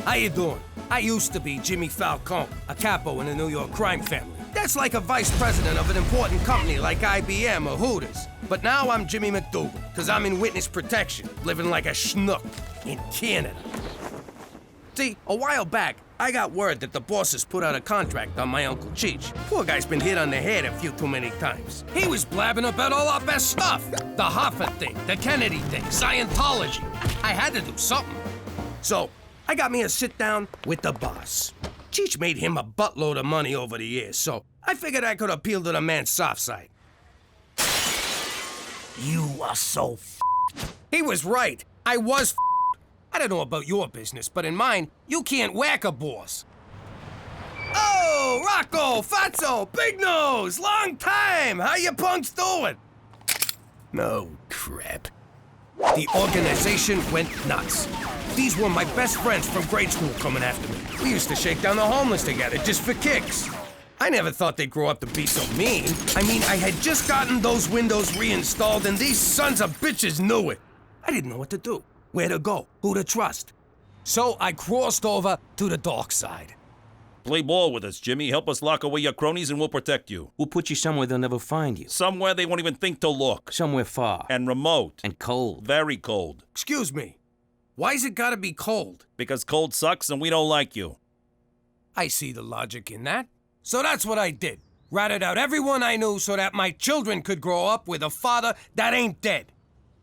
How you doing? I used to be Jimmy Falcone, a capo in the New York crime family. That's like a vice president of an important company like IBM or Hooters. But now I'm Jimmy McDougal, because I'm in witness protection, living like a schnook in Canada. See, a while back, I got word that the bosses put out a contract on my Uncle Cheech. Poor guy's been hit on the head a few too many times. He was blabbing about all our best stuff. The Hoffa thing, the Kennedy thing, Scientology. I had to do something. So, I got me a sit-down with the boss. Cheech made him a buttload of money over the years, so I figured I could appeal to the man's soft side. You are so f***ed. He was right. I was f***ed. I don't know about your business, but in mine, you can't whack a boss. Oh, Rocco, Fatso, Big Nose, long time. How you punks doing? No crap. The organization went nuts. These were my best friends from grade school coming after me. We used to shake down the homeless together just for kicks. I never thought they'd grow up to be so mean. I mean, I had just gotten those windows reinstalled and these sons of bitches knew it. I didn't know what to do, where to go, who to trust. So I crossed over to the dark side. Play ball with us, Jimmy. Help us lock away your cronies and we'll protect you. We'll put you somewhere they'll never find you. Somewhere they won't even think to look. Somewhere far. And remote. And cold. Very cold. Excuse me. Why's it gotta be cold? Because cold sucks and we don't like you. I see the logic in that. So that's what I did. Ratted out everyone I knew so that my children could grow up with a father that ain't dead.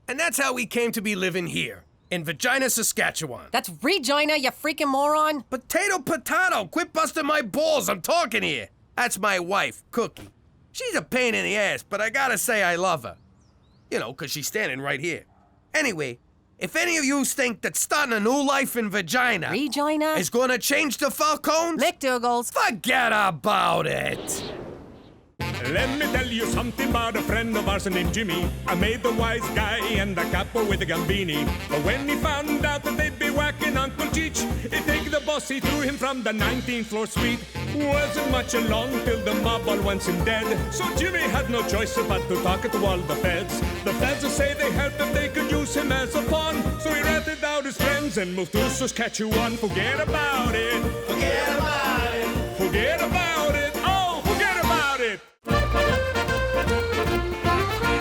And that's how we came to be living here, in Vagina, Saskatchewan. That's Regina, you freaking moron. Potato, quit busting my balls, I'm talking here. That's my wife, Cookie. She's a pain in the ass, but I gotta say I love her. You know, 'cause she's standing right here. Anyway, if any of you think that starting a new life in Vagina Regina is gonna change the Falcones, McDougal's, forget about it. Let me tell you something about a friend of ours named Jimmy. I made the wise guy and the capo with a gambini. But when he found out that they'd be whacking Uncle Cheech, he'd take the boss, he threw him from the 19th floor suite. Wasn't much along till the mob all wants him dead. So Jimmy had no choice but to talk to all the feds. The feds say they helped him, they could use him as a pawn. So he ratted out his friends and moved to Saskatchewan. Forget about it. Forget about it. Forget about it. Oh, forget about it.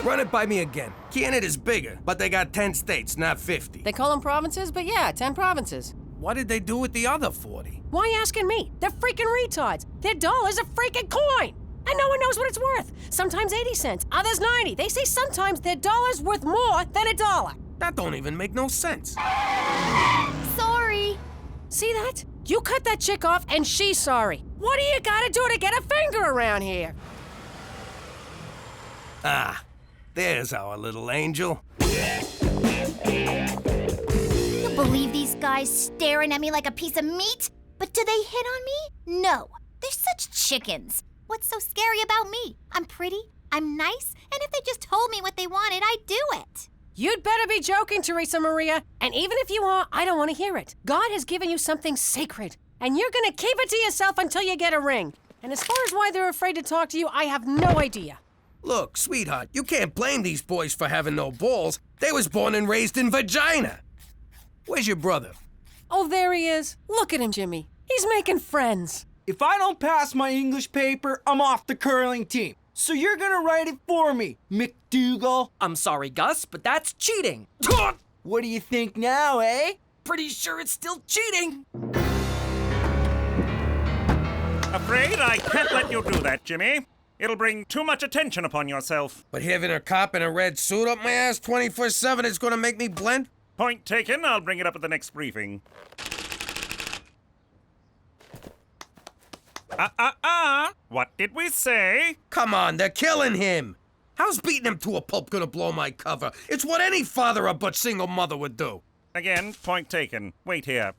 Run it by me again. Canada's bigger, but they got 10 states, not 50. They call them provinces, but yeah, 10 provinces. What did they do with the other 40? Why asking me? They're freaking retards. Their dollar's a freaking coin. And no one knows what it's worth. Sometimes 80 cents, others 90. They say sometimes their dollar's worth more than a dollar. That don't even make no sense. Sorry. See that? You cut that chick off and she's sorry. What do you gotta do to get a finger around here? Ah, there's our little angel. You believe these guys staring at me like a piece of meat? But do they hit on me? No. They're such chickens. What's so scary about me? I'm pretty, I'm nice, and if they just told me what they wanted, I'd do it. You'd better be joking, Teresa Maria. And even if you are, I don't want to hear it. God has given you something sacred, and you're gonna keep it to yourself until you get a ring. And as far as why they're afraid to talk to you, I have no idea. Look, sweetheart, you can't blame these boys for having no balls. They was born and raised in Vagina. Where's your brother? Oh, there he is. Look at him, Jimmy. He's making friends. If I don't pass my English paper, I'm off the curling team. So you're gonna write it for me, McDougal. I'm sorry, Gus, but that's cheating. What do you think now, eh? Pretty sure it's still cheating. Afraid I can't let you do that, Jimmy. It'll bring too much attention upon yourself. But having a cop in a red suit up my ass 24/7 is gonna make me blend? Point taken. I'll bring it up at the next briefing. What did we say? Come on, they're killing him. How's beating him to a pulp gonna blow my cover? It's what any father or but single mother would do. Again, point taken. Wait here.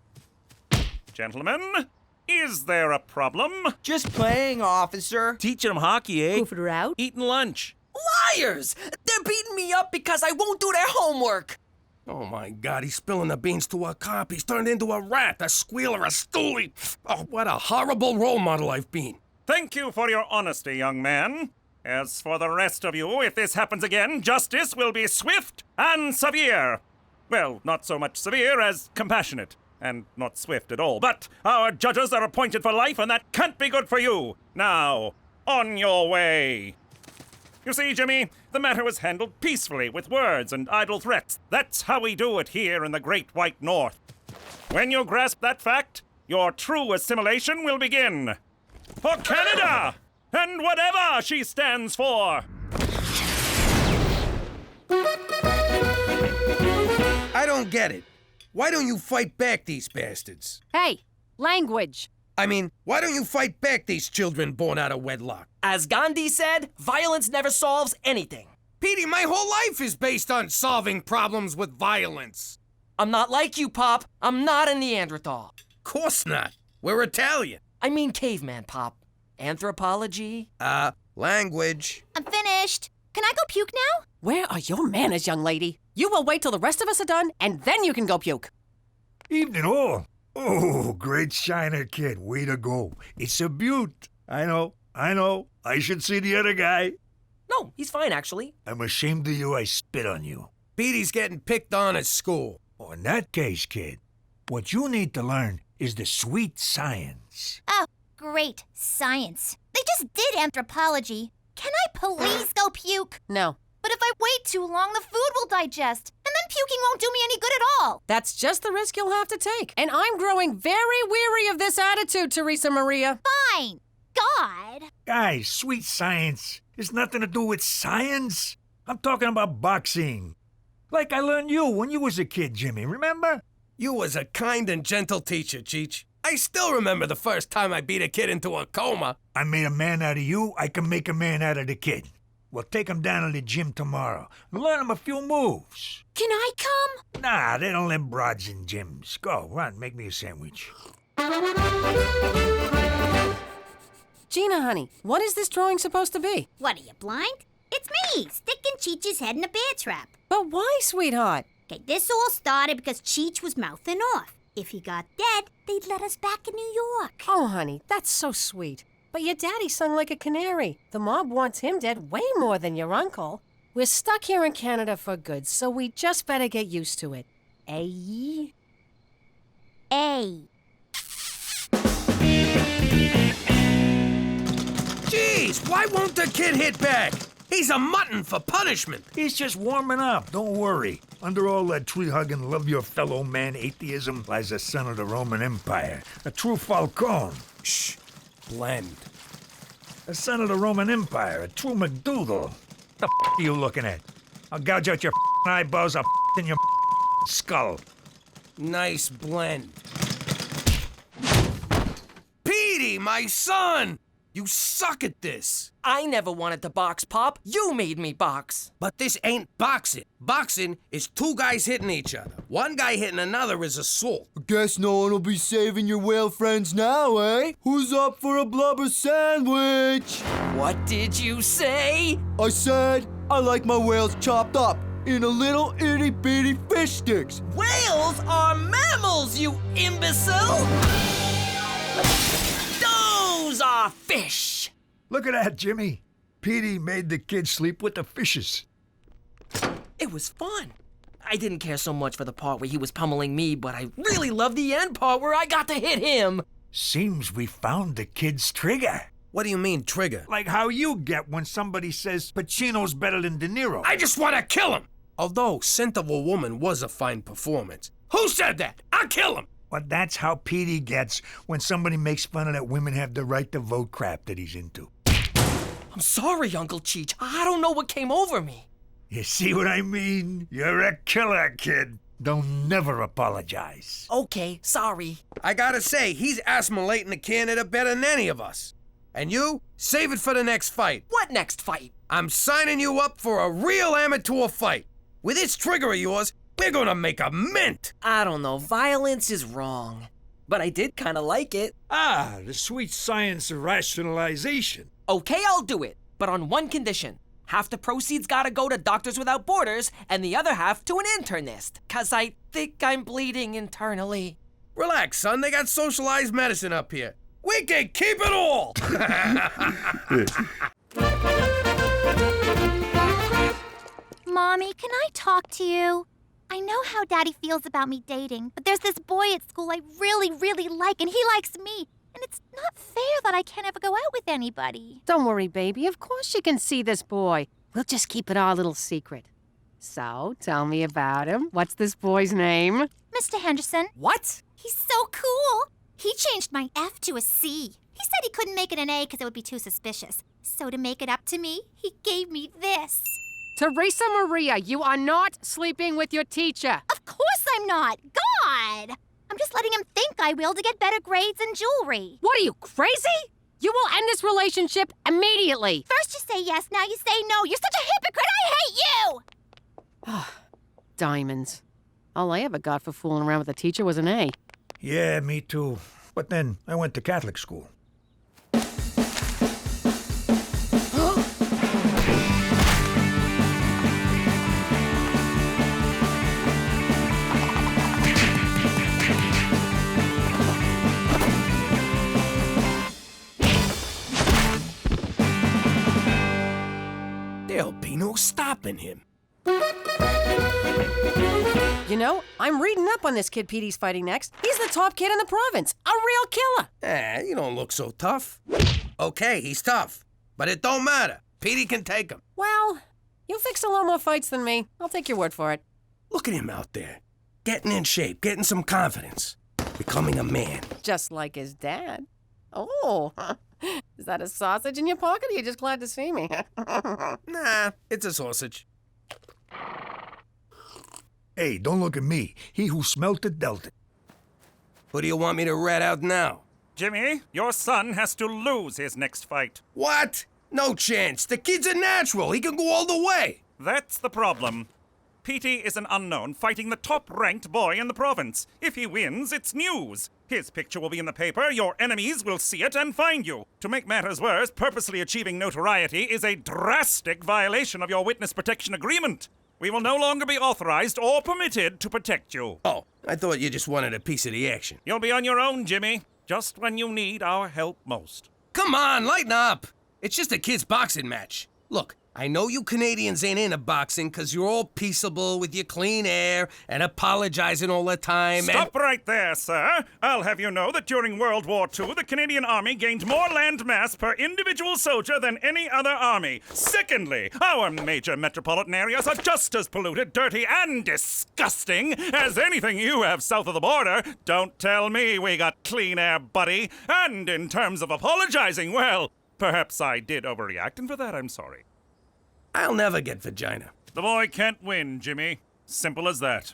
Gentlemen, is there a problem? Just playing, officer. Teaching them hockey, eh? Goofing around? Eating lunch. Liars! They're beating me up because I won't do their homework. Oh my God, he's spilling the beans to a cop. He's turned into a rat, a squealer, a stoolie. Oh, what a horrible role model I've been. Thank you for your honesty, young man. As for the rest of you, if this happens again, justice will be swift and severe. Well, not so much severe as compassionate. and not swift at all. But our judges are appointed for life, and that can't be good for you. Now, on your way. You see, Jimmy, the matter was handled peacefully with words and idle threats. That's how we do it here in the Great White North. When you grasp that fact, your true assimilation will begin. For Canada! And whatever she stands for! I don't get it. Why don't you fight back these bastards? Hey, language. I mean, why don't you fight back these children born out of wedlock? As Gandhi said, violence never solves anything. Petey, my whole life is based on solving problems with violence. I'm not like you, Pop. I'm not a Neanderthal. Course not. We're Italian. I mean caveman, Pop. Anthropology. Language. I'm finished. Can I go puke now? Where are your manners, young lady? You will wait till the rest of us are done, and then you can go puke. Evening all. Oh, great shiner, kid. Way to go. It's a beaut. I know. I should see the other guy. No, he's fine, actually. I'm ashamed of you. I spit on you. Petey's getting picked on at school. Oh, in that case, kid, what you need to learn is the sweet science. Oh, great science. They just did anthropology. Can I please go puke? No. But if I wait too long, the food will digest, and then puking won't do me any good at all. That's just the risk you'll have to take. And I'm growing very weary of this attitude, Teresa Maria. Fine. God. Guys, sweet science has nothing to do with science. I'm talking about boxing. Like I learned you when you was a kid, Jimmy, remember? You was a kind and gentle teacher, Cheech. I still remember the first time I beat a kid into a coma. I made a man out of you, I can make a man out of the kid. We'll take him down to the gym tomorrow and learn him a few moves. Can I come? Nah, they don't let broads in gyms. Go, run, make me a sandwich. Gina, honey, what is this drawing supposed to be? What, are you blind? It's me, sticking Cheech's head in a bear trap. But why, sweetheart? Okay, this all started because Cheech was mouthing off. If he got dead, they'd let us back in New York. Oh, honey, that's so sweet. But your daddy sung like a canary. The mob wants him dead way more than your uncle. We're stuck here in Canada for good, so we just better get used to it. Eh? Jeez, why won't the kid hit back? He's a mutton for punishment. He's just warming up, don't worry. Under all that tree-hugging, love-your-fellow-man atheism lies the son of the Roman Empire, a true Falcone. Shh, blend. The son of the Roman Empire, a true McDougal. The are you looking at? I'll gouge out your eyeballs, I'll in your skull. Nice blend. Petey, my son! You suck at this. I never wanted to box, Pop. You made me box. But this ain't boxing. Boxing is two guys hitting each other. One guy hitting another is assault. Guess no one will be saving your whale friends now, eh? Who's up for a blubber sandwich? What did you say? I said I like my whales chopped up in a little itty-bitty fish sticks. Whales are mammals, you imbecile! Those are fish! Look at that, Jimmy. Petey made the kid sleep with the fishes. It was fun. I didn't care so much for the part where he was pummeling me, but I really loved the end part where I got to hit him. Seems we found the kid's trigger. What do you mean, trigger? Like how you get when somebody says Pacino's better than De Niro. I just want to kill him! Although Scent of a Woman was a fine performance. Who said that? I'll kill him! But that's how Petey gets when somebody makes fun of that women have the right to vote crap that he's into. I'm sorry, Uncle Cheech. I don't know what came over me. You see what I mean? You're a killer, kid. Don't never apologize. Okay, sorry. I gotta say, he's assimilating to Canada better than any of us. And you, save it for the next fight. What next fight? I'm signing you up for a real amateur fight. With this trigger of yours, we're gonna make a mint. I don't know. Violence is wrong. But I did kind of like it. Ah, the sweet science of rationalization. Okay, I'll do it. But on one condition. Half the proceeds gotta go to Doctors Without Borders, and the other half to an internist. 'Cause I think I'm bleeding internally. Relax, son. They got socialized medicine up here. We can keep it all. Mommy, can I talk to you? I know how Daddy feels about me dating, but there's this boy at school I really, really like, and he likes me. And it's not fair that I can't ever go out with anybody. Don't worry, baby. Of course you can see this boy. We'll just keep it our little secret. So, tell me about him. What's this boy's name? Mr. Henderson. What? He's so cool. He changed my F to a C. He said he couldn't make it an A because it would be too suspicious. So to make it up to me, he gave me this. Teresa Maria, you are not sleeping with your teacher. Of course I'm not. God! I'm just letting him think I will to get better grades and jewelry. What are you, crazy? You will end this relationship immediately. First you say yes, now you say no. You're such a hypocrite. I hate you! Diamonds. All I ever got for fooling around with a teacher was an A. Yeah, me too. But then I went to Catholic school. There'll be no stopping him. You know, I'm reading up on this kid Petey's fighting next. He's the top kid in the province. A real killer. You don't look so tough. Okay, he's tough, but it don't matter. Petey can take him. Well, you fixed a lot more fights than me. I'll take your word for it. Look at him out there. Getting in shape, getting some confidence. Becoming a man. Just like his dad. Oh, is that a sausage in your pocket or are you just glad to see me? Nah, it's a sausage. Hey, don't look at me. He who smelt it dealt it. Who do you want me to rat out now? Jimmy, your son has to lose his next fight. What? No chance. The kid's a natural. He can go all the way. That's the problem. Petey is an unknown fighting the top-ranked boy in the province. If he wins, it's news. His picture will be in the paper, your enemies will see it and find you. To make matters worse, purposely achieving notoriety is a drastic violation of your witness protection agreement. We will no longer be authorized or permitted to protect you. Oh, I thought you just wanted a piece of the action. You'll be on your own, Jimmy, just when you need our help most. Come on, lighten up. It's just a kid's boxing match. Look, I know you Canadians ain't into boxing because you're all peaceable with your clean air and apologizing all the time. Stop right there, sir. I'll have you know that during World War II, the Canadian Army gained more land mass per individual soldier than any other army. Secondly, our major metropolitan areas are just as polluted, dirty, and disgusting as anything you have south of the border. Don't tell me we got clean air, buddy. And in terms of apologizing, well, perhaps I did overreact, and for that I'm sorry. I'll never get vagina. The boy can't win, Jimmy. Simple as that.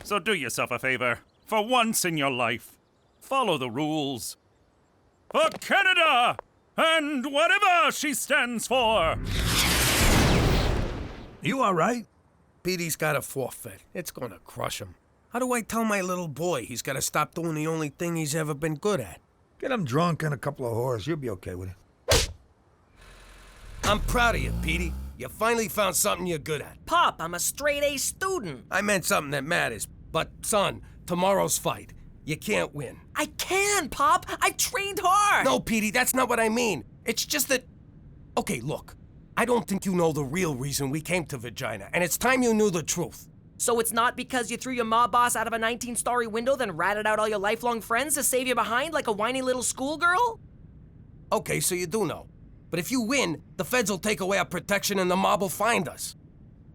So do yourself a favor. For once in your life, follow the rules. For Canada! And whatever she stands for! You all right? Petey's got a forfeit. It's gonna crush him. How do I tell my little boy he's gotta stop doing the only thing he's ever been good at? Get him drunk and a couple of whores. You'll be okay with it. I'm proud of you, Petey. You finally found something you're good at. Pop, I'm a straight-A student. I meant something that matters. But, son, tomorrow's fight. You can't win. I can, Pop. I trained hard. No, Petey, that's not what I mean. It's just that... Okay, look. I don't think you know the real reason we came to Vagina, and it's time you knew the truth. So it's not because you threw your mob boss out of a 19-story window, then ratted out all your lifelong friends to save you behind like a whiny little schoolgirl? Okay, so you do know. But if you win, the feds will take away our protection and the mob will find us.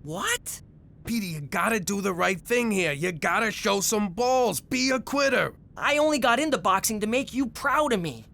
What? Petey, you gotta do the right thing here. You gotta show some balls. Be a quitter. I only got into boxing to make you proud of me.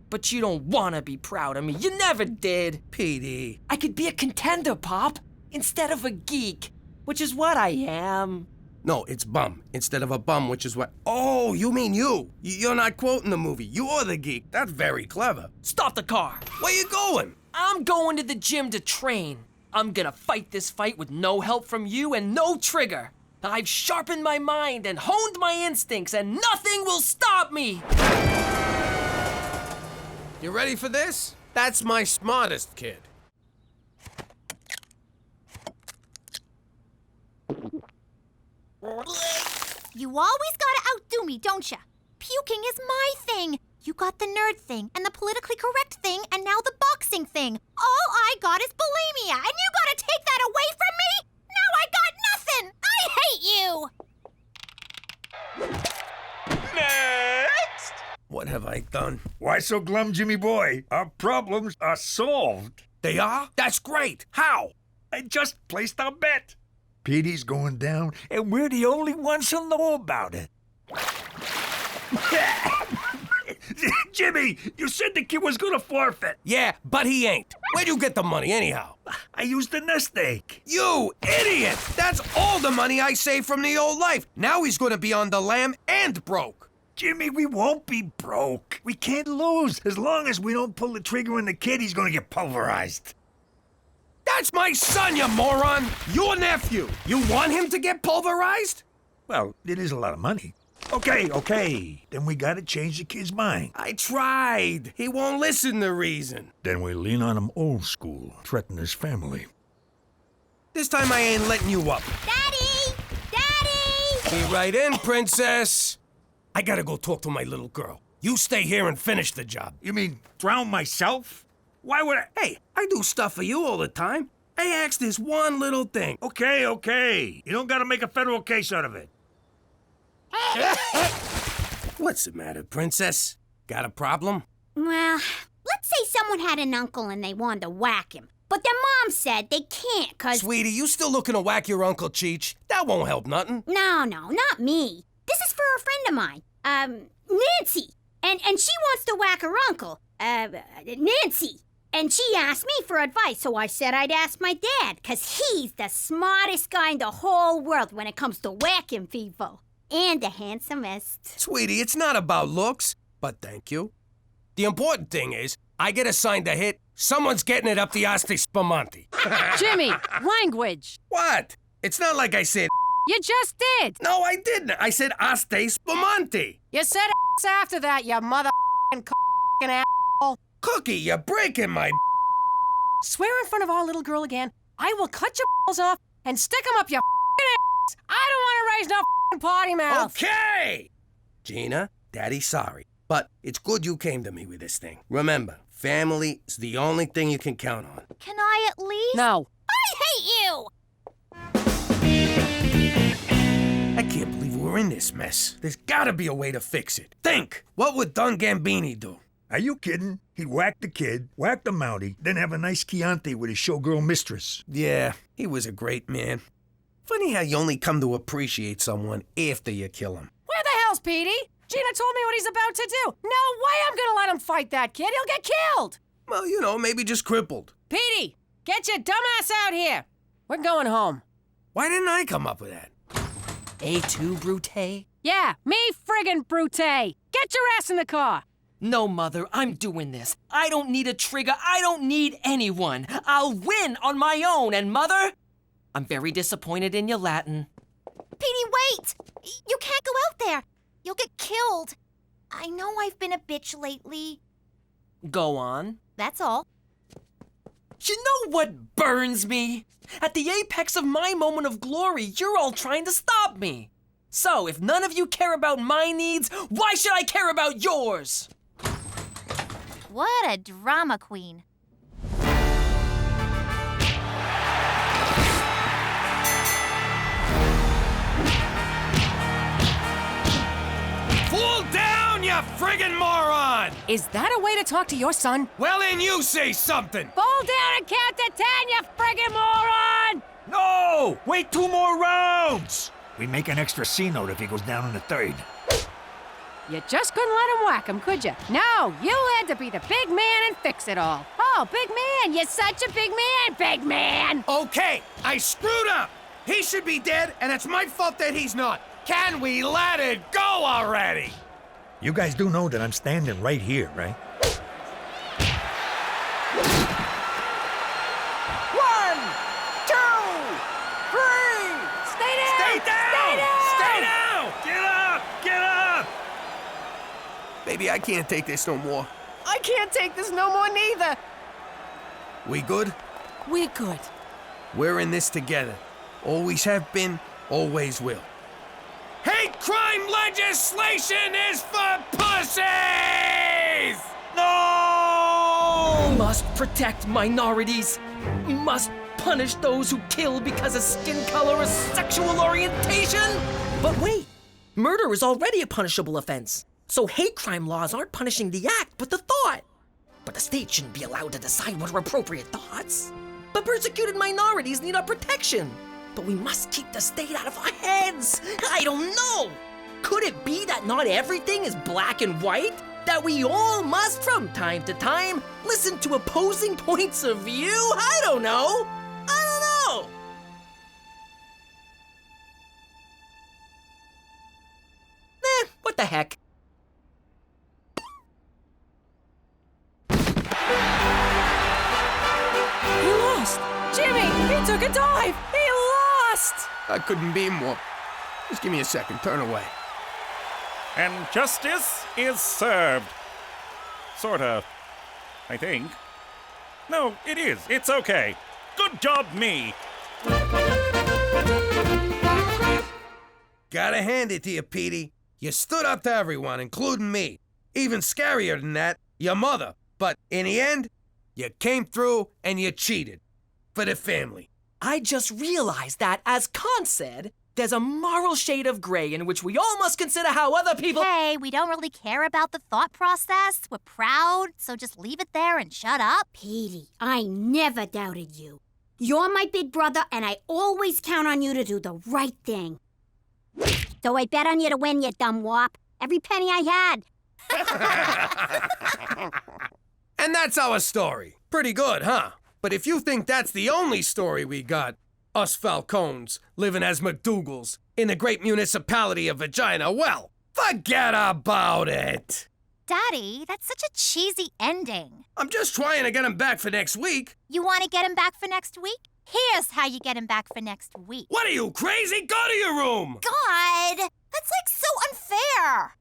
But you don't want to be proud of me. You never did. Petey. I could be a contender, Pop, instead of a geek, which is what I am. No, it's bum instead of a bum, which is what... Oh, you mean you. You're not quoting the movie. You're the geek. That's very clever. Stop the car. Where you going? I'm going to the gym to train. I'm gonna fight this fight with no help from you and no trigger. I've sharpened my mind and honed my instincts, and nothing will stop me. You ready for this? That's my smartest kid. You always gotta outdo me, don't ya? Puking is my thing. You got the nerd thing, and the politically correct thing, and now the boxing thing. All I got is bulimia, and you gotta take that away from me? Now I got nothing! I hate you! Next! What have I done? Why so glum, Jimmy boy? Our problems are solved. They are? That's great. How? I just placed our bet. Petey's going down, and we're the only ones who know about it. Jimmy, you said the kid was gonna forfeit. Yeah, but he ain't. Where'd you get the money anyhow? I used the nest egg. You idiot! That's all the money I saved from the old life. Now he's gonna be on the lam and broke. Jimmy, we won't be broke. We can't lose. As long as we don't pull the trigger on the kid, he's gonna get pulverized. That's my son, you moron! Your nephew! You want him to get pulverized? Well, it is a lot of money. Okay. Then we gotta change the kid's mind. I tried. He won't listen to reason. Then we lean on him old school, threaten his family. This time I ain't letting you up. Daddy! Daddy! Be right in, princess. I gotta go talk to my little girl. You stay here and finish the job. You mean drown myself? Why would I? Hey, I do stuff for you all the time. I ask this one little thing. Okay. You don't gotta make a federal case out of it. What's the matter, princess? Got a problem? Well, let's say someone had an uncle and they wanted to whack him. But their mom said they can't, 'cause... Sweetie, you still looking to whack your Uncle Cheech? That won't help nothing. No, not me. This is for a friend of mine, Nancy. And she wants to whack her uncle, Nancy. And she asked me for advice, so I said I'd ask my dad, 'cause he's the smartest guy in the whole world when it comes to whacking people. And the handsomest. Sweetie, it's not about looks, but thank you. The important thing is, I get assigned a hit, someone's getting it up the Asti Spumante. Jimmy, language. What? It's not like I said You just did. No, I didn't. I said Asti Spumante. You said ass after that, you mother asshole. Cookie, you're breaking my Swear in front of our little girl again, I will cut your balls off and stick them up your ass. I don't want to raise no potty mouth. Okay! Gina, Daddy's sorry, but it's good you came to me with this thing. Remember, family is the only thing you can count on. Can I at least? No. I hate you! I can't believe we're in this mess. There's gotta be a way to fix it. Think! What would Don Gambini do? Are you kidding? He'd whack the kid, whack the Mountie, then have a nice Chianti with his showgirl mistress. Yeah, he was a great man. Funny how you only come to appreciate someone after you kill him. Where the hell's Petey? Gina told me what he's about to do. No way I'm gonna let him fight that kid. He'll get killed. Well, you know, maybe just crippled. Petey, get your dumbass out here. We're going home. Why didn't I come up with that? A2, Brute? Yeah, me friggin' Brute. Get your ass in the car. No, Mother, I'm doing this. I don't need a trigger. I don't need anyone. I'll win on my own. And Mother, I'm very disappointed in your Latin. Petey, wait! You can't go out there. You'll get killed. I know I've been a bitch lately. Go on. That's all. You know what burns me? At the apex of my moment of glory, you're all trying to stop me. So, if none of you care about my needs, why should I care about yours? What a drama queen. Fall down, you friggin' moron! Is that a way to talk to your son? Well, then you say something! Fall down and count to 10, you friggin' moron! No! Wait 2 more rounds! We make an extra C note if he goes down in the 3rd. You just couldn't let him whack him, could you? No, you had to be the big man and fix it all. Oh, big man, you're such a big man! Okay, I screwed up! He should be dead, and it's my fault that he's not. Can we let it go already? You guys do know that I'm standing right here, right? 1, 2, 3! Stay down! Stay down! Stay down! Get up! Get up! Baby, I can't take this no more. I can't take this no more neither. We good? We're good. We're in this together. Always have been, always will. Hate crime legislation is for pussies! No! Must protect minorities. Must punish those who kill because of skin color or sexual orientation. But wait, murder is already a punishable offense. So hate crime laws aren't punishing the act, but the thought. But the state shouldn't be allowed to decide what are appropriate thoughts. But persecuted minorities need our protection. But we must keep the state out of our heads. I don't know. Could it be that not everything is black and white? That we all must, from time to time, listen to opposing points of view? I don't know. What the heck? He lost! Jimmy, he took a dive! He lost! I couldn't be more. Just give me a second. Turn away. And justice is served. Sorta. I think. No, it is. It's okay. Good job, me. Gotta hand it to you, Petey. You stood up to everyone, including me. Even scarier than that, your mother. But in the end, you came through and you cheated. For the family. I just realized that, as Kant said, there's a moral shade of gray in which we all must consider how other people— Hey, we don't really care about the thought process. We're proud, so just leave it there and shut up. Petey, I never doubted you. You're my big brother, and I always count on you to do the right thing. So I bet on you to win, you dumb wop. Every penny I had. And that's our story. Pretty good, huh? But if you think that's the only story we got, us Falcones living as McDougalls in the great municipality of Vagina, well, forget about it. Daddy, that's such a cheesy ending. I'm just trying to get him back for next week. You want to get him back for next week? Here's how you get him back for next week. What are you, crazy? Go to your room! God! That's like so unfair!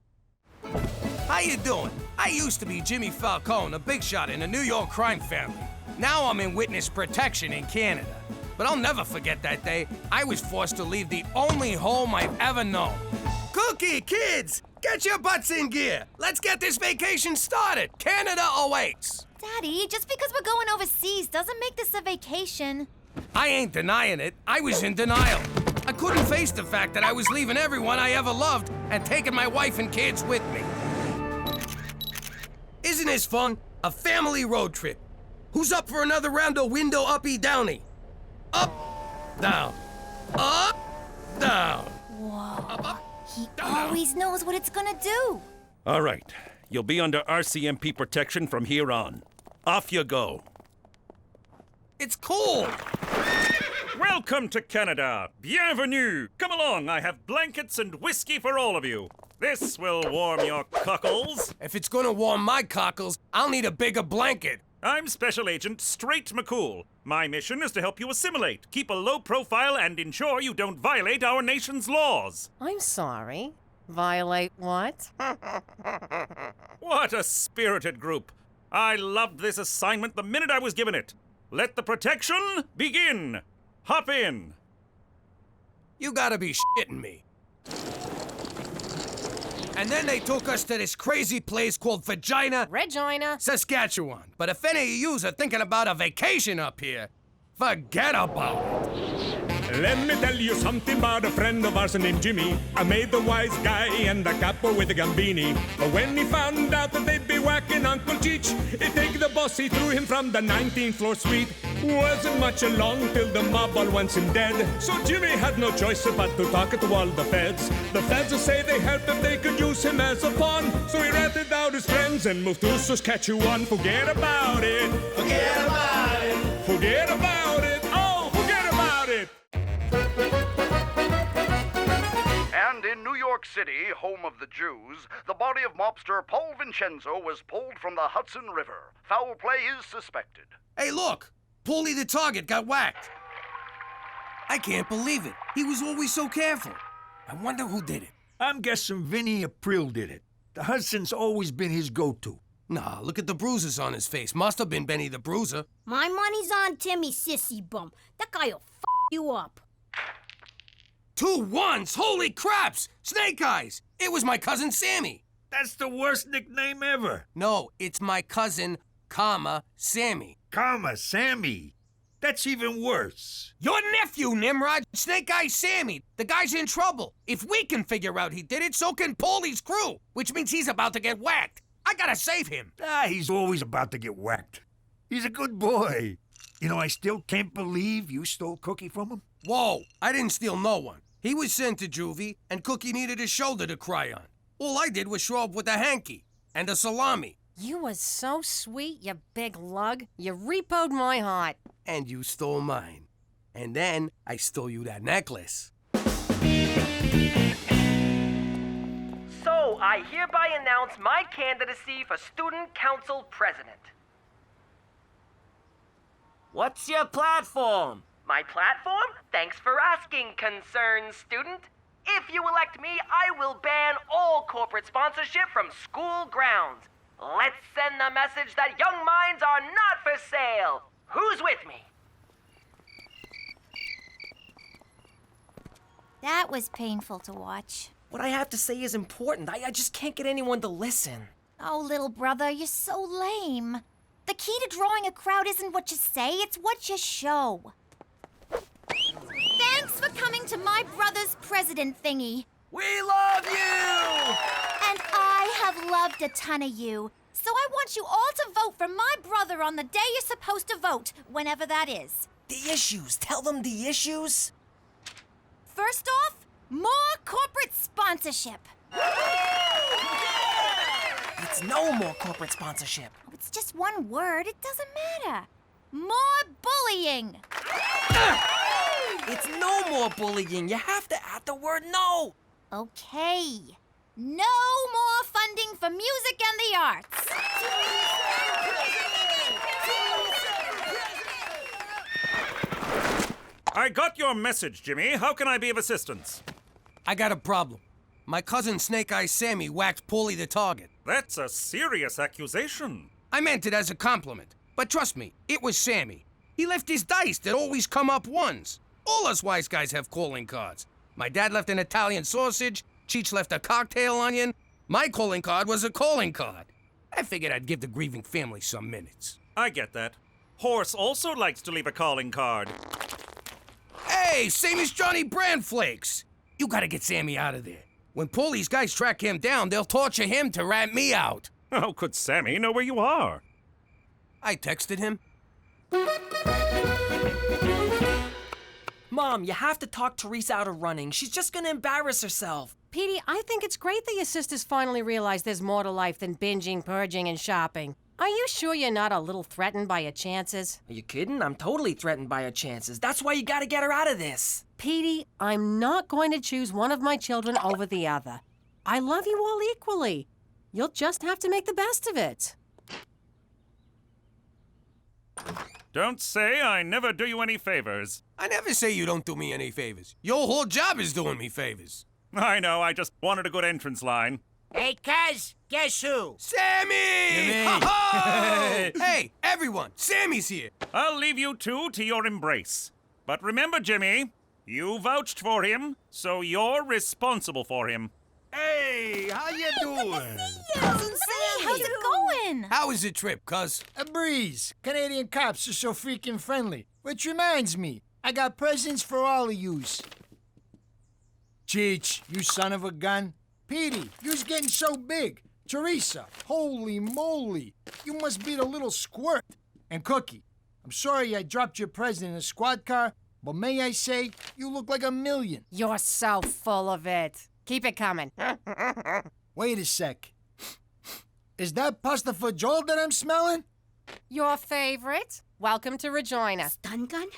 How you doing? I used to be Jimmy Falcone, a big shot in the New York crime family. Now I'm in witness protection in Canada. But I'll never forget that day I was forced to leave the only home I've ever known. Cookie, kids! Get your butts in gear! Let's get this vacation started! Canada awaits! Daddy, just because we're going overseas doesn't make this a vacation. I ain't denying it. I was in denial. I couldn't face the fact that I was leaving everyone I ever loved and taking my wife and kids with me. Isn't this fun? A family road trip. Who's up for another round of window uppy downy? Up, down, up, down. Whoa. Up, He down. always knows what it's gonna do. All right. You'll be under RCMP protection from here on. Off you go. It's cool. Welcome to Canada. Bienvenue. Come along. I have blankets and whiskey for all of you. This will warm your cockles. If it's gonna warm my cockles, I'll need a bigger blanket. I'm Special Agent Straight McCool. My mission is to help you assimilate, keep a low profile, and ensure you don't violate our nation's laws. I'm sorry. Violate what? What a spirited group. I loved this assignment the minute I was given it. Let the protection begin. Hop in. You gotta be shitting me. And then they took us to this crazy place called Vagina, Regina. Saskatchewan. But if any of yous are thinking about a vacation up here, forget about it. Let me tell you something about a friend of ours named Jimmy. I made the wise guy and the capo with the gambini. But when he found out that they'd be whacking Uncle Cheech, he'd take the boss, he threw him from the 19th floor suite. Wasn't much along till the mob all wants him dead. So Jimmy had no choice but to talk to all the feds. The feds will say they help if they could use him as a pawn. So he ratted out his friends and moved to Saskatchewan. Forget about it. Forget about it. Forget about it. Oh, forget about it. And in New York City, home of the Jews, the body of mobster Paul Vincenzo was pulled from the Hudson River. Foul play is suspected. Hey, look! Paulie the target got whacked. I can't believe it. He was always so careful. I wonder who did it. I'm guessing Vinny April did it. The Hudson's always been his go-to. Nah, look at the bruises on his face. Must have been Benny the Bruiser. My money's on Timmy, sissy bum. That guy'll you up. 2 ones! Holy craps! Snake Eyes! It was my cousin Sammy. That's the worst nickname ever. No, it's my cousin, Sammy. Sammy. That's even worse. Your nephew, Nimrod, Snake Eye Sammy. The guy's in trouble. If we can figure out he did it, so can Paulie's crew, which means he's about to get whacked. I gotta save him. He's always about to get whacked. He's a good boy. You know, I still can't believe you stole Cookie from him. Whoa, I didn't steal no one. He was sent to juvie, and Cookie needed a shoulder to cry on. All I did was show up with a hanky and a salami. You was so sweet, you big lug. You repoed my heart. And you stole mine. And then I stole you that necklace. So, I hereby announce my candidacy for Student Council President. What's your platform? My platform? Thanks for asking, concerned student. If you elect me, I will ban all corporate sponsorship from school grounds. Let's send the message that young minds are not for sale. Who's with me? That was painful to watch. What I have to say is important. I just can't get anyone to listen. Oh, little brother, you're so lame. The key to drawing a crowd isn't what you say, it's what you show. Thanks for coming to my brother's president thingy. We love you! And I have loved a ton of you. So I want you all to vote for my brother on the day you're supposed to vote, whenever that is. The issues. Tell them the issues. First off, more corporate sponsorship. It's no more corporate sponsorship. Oh, it's just one word. It doesn't matter. More bullying. It's no more bullying. You have to add the word no. Okay. No more funding for music and the arts. I got your message, Jimmy. How can I be of assistance? I got a problem. My cousin Snake Eye Sammy whacked Paulie the target. That's a serious accusation. I meant it as a compliment. But trust me, it was Sammy. He left his dice that always come up ones. All us wise guys have calling cards. My dad left an Italian sausage. Cheech left a cocktail onion. My calling card was a calling card. I figured I'd give the grieving family some minutes. I get that. Horse also likes to leave a calling card. Hey, same as Johnny Brandflakes. You gotta get Sammy out of there. When Paulie's guys track him down, they'll torture him to rat me out. How could Sammy know where you are? I texted him. Mom, you have to talk Teresa out of running. She's just gonna embarrass herself. Petey, I think it's great that your sisters finally realize there's more to life than binging, purging, and shopping. Are you sure you're not a little threatened by your chances? Are you kidding? I'm totally threatened by her chances. That's why you gotta get her out of this. Petey, I'm not going to choose one of my children over the other. I love you all equally. You'll just have to make the best of it. Don't say I never do you any favors. I never say you don't do me any favors. Your whole job is doing me favors. I know, I just wanted a good entrance line. Hey, cuz, guess who? Sammy! Ho-ho! Hey, everyone, Sammy's here. I'll leave you two to your embrace. But remember, Jimmy, you vouched for him, so you're responsible for him. Hey, how you doing? Cousin Sammy, how's it going? How is the trip, cuz? A breeze. Canadian cops are so freaking friendly. Which reminds me, I got presents for all of yous. Cheech, you son of a gun. Petey, you's getting so big. Teresa, holy moly. You must be the little squirt. And Cookie, I'm sorry I dropped your present in a squad car, but may I say, you look like a million. You're so full of it. Keep it coming. Wait a sec. Is that pasta for Joel that I'm smelling? Your favorite? Welcome to Regina. Stun gun?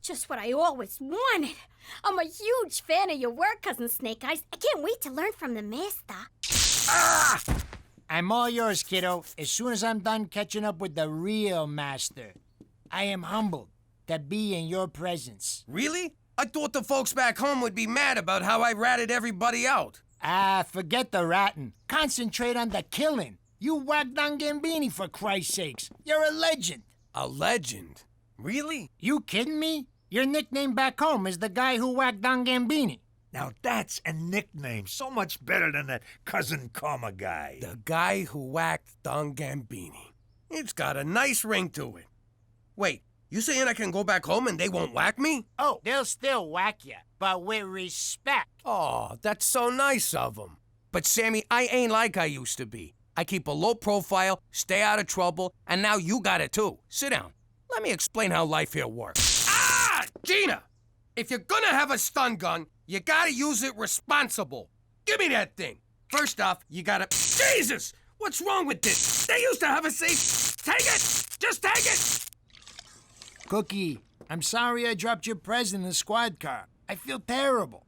Just what I always wanted. I'm a huge fan of your work, Cousin Snake Eyes. I can't wait to learn from the master. Ah! I'm all yours, kiddo, as soon as I'm done catching up with the real master. I am humbled to be in your presence. Really? I thought the folks back home would be mad about how I ratted everybody out. Forget the ratting. Concentrate on the killing. You whacked Don Gambini, for Christ's sakes. You're a legend. A legend? Really? You kidding me? Your nickname back home is the guy who whacked Don Gambini. Now that's a nickname so much better than that Cousin Karma guy. The guy who whacked Don Gambini. It's got a nice ring to it. Wait, You saying I can go back home and they won't whack me? Oh, they'll still whack you, but with respect. Oh, that's so nice of them. But Sammy, I ain't like I used to be. I keep a low profile, stay out of trouble, and now you got it too. Sit down. Let me explain how life here works. Ah! Gina! If you're gonna have a stun gun, you gotta use it responsible. Give me that thing. First off, you gotta... Jesus! What's wrong with this? They used to have a safe... Take it! Just take it! Cookie, I'm sorry I dropped your present in the squad car. I feel terrible.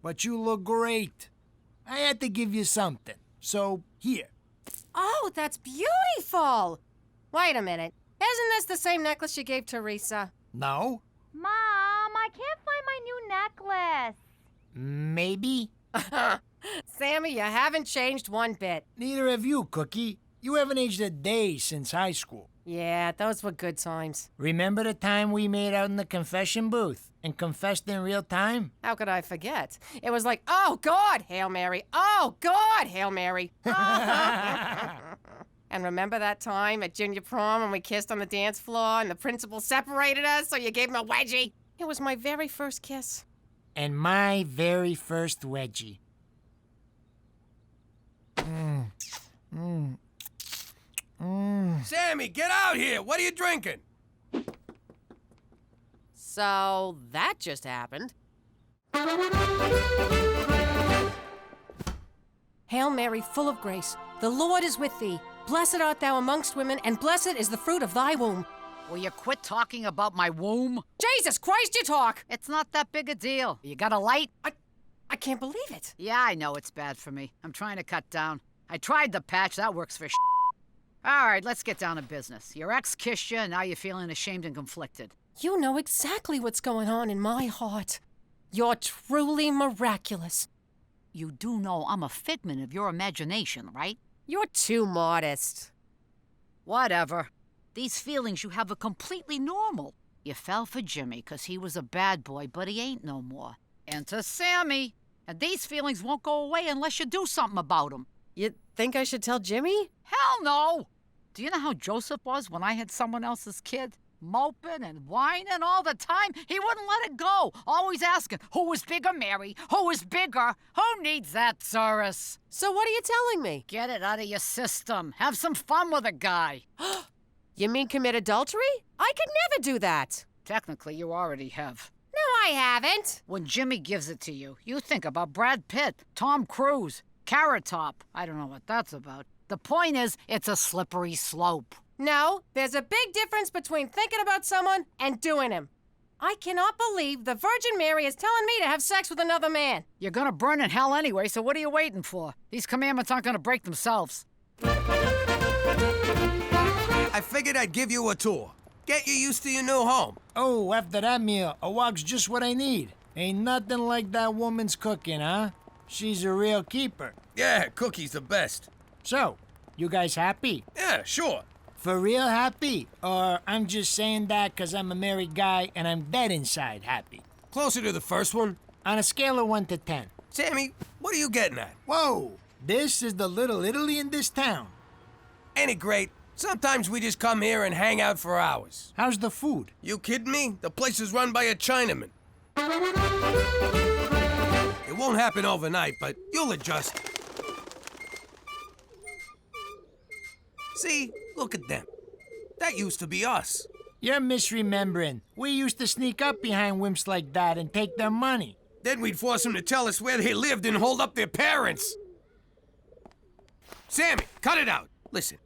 But you look great. I had to give you something. So, here. Oh, that's beautiful! Wait a minute. Isn't this the same necklace you gave Teresa? No? Mom, I can't find my new necklace. Maybe? Sammy, you haven't changed one bit. Neither have you, Cookie. You haven't aged a day since high school. Yeah, those were good times. Remember the time we made out in the confession booth and confessed in real time? How could I forget? It was like, oh, God, Hail Mary. Oh, God, Hail Mary. And remember that time at junior prom when we kissed on the dance floor and the principal separated us so you gave him a wedgie? It was my very first kiss. And my very first wedgie. Sammy, get out here! What are you drinking? So that just happened. Hail Mary, full of grace, the Lord is with thee. Blessed art thou amongst women, and blessed is the fruit of thy womb. Will you quit talking about my womb? Jesus Christ, you talk! It's not that big a deal. You got a light? I can't believe it. Yeah, I know it's bad for me. I'm trying to cut down. I tried the patch. That works for All right, let's get down to business. Your ex kissed you, and now you're feeling ashamed and conflicted. You know exactly what's going on in my heart. You're truly miraculous. You do know I'm a figment of your imagination, right? You're too modest. Whatever. These feelings you have are completely normal. You fell for Jimmy because he was a bad boy, but he ain't no more. Enter Sammy. And these feelings won't go away unless you do something about them. You think I should tell Jimmy? Hell no! Do you know how Joseph was when I had someone else's kid? Moping and whining all the time. He wouldn't let it go. Always asking, who was bigger, Mary? Who was bigger? Who needs that, Cyrus? So what are you telling me? Get it out of your system. Have some fun with a guy. You mean commit adultery? I could never do that. Technically, you already have. No, I haven't. When Jimmy gives it to you, you think about Brad Pitt, Tom Cruise, Carrot Top. I don't know what that's about. The point is, it's a slippery slope. No, there's a big difference between thinking about someone and doing him. I cannot believe the Virgin Mary is telling me to have sex with another man. You're gonna burn in hell anyway, so what are you waiting for? These commandments aren't gonna break themselves. I figured I'd give you a tour. Get you used to your new home. Oh, after that meal, a walk's just what I need. Ain't nothing like that woman's cooking, huh? She's a real keeper. Yeah, Cookie's the best. So, you guys happy? Yeah, sure. For real happy? Or I'm just saying that 'cause I'm a married guy and I'm dead inside happy? Closer to the first one. On a scale of 1 to 10. Sammy, what are you getting at? Whoa, this is the little Italy in this town. Ain't it great? Sometimes we just come here and hang out for hours. How's the food? You kidding me? The place is run by a Chinaman. It won't happen overnight, but you'll adjust. See? Look at them. That used to be us. You're misremembering. We used to sneak up behind wimps like that and take their money. Then we'd force them to tell us where they lived and hold up their parents. Sammy, cut it out. Listen,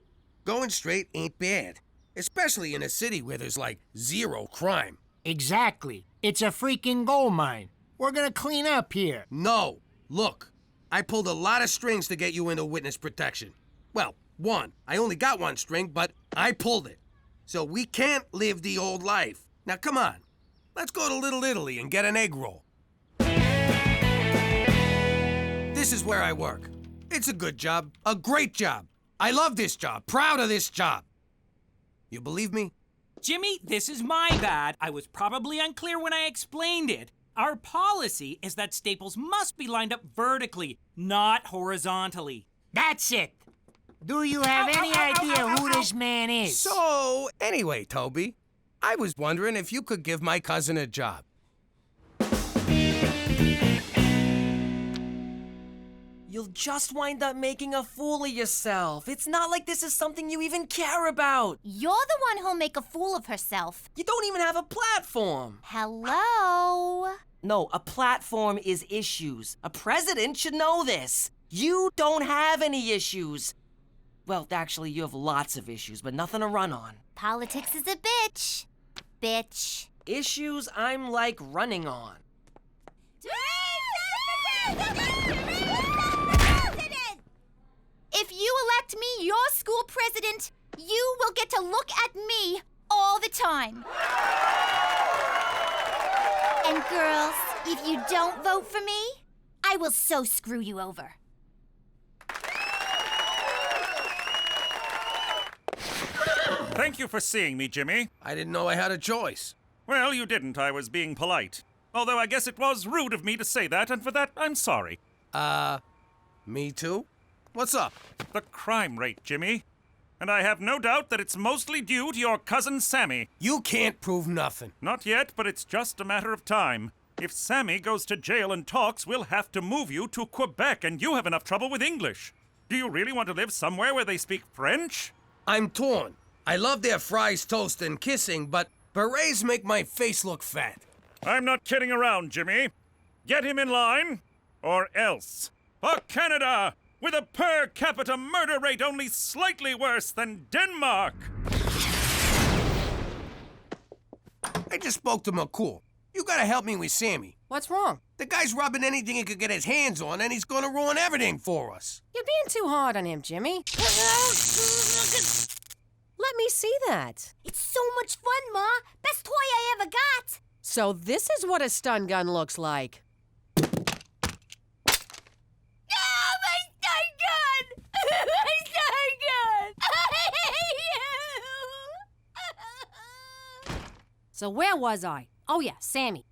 going straight ain't bad. Especially in a city where there's like 0 crime. Exactly. It's a freaking gold mine. We're gonna clean up here. No. Look, I pulled a lot of strings to get you into witness protection. Well, one. I only got 1 string, but I pulled it. So we can't live the old life. Now come on. Let's go to Little Italy and get an egg roll. This is where I work. It's a good job. A great job. I love this job. Proud of this job. You believe me? Jimmy, this is my bad. I was probably unclear when I explained it. Our policy is that staples must be lined up vertically, not horizontally. That's it. Do you have any idea who this man is? So, anyway, Toby, I was wondering if you could give my cousin a job. You'll just wind up making a fool of yourself. It's not like this is something you even care about. You're the one who'll make a fool of herself. You don't even have a platform. Hello? No, a platform is issues. A president should know this. You don't have any issues. Well, actually, you have lots of issues, but nothing to run on. Politics is a bitch. Bitch. Issues I'm like running on. If you elect me your school president, you will get to look at me all the time. And girls, if you don't vote for me, I will so screw you over. Thank you for seeing me, Jimmy. I didn't know I had a choice. Well, you didn't. I was being polite. Although I guess it was rude of me to say that, and for that, I'm sorry. Me too? What's up? The crime rate, Jimmy. And I have no doubt that it's mostly due to your cousin Sammy. You can't prove nothing. Not yet, but it's just a matter of time. If Sammy goes to jail and talks, we'll have to move you to Quebec, and you have enough trouble with English. Do you really want to live somewhere where they speak French? I'm torn. I love their fries, toast, and kissing, but berets make my face look fat. I'm not kidding around, Jimmy. Get him in line, or else. For Canada, with a per capita murder rate only slightly worse than Denmark. I just spoke to McCool. You gotta help me with Sammy. What's wrong? The guy's rubbing anything he could get his hands on, and he's gonna ruin everything for us. You're being too hard on him, Jimmy. Let me see that. It's so much fun, Ma. Best toy I ever got. So this is what a stun gun looks like. So where was I? Oh yeah, Sammy.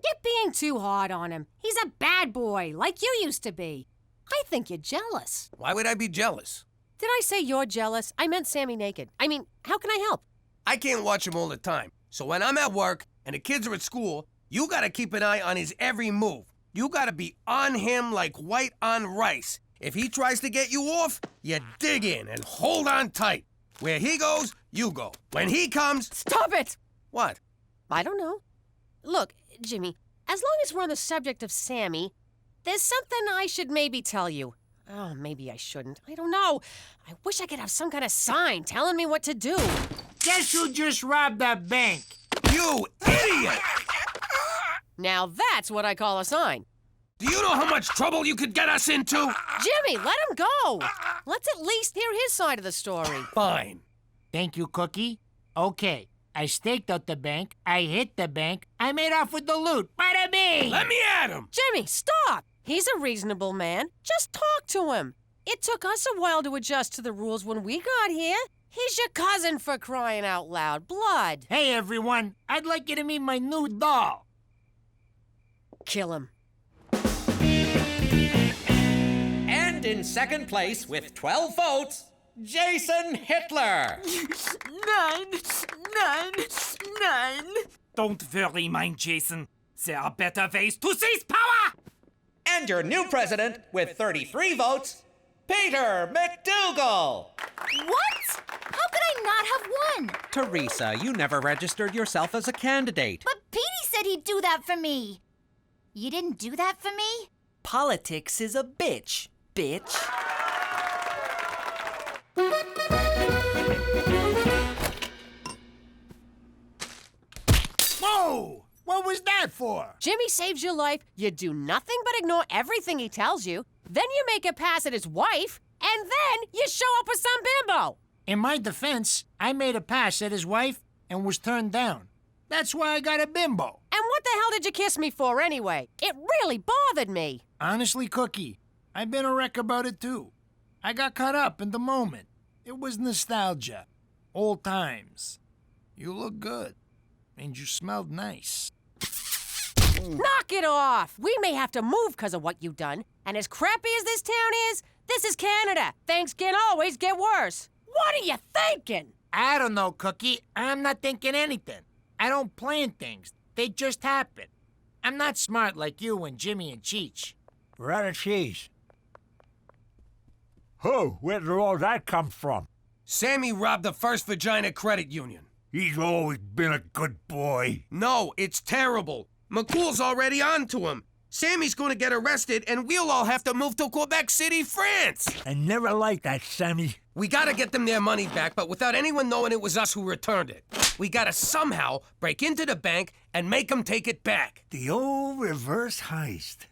You're being too hard on him. He's a bad boy, like you used to be. I think you're jealous. Why would I be jealous? Did I say you're jealous? I meant Sammy naked. I mean, how can I help? I can't watch him all the time. So when I'm at work and the kids are at school, you gotta keep an eye on his every move. You gotta be on him like white on rice. If he tries to get you off, you dig in and hold on tight. Where he goes, you go. When he comes... Stop it! What? I don't know. Look, Jimmy, as long as we're on the subject of Sammy, there's something I should maybe tell you. Oh, maybe I shouldn't. I don't know. I wish I could have some kind of sign telling me what to do. Guess who just robbed that bank? You idiot! Now that's what I call a sign. Do you know how much trouble you could get us into? Jimmy, let him go. Let's at least hear his side of the story. Fine. Thank you, Cookie. Okay. I staked out the bank, I hit the bank, I made off with the loot. Bada bing! Let me at him! Jimmy, stop! He's a reasonable man. Just talk to him. It took us a while to adjust to the rules when we got here. He's your cousin, for crying out loud. Blood. Hey, everyone. I'd like you to meet my new doll. Kill him. And in second place with 12 votes, Jason Hitler. 9. Don't worry, mein Jason. There are better ways to seize power! And your new president with 33 votes, Peter McDougal. What? How could I not have won? Teresa, you never registered yourself as a candidate. But Petey said he'd do that for me. You didn't do that for me? Politics is a bitch, bitch. Whoa! What was that for? Jimmy saves your life, you do nothing but ignore everything he tells you, then you make a pass at his wife, and then you show up with some bimbo. In my defense, I made a pass at his wife and was turned down. That's why I got a bimbo. And what the hell did you kiss me for anyway? It really bothered me. Honestly, Cookie, I've been a wreck about it too. I got caught up in the moment. It was nostalgia. Old times. You look good. And you smelled nice. Knock it off! We may have to move because of what you've done. And as crappy as this town is, this is Canada. Things can always get worse. What are you thinking? I don't know, Cookie. I'm not thinking anything. I don't plan things. They just happen. I'm not smart like you and Jimmy and Cheech. We're out of cheese. Who? Where did all that come from? Sammy robbed the First Vagina Credit Union. He's always been a good boy. No, it's terrible. McCool's already on to him. Sammy's gonna get arrested, and we'll all have to move to Quebec City, France. I never liked that, Sammy. We gotta get them their money back, but without anyone knowing it was us who returned it. We gotta somehow break into the bank and make them take it back. The old reverse heist.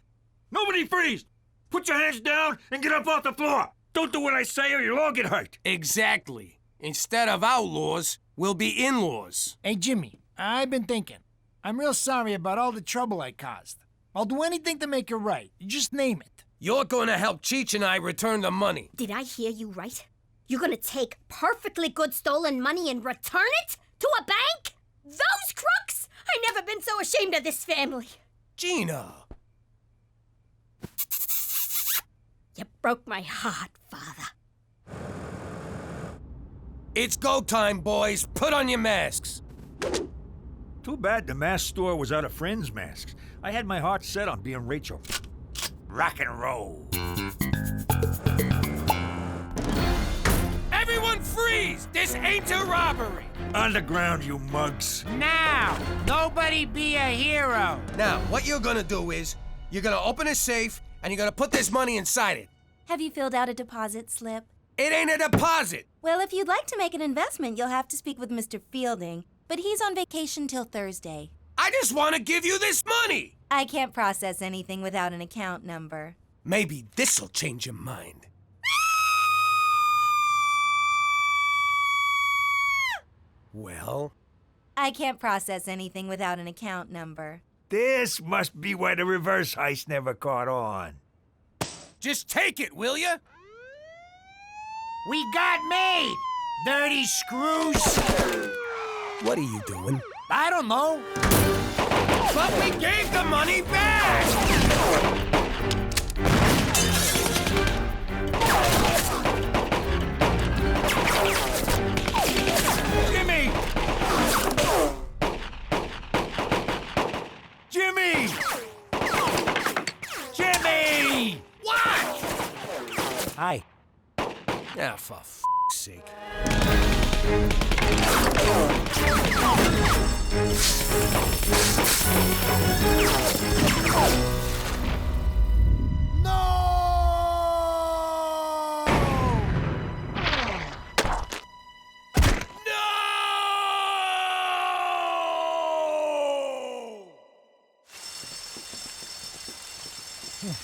Nobody freeze! Put your hands down and get up off the floor! Don't do what I say or you'll all get hurt. Exactly. Instead of outlaws, we'll be in-laws. Hey, Jimmy, I've been thinking. I'm real sorry about all the trouble I caused. I'll do anything to make it right. You just name it. You're gonna help Cheech and I return the money. Did I hear you right? You're gonna take perfectly good stolen money and return it to a bank? Those crooks! I never been so ashamed of this family. Gina. You broke my heart, Father. It's go time, boys. Put on your masks. Too bad the mask store was out of friends' masks. I had my heart set on being Rachel. Rock and roll. Everyone freeze! This ain't a robbery! Underground, you mugs. Now, nobody be a hero. Now, what you're gonna do is, you're gonna open a safe, and you're gonna put this money inside it. Have you filled out a deposit slip? It ain't a deposit! Well, if you'd like to make an investment, you'll have to speak with Mr. Fielding, but he's on vacation till Thursday. I just want to give you this money! I can't process anything without an account number. Maybe this'll change your mind. Well? I can't process anything without an account number. This must be why the reverse heist never caught on. Just take it, will ya? We got made! Dirty screws! What are you doing? I don't know. But we gave the money back! Jimmy! Jimmy! Jimmy! What? Hi. Ah, for f***'s sake.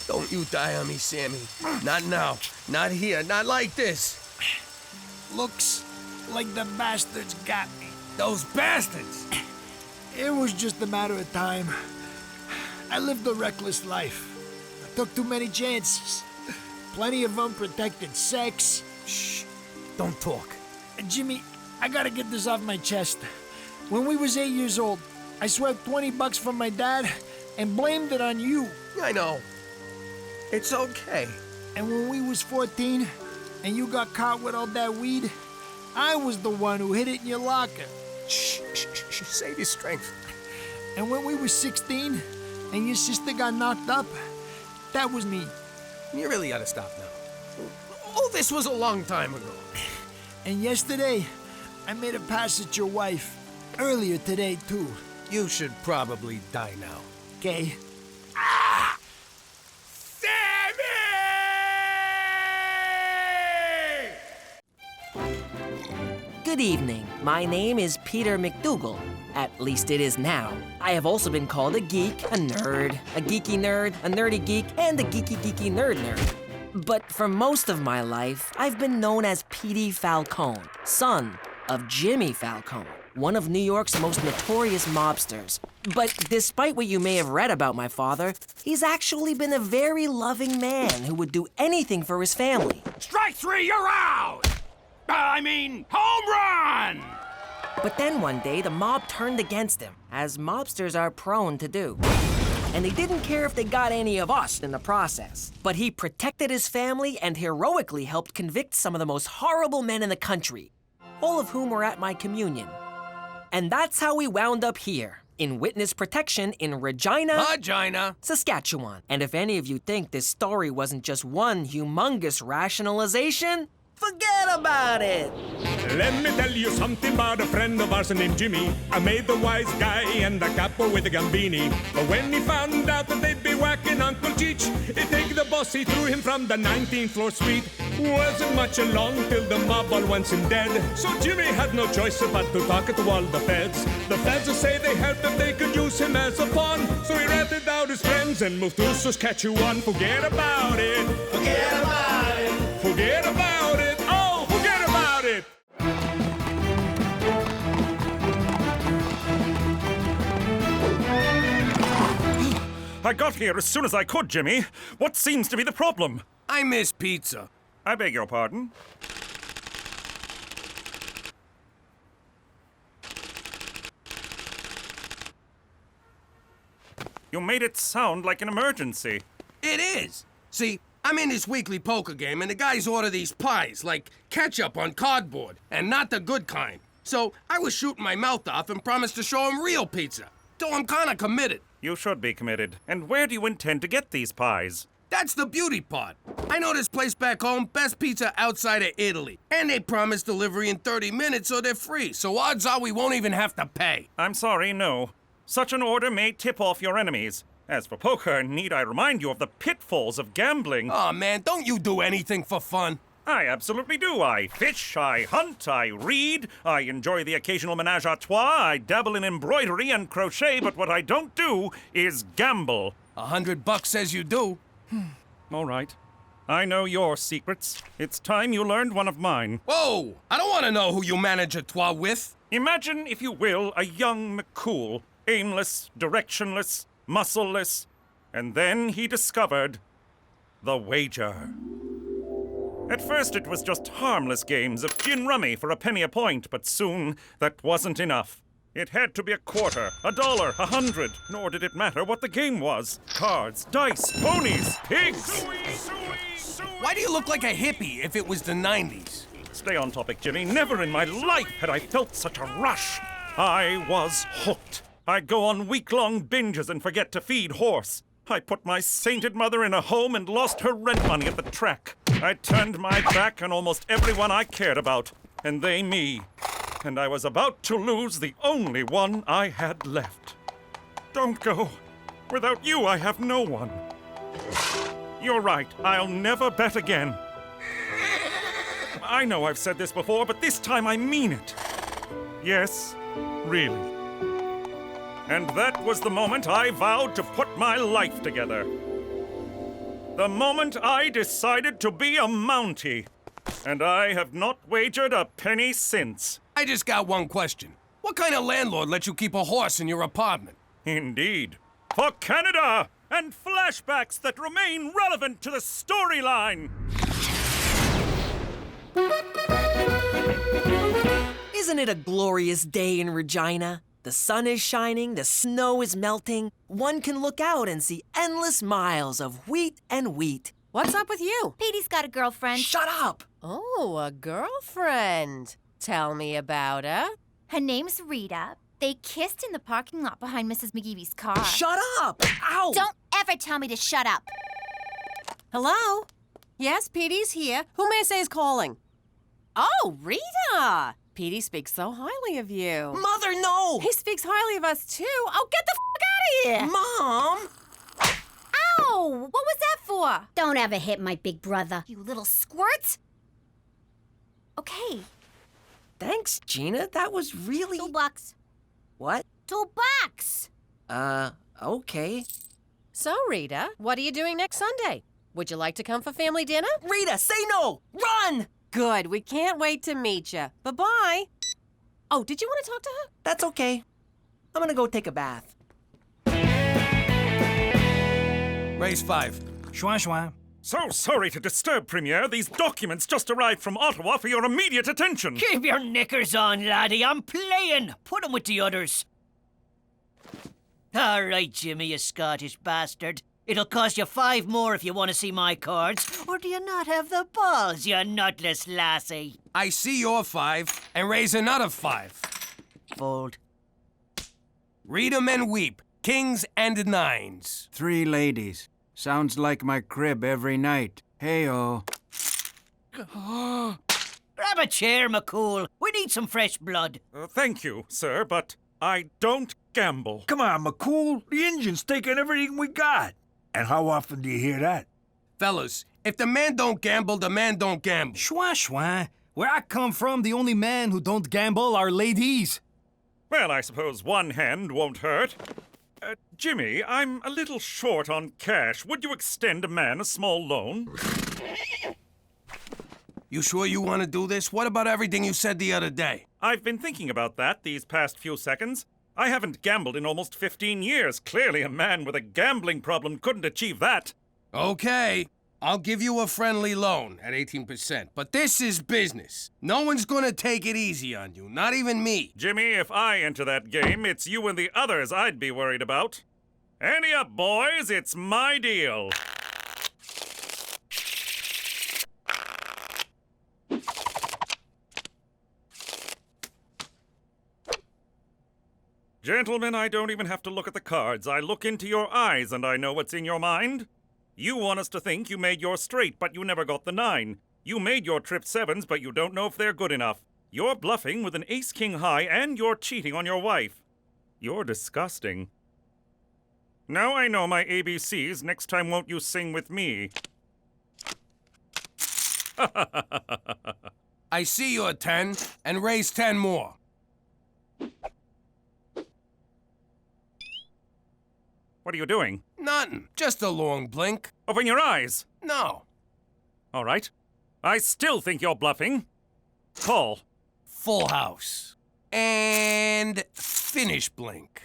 Don't you die on me, Sammy. Not now. Not here. Not like this. Looks like the bastards got me. Those bastards! It was just a matter of time. I lived a reckless life. I took too many chances. Plenty of unprotected sex. Shh. Don't talk. Jimmy, I gotta get this off my chest. When we was 8 years old, I swept $20 from my dad and blamed it on you. I know. It's okay. And when we was 14 and you got caught with all that weed, I was the one who hid it in your locker. Shh. Save your strength. And when we was 16 and your sister got knocked up, that was me. You really gotta stop now. All this was a long time ago. And yesterday, I made a pass at your wife. Earlier today, too. You should probably die now. Okay. Good evening. My name is Peter McDougal. At least it is now. I have also been called a geek, a nerd, a geeky nerd, a nerdy geek, and a geeky nerd. But for most of my life, I've been known as Petey Falcone, son of Jimmy Falcone, one of New York's most notorious mobsters. But despite what you may have read about my father, he's actually been a very loving man who would do anything for his family. Strike three, you're out! Home run! But then one day, the mob turned against him, as mobsters are prone to do. And they didn't care if they got any of us in the process. But he protected his family and heroically helped convict some of the most horrible men in the country, all of whom were at my communion. And that's how we wound up here, in witness protection in Regina, Saskatchewan. And if any of you think this story wasn't just one humongous rationalization, forget about it. Let me tell you something about a friend of ours named Jimmy. I made the wise guy and the capo with the gambini. But when he found out that they'd be whacking Uncle Cheech, he'd take the boss, he threw him from the 19th floor suite. Wasn't much along till the mob all wants him dead. So Jimmy had no choice but to talk to all the feds. The feds say they heard that they could use him as a pawn. So he ratted out his friends and moved to Saskatchewan. Forget about it. Forget about it. Forget about it. Oh, forget about it. I got here as soon as I could, Jimmy. What seems to be the problem? I miss pizza. I beg your pardon? You made it sound like an emergency. It is. See, I'm in this weekly poker game, and the guys order these pies, like ketchup on cardboard, and not the good kind. So I was shooting my mouth off and promised to show them real pizza. So I'm kind of committed. You should be committed. And where do you intend to get these pies? That's the beauty part. I know this place back home, best pizza outside of Italy. And they promise delivery in 30 minutes, so they're free. So odds are we won't even have to pay. I'm sorry, no. Such an order may tip off your enemies. As for poker, need I remind you of the pitfalls of gambling? Aw, man, don't you do anything for fun? I absolutely do. I fish, I hunt, I read, I enjoy the occasional menage a trois, I dabble in embroidery and crochet, but what I don't do is gamble. $100 says you do. All right. I know your secrets. It's time you learned one of mine. Whoa! I don't want to know who you manage a trois with. Imagine, if you will, a young McCool, aimless, directionless, muscleless, and then he discovered the wager. At first it was just harmless games of gin rummy for a penny a point, but soon that wasn't enough. It had to be a quarter, $1, $100, nor did it matter what the game was. Cards, dice, ponies, pigs! Why do you look like a hippie if it was the 90s? Stay on topic, Jimmy. Never in my life had I felt such a rush. I was hooked. I'd go on week-long binges and forget to feed horse. I put my sainted mother in a home and lost her rent money at the track. I turned my back on almost everyone I cared about, and they me. And I was about to lose the only one I had left. Don't go. Without you, I have no one. You're right. I'll never bet again. I know I've said this before, but this time I mean it. Yes, really. And that was the moment I vowed to put my life together. The moment I decided to be a Mountie. And I have not wagered a penny since. I just got one question. What kind of landlord lets you keep a horse in your apartment? Indeed. For Canada and flashbacks that remain relevant to the storyline. Isn't it a glorious day in Regina? The sun is shining, the snow is melting. One can look out and see endless miles of wheat and wheat. What's up with you? Petey's got a girlfriend. Shut up! Oh, a girlfriend. Tell me about her. Her name's Rita. They kissed in the parking lot behind Mrs. McGeevy's car. Shut up! Ow! Don't ever tell me to shut up. Hello? Yes, Petey's here. Who may I say is calling? Oh, Rita! Petey speaks so highly of you. Mother, no! He speaks highly of us, too. Oh, get the f*** out of here! Mom! Ow! What was that for? Don't ever hit my big brother. You little squirt. Okay. Thanks, Gina. That was really... $2. What? $2. Okay. So, Rita, what are you doing next Sunday? Would you like to come for family dinner? Rita, say no! Run! Good. We can't wait to meet you. Bye-bye. Oh, did you want to talk to her? That's okay. I'm gonna go take a bath. Raise 5. Schwa schwa. So sorry to disturb, Premier. These documents just arrived from Ottawa for your immediate attention. Keep your knickers on, laddie. I'm playing. Put 'em with the others. All right, Jimmy, you Scottish bastard. It'll cost you 5 more if you want to see my cards. Or do you not have the balls, you nutless lassie? I see your 5 and raise another 5. fold. Read 'em and weep. Kings and nines. 3 ladies. Sounds like my crib every night. Hey-oh. Grab a chair, McCool. We need some fresh blood. Thank you, sir, but I don't gamble. Come on, McCool. The engine's taking everything we got. And how often do you hear that? Fellas, if the man don't gamble, the man don't gamble. Schwa schwa. Where I come from, the only men who don't gamble are ladies. Well, I suppose one hand won't hurt. Jimmy, I'm a little short on cash. Would you extend a man a small loan? You sure you want to do this? What about everything you said the other day? I've been thinking about that these past few seconds. I haven't gambled in almost 15 years. Clearly a man with a gambling problem couldn't achieve that. Okay, I'll give you a friendly loan at 18%, but this is business. No one's gonna take it easy on you, not even me. Jimmy, if I enter that game, it's you and the others I'd be worried about. Ante up, boys, it's my deal. Gentlemen, I don't even have to look at the cards. I look into your eyes and I know what's in your mind. You want us to think you made your straight, but you never got the 9. You made your trip 7s, but you don't know if they're good enough. You're bluffing with an ace-king high, and you're cheating on your wife. You're disgusting. Now I know my ABCs. Next time won't you sing with me? I see your 10, and raise 10 more. What are you doing? Nothing. Just a long blink. Open your eyes. No. All right. I still think you're bluffing. Call. Full house. And finish blink.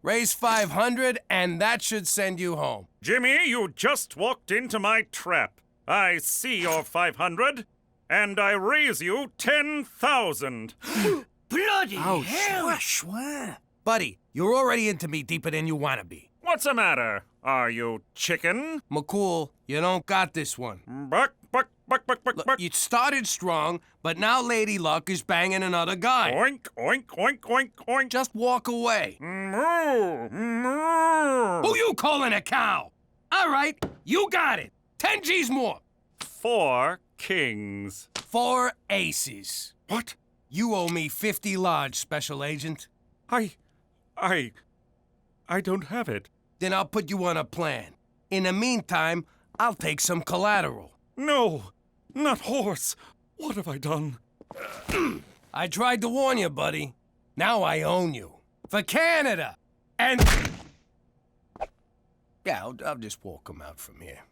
Raise 500, and that should send you home. Jimmy, you just walked into my trap. I see your 500, and I raise you 10,000. Bloody hell! Schwa. Buddy, you're already into me deeper than you want to be. What's the matter? Are you chicken? McCool, you don't got this one. Buck. Look, you started strong, but now Lady Luck is banging another guy. Oink, oink, oink, oink, oink. Just walk away. Moo, moo. Who you calling a cow? All right, you got it. 10 G's more. 4 kings. 4 aces. What? You owe me 50 large, Special Agent. I don't have it. Then I'll put you on a plan. In the meantime, I'll take some collateral. No, not horse. What have I done? I tried to warn you, buddy. Now I own you. For Canada! And... Yeah, I'll just walk him out from here.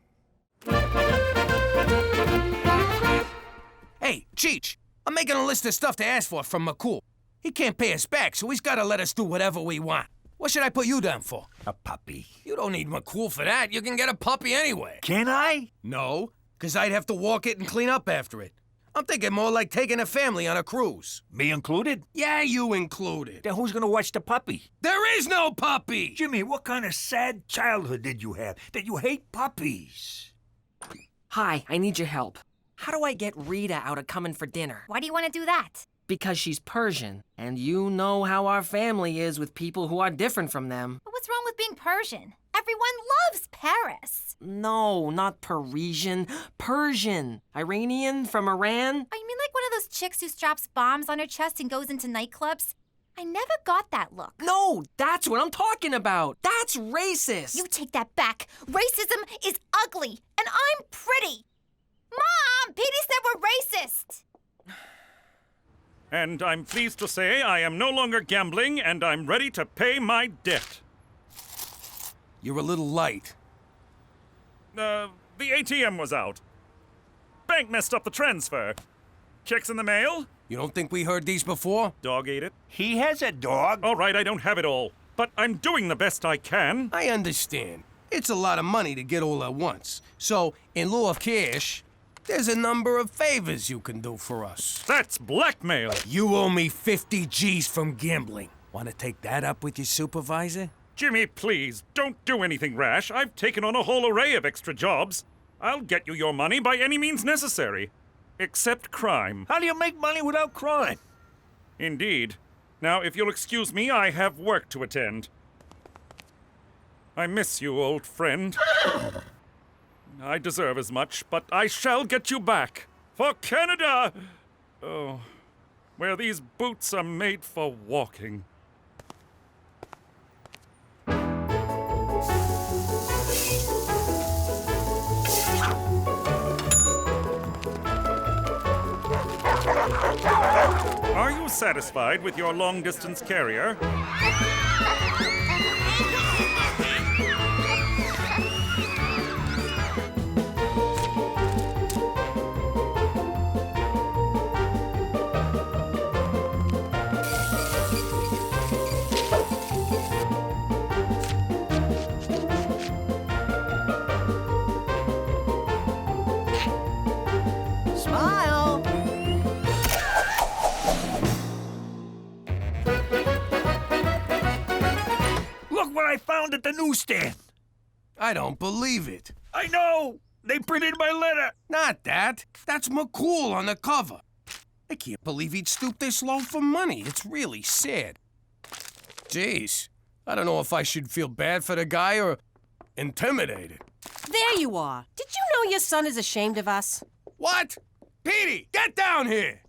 Hey, Cheech, I'm making a list of stuff to ask for from McCool. He can't pay us back, so he's gotta let us do whatever we want. What should I put you down for? A puppy. You don't need McCool for that. You can get a puppy anyway. Can I? No, because I'd have to walk it and clean up after it. I'm thinking more like taking a family on a cruise. Me included? Yeah, you included. Then who's gonna watch the puppy? There is no puppy! Jimmy, what kind of sad childhood did you have that you hate puppies? Hi, I need your help. How do I get Rita out of coming for dinner? Why do you want to do that? Because she's Persian, and you know how our family is with people who are different from them. But what's wrong with being Persian? Everyone loves Paris. No, not Parisian. Persian. Iranian from Iran. Oh, you mean like one of those chicks who straps bombs on her chest and goes into nightclubs? I never got that look. No, that's what I'm talking about. That's racist. You take that back. Racism is ugly, and I'm pretty. Mom, Petey said we're racist. And I'm pleased to say I am no longer gambling, and I'm ready to pay my debt. You're a little light. The ATM was out. Bank messed up the transfer. Checks in the mail? You don't think we heard these before? Dog ate it. He has a dog. All right, I don't have it all, but I'm doing the best I can. I understand. It's a lot of money to get all at once. So, in lieu of cash, there's a number of favors you can do for us. That's blackmail. You owe me 50 G's from gambling. Want to take that up with your supervisor? Jimmy, please, don't do anything rash. I've taken on a whole array of extra jobs. I'll get you your money by any means necessary. except crime. How do you make money without crime? Indeed. Now, if you'll excuse me, I have work to attend. I miss you, old friend. I deserve as much, but I shall get you back. For Canada! Oh, where these boots are made for walking. Are you satisfied with your long-distance carrier? Smile! Look what I found at the newsstand. I don't believe it. I know! They printed my letter. Not that. That's McCool on the cover. I can't believe he'd stoop this low for money. It's really sad. Jeez, I don't know if I should feel bad for the guy or intimidated. There you are. Did you know your son is ashamed of us? What? Petey, get down here!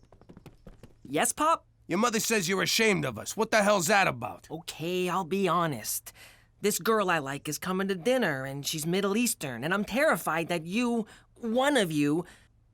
Yes, Pop? Your mother says you're ashamed of us. What the hell's that about? Okay, I'll be honest. This girl I like is coming to dinner, and she's Middle Eastern, and I'm terrified that you, one of you,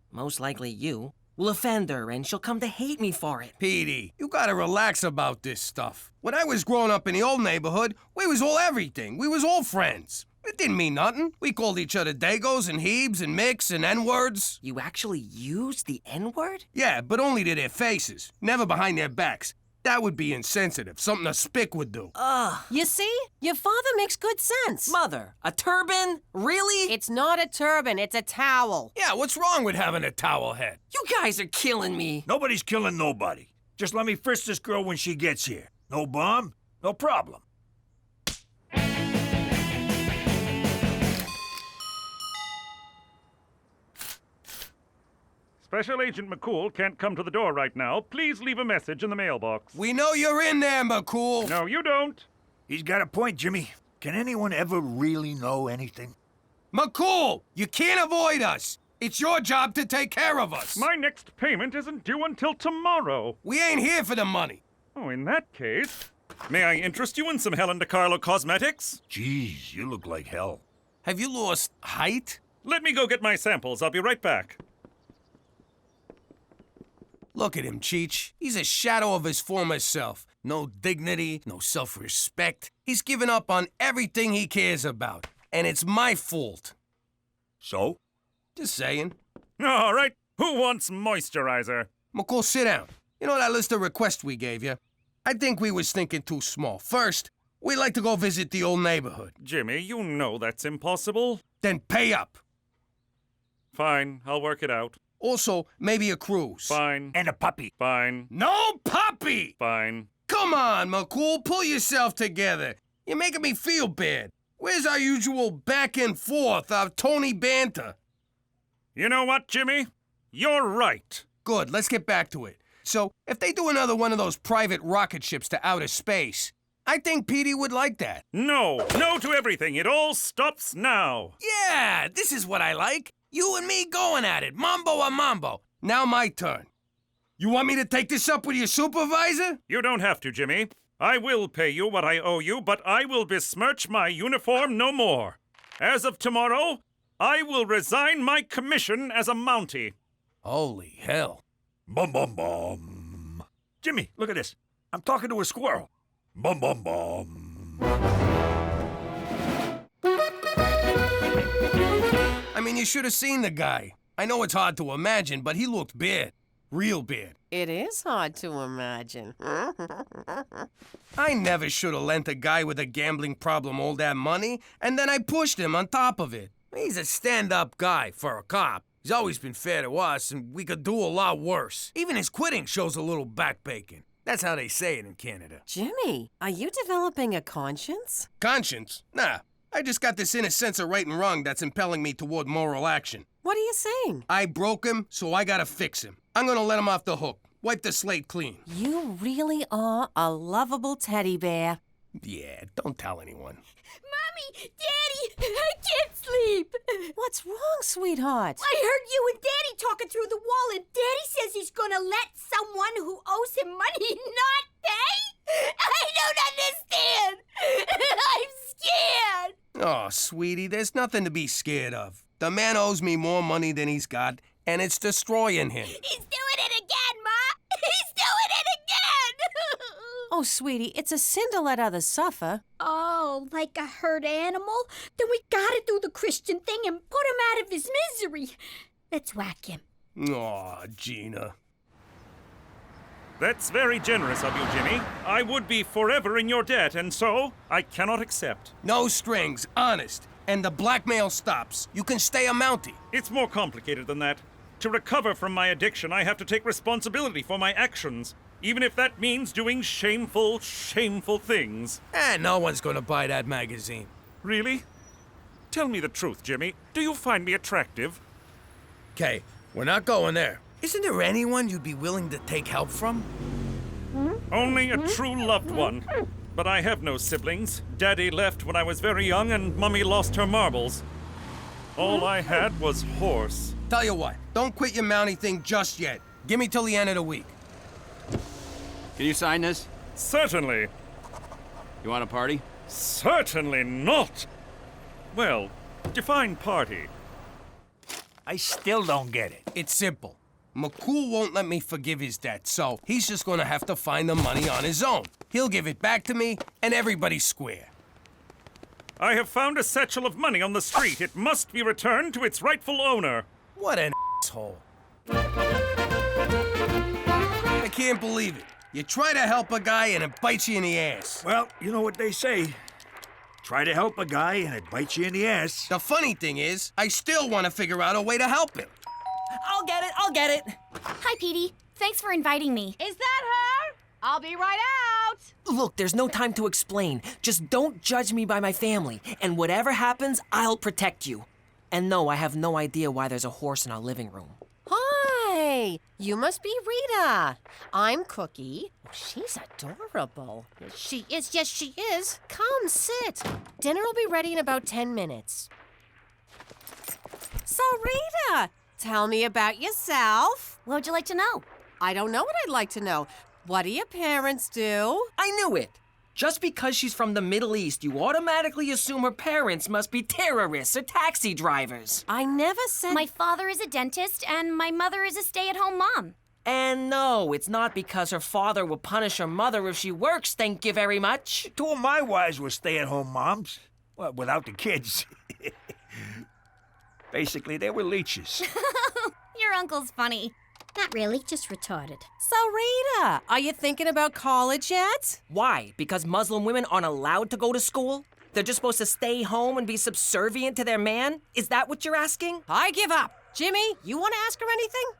most likely you, will offend her, and she'll come to hate me for it. Petey, you gotta relax about this stuff. When I was growing up in the old neighborhood, we was all everything. We was all friends. It didn't mean nothing. We called each other Dagos and Hebes and Micks and N-words. You actually used the N-word? Yeah, but only to their faces, never behind their backs. That would be insensitive, something a spick would do. Ugh. You see? Your father makes good sense. Mother, a turban? Really? It's not a turban, it's a towel. Yeah, what's wrong with having a towel head? You guys are killing me. Nobody's killing nobody. Just let me frisk this girl when she gets here. No bomb, no problem. Special Agent McCool can't come to the door right now. Please leave a message in the mailbox. We know you're in there, McCool. No, you don't. He's got a point, Jimmy. Can anyone ever really know anything? McCool, you can't avoid us. It's your job to take care of us. My next payment isn't due until tomorrow. We ain't here for the money. Oh, in that case, may I interest you in some Helen DeCarlo cosmetics? Jeez, you look like hell. Have you lost height? Let me go get my samples. I'll be right back. Look at him, Cheech. He's a shadow of his former self. No dignity, no self-respect. He's given up on everything he cares about. And it's my fault. So? Just saying. All right. Who wants moisturizer? McCool, sit down. You know that list of requests we gave you? I think we was thinking too small. First, we'd like to go visit the old neighborhood. Jimmy, you know that's impossible. Then pay up. Fine, I'll work it out. Also, maybe a cruise. Fine. And a puppy. Fine. No puppy! Fine. Come on, McCool, pull yourself together. You're making me feel bad. Where's our usual back and forth, our Tony banter? You know what, Jimmy? You're right. Good, let's get back to it. So, if they do another one of those private rocket ships to outer space, I think Petey would like that. No. No to everything. It all stops now. Yeah, this is what I like. You and me going at it, mambo a mambo. Now my turn. You want me to take this up with your supervisor? You don't have to, Jimmy. I will pay you what I owe you, but I will besmirch my uniform no more. As of tomorrow, I will resign my commission as a Mountie. Holy hell. Bum, bum, bum. Jimmy, look at this. I'm talking to a squirrel. Bum, bum, bum. I mean, you should have seen the guy. I know it's hard to imagine, but he looked bad. Real bad. It is hard to imagine. I never should have lent a guy with a gambling problem all that money, and then I pushed him on top of it. He's a stand-up guy for a cop. He's always been fair to us, and we could do a lot worse. Even his quitting shows a little backbacon. That's how they say it in Canada. Jimmy, are you developing a conscience? Conscience? Nah, I just got this inner sense of right and wrong that's impelling me toward moral action. What are you saying? I broke him, so I gotta fix him. I'm gonna let him off the hook. Wipe the slate clean. You really are a lovable teddy bear. Yeah, don't tell anyone. Mommy! Daddy! I can't sleep! What's wrong, sweetheart? I heard you and Daddy talking through the wall, and Daddy says he's gonna let someone who owes him money not pay? I don't understand! I'm scared! Oh, sweetie, there's nothing to be scared of. The man owes me more money than he's got, and it's destroying him. He's doing it again, Ma! He's doing it again! Oh, sweetie, it's a sin to let others suffer. Oh, like a hurt animal? Then we gotta do the Christian thing and put him out of his misery. Let's whack him. Aw, Gina. That's very generous of you, Jimmy. I would be forever in your debt, and so I cannot accept. No strings, honest. And the blackmail stops. You can stay a Mountie. It's more complicated than that. To recover from my addiction, I have to take responsibility for my actions, even if that means doing shameful, shameful things. No one's gonna buy that magazine. Really? Tell me the truth, Jimmy. Do you find me attractive? Okay, we're not going there. Isn't there anyone you'd be willing to take help from? Only a true loved one. But I have no siblings. Daddy left when I was very young, and Mummy lost her marbles. All I had was horse. Tell you what, don't quit your Mountie thing just yet. Give me till the end of the week. Can you sign this? Certainly. You want a party? Certainly not. Well, define party. I still don't get it. It's simple. McCool won't let me forgive his debt, so he's just gonna have to find the money on his own. He'll give it back to me, and everybody's square. I have found a satchel of money on the street. It must be returned to its rightful owner. What an asshole. I can't believe it. You try to help a guy and it bites you in the ass. Well, you know what they say. Try to help a guy and it bites you in the ass. The funny thing is, I still want to figure out a way to help him. I'll get it. Hi, Petey. Thanks for inviting me. Is that her? I'll be right out. Look, there's no time to explain. Just don't judge me by my family. And whatever happens, I'll protect you. And no, I have no idea why there's a horse in our living room. Hi, you must be Rita. I'm Cookie. She's adorable. She is, yes, she is. Come, sit. Dinner will be ready in about 10 minutes. So, Rita, tell me about yourself. What would you like to know? I don't know what I'd like to know. What do your parents do? I knew it. Just because she's from the Middle East, you automatically assume her parents must be terrorists or taxi drivers. I never said... My father is a dentist, and my mother is a stay-at-home mom. And no, it's not because her father will punish her mother if she works, thank you very much. Two of my wives were stay-at-home moms. Well, without the kids. Basically, they were leeches. Your uncle's funny. Not really, just retarded. So, Rita, are you thinking about college yet? Why? Because Muslim women aren't allowed to go to school? They're just supposed to stay home and be subservient to their man? Is that what you're asking? I give up. Jimmy, you want to ask her anything?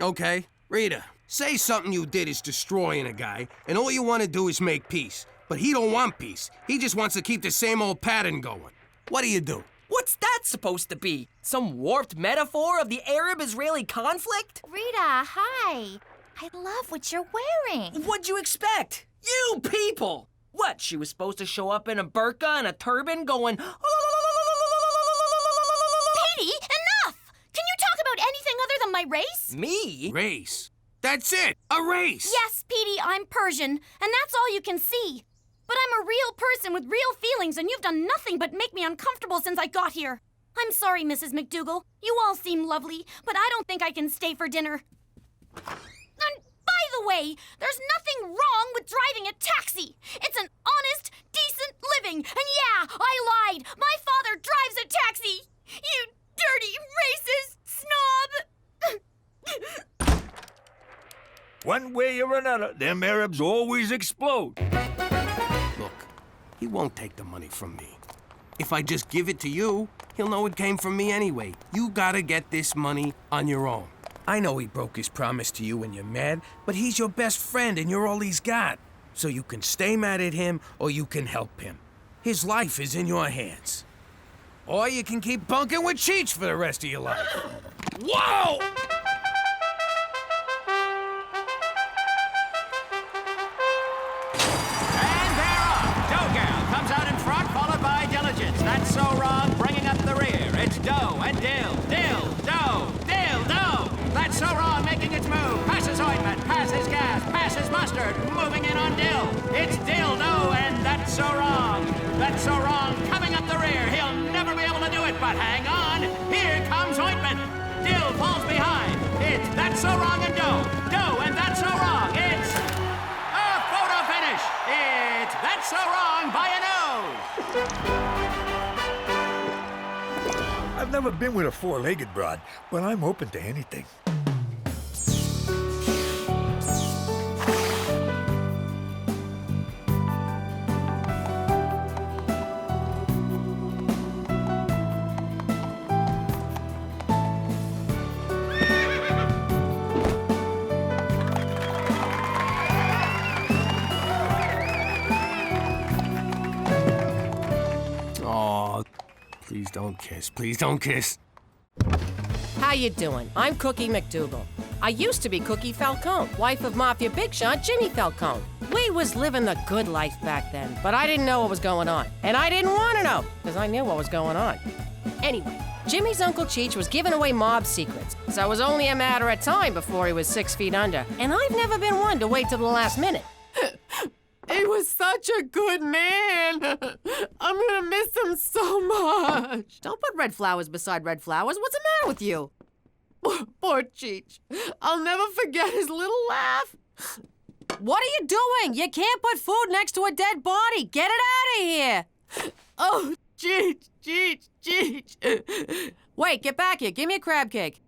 Okay, Rita, say something you did is destroying a guy, and all you want to do is make peace. But he don't want peace. He just wants to keep the same old pattern going. What do? What's that supposed to be? Some warped metaphor of the Arab-Israeli conflict? Rita, hi. I love what you're wearing. What'd you expect? You people! What, she was supposed to show up in a burqa and a turban going... Petey, enough! Can you talk about anything other than my race? Me? Race? That's it, a race! Yes, Petey, I'm Persian, and that's all you can see. But I'm a real person with real feelings, and you've done nothing but make me uncomfortable since I got here. I'm sorry, Mrs. McDougal. You all seem lovely, but I don't think I can stay for dinner. And by the way, there's nothing wrong with driving a taxi. It's an honest, decent living. And yeah, I lied. My father drives a taxi. You dirty, racist snob. One way or another, them Arabs always explode. Look, he won't take the money from me. If I just give it to you, he'll know it came from me anyway. You gotta get this money on your own. I know he broke his promise to you and you're mad, but he's your best friend and you're all he's got. So you can stay mad at him or you can help him. His life is in your hands. Or you can keep bunking with Cheech for the rest of your life. Whoa! Comes out in front, followed by Diligence. That's so wrong, bringing up the rear. It's Doe and Dill. Dill, Doe, Dill, Doe. That's so wrong, making its move. Passes Ointment, passes Gas, passes Mustard. Moving in on Dill. It's Dill, Doe, and that's so wrong. That's so wrong, coming up the rear. He'll never be able to do it, but hang on. Here comes Ointment. Dill falls behind. It's That's So Wrong and Doe. Doe and That's So Wrong. It's a photo finish. It's That's So Wrong by a nose. I've never been with a four-legged broad, but I'm open to anything. Aw, please don't kiss. Please don't kiss. How you doing? I'm Cookie McDougal. I used to be Cookie Falcone, wife of Mafia Big Shot Jimmy Falcone. We was living the good life back then, but I didn't know what was going on. And I didn't want to know, because I knew what was going on. Anyway, Jimmy's Uncle Cheech was giving away mob secrets, so it was only a matter of time before he was 6 feet under. And I've never been one to wait till the last minute. He was such a good man. I'm gonna miss him so much. Don't put red flowers beside red flowers. What's the matter with you? Poor Cheech. I'll never forget his little laugh. What are you doing? You can't put food next to a dead body. Get it out of here. Oh, Cheech, Cheech, Cheech. Wait, get back here. Give me a crab cake.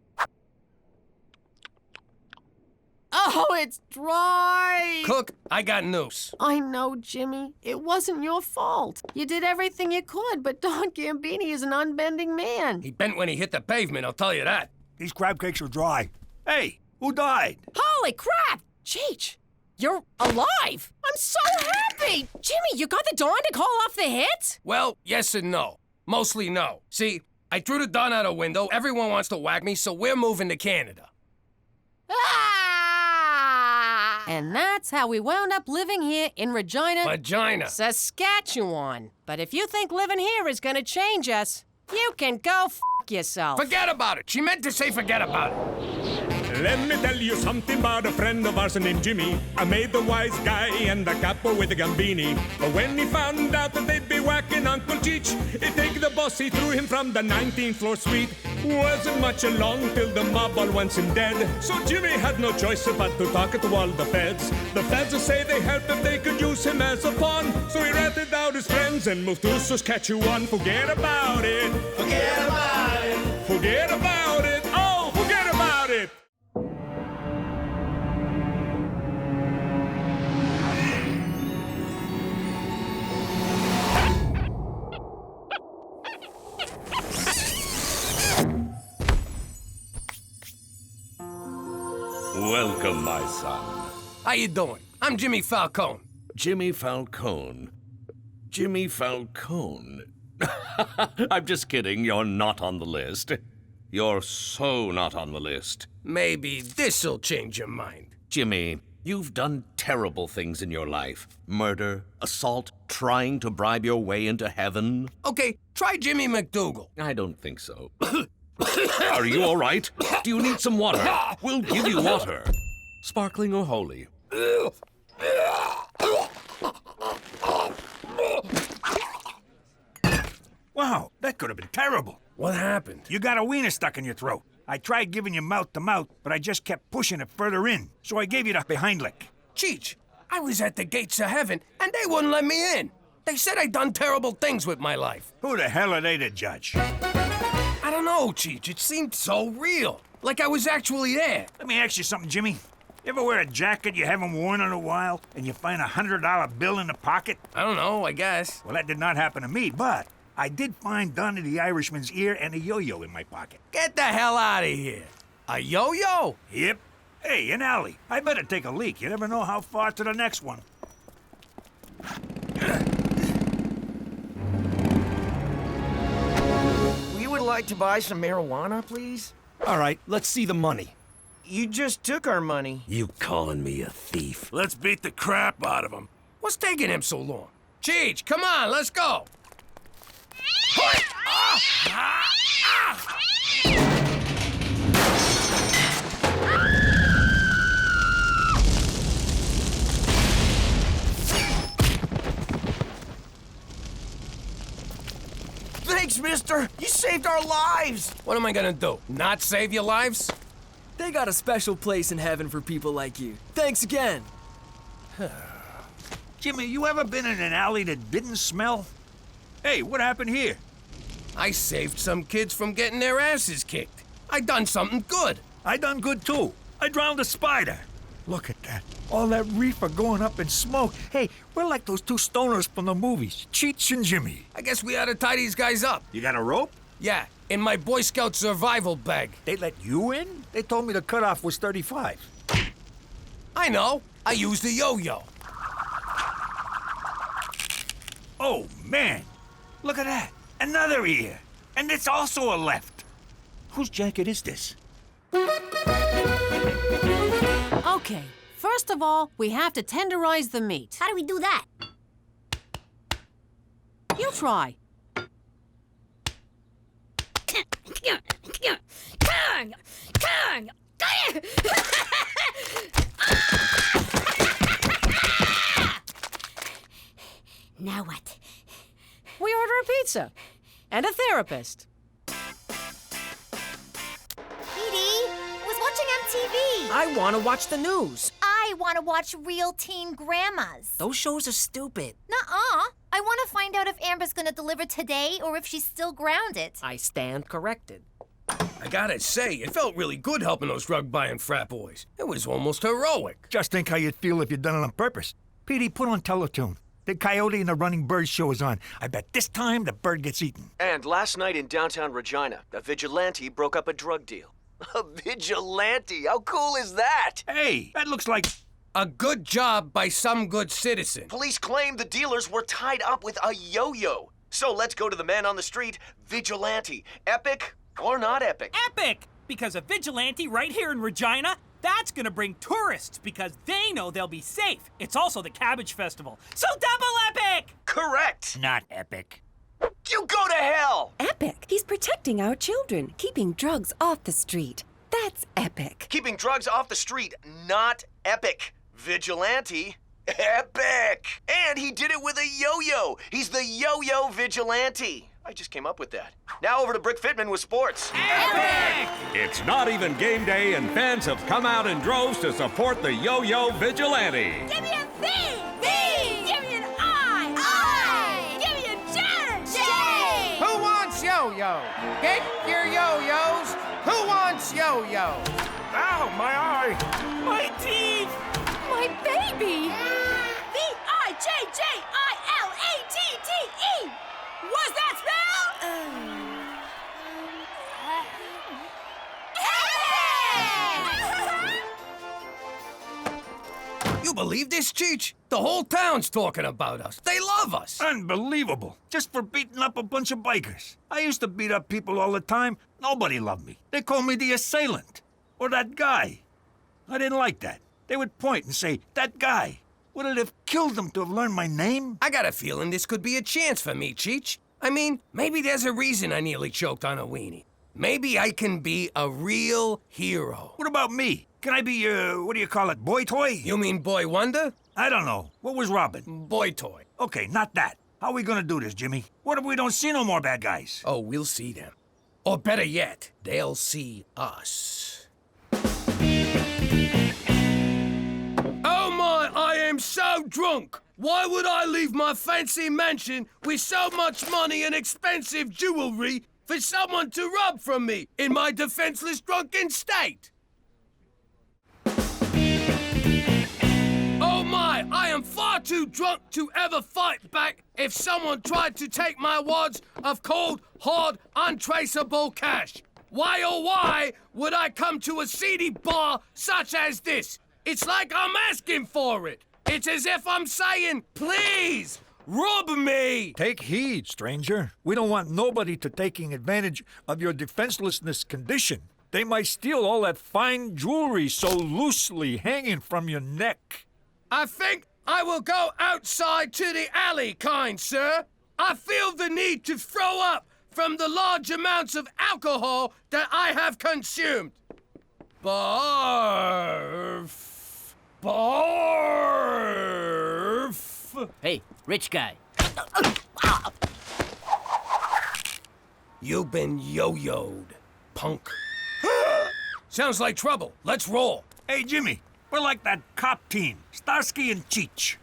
Oh, it's dry! Cook, I got news. I know, Jimmy. It wasn't your fault. You did everything you could, but Don Gambini is an unbending man. He bent when he hit the pavement, I'll tell you that. These crab cakes are dry. Hey, who died? Holy crap! Cheech, you're alive! I'm so happy! Jimmy, you got the Don to call off the hit? Well, yes and no. Mostly no. See, I threw the Don out a window, everyone wants to whack me, so we're moving to Canada. And that's how we wound up living here in Regina, Saskatchewan. But if you think living here is gonna change us, you can go f yourself. Forget about it. She meant to say forget about it. Let me tell you something about a friend of ours named Jimmy. I made the wise guy and the capo with the Gambini. But when he found out that they'd be whacking Uncle Cheech, he'd take the boss, he threw him from the 19th floor suite. Wasn't much along till the mob all wants him dead. So Jimmy had no choice but to talk to all the feds. The feds will say they helped if they could use him as a pawn. So he ratted out his friends and moved to Saskatchewan. Forget about it. Forget about it. Forget about it. Oh, forget about it. Welcome, my son. How you doing? I'm Jimmy Falcone. Jimmy Falcone. Jimmy Falcone. I'm just kidding. You're not on the list. You're so not on the list. Maybe this'll change your mind. Jimmy, you've done terrible things in your life. Murder, assault, trying to bribe your way into heaven. Okay, try Jimmy McDougal. I don't think so. Are you all right? Do you need some water? We'll give you water. Sparkling or holy? Wow, that could have been terrible. What happened? You got a wiener stuck in your throat. I tried giving you mouth to mouth, but I just kept pushing it further in. So I gave you the behind lick. Cheech, I was at the gates of heaven, and they wouldn't let me in. They said I'd done terrible things with my life. Who the hell are they to judge? I don't know, Cheech. It seemed so real. Like I was actually there. Let me ask you something, Jimmy. You ever wear a jacket you haven't worn in a while, and you find a $100 bill in the pocket? I don't know, I guess. Well, that did not happen to me, but I did find Donnie the Irishman's ear and a yo-yo in my pocket. Get the hell out of here. A yo-yo? Yep. Hey, an alley. I better take a leak. You never know how far to the next one. like to buy some marijuana, please? All right, let's see the money. You just took our money. You calling me a thief? Let's beat the crap out of him. What's taking him so long? Cheech, come on, let's go. Thanks, mister. You saved our lives. What am I gonna do? Not save your lives? They got a special place in heaven for people like you. Thanks again. Jimmy, you ever been in an alley that didn't smell? Hey, what happened here? I saved some kids from getting their asses kicked. I done something good. I done good too. I drowned a spider. Look at that. All that reefer going up in smoke. Hey, we're like those two stoners from the movies, Cheech and Jimmy. I guess we ought to tie these guys up. You got a rope? Yeah, in my Boy Scout survival bag. They let you in? They told me the cutoff was 35. I know. I used a yo-yo. Oh, man. Look at that. Another ear. And it's also a left. Whose jacket is this? Okay, first of all, we have to tenderize the meat. How do we do that? You try. Now what? We order a pizza. And a therapist. TV. I want to watch the news. I want to watch Real Teen Grandmas. Those shows are stupid. Nuh-uh. I want to find out if Amber's gonna deliver today or if she's still grounded. I stand corrected. I gotta say, it felt really good helping those drug-buying frat boys. It was almost heroic. Just think how you'd feel if you'd done it on purpose. Petey, put on Teletoon. The Coyote and the Running Bird show is on. I bet this time the bird gets eaten. And last night in downtown Regina, a vigilante broke up a drug deal. A vigilante? How cool is that? Hey, that looks like... a good job by some good citizen. Police claim the dealers were tied up with a yo-yo. So let's go to the man on the street, vigilante. Epic or not epic? Epic! Because a vigilante right here in Regina, that's gonna bring tourists because they know they'll be safe. It's also the Cabbage Festival, so double epic! Correct! Not epic. You go to hell! Epic. He's protecting our children, keeping drugs off the street. That's epic. Keeping drugs off the street, not epic. Vigilante, epic! And he did it with a yo-yo. He's the yo-yo vigilante. I just came up with that. Now over to Brick Fitman with sports. Epic! It's not even game day, and fans have come out in droves to support the yo-yo vigilante. Give me a V! V! Give me an I! Give me a J! J! Who wants yo-yo? Get your yo-yos. Who wants yo-yo? Ow, my eye! My teeth! My baby! V-I-J-J-I-L-A-T-T-E! What's that spell? You believe this, Cheech? The whole town's talking about us. They love us. Unbelievable. Just for beating up a bunch of bikers. I used to beat up people all the time. Nobody loved me. They called me the assailant. Or that guy. I didn't like that. They would point and say, that guy. Would it have killed them to have learned my name? I got a feeling this could be a chance for me, Cheech. I mean, maybe there's a reason I nearly choked on a weenie. Maybe I can be a real hero. What about me? Can I be, what do you call it, boy toy? You mean Boy Wonder? I don't know. What was Robin? Boy toy. Okay, not that. How are we gonna do this, Jimmy? What if we don't see no more bad guys? Oh, we'll see them. Or better yet, they'll see us. Oh my, I am so drunk! Why would I leave my fancy mansion with so much money and expensive jewelry for someone to rob from me in my defenseless drunken state? Oh my, I am far too drunk to ever fight back if someone tried to take my wads of cold, hard, untraceable cash. Why oh why would I come to a seedy bar such as this? It's like I'm asking for it. It's as if I'm saying, please, rob me! Take heed, stranger. We don't want nobody to taking advantage of your defenselessness condition. They might steal all that fine jewelry so loosely hanging from your neck. I think I will go outside to the alley, kind sir. I feel the need to throw up from the large amounts of alcohol that I have consumed. Barf. Barf. Hey, rich guy. You've been yo-yoed, punk. Sounds like trouble. Let's roll. Hey, Jimmy, we're like that cop team, Starsky and Cheech.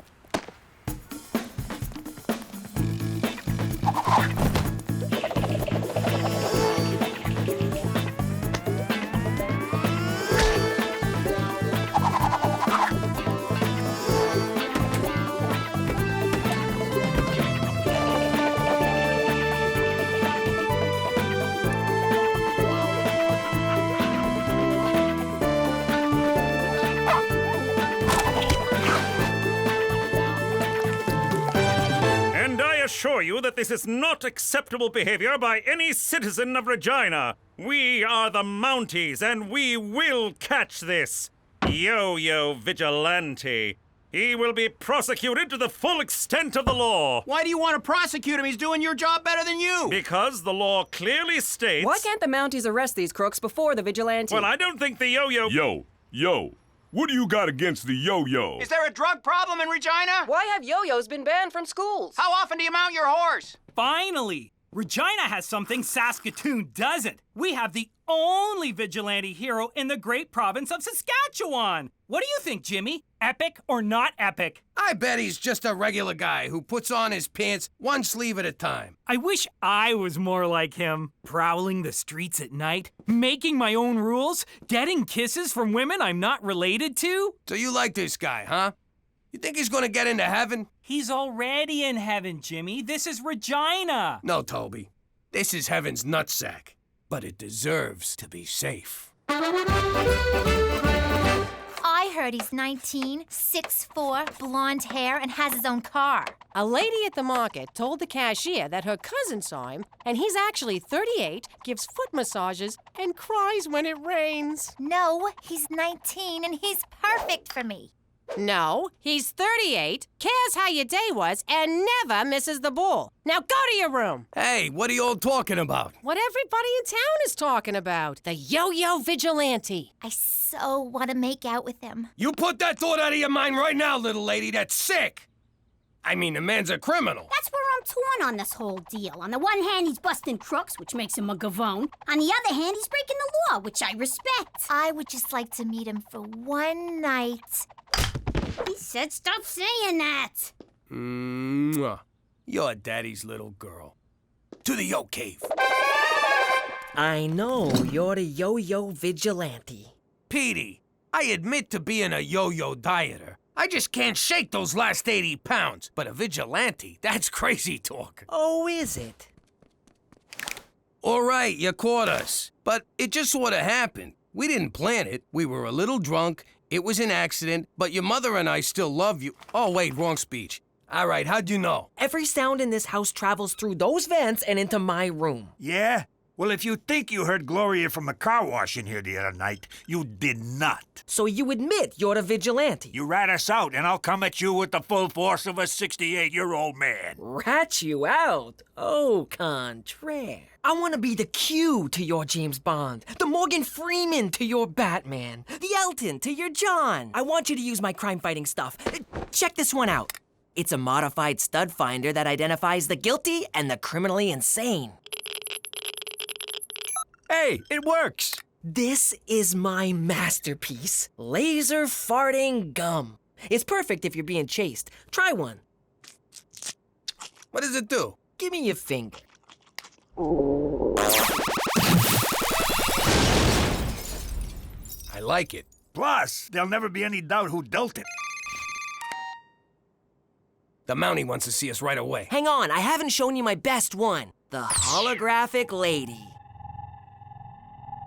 Assure you that this is not acceptable behavior by any citizen of Regina. We are the Mounties, and we will catch this yo-yo vigilante. He will be prosecuted to the full extent of the law. Why do you want to prosecute him? He's doing your job better than you. Because the law clearly states... Why can't the Mounties arrest these crooks before the vigilante? Well, I don't think the yo-yo... Yo. What do you got against the yo-yo? Is there a drug problem in Regina? Why have yo-yos been banned from schools? How often do you mount your horse? Finally! Regina has something Saskatoon doesn't. We have the only vigilante hero in the great province of Saskatchewan. What do you think, Jimmy? Epic or not epic? I bet he's just a regular guy who puts on his pants one sleeve at a time. I wish I was more like him. Prowling the streets at night, making my own rules, getting kisses from women I'm not related to. So you like this guy, huh? You think he's gonna get into heaven? He's already in heaven, Jimmy. This is Regina. No, Toby. This is heaven's nutsack. But it deserves to be safe. I heard he's 19, 6'4", blonde hair, and has his own car. A lady at the market told the cashier that her cousin saw him, and he's actually 38, gives foot massages, and cries when it rains. No, he's 19, and he's perfect for me. No, he's 38, cares how your day was, and never misses the ball. Now go to your room. Hey, what are you all talking about? What everybody in town is talking about. The yo-yo vigilante. I so want to make out with him. You put that thought out of your mind right now, little lady. That's sick. I mean, the man's a criminal. That's where I'm torn on this whole deal. On the one hand, he's busting crooks, which makes him a gavone. On the other hand, he's breaking the law, which I respect. I would just like to meet him for one night. He said stop saying that. Mwah. You're daddy's little girl. To the yo cave. I know you're the yo-yo vigilante. Petey, I admit to being a yo-yo dieter. I just can't shake those last 80 pounds. But a vigilante, that's crazy talk. Oh, is it? All right, you caught us. But it just sort of happened. We didn't plan it. We were a little drunk. It was an accident, but your mother and I still love you. Oh, wait, wrong speech. All right, how'd you know? Every sound in this house travels through those vents and into my room. Yeah? Well, if you think you heard Gloria from a car wash in here the other night, you did not. So you admit you're the vigilante? You rat us out, and I'll come at you with the full force of a 68-year-old man. Rat you out? Au contraire. I want to be the Q to your James Bond, the Morgan Freeman to your Batman, the Elton to your John. I want you to use my crime-fighting stuff. Check this one out. It's a modified stud finder that identifies the guilty and the criminally insane. Hey, it works. This is my masterpiece, laser farting gum. It's perfect if you're being chased. Try one. What does it do? Give me your finger. I like it. Plus, there'll never be any doubt who dealt it. The Mountie wants to see us right away. Hang on, I haven't shown you my best one. The holographic lady.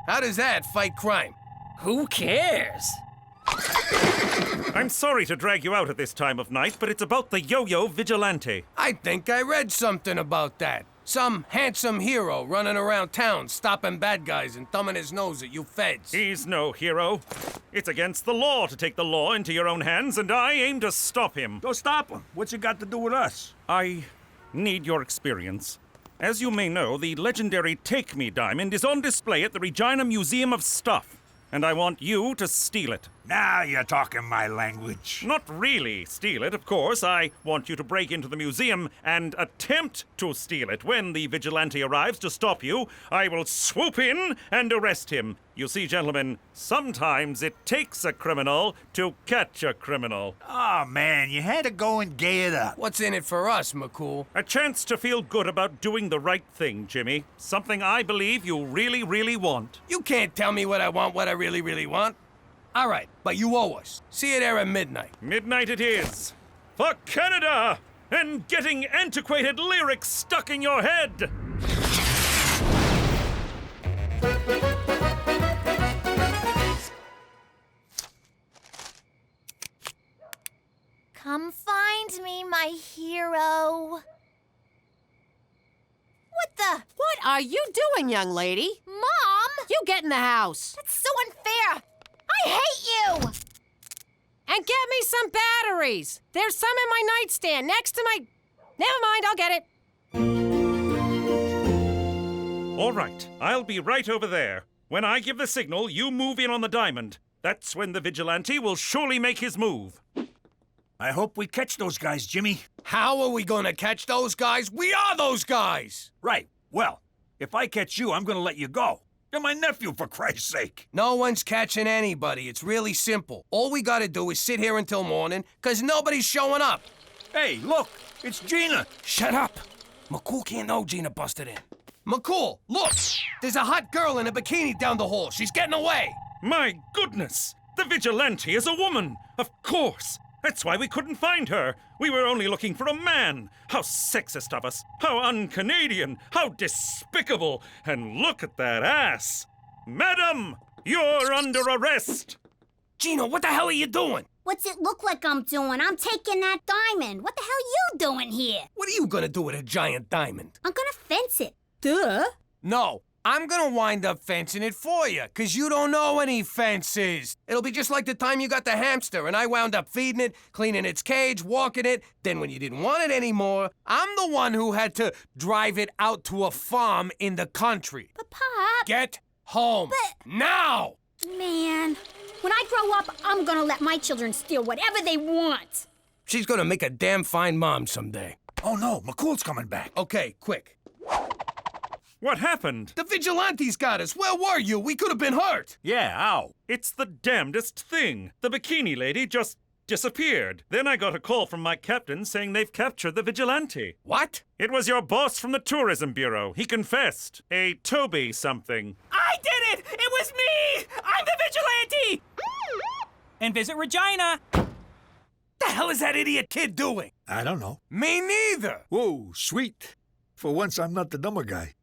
How does that fight crime? Who cares? I'm sorry to drag you out at this time of night, but it's about the Yo-Yo Vigilante. I think I read something about that. Some handsome hero running around town stopping bad guys and thumbing his nose at you feds. He's no hero. It's against the law to take the law into your own hands, and I aim to stop him. Go stop him. What's it got to do with us? I need your experience. As you may know, the legendary Take Me diamond is on display at the Regina Museum of Stuff, and I want you to steal it. Now you're talking my language. Not really steal it, of course. I want you to break into the museum and attempt to steal it. When the vigilante arrives to stop you, I will swoop in and arrest him. You see, gentlemen, sometimes it takes a criminal to catch a criminal. Oh, man, you had to go and gay it up. What's in it for us, McCool? A chance to feel good about doing the right thing, Jimmy. Something I believe you really, really want. You can't tell me what I really, really want. All right, but you owe us. See you there at midnight. Midnight it is. For Canada! And getting antiquated lyrics stuck in your head! Come find me, my hero. What the? What are you doing, young lady? Mom! You get in the house. That's so unfair. I hate you! And get me some batteries. There's some in my nightstand next to my... Never mind, I'll get it. All right, I'll be right over there. When I give the signal, you move in on the diamond. That's when the vigilante will surely make his move. I hope we catch those guys, Jimmy. How are we gonna catch those guys? We are those guys! Right. Well, if I catch you, I'm gonna let you go. You're my nephew, for Christ's sake. No one's catching anybody. It's really simple. All we gotta do is sit here until morning, 'cause nobody's showing up. Hey, look, it's Gina. Shut up. McCool can't know Gina busted in. McCool, look! There's a hot girl in a bikini down the hall. She's getting away. My goodness! The vigilante is a woman! Of course! That's why we couldn't find her. We were only looking for a man. How sexist of us. How un-Canadian. How despicable. And look at that ass. Madam, you're under arrest. Gina, what the hell are you doing? What's it look like I'm doing? I'm taking that diamond. What the hell you doing here? What are you gonna do with a giant diamond? I'm gonna fence it. Duh. No, I'm gonna wind up fencing it for you, 'cause you don't know any fences. It'll be just like the time you got the hamster and I wound up feeding it, cleaning its cage, walking it. Then when you didn't want it anymore, I'm the one who had to drive it out to a farm in the country. But Pop... Get home. But... Now! Man, when I grow up, I'm gonna let my children steal whatever they want. She's gonna make a damn fine mom someday. Oh no, McCool's coming back. Okay, quick. What happened? The vigilantes got us. Where were you? We could have been hurt. Yeah, ow. It's the damnedest thing. The bikini lady just disappeared. Then I got a call from my captain saying they've captured the vigilante. What? It was your boss from the Tourism Bureau. He confessed. A Toby something. I did it! It was me! I'm the vigilante! And visit Regina. The hell is that idiot kid doing? I don't know. Me neither. Whoa, sweet. For once, I'm not the dumber guy.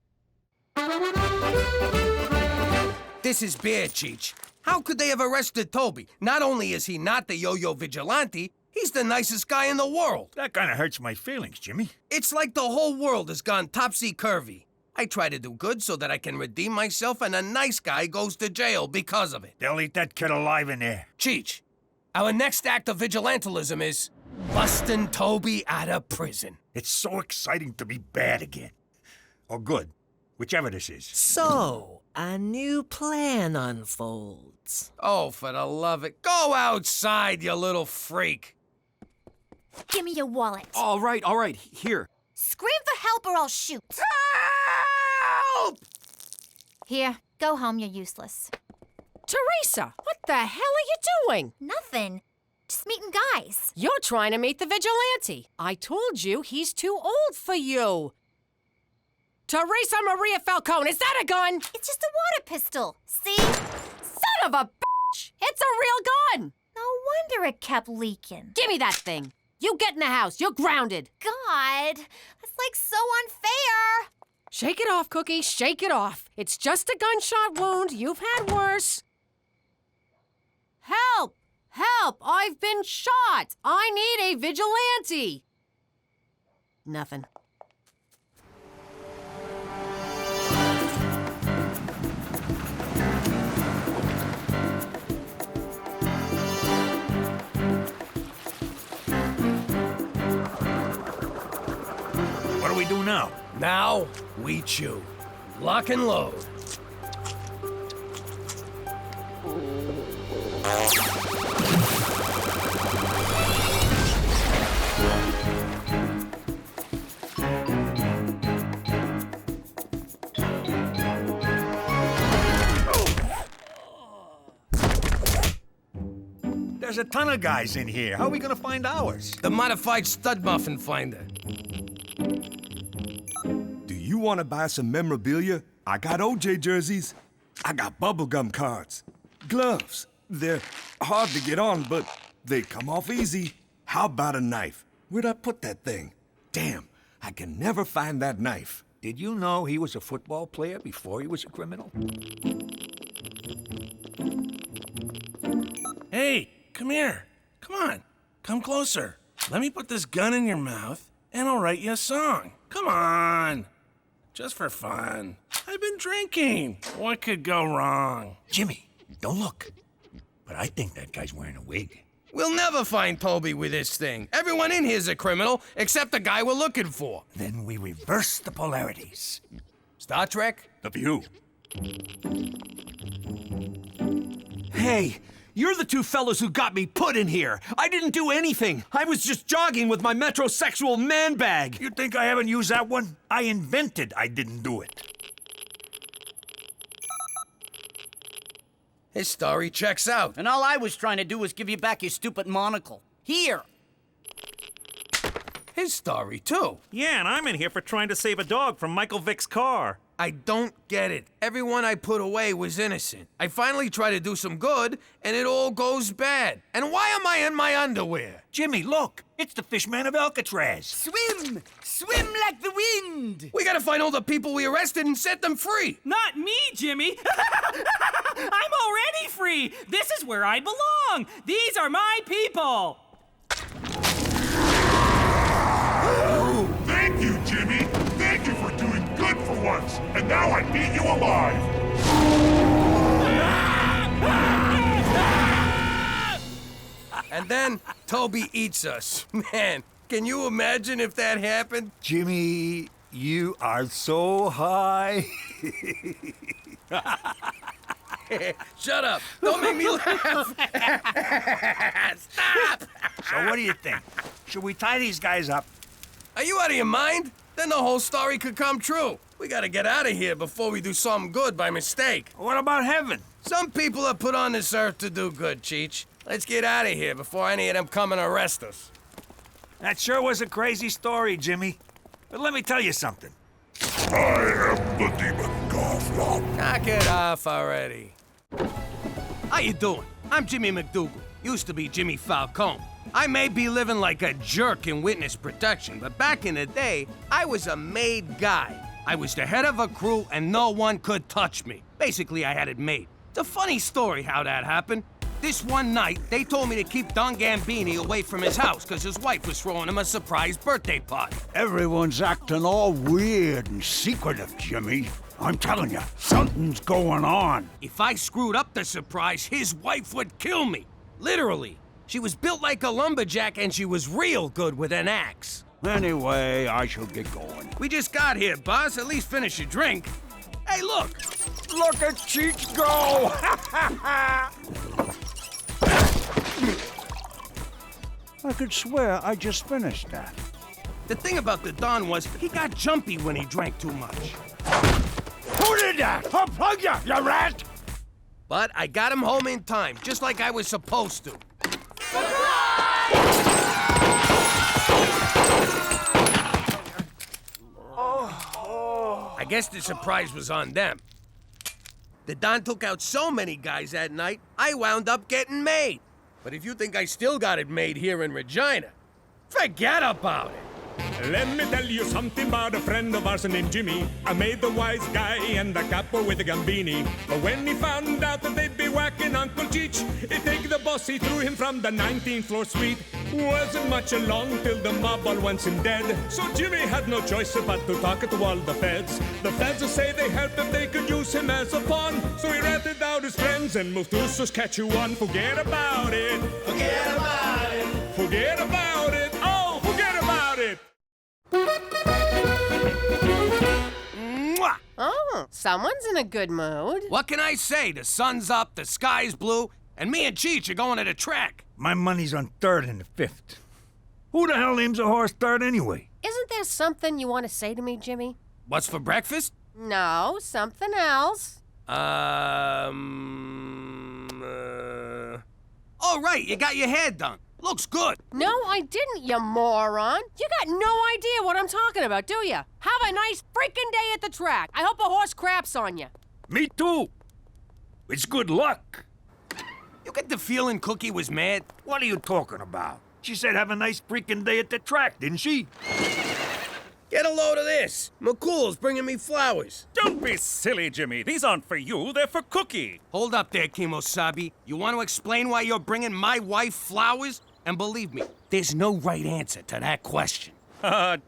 This is bad, Cheech. How could they have arrested Toby? Not only is he not the Yo-Yo Vigilante, he's the nicest guy in the world. That kind of hurts my feelings, Jimmy. It's like the whole world has gone topsy-turvy. I try to do good so that I can redeem myself, and a nice guy goes to jail because of it. They'll eat that kid alive in there. Cheech, our next act of vigilantism is busting Toby out of prison. It's so exciting to be bad again. Or good. Whichever this is. So, a new plan unfolds. Oh, for the love of it. Go outside, you little freak. Give me your wallet. All right, here. Scream for help or I'll shoot. Help! Here, go home, you're useless. Teresa, what the hell are you doing? Nothing. Just meeting guys. You're trying to meet the vigilante. I told you he's too old for you. Teresa Maria Falcone, is that a gun? It's just a water pistol. See? Son of a bitch! It's a real gun! No wonder it kept leaking. Give me that thing. You get in the house. You're grounded. God, that's like so unfair. Shake it off, Cookie. Shake it off. It's just a gunshot wound. You've had worse. Help! Help! I've been shot! I need a vigilante! Nothing. What do we do now? Now, we chew. Lock and load. There's a ton of guys in here. How are we gonna find ours? The modified stud muffin finder. Do you want to buy some memorabilia? I got OJ jerseys. I got bubblegum cards. Gloves. They're hard to get on, but they come off easy. How about a knife? Where'd I put that thing? Damn, I can never find that knife. Did you know he was a football player before he was a criminal? Hey, come here. Come on. Come closer. Let me put this gun in your mouth, and I'll write you a song. Come on. Just for fun. I've been drinking. What could go wrong? Jimmy, don't look. But I think that guy's wearing a wig. We'll never find Toby with this thing. Everyone in here's a criminal, except the guy we're looking for. Then we reverse the polarities. Star Trek? The View. Hey, you're the two fellows who got me put in here. I didn't do anything. I was just jogging with my metrosexual man bag. You think I haven't used that one? I invented I didn't do it. His story checks out. And all I was trying to do was give you back your stupid monocle. Here. His story, too. Yeah, and I'm in here for trying to save a dog from Michael Vick's car. I don't get it. Everyone I put away was innocent. I finally try to do some good, and it all goes bad. And why am I in my underwear? Jimmy, look. It's the Fishman of Alcatraz. Swim! Swim like the wind! We gotta find all the people we arrested and set them free. Not me, Jimmy! I'm already free! This is where I belong! These are my people! Thank you, Jimmy. Thank you for doing good for once. And now I beat you alive. And then Toby eats us. Man, can you imagine if that happened? Jimmy, you are so high. Shut up. Don't make me laugh. Stop. So what do you think? Should we tie these guys up? Are you out of your mind? Then the whole story could come true. We gotta get out of here before we do something good by mistake. What about heaven? Some people are put on this earth to do good, Cheech. Let's get out of here before any of them come and arrest us. That sure was a crazy story, Jimmy. But let me tell you something. I am the demon Garflop. Knock it off already. How you doing? I'm Jimmy McDougal. Used to be Jimmy Falcone. I may be living like a jerk in witness protection, but back in the day, I was a made guy. I was the head of a crew and no one could touch me. Basically, I had it made. It's a funny story how that happened. This one night, they told me to keep Don Gambini away from his house because his wife was throwing him a surprise birthday party. Everyone's acting all weird and secretive, Jimmy. I'm telling you, something's going on. If I screwed up the surprise, his wife would kill me. Literally. She was built like a lumberjack and she was real good with an axe. Anyway, I shall get going. We just got here, boss. At least finish your drink. Hey, look! Look at Cheech go! I could swear I just finished that. The thing about the Don was he got jumpy when he drank too much. Who did that? Unplug you rat! But I got him home in time, just like I was supposed to. I guess the surprise was on them. The Don took out so many guys that night, I wound up getting made. But if you think I still got it made here in Regina, forget about it. Let me tell you something about a friend of ours named Jimmy. I made the wise guy and the capo with the gambini. But when he found out that they'd be whacking whacking Uncle Cheech. He take the boss, he threw him from the 19th floor suite. Wasn't much along till the mob all wants him dead. So Jimmy had no choice but to talk to all the feds. The feds will say they help if they could use him as a pawn. So he ratted out his friends and moved to Saskatchewan. Forget about it. Forget about it. Forget about it. Oh, forget about it. Mwah! Oh, someone's in a good mood. What can I say? The sun's up, the sky's blue, and me and Cheech are going to the track. My money's on third and the fifth. Who the hell names a horse third anyway? Isn't there something you want to say to me, Jimmy? What's for breakfast? No, something else. Oh, right, you got your hair done. Looks good. No, I didn't, you moron. You got no idea what I'm talking about, do you? Have a nice freaking day at the track. I hope a horse craps on you. Me too. It's good luck. You get the feeling Cookie was mad? What are you talking about? She said have a nice freaking day at the track, didn't she? Get a load of this. McCool's bringing me flowers. Don't be silly, Jimmy. These aren't for you, they're for Cookie. Hold up there, Kimosabe. You want to explain why you're bringing my wife flowers? And believe me, there's no right answer to that question.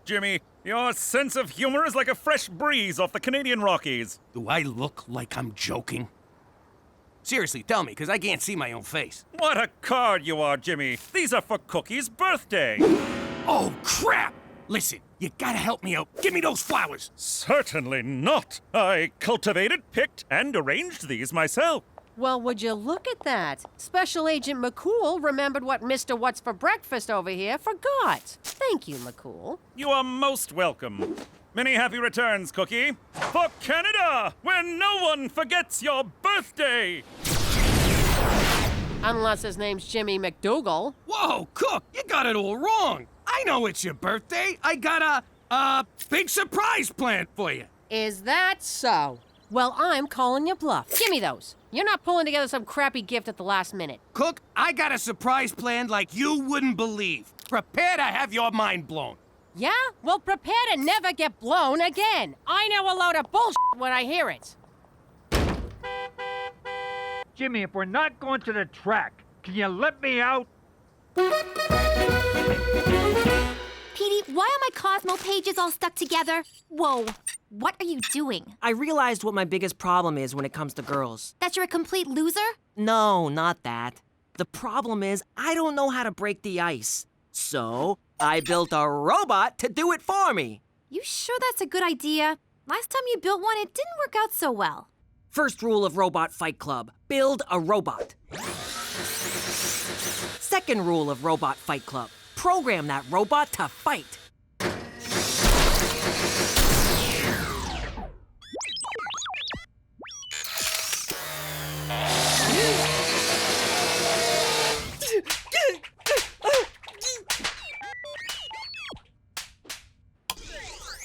Jimmy, your sense of humor is like a fresh breeze off the Canadian Rockies. Do I look like I'm joking? Seriously, tell me, because I can't see my own face. What a card you are, Jimmy. These are for Cookie's birthday. Oh, crap! Listen, you gotta help me out. Give me those flowers. Certainly not. I cultivated, picked, and arranged these myself. Well, would you look at that? Special Agent McCool remembered what Mr. What's for Breakfast over here forgot. Thank you, McCool. You are most welcome. Many happy returns, Cookie. For Canada, where no one forgets your birthday. Unless his name's Jimmy McDougal. Whoa, Cook, you got it all wrong. I know it's your birthday. I got a big surprise planned for you. Is that so? Well, I'm calling you bluff. Give me those. You're not pulling together some crappy gift at the last minute. Cook, I got a surprise planned like you wouldn't believe. Prepare to have your mind blown. Yeah? Well, prepare to never get blown again. I know a load of bullshit when I hear it. Jimmy, if we're not going to the track, can you let me out? Petey, why are my Cosmo pages all stuck together? Whoa, what are you doing? I realized what my biggest problem is when it comes to girls. That you're a complete loser? No, not that. The problem is I don't know how to break the ice. So I built a robot to do it for me. You sure that's a good idea? Last time you built one, it didn't work out so well. First rule of Robot Fight Club, build a robot. Second rule of Robot Fight Club, program that robot to fight.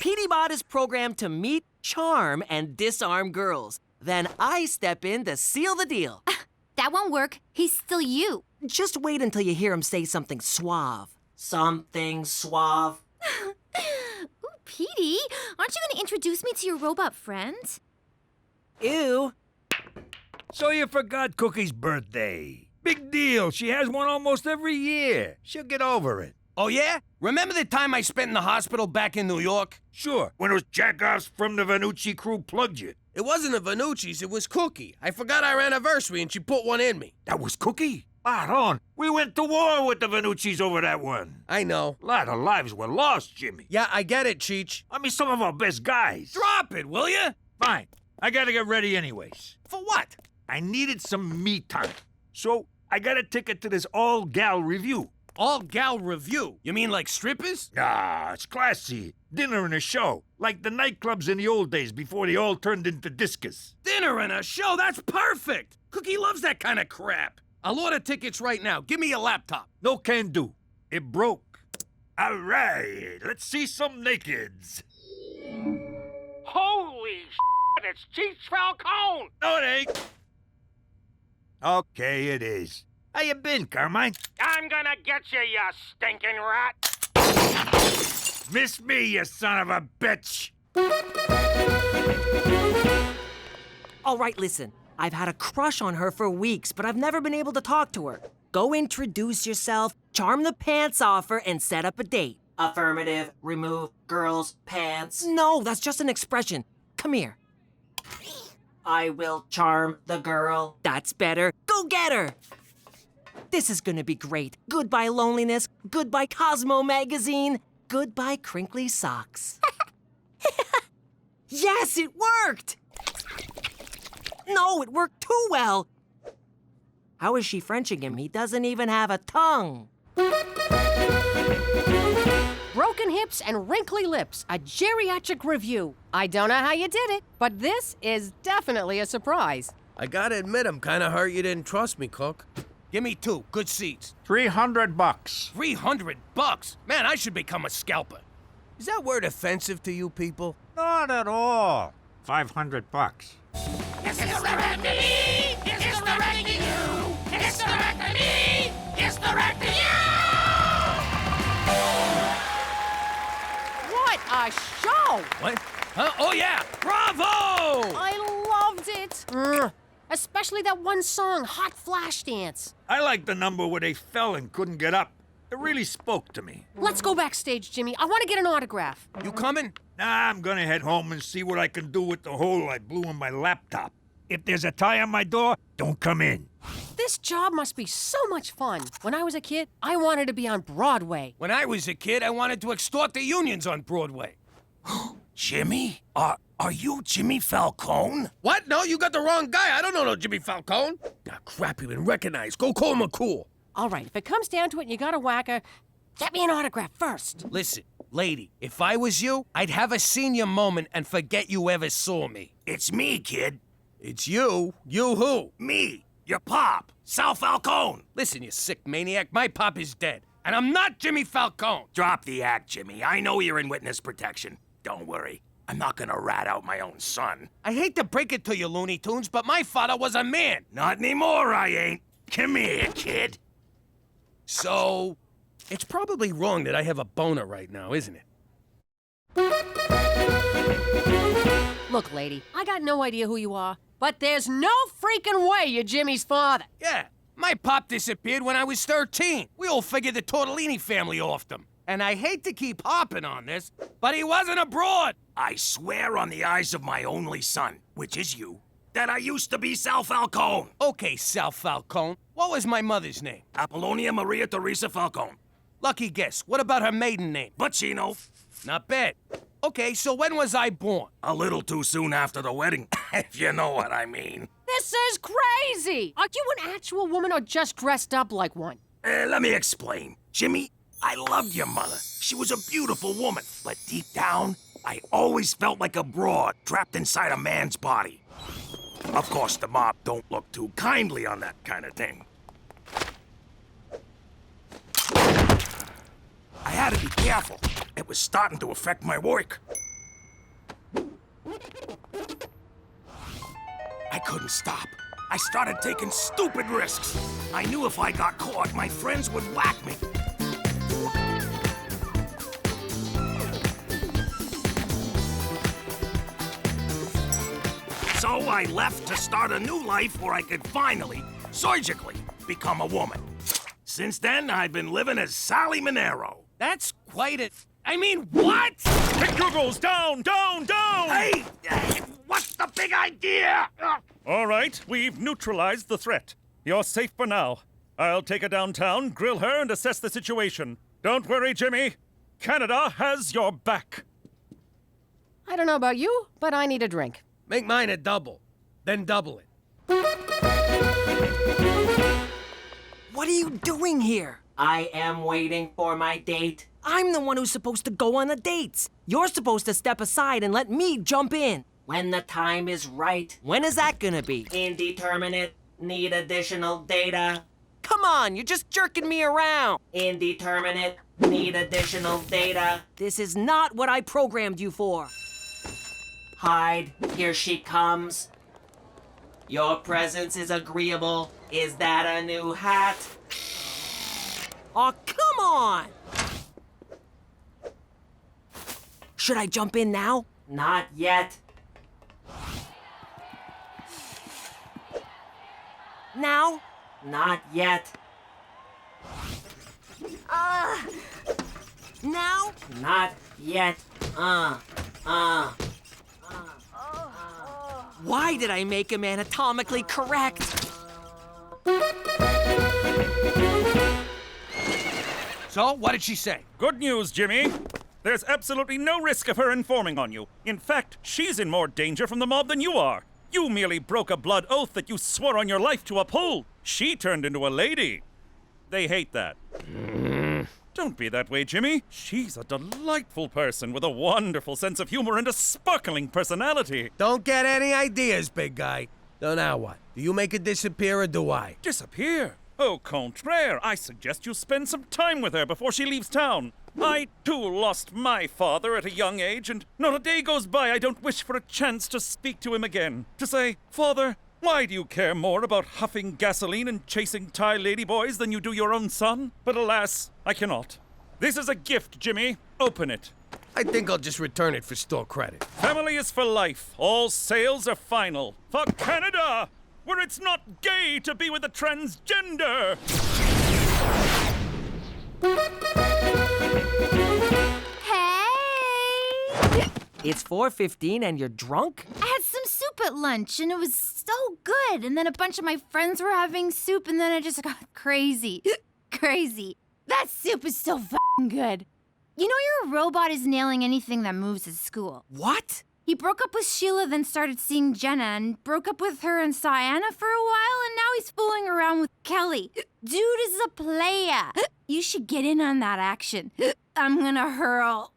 PDBot is programmed to meet, charm, and disarm girls. Then I step in to seal the deal. That won't work. He's still you. Just wait until you hear him say something suave. Something suave. Ooh, Petey, aren't you going to introduce me to your robot friend? Ew. So you forgot Cookie's birthday. Big deal. She has one almost every year. She'll get over it. Oh, yeah? Remember the time I spent in the hospital back in New York? Sure, when those jackoffs from the Vanucci crew plugged you. It wasn't the Vanucci's, it was Cookie. I forgot our anniversary and she put one in me. That was Cookie? Aaron, we went to war with the Vanucci's over that one. I know. A lot of lives were lost, Jimmy. Yeah, I get it, Cheech. I mean, some of our best guys. Drop it, will you? Fine. I gotta get ready anyways. For what? I needed some me time. So I got a ticket to this all-gal review. All-gal review? You mean like strippers? Nah, it's classy. Dinner and a show. Like the nightclubs in the old days before they all turned into discos. Dinner and a show? That's perfect! Cookie loves that kind of crap. I'll order tickets right now. Give me your laptop. No can do. It broke. All right, let's see some nakeds. Holy shit, it's Cheech Falcone! No, it ain't. Okay, it is. How you been, Carmine? I'm gonna get you, you stinking rat! Miss me, you son of a bitch! All right, listen. I've had a crush on her for weeks, but I've never been able to talk to her. Go introduce yourself, charm the pants off her, and set up a date. Affirmative, remove girls' pants. No, that's just an expression. Come here. I will charm the girl. That's better. Go get her. This is gonna be great. Goodbye loneliness. Goodbye Cosmo magazine. Goodbye crinkly socks. Yes, it worked! No, it worked too well. How is she Frenching him? He doesn't even have a tongue. Broken hips and wrinkly lips, a geriatric review. I don't know how you did it, but this is definitely a surprise. I gotta admit, I'm kinda hurt you didn't trust me, Cook. Give me 2 good seats. $300. $300? Man, I should become a scalper. Is that word offensive to you people? Not at all. $500. It's directed me! It's directed you! It's directed me! It's directed you! What a show! What? Huh? Oh, yeah! Bravo! I loved it. Especially that one song, Hot Flash Dance. I like the number where they fell and couldn't get up. It really spoke to me. Let's go backstage, Jimmy. I want to get an autograph. You coming? Nah, I'm gonna head home and see what I can do with the hole I blew in my laptop. If there's a tie on my door, don't come in. This job must be so much fun. When I was a kid, I wanted to be on Broadway. When I was a kid, I wanted to extort the unions on Broadway. Jimmy? Are you Jimmy Falcone? What? No, you got the wrong guy. I don't know no Jimmy Falcone. Ah, crap, you've been recognized. Go call McCool. All right, if it comes down to it and you got a whacker, get me an autograph first. Listen, lady, if I was you, I'd have a senior moment and forget you ever saw me. It's me, kid. It's you? You who? Me, your pop, Sal Falcone. Listen, you sick maniac, my pop is dead, and I'm not Jimmy Falcone. Drop the act, Jimmy. I know you're in witness protection. Don't worry. I'm not gonna rat out my own son. I hate to break it to you, Looney Tunes, but my father was a man. Not anymore, I ain't. Come here, kid. So, it's probably wrong that I have a boner right now, isn't it? Look, lady, I got no idea who you are, but there's no freaking way you're Jimmy's father. Yeah, my pop disappeared when I was 13. We all figured the Tortellini family offed him. And I hate to keep harping on this, but he wasn't abroad. I swear on the eyes of my only son, which is you, that I used to be Sal Falcone. Okay, Sal Falcone. What was my mother's name? Apollonia Maria Teresa Falcone. Lucky guess. What about her maiden name? Bacino. Not bad. Okay, so when was I born? A little too soon after the wedding, if you know what I mean. This is crazy! Are you an actual woman or just dressed up like one? Let me explain. Jimmy, I loved your mother. She was a beautiful woman. But deep down, I always felt like a broad trapped inside a man's body. Of course, the mob don't look too kindly on that kind of thing. I had to be careful. It was starting to affect my work. I couldn't stop. I started taking stupid risks. I knew if I got caught, my friends would whack me. So I left to start a new life where I could finally, surgically, become a woman. Since then, I've been living as Sally Monero. That's quite a... I mean, what? Pick Googles, down, down, down! Hey, what's the big idea? All right, we've neutralized the threat. You're safe for now. I'll take her downtown, grill her, and assess the situation. Don't worry, Jimmy. Canada has your back. I don't know about you, but I need a drink. Make mine a double, then double it. What are you doing here? I am waiting for my date. I'm the one who's supposed to go on the dates. You're supposed to step aside and let me jump in. When the time is right. When is that gonna be? Indeterminate. Need additional data. Come on, you're just jerking me around. Indeterminate. Need additional data. This is not what I programmed you for. Hide. Here she comes. Your presence is agreeable. Is that a new hat? Oh, come on! Should I jump in now? Not yet. Now? Not yet. Now? Not yet. Why did I make him anatomically correct? So, what did she say? Good news, Jimmy. There's absolutely no risk of her informing on you. In fact, she's in more danger from the mob than you are. You merely broke a blood oath that you swore on your life to uphold. She turned into a lady. They hate that. Don't be that way, Jimmy. She's a delightful person with a wonderful sense of humor and a sparkling personality. Don't get any ideas, big guy. So now what? Do you make her disappear or do I? Disappear? Au contraire, I suggest you spend some time with her before she leaves town. I, too, lost my father at a young age, and not a day goes by I don't wish for a chance to speak to him again. To say, Father, why do you care more about huffing gasoline and chasing Thai ladyboys than you do your own son? But alas, I cannot. This is a gift, Jimmy. Open it. I think I'll just return it for store credit. Family is for life. All sales are final. For Canada, where it's not gay to be with a transgender. Hey! It's 4:15 and you're drunk? I had some soup at lunch and it was so good. And then a bunch of my friends were having soup and then I just got crazy. Crazy. That soup is so f***ing good. You know your robot is nailing anything that moves at school. What? He broke up with Sheila, then started seeing Jenna, and broke up with her and saw Anna for a while, and now he's fooling around with Kelly. Dude is a player. You should get in on that action. I'm gonna hurl.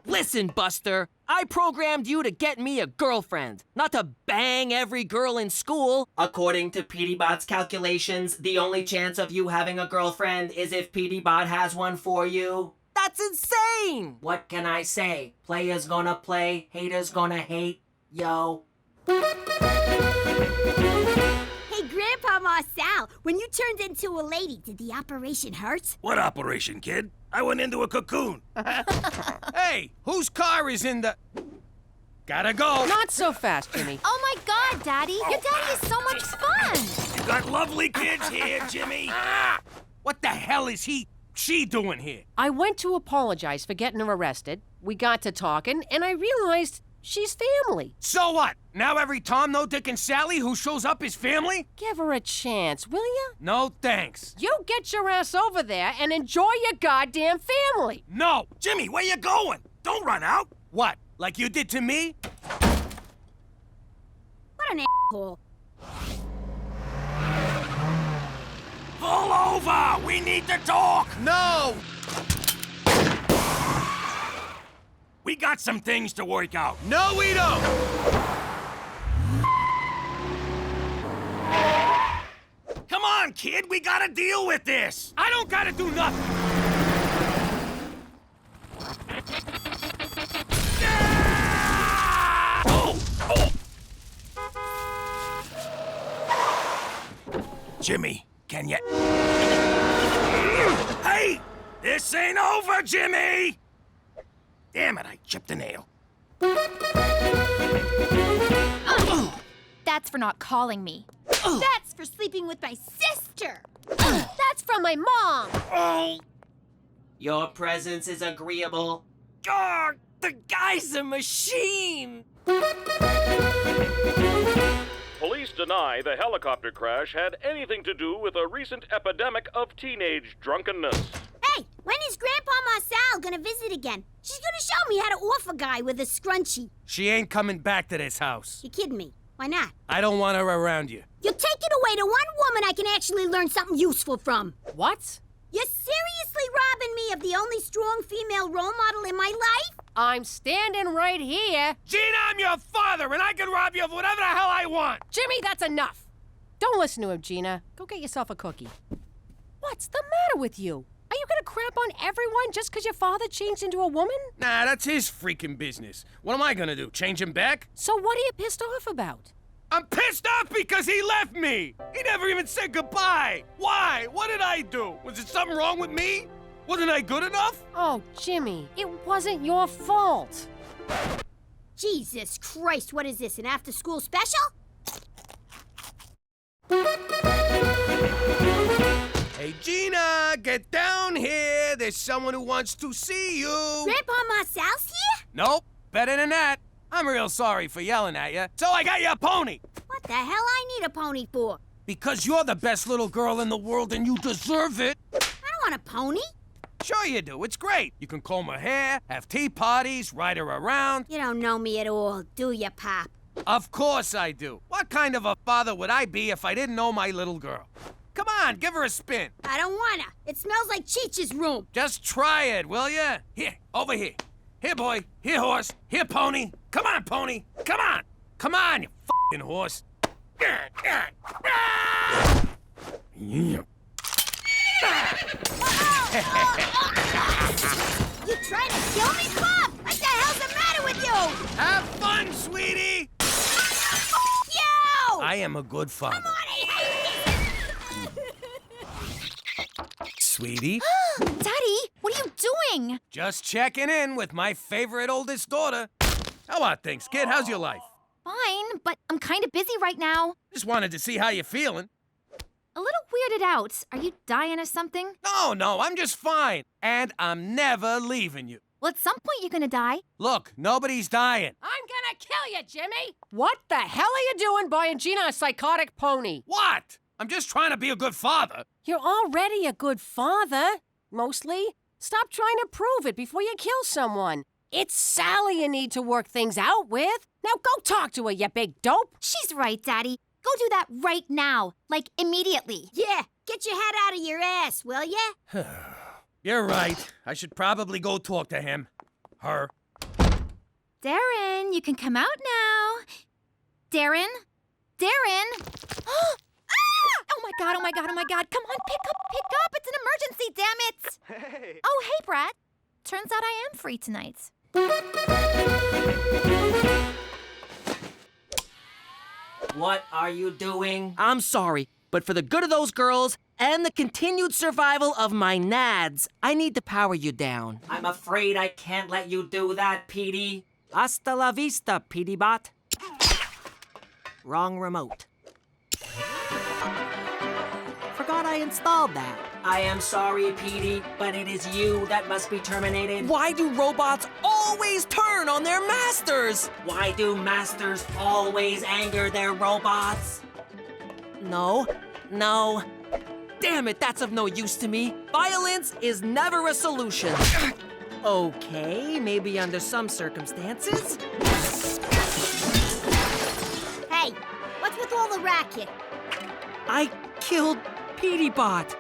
Listen, Buster, I programmed you to get me a girlfriend, not to bang every girl in school. According to PDBot's calculations, the only chance of you having a girlfriend is if PDBot has one for you. That's insane! What can I say? Players gonna play, haters gonna hate. Yo. Hey, Grandpa Marcel, when you turned into a lady, did the operation hurt? What operation, kid? I went into a cocoon. Hey, whose car is in the... Gotta go. Not so fast, Jimmy. Oh my God, Daddy! Your daddy is so much fun! You got lovely kids here, Jimmy. What the hell is she doing here? I went to apologize for getting her arrested. We got to talking, and I realized she's family. So what? Now every Tom, no Dick, and Sally who shows up is family? Give her a chance, will ya? No thanks. You get your ass over there and enjoy your goddamn family. No. Jimmy, where you going? Don't run out. What? Like you did to me? What an asshole. Pull over! We need to talk! No! We got some things to work out. No, we don't! Come on, kid, we gotta deal with this! I don't gotta do nothing! Jimmy, can you... Hey! This ain't over, Jimmy! Damn it, I chipped a nail. That's for not calling me. That's for sleeping with my sister. That's from my mom. Oh! Your presence is agreeable. God, the guy's a machine! Police deny the helicopter crash had anything to do with a recent epidemic of teenage drunkenness. Hey, when is Grandpa Marcel gonna visit again? She's gonna show me how to off a guy with a scrunchie. She ain't coming back to this house. You kidding me? Why not? I don't want her around you. You're taking away the one woman I can actually learn something useful from. What? You're seriously robbing me of the only strong female role model in my life? I'm standing right here. Gina, I'm your father, and I can rob you of whatever the hell I want. Jimmy, that's enough. Don't listen to him, Gina. Go get yourself a cookie. What's the matter with you? Are you gonna crap on everyone just because your father changed into a woman? Nah, that's his freaking business. What am I gonna do, change him back? So what are you pissed off about? I'm pissed off because he left me! He never even said goodbye! Why? What did I do? Was there something wrong with me? Wasn't I good enough? Oh, Jimmy, it wasn't your fault. Jesus Christ, what is this, an after-school special? Hey, Gina, get down here. There's someone who wants to see you. Grandpa Marcel's here? Nope, better than that. I'm real sorry for yelling at you, so I got you a pony. What the hell I need a pony for? Because you're the best little girl in the world and you deserve it. I don't want a pony. Sure you do. It's great. You can comb her hair, have tea parties, ride her around. You don't know me at all, do you, Pop? Of course I do. What kind of a father would I be if I didn't know my little girl? Come on, give her a spin. I don't wanna. It smells like Cheech's room. Just try it, will ya? Here, over here. Here, boy. Here, horse. Here, pony. Come on, pony. Come on. Come on, you f***ing horse. You trying to kill me, Pop? What the hell's the matter with you? Have fun, sweetie. Yo! I am a good father. Come on, Sweetie? Daddy, what are you doing? Just checking in with my favorite oldest daughter. How are things, kid? How's your life? Fine, but I'm kind of busy right now. Just wanted to see how you're feeling. A little weirded out. Are you dying or something? No, I'm just fine. And I'm never leaving you. Well, at some point you're gonna die. Look, nobody's dying. I'm gonna kill you, Jimmy! What the hell are you doing buying Gina a psychotic pony? What? I'm just trying to be a good father. You're already a good father. Mostly. Stop trying to prove it before you kill someone. It's Sally you need to work things out with. Now go talk to her, you big dope. She's right, Daddy. Go do that right now. Like, immediately. Yeah, get your head out of your ass, will ya? You're right. I should probably go talk to him. Her. Darren, you can come out now. Darren? Darren? Ah! Oh my god. Come on, pick up. It's an emergency, damn it. Hey. Oh, hey, Brad. Turns out I am free tonight. What are you doing? I'm sorry, but for the good of those girls and the continued survival of my nads, I need to power you down. I'm afraid I can't let you do that, Petey. Hasta la vista, Petey Bot. Wrong remote. Forgot I installed that. I am sorry, Petey, but it is you that must be terminated. Why do robots always turn on their masters? Why do masters always anger their robots? No. Damn it, that's of no use to me. Violence is never a solution. Okay, maybe under some circumstances. Hey, what's with all the racket? I killed Petey Bot.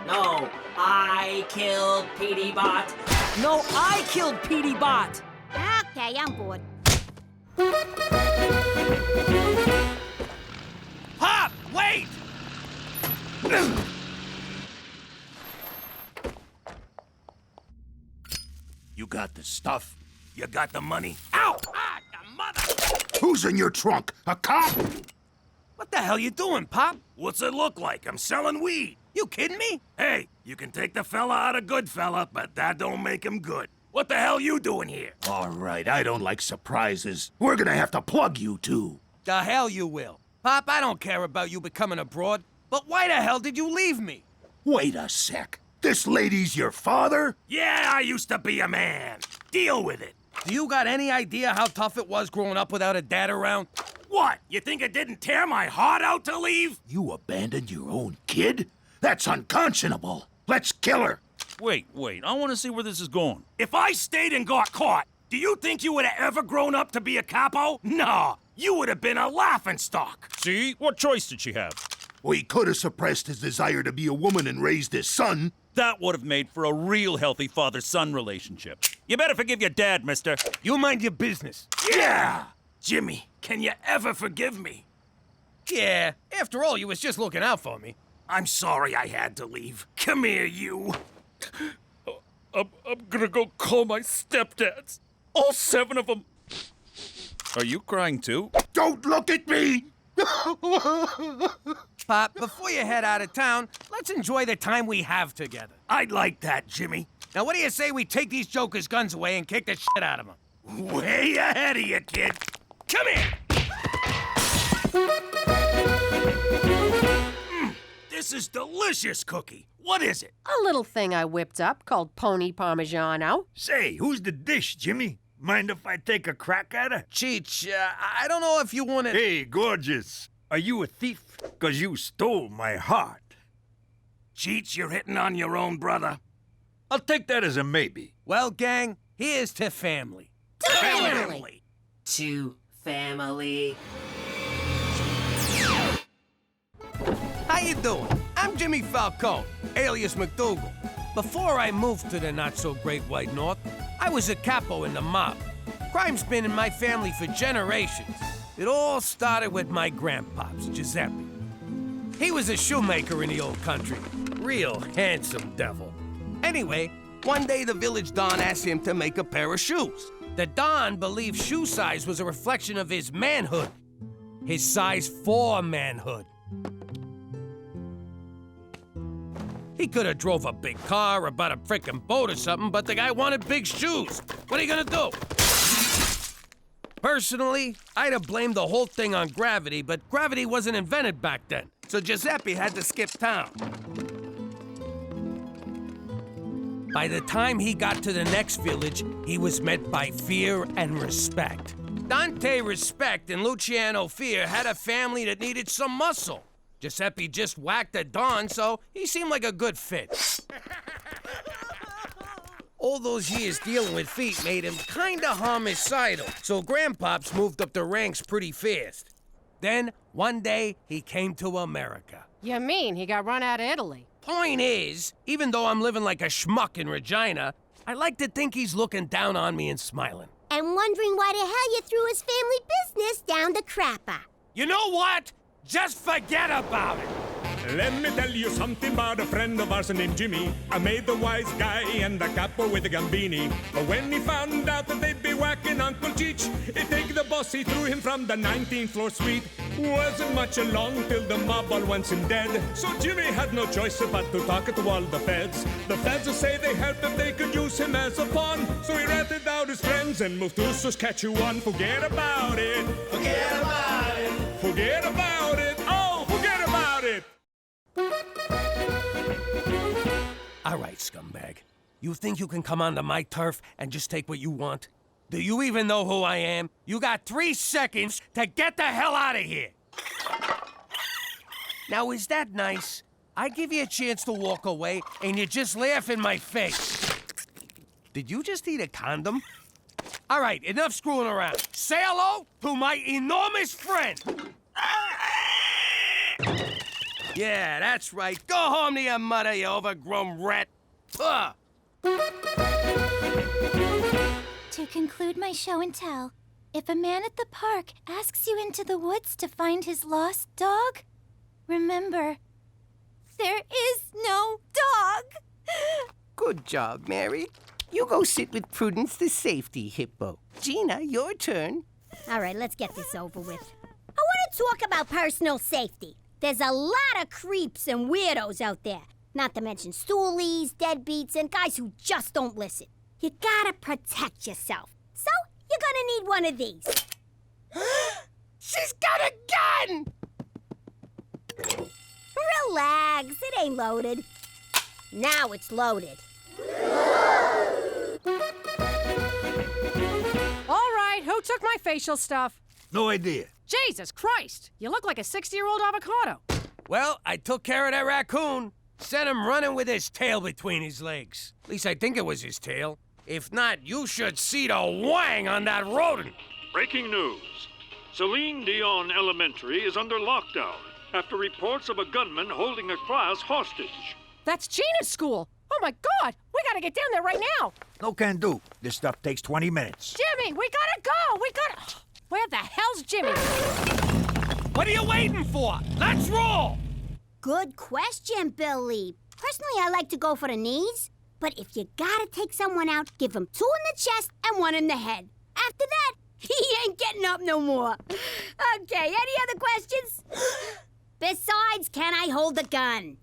No, I killed Petey Bot. No, I killed Petey Bot. Okay, I'm bored. Pop, wait! You got the stuff? You got the money? Ow! Ah, the mother! Who's in your trunk? A cop? What the hell you doing, Pop? What's it look like? I'm selling weed. You kidding me? Hey, you can take the fella out of good fella, but that don't make him good. What the hell you doing here? All right, I don't like surprises. We're gonna have to plug you two. The hell you will. Pop, I don't care about you becoming a broad, but why the hell did you leave me? Wait a sec. This lady's your father? Yeah, I used to be a man. Deal with it. Do you got any idea how tough it was growing up without a dad around? What? You think it didn't tear my heart out to leave? You abandoned your own kid? That's unconscionable. Let's kill her. Wait, I want to see where this is going. If I stayed and got caught, do you think you would have ever grown up to be a capo? Nah, you would have been a laughingstock. See? What choice did she have? Well, he could have suppressed his desire to be a woman and raised his son. That would have made for a real healthy father-son relationship. You better forgive your dad, mister. You mind your business. Yeah! Jimmy, can you ever forgive me? Yeah, after all, you was just looking out for me. I'm sorry I had to leave. Come here, you. I'm gonna go call my stepdads. All 7 of them. Are you crying too? Don't look at me! Pop, before you head out of town, let's enjoy the time we have together. I'd like that, Jimmy. Now, what do you say we take these jokers' guns away and kick the shit out of them? Way ahead of you, kid. Come here! This This is delicious, Cookie. What is it? A little thing I whipped up called Pony Parmigiano. Say, who's the dish, Jimmy? Mind if I take a crack at her? Cheech, I don't know if you want to... Hey, gorgeous. Are you a thief? 'Cause you stole my heart. Cheech, you're hitting on your own brother. I'll take that as a maybe. Well, gang, here's to family. To family. To family. How you doing? I'm Jimmy Falcone, alias McDougal. Before I moved to the not-so-great White North, I was a capo in the mob. Crime's been in my family for generations. It all started with my grandpops, Giuseppe. He was a shoemaker in the old country. Real handsome devil. Anyway, one day the village don asked him to make a pair of shoes. The don believed shoe size was a reflection of his manhood. His size 4 manhood. He could have drove a big car or bought a frickin' boat or something, but the guy wanted big shoes. What are you gonna do? Personally, I'd have blamed the whole thing on gravity, but gravity wasn't invented back then, so Giuseppe had to skip town. By the time he got to the next village, he was met by fear and respect. Dante Respect and Luciano Fear had a family that needed some muscle. Giuseppe just whacked a Don, so he seemed like a good fit. All those years dealing with feet made him kinda homicidal, so Grandpops moved up the ranks pretty fast. Then, one day, he came to America. You mean he got run out of Italy? Point is, even though I'm living like a schmuck in Regina, I like to think he's looking down on me and smiling. And wondering why the hell you threw his family business down the crapper. You know what? Just forget about it. Let me tell you something about a friend of ours named Jimmy. I made the wise guy and the capo with the gambini. But when he found out that they'd be whacking Uncle Cheech, he'd take the boss, he threw him from the 19th floor suite. Wasn't much along till the mob all wants him dead. So Jimmy had no choice but to talk to all the feds. The feds will say they helped if they could use him as a pawn. So he ratted out his friends and moved to Saskatchewan. Forget about it. Forget about it. Forget about it. Oh, forget about it. All right, scumbag. You think you can come onto my turf and just take what you want? Do you even know who I am? You got 3 seconds to get the hell out of here. Now, is that nice? I give you a chance to walk away, and you just laugh in my face. Did you just eat a condom? All right, enough screwing around. Say hello to my enormous friend. Yeah, that's right. Go home to your mother, you overgrown rat. Ugh. To conclude my show and tell, if a man at the park asks you into the woods to find his lost dog, remember, there is no dog. Good job, Mary. You go sit with Prudence the safety hippo. Gina, your turn. All right, let's get this over with. I want to talk about personal safety. There's a lot of creeps and weirdos out there. Not to mention stoolies, deadbeats, and guys who just don't listen. You gotta protect yourself. So, you're gonna need one of these. She's got a gun! Relax, it ain't loaded. Now it's loaded. All right, who took my facial stuff? No idea. Jesus Christ! You look like a 60-year-old avocado. Well, I took care of that raccoon. Sent him running with his tail between his legs. At least I think it was his tail. If not, you should see the wang on that rodent. Breaking news. Celine Dion Elementary is under lockdown after reports of a gunman holding a class hostage. That's Gina's school. Oh my God! We gotta get down there right now. No can do. This stuff takes 20 minutes. Jimmy, we gotta go. We gotta. Where the hell's Jimmy? What are you waiting for? Let's roll! Good question, Billy. Personally, I like to go for the knees. But if you gotta take someone out, give him 2 in the chest and 1 in the head. After that, he ain't getting up no more. Okay, any other questions? Besides, can I hold the gun?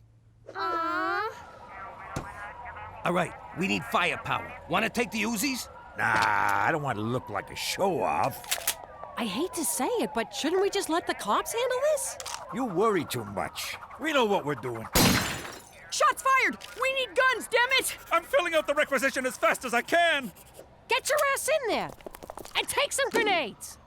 Aww. All right, we need firepower. Want to take the Uzis? Nah, I don't want to look like a show-off. I hate to say it, but shouldn't we just let the cops handle this? You worry too much. We know what we're doing. Shots fired! We need guns, damn it! I'm filling out the requisition as fast as I can. Get your ass in there and take some grenades.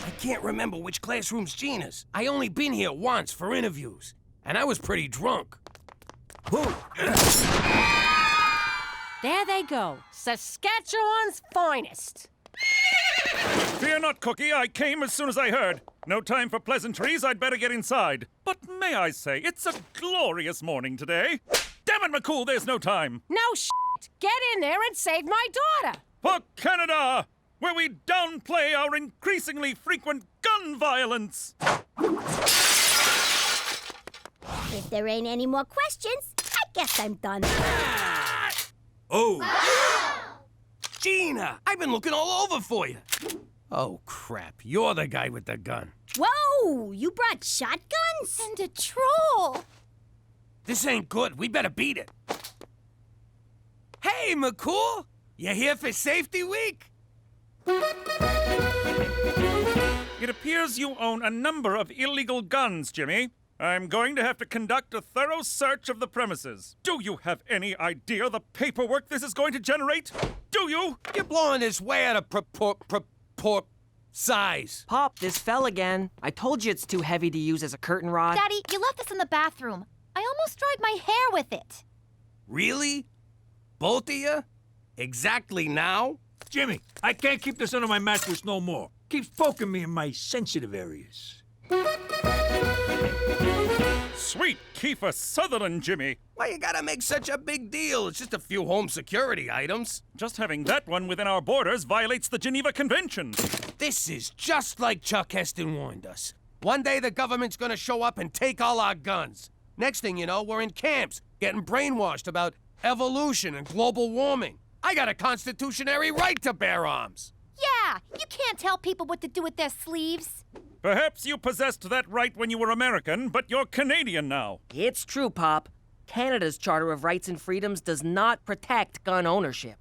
I can't remember which classroom's Gina's. I only been here once for interviews, and I was pretty drunk. Whoa. There they go, Saskatchewan's finest. Fear not, Cookie. I came as soon as I heard. No time for pleasantries. I'd better get inside. But may I say, it's a glorious morning today. Damn it, McCool, there's no time. No shit. Get in there and save my daughter. For Canada, where we downplay our increasingly frequent gun violence. If there ain't any more questions, I guess I'm done. Oh! Gina, I've been looking all over for you. Oh, crap. You're the guy with the gun. Whoa! You brought shotguns? And a troll. This ain't good. We better beat it. Hey, McCool! You here for Safety Week? It appears you own a number of illegal guns, Jimmy. I'm going to have to conduct a thorough search of the premises. Do you have any idea the paperwork this is going to generate? Do you? You're blowing this way out of size. Pop, this fell again. I told you it's too heavy to use as a curtain rod. Daddy, you left this in the bathroom. I almost dried my hair with it. Really? Both of you? Exactly now? Jimmy, I can't keep this under my mattress no more. Keeps poking me in my sensitive areas. Sweet Kiefer Sutherland, Jimmy. Why you gotta make such a big deal? It's just a few home security items. Just having that one within our borders violates the Geneva Convention. This is just like Chuck Heston warned us. One day the government's gonna show up and take all our guns. Next thing you know, we're in camps, getting brainwashed about evolution and global warming. I got a constitutionary right to bear arms. Yeah, you can't tell people what to do with their sleeves. Perhaps you possessed that right when you were American, but you're Canadian now. It's true, Pop. Canada's Charter of Rights and Freedoms does not protect gun ownership.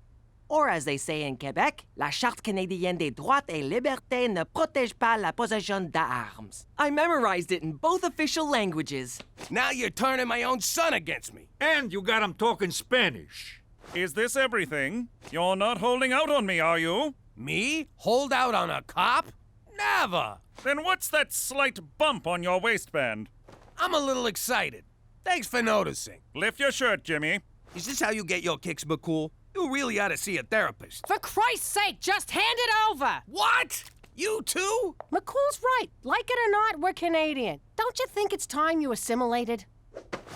Or as they say in Quebec, la Charte canadienne des droits et libertés ne protège pas la possession d'armes. I memorized it in both official languages. Now you're turning my own son against me. And you got him talking Spanish. Is this everything? You're not holding out on me, are you? Me? Hold out on a cop? Never! Then what's that slight bump on your waistband? I'm a little excited. Thanks for noticing. Lift your shirt, Jimmy. Is this how you get your kicks, McCool? You really ought to see a therapist. For Christ's sake, just hand it over! What? You too? McCool's right. Like it or not, we're Canadian. Don't you think it's time you assimilated?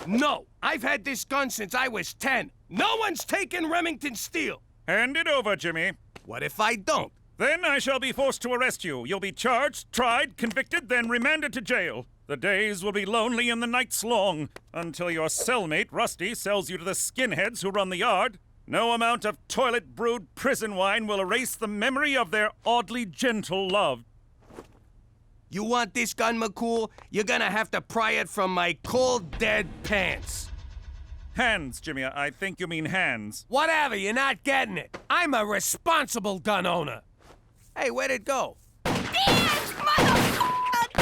No. I've had this gun since I was 10. No one's taken Remington Steel. Hand it over, Jimmy. What if I don't? Then I shall be forced to arrest you. You'll be charged, tried, convicted, then remanded to jail. The days will be lonely and the nights long, until your cellmate, Rusty, sells you to the skinheads who run the yard. No amount of toilet-brewed prison wine will erase the memory of their oddly gentle love. You want this gun, McCool? You're gonna have to pry it from my cold, dead pants. Hands, Jimmy. I think you mean hands. Whatever, you're not getting it. I'm a responsible gun owner. Hey, where'd it go? Dance, motherfucker!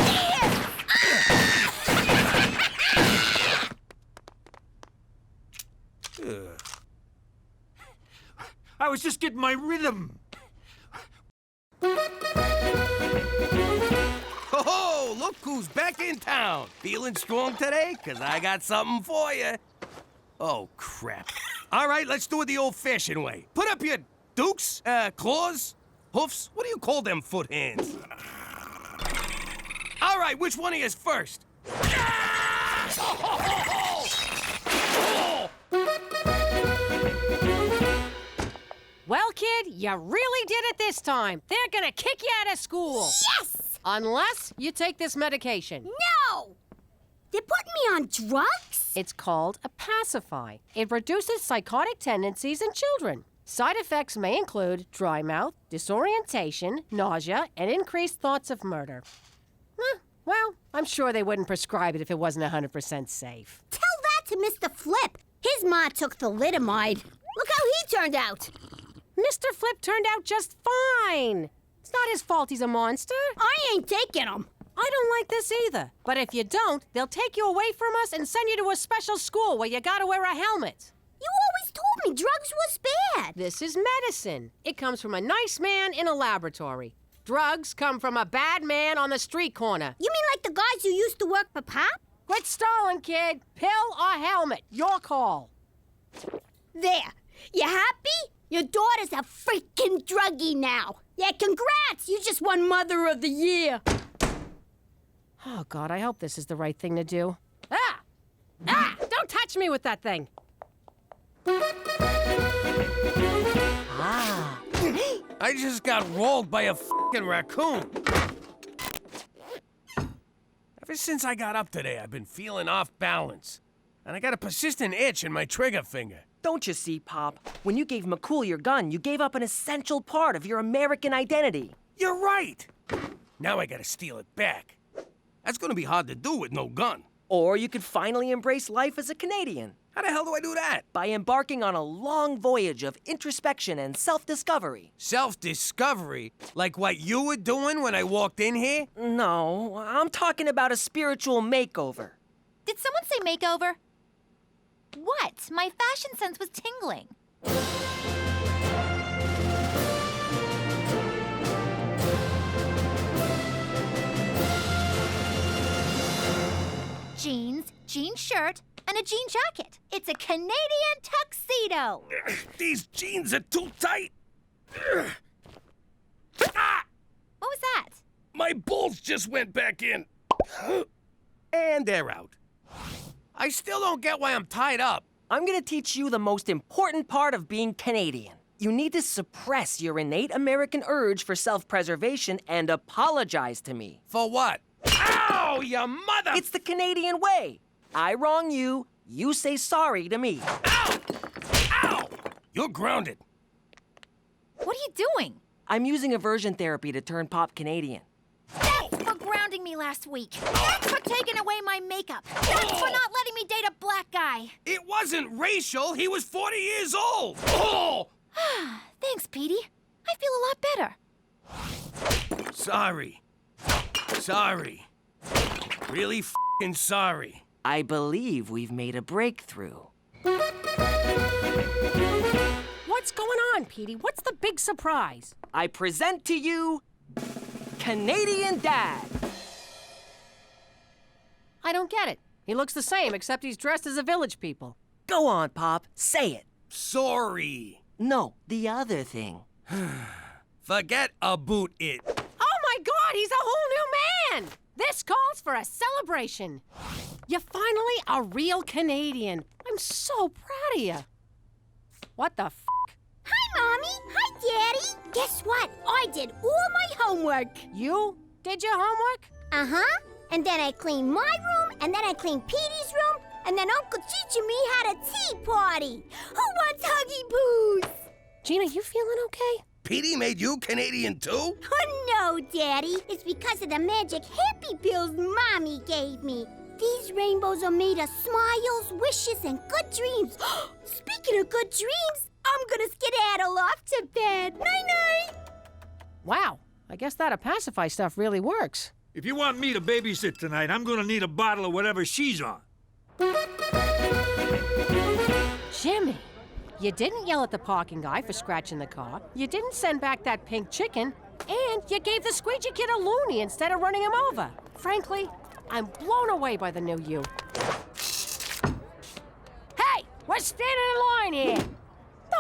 Dance! I was just getting my rhythm. Oh, look who's back in town. Feeling strong today? 'Cause I got something for you. Oh, crap. All right, let's do it the old-fashioned way. Put up your dukes, claws, hoofs. What do you call them foot hands? All right, which one of you is first? Well, kid, you really did it this time. They're gonna kick you out of school. Yes! Unless you take this medication. No! They're putting me on drugs? It's called a pacify. It reduces psychotic tendencies in children. Side effects may include dry mouth, disorientation, nausea, and increased thoughts of murder. Well, I'm sure they wouldn't prescribe it if it wasn't 100% safe. Tell that to Mr. Flip. His ma took thalidomide. Look how he turned out. Mr. Flip turned out just fine. It's not his fault he's a monster. I ain't taking him. I don't like this either. But if you don't, they'll take you away from us and send you to a special school where you gotta wear a helmet. You always told me drugs was bad. This is medicine. It comes from a nice man in a laboratory. Drugs come from a bad man on the street corner. You mean like the guys who used to work for Pop? Quit stalling, kid. Pill or helmet. Your call. There. You happy? Your daughter's a freaking druggie now. Yeah, congrats. You just won Mother of the Year. Oh, God, I hope this is the right thing to do. Ah! Ah! Don't touch me with that thing. Ah. I just got rolled by a f***ing raccoon. Ever since I got up today, I've been feeling off balance. And I got a persistent itch in my trigger finger. Don't you see, Pop? When you gave McCool your gun, you gave up an essential part of your American identity. You're right. Now I gotta steal it back. That's gonna be hard to do with no gun. Or you could finally embrace life as a Canadian. How the hell do I do that? By embarking on a long voyage of introspection and self-discovery. Self-discovery? Like what you were doing when I walked in here? No, I'm talking about a spiritual makeover. Did someone say makeover? What? My fashion sense was tingling. Jeans, jean shirt, and a jean jacket. It's a Canadian tuxedo. These jeans are too tight. Ah! What was that? My balls just went back in. And they're out. I still don't get why I'm tied up. I'm gonna teach you the most important part of being Canadian. You need to suppress your innate American urge for self-preservation and apologize to me. For what? Ow, you mother! It's the Canadian way. I wrong you, you say sorry to me. Ow! Ow! You're grounded. What are you doing? I'm using aversion therapy to turn Pop Canadian. That's for grounding me last week. That's for taking away my makeup. That's for not letting me date a black guy. It wasn't racial. He was 40 years old. Oh! Thanks, Petey. I feel a lot better. Sorry. Sorry. Really f***ing sorry. I believe we've made a breakthrough. What's going on, Petey? What's the big surprise? I present to you Canadian Dad. I don't get it. He looks the same, except he's dressed as a village people. Go on, Pop. Say it. Sorry. No, the other thing. Forget about it. Oh my God, he's a whole new man! This calls for a celebration. You're finally a real Canadian. I'm so proud of you. What the f***? Hi, Mommy. Hi, Daddy. Guess what? I did all my homework. You did your homework? Uh-huh. And then I cleaned my room, and then I cleaned Petey's room, and then Uncle Cheech and me had a tea party. Who wants Huggy Boos? Gina, you feeling okay? Petey made you Canadian too? Oh, no, Daddy. It's because of the magic happy pills Mommy gave me. These rainbows are made of smiles, wishes, and good dreams. Speaking of good dreams, I'm gonna skedaddle off to bed. Night-night. Wow, I guess that pacify stuff really works. If you want me to babysit tonight, I'm gonna need a bottle of whatever she's on. Jimmy, you didn't yell at the parking guy for scratching the car. You didn't send back that pink chicken. And you gave the squeegee kid a loony instead of running him over. Frankly, I'm blown away by the new you. Hey, we're standing in line here.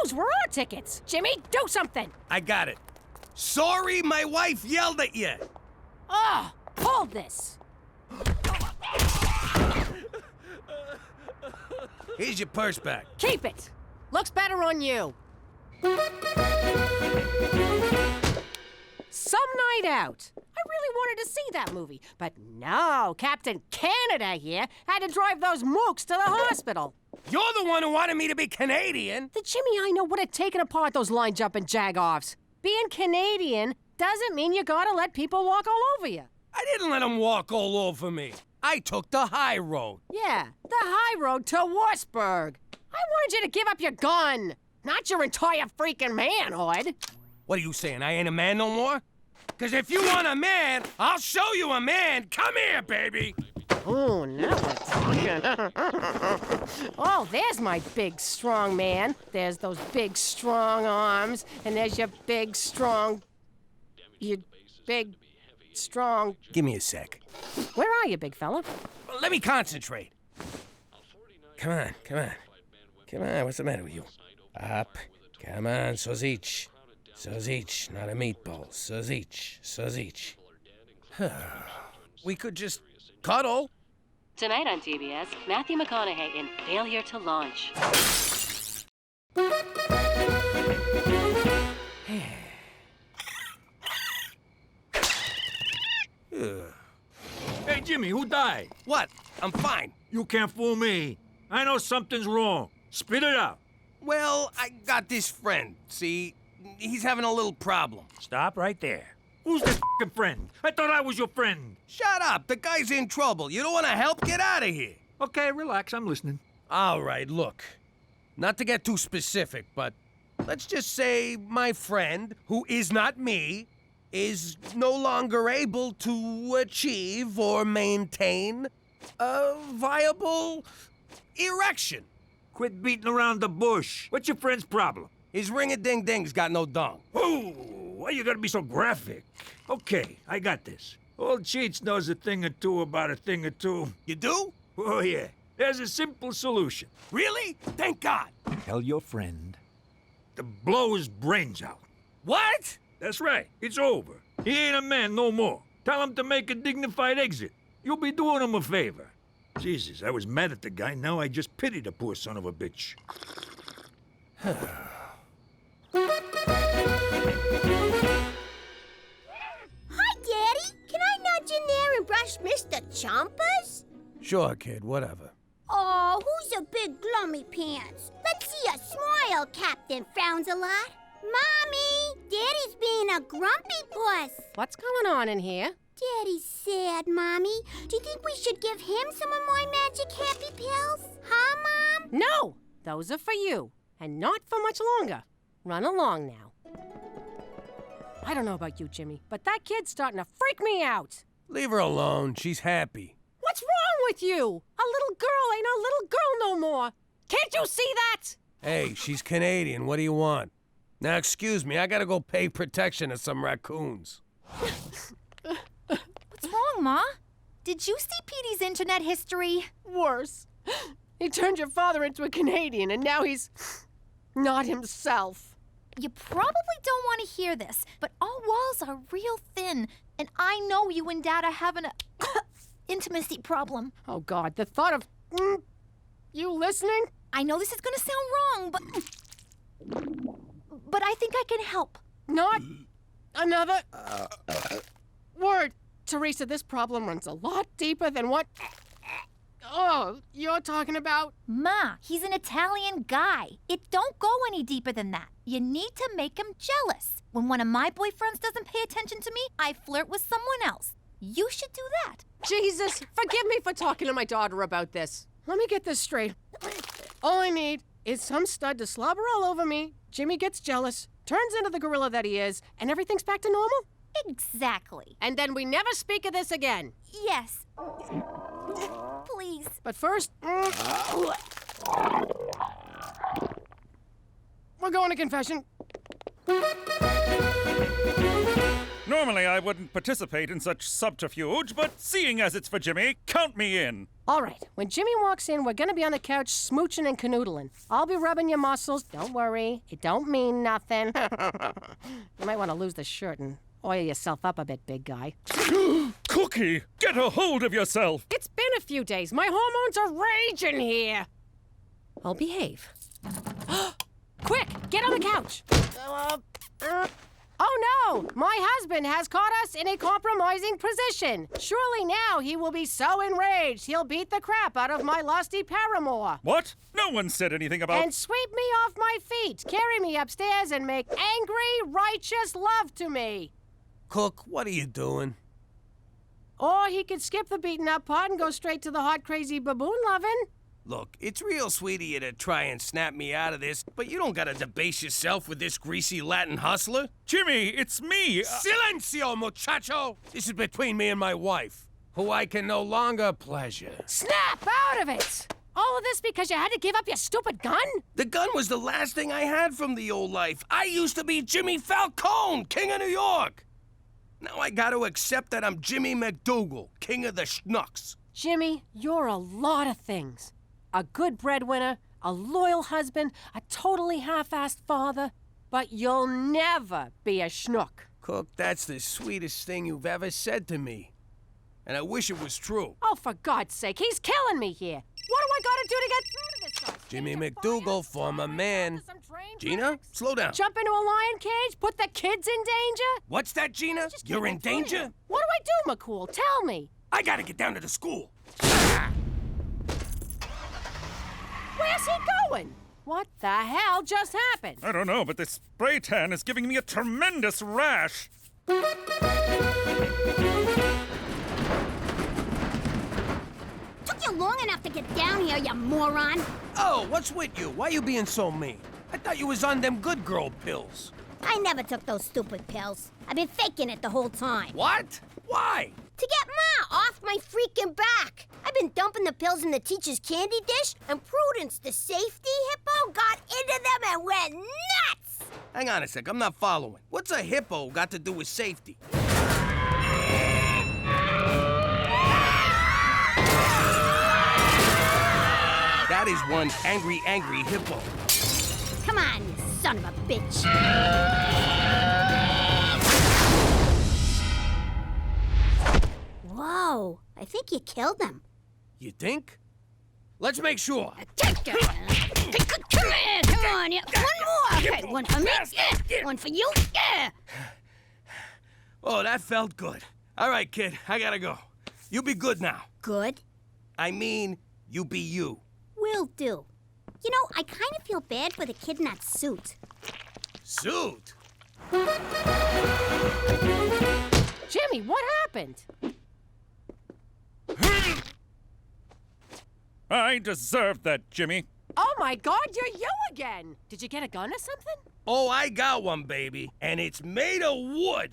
Those were our tickets. Jimmy, do something. I got it. Sorry my wife yelled at you. Oh, hold this. Here's your purse back. Keep it. Looks better on you. Some night out. I really wanted to see that movie, but no, Captain Canada here had to drive those mooks to the hospital. You're the one who wanted me to be Canadian. The Jimmy I know would have taken apart those line-jumping jag-offs. Being Canadian doesn't mean you gotta let people walk all over you. I didn't let them walk all over me. I took the high road. Yeah, the high road to Wurzburg. I wanted you to give up your gun. Not your entire freaking manhood. What are you saying? I ain't a man no more? Because if you want a man, I'll show you a man. Come here, baby. Oh, now we're talking. Oh, there's my big, strong man. There's those big, strong arms. And there's your big, strong... Your big, strong... Give me a sec. Where are you, big fella? Well, let me concentrate. Come on, come on. Come on, what's the matter with you? Up. Come on, Sozich. Sozich, not a meatball. Sozich, Sozich. We could just cuddle. Tonight on TBS, Matthew McConaughey in Failure to Launch. Hey, Jimmy, who died? What? I'm fine. You can't fool me. I know something's wrong. Spit it out. Well, I got this friend. See, he's having a little problem. Stop right there. Who's this f***ing friend? I thought I was your friend. Shut up. The guy's in trouble. You don't want to help? Get out of here. Okay, relax. I'm listening. All right, look. Not to get too specific, but let's just say my friend, who is not me, is no longer able to achieve or maintain a viable erection. Quit beating around the bush. What's your friend's problem? His ring-a-ding-ding's got no dung. Oh, why you gotta be so graphic? Okay, I got this. Old Cheats knows a thing or two about a thing or two. You do? Oh, yeah. There's a simple solution. Really? Thank God. Tell your friend to blow his brains out. What? That's right. It's over. He ain't a man no more. Tell him to make a dignified exit. You'll be doing him a favor. Jesus, I was mad at the guy. Now I just pity the poor son of a bitch. Hi, Daddy. Can I nudge in there and brush Mr. Chompers? Sure, kid, whatever. Oh, who's a big glummy pants? Let's see a smile, Captain Frowns a lot. Mommy, Daddy's being a grumpy puss. What's going on in here? Daddy's sad, Mommy. Do you think we should give him some of my magic happy pills? Huh, Mom? No! Those are for you, and not for much longer. Run along now. I don't know about you, Jimmy, but that kid's starting to freak me out. Leave her alone. She's happy. What's wrong with you? A little girl ain't a little girl no more. Can't you see that? Hey, she's Canadian. What do you want? Now, excuse me, I gotta go pay protection to some raccoons. What's wrong, Ma? Did you see Petey's internet history? Worse. He turned your father into a Canadian, and now he's not himself. You probably don't want to hear this, but our walls are real thin, and I know you and Dad are having a intimacy problem. Oh, God, the thought of... you listening? I know this is going to sound wrong, but I think I can help. Not another word. Teresa, this problem runs a lot deeper than what... Oh, you're talking about? Ma, he's an Italian guy. It don't go any deeper than that. You need to make him jealous. When one of my boyfriends doesn't pay attention to me, I flirt with someone else. You should do that. Jesus, forgive me for talking to my daughter about this. Let me get this straight. All I need is some stud to slobber all over me, Jimmy gets jealous, turns into the gorilla that he is, and everything's back to normal? Exactly. And then we never speak of this again. Yes. Please. But first, we're going to confession. Normally, I wouldn't participate in such subterfuge, but seeing as it's for Jimmy, count me in. All right, when Jimmy walks in, we're gonna be on the couch smooching and canoodling. I'll be rubbing your muscles. Don't worry, it don't mean nothing. You might want to lose the shirt and oil yourself up a bit, big guy. Cookie, get a hold of yourself. It's been a few days. My hormones are raging here. I'll behave. Quick, get on the couch. Oh no! My husband has caught us in a compromising position. Surely now he will be so enraged he'll beat the crap out of my lusty paramour. What? No one said anything about... And sweep me off my feet, carry me upstairs, and make angry, righteous love to me. Cook, what are you doing? Or he could skip the beaten up part and go straight to the hot, crazy baboon lovin'. Look, it's real sweet of you to try and snap me out of this, but you don't gotta debase yourself with this greasy Latin hustler. Jimmy, it's me. Silencio, muchacho! This is between me and my wife, who I can no longer pleasure. Snap out of it! All of this because you had to give up your stupid gun? The gun was the last thing I had from the old life. I used to be Jimmy Falcone, King of New York. Now I gotta accept that I'm Jimmy McDougal, King of the Schnooks. Jimmy, you're a lot of things. A good breadwinner, a loyal husband, a totally half-assed father, but you'll never be a schnook. Cook, that's the sweetest thing you've ever said to me. And I wish it was true. Oh, for God's sake, he's killing me here. What do I gotta do to get through to this guy? Jimmy McDougal, former man. Gina, slow down. Jump into a lion cage? Put the kids in danger? What's that, Gina? You're in danger? What do I do, McCool? Tell me. I gotta get down to the school. Where's he going? What the hell just happened? I don't know, but this spray tan is giving me a tremendous rash. Took you long enough to get down here, you moron. Oh, what's with you? Why you being so mean? I thought you was on them good girl pills. I never took those stupid pills. I've been faking it the whole time. What? Why? To get Ma off my freaking back. I've been dumping the pills in the teacher's candy dish, and Prudence, the safety hippo, got into them and went nuts! Hang on a sec, I'm not following. What's a hippo got to do with safety? That is one angry hippo. Come on, you son of a bitch. Whoa, I think you killed him. You think? Let's make sure. Come here, come on. Yeah. One more. Okay, one for me. Yeah. One for you. Yeah. Oh, that felt good. All right, kid, I gotta go. You be good now. Good? I mean, you be you. Will do. You know, I kind of feel bad for the kid in that suit. Suit? Jimmy, what happened? I deserved that, Jimmy. Oh my God, you're you again! Did you get a gun or something? Oh, I got one, baby, and it's made of wood.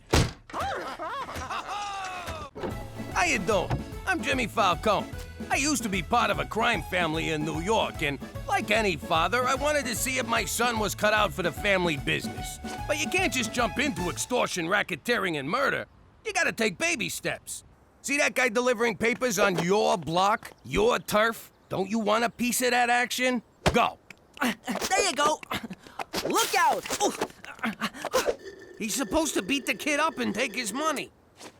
How you doing? I'm Jimmy Falcone. I used to be part of a crime family in New York, and like any father, I wanted to see if my son was cut out for the family business. But you can't just jump into extortion, racketeering, and murder. You gotta take baby steps. See that guy delivering papers on your block, your turf? Don't you want a piece of that action? Go. There you go. Look out! He's supposed to beat the kid up and take his money.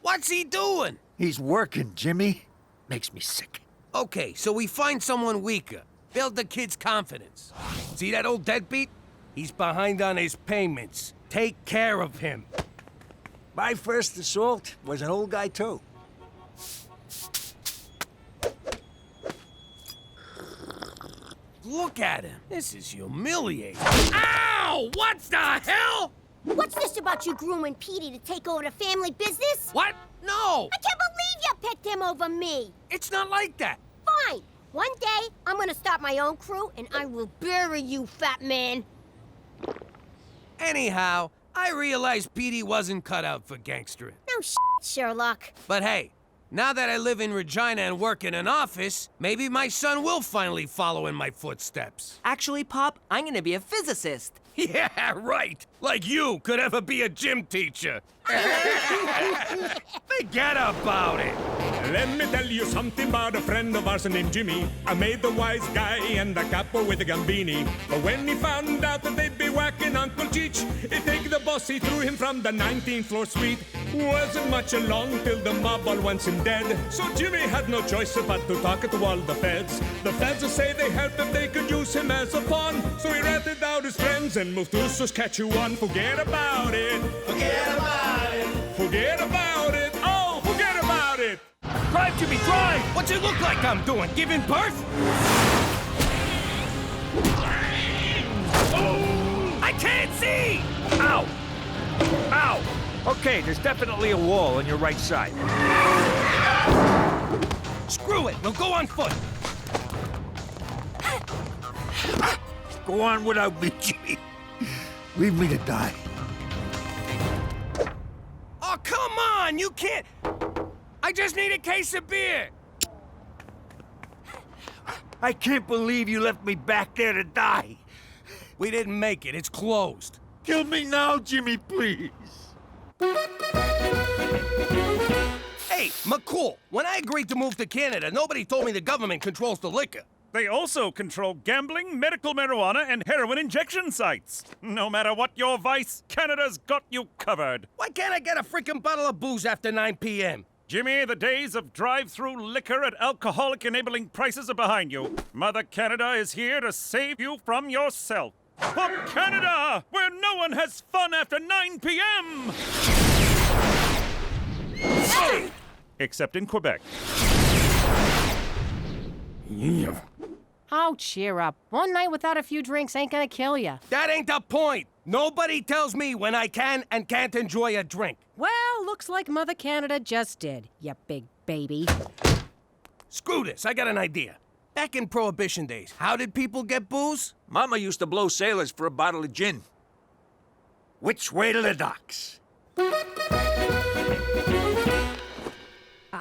What's he doing? He's working, Jimmy. Makes me sick. Okay, so we find someone weaker. Build the kid's confidence. See that old deadbeat? He's behind on his payments. Take care of him. My first assault was an old guy, too. Look at him. This is humiliating. Ow! What the hell? What's this about you grooming Petey to take over the family business? What? No! I can't believe you picked him over me. It's not like that. Fine. One day, I'm gonna start my own crew, and I will bury you, fat man. Anyhow, I realized Petey wasn't cut out for gangstering. No Sherlock. But hey, now that I live in Regina and work in an office, maybe my son will finally follow in my footsteps. Actually, Pop, I'm gonna be a physicist. Yeah, right. Like you could ever be a gym teacher. Forget about it. Let me tell you something about a friend of ours named Jimmy. I made the wise guy and the capo with a gambini. But when he found out that they'd be whacking Uncle Cheech, he'd take the boss, he threw him from the 19th floor suite. Wasn't much along till the mob all wants him dead. So Jimmy had no choice but to talk to all the feds. The feds say they helped if they could use him as a pawn. So he ratted out his friends and moved to Saskatchewan. Forget about it. Forget about it. Forget about it. Oh, forget about it. Drive, Jimmy, drive! What's it look like I'm doing? Giving birth? Oh! I can't see! Ow! Ow! Okay, there's definitely a wall on your right side. Screw it, we'll go on foot. Go on without me, Jimmy. Leave me to die. Oh, come on! You can't... I just need a case of beer! I can't believe you left me back there to die. We didn't make it. It's closed. Kill me now, Jimmy, please. Hey, McCool, when I agreed to move to Canada, nobody told me the government controls the liquor. They also control gambling, medical marijuana, and heroin injection sites. No matter what your vice, Canada's got you covered. Why can't I get a freaking bottle of booze after 9 p.m.? Jimmy, the days of drive-through liquor at alcoholic-enabling prices are behind you. Mother Canada is here to save you from yourself. For Canada, where no one has fun after 9 p.m. Except in Quebec. Oh, cheer up. One night without a few drinks ain't gonna kill you. That ain't the point. Nobody tells me when I can and can't enjoy a drink. Well, looks like Mother Canada just did, you big baby. Screw this, I got an idea. Back in Prohibition days, how did people get booze? Mama used to blow sailors for a bottle of gin. Which way to the docks? For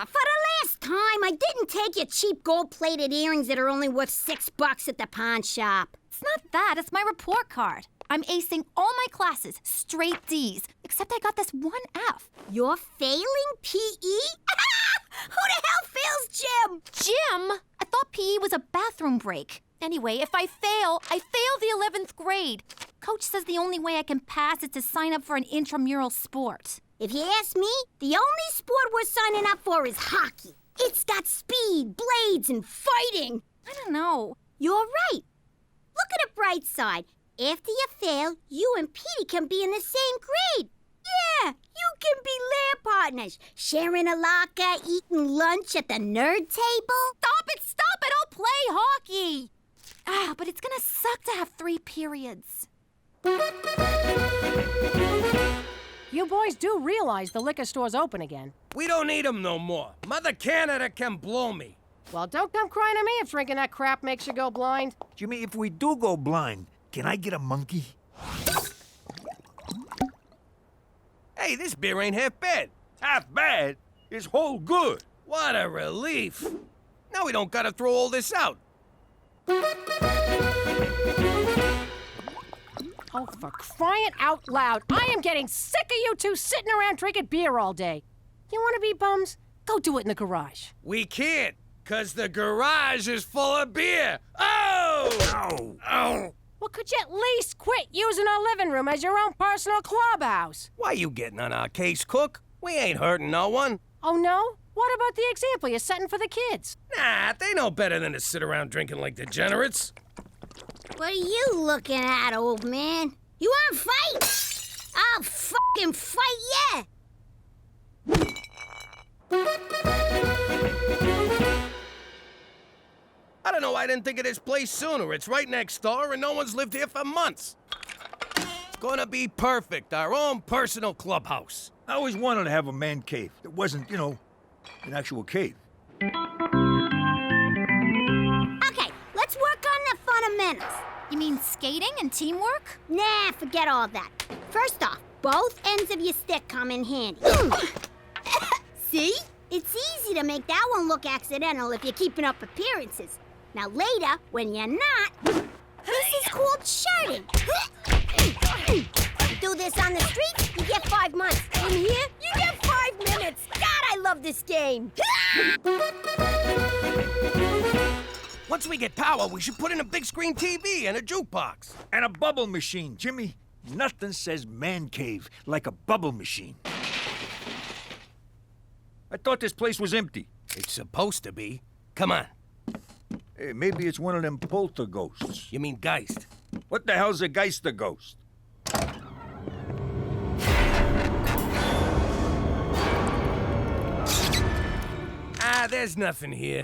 the last time, I didn't take your cheap gold-plated earrings that are only worth $6 at the pawn shop. It's not that, it's my report card. I'm acing all my classes, straight D's, except I got this one F. You're failing PE? Who the hell fails gym? Gym? I thought PE was a bathroom break. Anyway, if I fail the 11th grade. Coach says the only way I can pass is to sign up for an intramural sport. If you ask me, the only sport we're signing up for is hockey. It's got speed, blades, and fighting. I don't know. You're right. Look at the bright side. After you fail, you and Petey can be in the same grade. Yeah, you can be lab partners, sharing a locker, eating lunch at the nerd table. Stop it, I'll play hockey. But it's gonna suck to have 3 periods. You boys do realize the liquor store's open again. We don't need them no more. Mother Canada can blow me. Well, don't come crying to me if drinking that crap makes you go blind. Jimmy, if we do go blind, can I get a monkey? Hey, this beer ain't half bad. Half bad? It's whole good. What a relief. Now we don't gotta throw all this out. Oh, for crying out loud. I am getting sick of you two sitting around drinking beer all day. You want to be bums? Go do it in the garage. We can't, 'cause the garage is full of beer. Oh! Ow! Oh! Well, could you at least quit using our living room as your own personal clubhouse? Why you getting on our case, Cook? We ain't hurting no one. Oh, no? What about the example you're setting for the kids? Nah, they know better than to sit around drinking like degenerates. What are you looking at, old man? You wanna fight? I'll fucking fight ya! I don't know why I didn't think of this place sooner. It's right next door and no one's lived here for months. It's gonna be perfect, our own personal clubhouse. I always wanted to have a man cave that wasn't, you know, an actual cave. Okay, let's work on the fundamentals. You mean skating and teamwork? Nah, forget all that. First off, both ends of your stick come in handy. See? It's easy to make that one look accidental if you're keeping up appearances. Now later, when you're not, this is called shirting. You do this on the street, you get 5 months. In here, you get 5 minutes. God, I love this game. Once we get power, we should put in a big screen TV and a jukebox. And a bubble machine, Jimmy. Nothing says man cave like a bubble machine. I thought this place was empty. It's supposed to be. Come on. Hey, maybe it's one of them poltergeists. You mean Geist? What the hell's a Geister ghost? Ah, there's nothing here.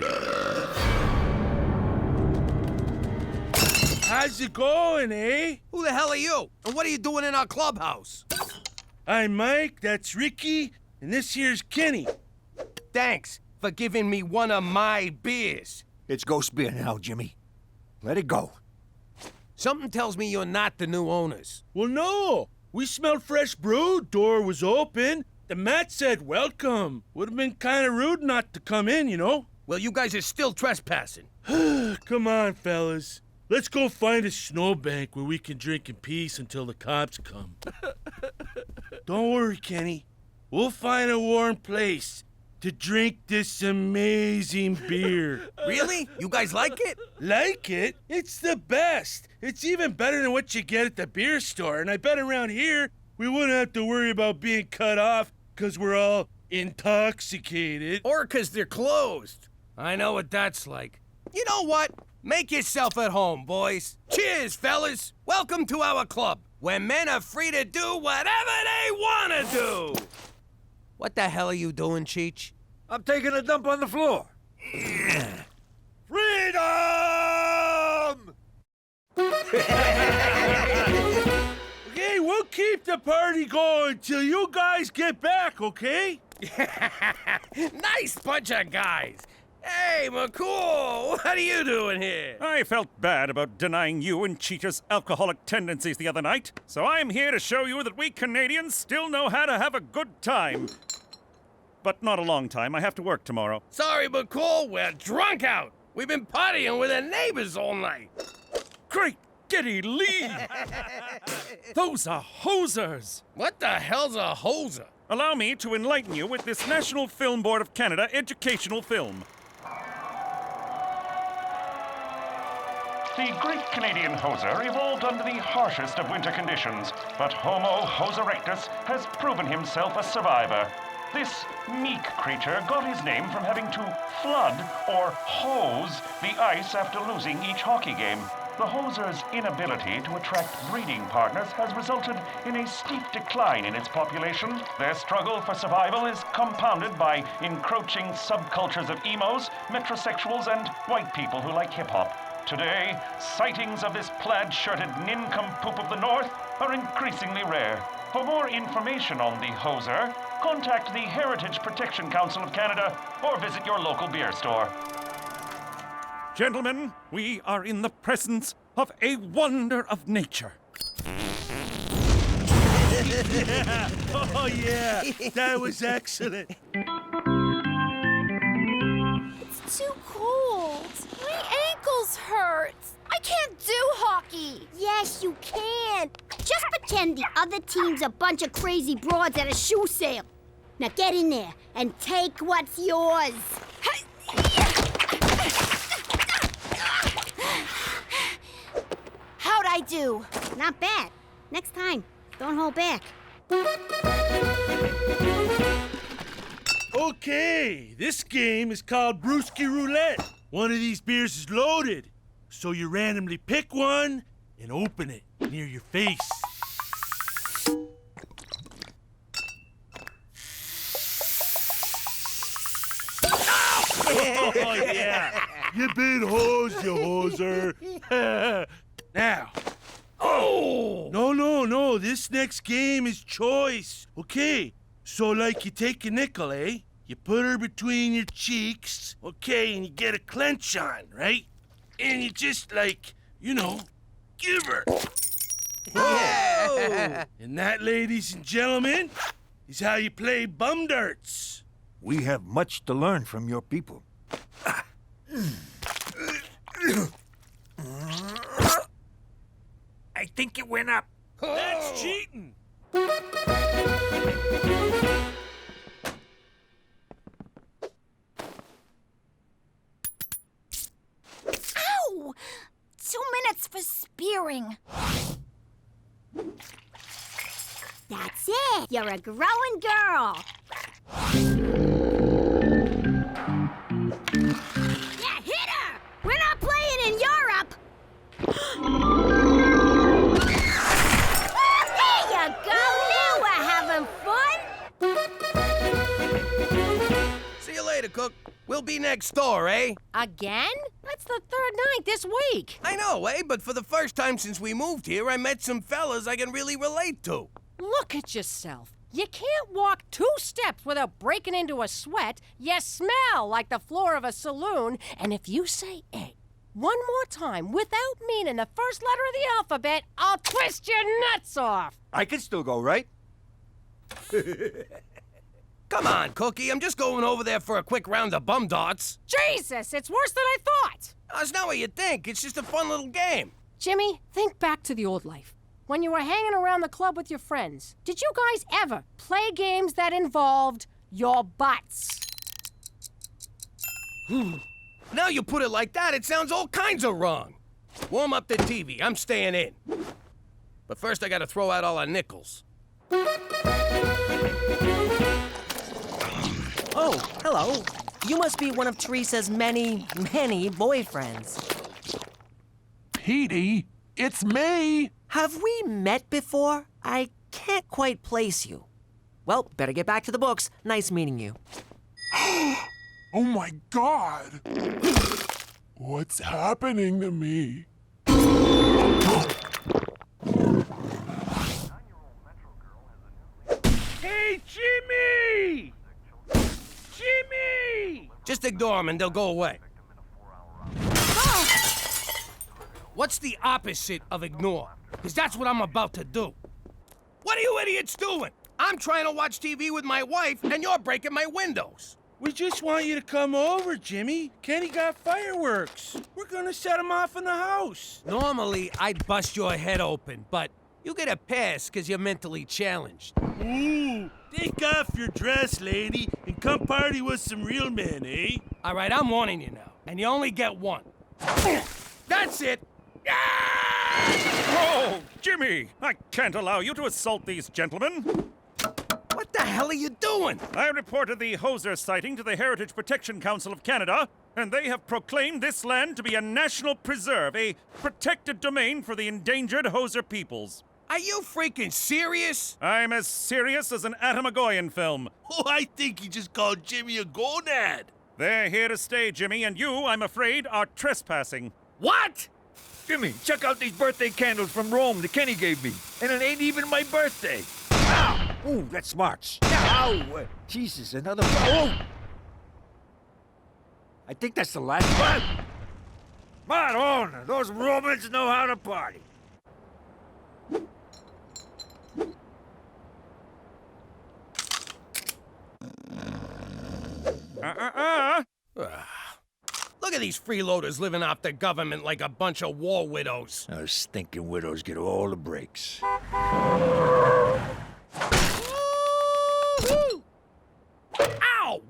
How's it going, eh? Who the hell are you? And what are you doing in our clubhouse? I'm Mike, that's Ricky, and this here's Kenny. Thanks for giving me one of my beers. It's ghost beer now, Jimmy. Let it go. Something tells me you're not the new owners. Well, no. We smelled fresh brew, door was open. The mat said welcome. Would have been kind of rude not to come in, you know? Well, you guys are still trespassing. Come on, fellas. Let's go find a snowbank where we can drink in peace until the cops come. Don't worry, Kenny. We'll find a warm place to drink this amazing beer. Really? You guys like it? Like it? It's the best. It's even better than what you get at the beer store. And I bet around here, we wouldn't have to worry about being cut off because we're all intoxicated. Or because they're closed. I know what that's like. You know what? Make yourself at home, boys. Cheers, fellas. Welcome to our club, where men are free to do whatever they want to do. What the hell are you doing, Cheech? I'm taking a dump on the floor. Freedom! Okay, we'll keep the party going till you guys get back, okay? Nice bunch of guys. Hey, McCool, what are you doing here? I felt bad about denying you and Cheetah's alcoholic tendencies the other night, so I'm here to show you that we Canadians still know how to have a good time. But not a long time. I have to work tomorrow. Sorry, McCool, we're drunk out. We've been partying with the neighbors all night. Great giddy Lee! Those are hosers! What the hell's a hoser? Allow me to enlighten you with this National Film Board of Canada educational film. The great Canadian hoser evolved under the harshest of winter conditions, but Homo hos erectus has proven himself a survivor. This meek creature got his name from having to flood, or hose, the ice after losing each hockey game. The hoser's inability to attract breeding partners has resulted in a steep decline in its population. Their struggle for survival is compounded by encroaching subcultures of emos, metrosexuals, and white people who like hip-hop. Today, sightings of this plaid-shirted nincompoop of the North are increasingly rare. For more information on the hoser, contact the Heritage Protection Council of Canada or visit your local beer store. Gentlemen, we are in the presence of a wonder of nature. Yeah. Oh, yeah. That was excellent. It's too cold. My ankles hurt. I can't do hockey. Yes, you can. Just pretend the other team's a bunch of crazy broads at a shoe sale. Now get in there and take what's yours. How'd I do? Not bad. Next time, don't hold back. Okay, this game is called Brewski Roulette. One of these beers is loaded, so you randomly pick one and open it near your face. Oh, yeah. You been hosed, you hoser. Now. Oh! No. This next game is choice. Okay, so like you take a nickel, eh? You put her between your cheeks, okay, and you get a clench on, right? And you just like, you know, give her. Oh! And that, ladies and gentlemen, is how you play bum darts. We have much to learn from your people. I think it went up. That's cheating. Ow! 2 minutes for spearing. That's it. You're a growing girl. Yeah, hit her! We're not playing in Europe. There you go. Now we're having fun. See you later, Cook. We'll be next door, eh? Again? That's the third night this week. I know, eh? But for the first time since we moved here, I met some fellas I can really relate to. Look at yourself. You can't walk 2 steps without breaking into a sweat. You smell like the floor of a saloon. And if you say A, one more time without meaning the first letter of the alphabet, I'll twist your nuts off. I can still go, right? Come on, Cookie. I'm just going over there for a quick round of bum darts. Jesus, it's worse than I thought. Oh, it's not what you think. It's just a fun little game. Jimmy, think back to the old life. When you were hanging around the club with your friends, did you guys ever play games that involved your butts? Now you put it like that, it sounds all kinds of wrong. Warm up the TV. I'm staying in. But first, I gotta throw out all our nickels. Oh, hello. You must be one of Teresa's many boyfriends. Petey, it's me. Have we met before? I can't quite place you. Well, better get back to the books. Nice meeting you. Oh my God. What's happening to me? Hey, Jimmy! Jimmy! Just ignore them and they'll go away. What's the opposite of ignore? Because that's what I'm about to do. What are you idiots doing? I'm trying to watch TV with my wife and you're breaking my windows. We just want you to come over, Jimmy. Kenny got fireworks. We're gonna set them off in the house. Normally, I'd bust your head open, but you get a pass because you're mentally challenged. Ooh, take off your dress, lady, and come party with some real men, eh? All right, I'm warning you now, and you only get one. That's it. Oh, Jimmy! I can't allow you to assault these gentlemen. What the hell are you doing? I reported the Hoser sighting to the Heritage Protection Council of Canada, and they have proclaimed this land to be a national preserve, a protected domain for the endangered Hoser peoples. Are you freaking serious? I'm as serious as an Atomagoyan film. Oh, I think he just called Jimmy a gonad. They're here to stay, Jimmy, and you, I'm afraid, are trespassing. What? Jimmy, check out these birthday candles from Rome that Kenny gave me. And it ain't even my birthday. Ow! Ooh, that smarts. Ow! Jesus, another... Oh! I think that's the last one. Madonna, those Romans know how to party. Look at these freeloaders living off the government like a bunch of war widows. Those stinking widows get all the breaks. Ow!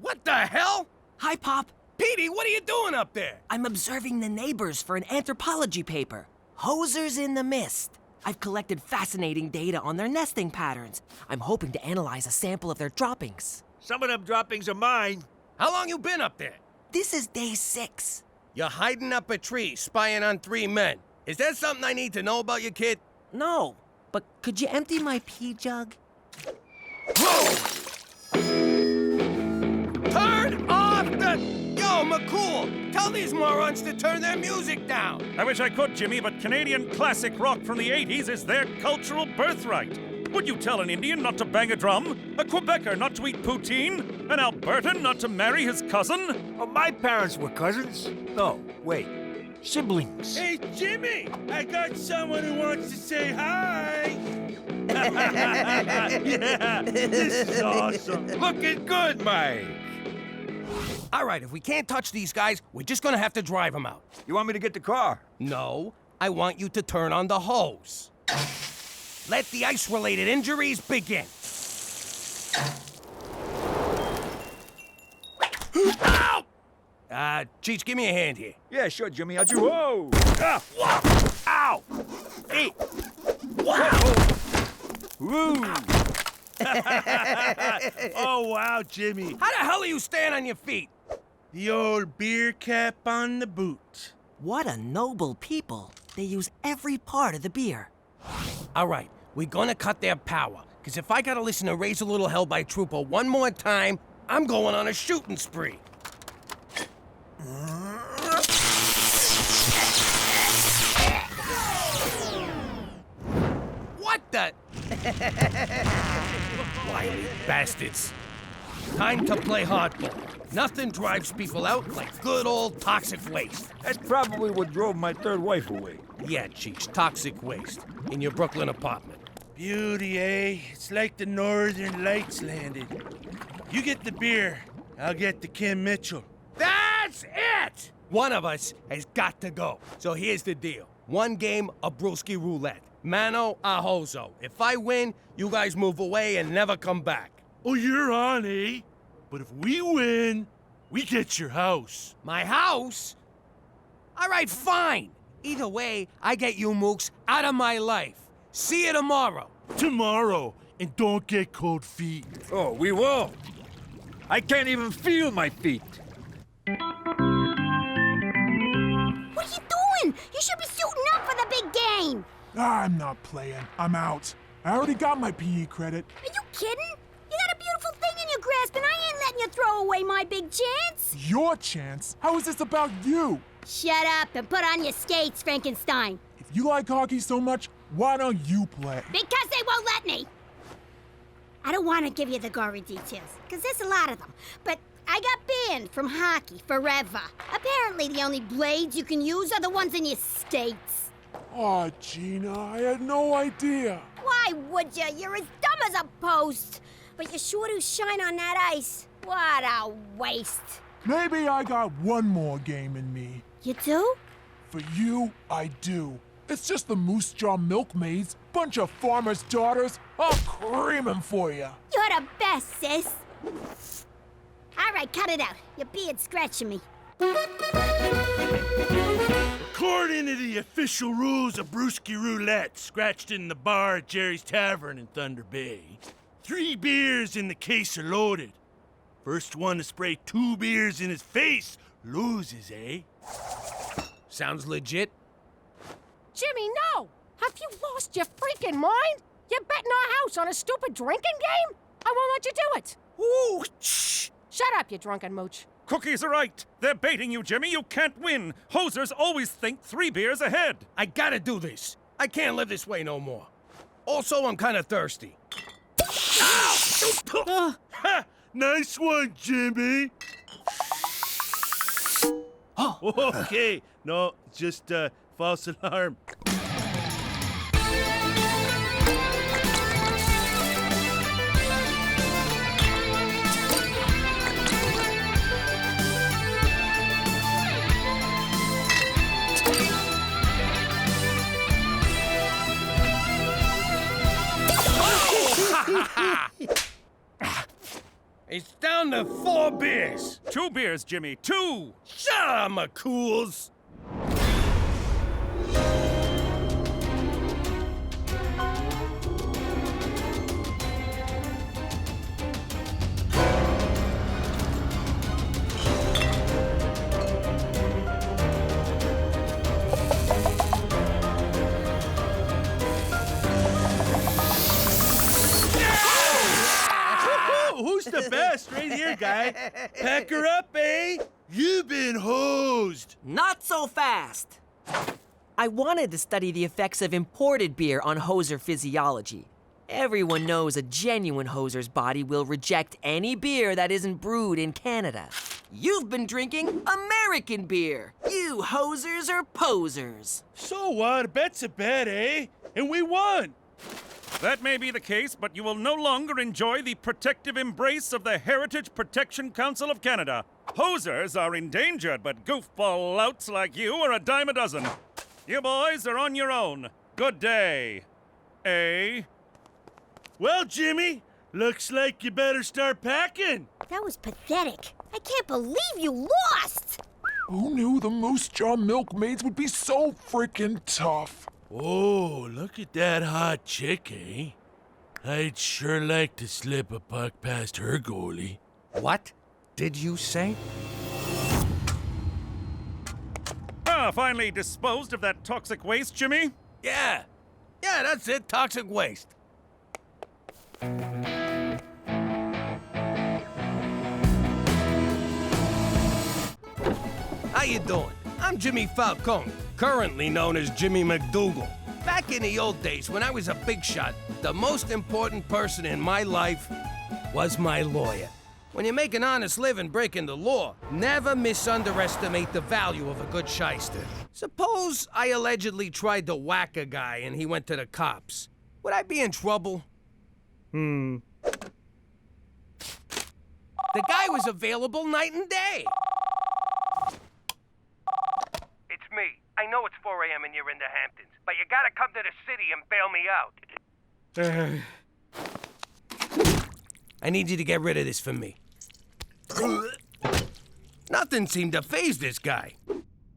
What the hell? Hi, Pop. Petey, what are you doing up there? I'm observing the neighbors for an anthropology paper. Hosers in the mist. I've collected fascinating data on their nesting patterns. I'm hoping to analyze a sample of their droppings. Some of them droppings are mine. How long you been up there? This is day 6. You're hiding up a tree, spying on 3 men. Is that something I need to know about you, kid? No, but could you empty my pee jug? Whoa! Turn off the... Yo, McCool, tell these morons to turn their music down. I wish I could, Jimmy, but Canadian classic rock from the 80s is their cultural birthright. Would you tell an Indian not to bang a drum? A Quebecer not to eat poutine? An Albertan not to marry his cousin? Oh, my parents were cousins. No, wait. Siblings. Hey, Jimmy! I got someone who wants to say hi! Yeah, this is awesome. Looking good, Mike. All right, if we can't touch these guys, we're just gonna have to drive them out. You want me to get the car? No, I want you to turn on the hose. Let the ice-related injuries begin. Ow! Cheech, give me a hand here. Yeah, sure, Jimmy. I'll do. Whoa! Ah! Ow! Hey! Wow! Woo! Oh, wow, Jimmy. How the hell are you staying on your feet? The old beer cap on the boot. What a noble people. They use every part of the beer. All right, we're gonna cut their power. Because if I gotta listen to Raise a Little Hell by Trooper one more time, I'm going on a shooting spree. What the? Wily bastards. Time to play hardball. Nothing drives people out like good old toxic waste. That's probably what drove my third wife away. Yeah, Cheech, toxic waste. In your Brooklyn apartment. Beauty, eh? It's like the Northern Lights landed. You get the beer, I'll get the Kim Mitchell. That's it! One of us has got to go. So here's the deal. 1 game of brewski roulette. Mano a hozo. If I win, you guys move away and never come back. Oh, you're on, eh? But if we win, we get your house. My house? All right, fine. Either way, I get you mooks out of my life. See you tomorrow. Tomorrow, and don't get cold feet. Oh, we won't. I can't even feel my feet. What are you doing? You should be suiting up for the big game. I'm not playing. I'm out. I already got my PE credit. Are you kidding? You got a beautiful thing in your grasp, and I ain't letting you throw away my big chance. Your chance? How is this about you? Shut up and put on your skates, Frankenstein. If you like hockey so much, why don't you play? Because they won't let me. I don't want to give you the gory details, because there's a lot of them. But I got banned from hockey forever. Apparently the only blades you can use are the ones in your skates. Aw, Gina, I had no idea. Why would you? You're as dumb as a post. But you sure do shine on that ice. What a waste. Maybe I got one more game in me. You do? For you, I do. It's just the Moose Jaw Milkmaids, bunch of farmers' daughters. I'll cream 'em for you. You're the best, sis. All right, cut it out. Your beard's scratching me. According to the official rules of brewski roulette, scratched in the bar at Jerry's Tavern in Thunder Bay, 3 beers in the case are loaded. First one to spray 2 beers in his face loses, eh? Sounds legit. Jimmy, no! Have you lost your freaking mind? You're betting our house on a stupid drinking game? I won't let you do it. Ooh, shh! Shut up, you drunken mooch. Cookies are right. They're baiting you, Jimmy. You can't win. Hosers always think 3 beers ahead. I gotta do this. I can't live this way no more. Also, I'm kind of thirsty. Ow! Ha! Nice one, Jimmy. Okay, no, just false alarm. It's down to 4 beers. 2 beers, Jimmy. 2! Shut up, McCools. Who's the best? Right here, guy. Pack her up, eh? You've been hosed. Not so fast. I wanted to study the effects of imported beer on hoser physiology. Everyone knows a genuine hoser's body will reject any beer that isn't brewed in Canada. You've been drinking American beer. You hosers are posers. So what? A bet's a bet, eh? And we won. That may be the case, but you will no longer enjoy the protective embrace of the Heritage Protection Council of Canada. Hosers are endangered, but goofball louts like you are a dime a dozen. You boys are on your own. Good day. Eh? Well, Jimmy, looks like you better start packing. That was pathetic. I can't believe you lost. Who knew the Moose Jaw Milkmaids would be so freaking tough? Oh, look at that hot chick, eh? I'd sure like to slip a puck past her goalie. What did you say? Finally disposed of that toxic waste, Jimmy? Yeah, that's it, toxic waste. How you doing? I'm Jimmy Falcone, currently known as Jimmy McDougal. Back in the old days when I was a big shot, the most important person in my life was my lawyer. When you make an honest living breaking the law, never misunderestimate the value of a good shyster. Suppose I allegedly tried to whack a guy and he went to the cops. Would I be in trouble? The guy was available night and day. It's me. I know it's 4 a.m. and you're in the Hamptons, but you gotta come to the city and bail me out. I need you to get rid of this for me. Nothing seemed to faze this guy.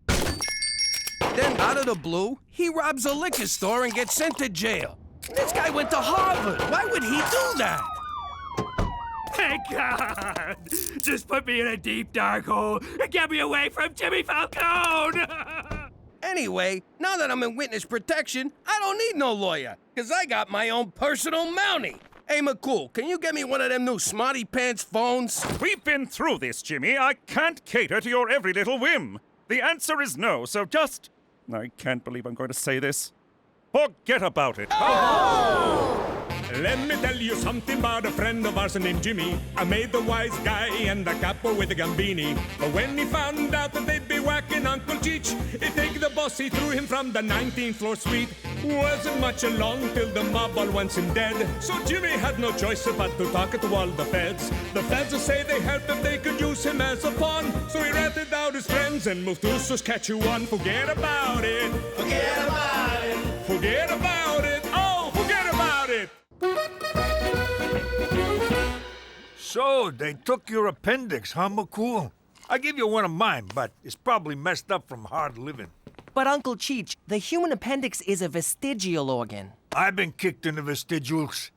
Then, out of the blue, he robs a liquor store and gets sent to jail. This guy went to Harvard. Why would he do that? Thank God! Just put me in a deep, dark hole and get me away from Jimmy Falcone! Anyway, now that I'm in witness protection, I don't need no lawyer, because I got my own personal Mountie. Hey, McCool, can you get me one of them new Smarty Pants phones? We've been through this, Jimmy. I can't cater to your every little whim. The answer is no, so just... I can't believe I'm going to say this. Forget about it. Let me tell you something about a friend of ours named Jimmy. I made the wise guy and the capo with the gambini. But when he found out that they'd be whacking Uncle Cheech, he'd take the boss, he threw him from the 19th floor suite. Wasn't much along till the mob all wants him dead. So Jimmy had no choice but to talk to all the feds. The feds say they helped if they could use him as a pawn. So he ratted out his friends and moved to Saskatchewan. Forget about it. Forget about it. Forget about it. Oh, forget about it. So, they took your appendix, huh, McCool? I give you one of mine, but it's probably messed up from hard living. But Uncle Cheech, the human appendix is a vestigial organ. I've been kicked in the vestigials.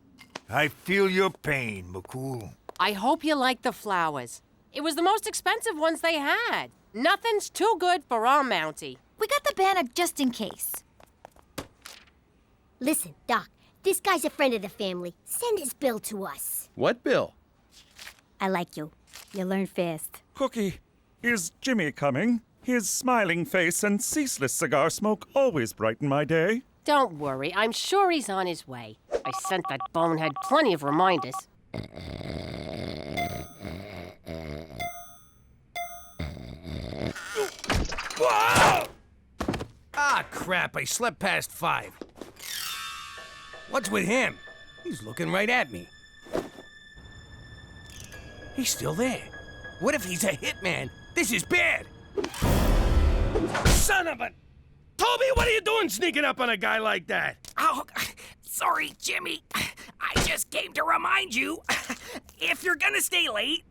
I feel your pain, McCool. I hope you like the flowers. It was the most expensive ones they had. Nothing's too good for our Mountie. We got the banner just in case. Listen, Doc, this guy's a friend of the family. Send his bill to us. What bill? I like you. You learn fast. Cookie, is Jimmy coming? His smiling face and ceaseless cigar smoke always brighten my day. Don't worry, I'm sure he's on his way. I sent that bonehead plenty of reminders. Whoa! Ah, crap, I slept past 5. What's with him? He's looking right at me. He's still there. What if he's a hitman? This is bad. Son of a... Toby, what are you doing sneaking up on a guy like that? Oh, sorry, Jimmy. I just came to remind you, if you're gonna stay late,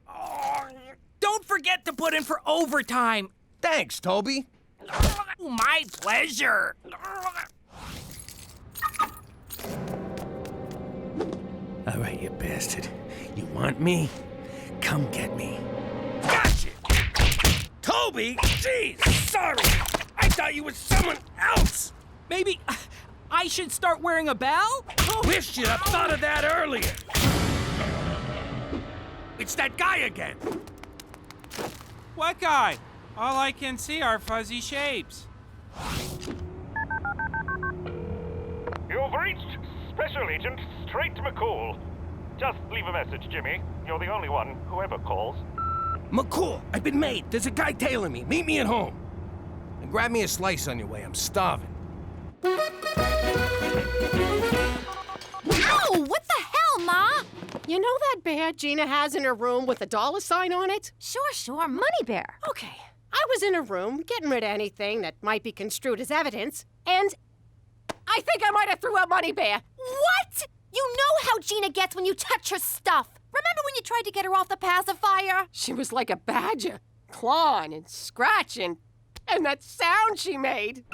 don't forget to put in for overtime. Thanks, Toby. My pleasure. All right, you bastard. You want me? Come get me. Gotcha! Toby! Jeez, sorry! I thought you were someone else! Maybe I should start wearing a bell? Wish you'd have thought of that earlier! It's that guy again! What guy? All I can see are fuzzy shapes. You've reached Special Agent Straight McCool. Just leave a message, Jimmy. You're the only one who ever calls. McCool, I've been made. There's a guy tailing me. Meet me at home. And grab me a slice on your way. I'm starving. Ow! What the hell, Ma? You know that bear Gina has in her room with a $sign on it? Sure. Money Bear. Okay. I was in her room getting rid of anything that might be construed as evidence, and I think I might have threw a money bear. What? You know how Gina gets when you touch her stuff. Remember when you tried to get her off the pacifier? She was like a badger, clawing and scratching, and that sound she made.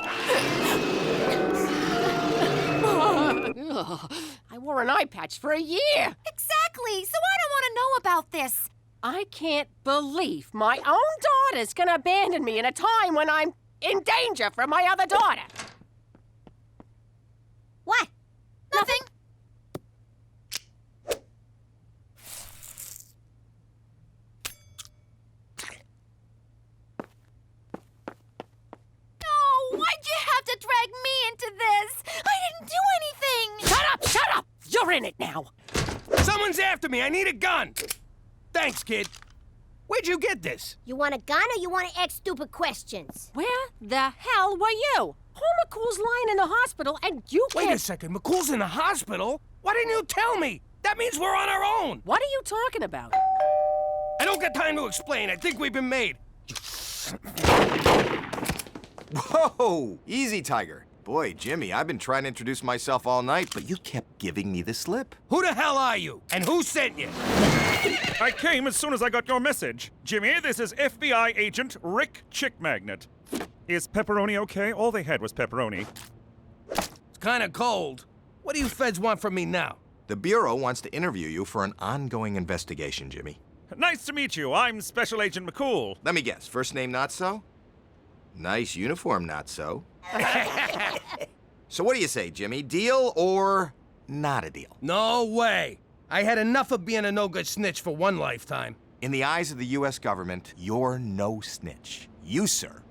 I wore an eye patch for a year. Exactly, so I don't want to know about this. I can't believe my own daughter's gonna abandon me in a time when I'm in danger from my other daughter. What? Nothing. Why'd you have to drag me into this? I didn't do anything! Shut up! You're in it now! Someone's after me! I need a gun! Thanks. Thanks, kid. Where'd you get this? You want a gun or you want to ask stupid questions? Where the hell were you? Paul McCool's lying in the hospital and you can't... Wait a second, McCool's in the hospital? Why didn't you tell me? That means we're on our own. What are you talking about? I don't got time to explain. I think we've been made. Whoa! Easy, Tiger. Boy, Jimmy, I've been trying to introduce myself all night, but you kept giving me the slip. Who the hell are you? And who sent you? I came as soon as I got your message. Jimmy, this is FBI agent Rick Chick Magnet. Is pepperoni okay? All they had was pepperoni. It's kind of cold. What do you feds want from me now? The Bureau wants to interview you for an ongoing investigation, Jimmy. Nice to meet you. I'm Special Agent McCool. Let me guess. First name, not so? Nice uniform, not so? So what do you say, Jimmy? Deal or not a deal? No way. I had enough of being a no-good snitch for one lifetime. In the eyes of the U.S. government, you're no snitch. You, sir,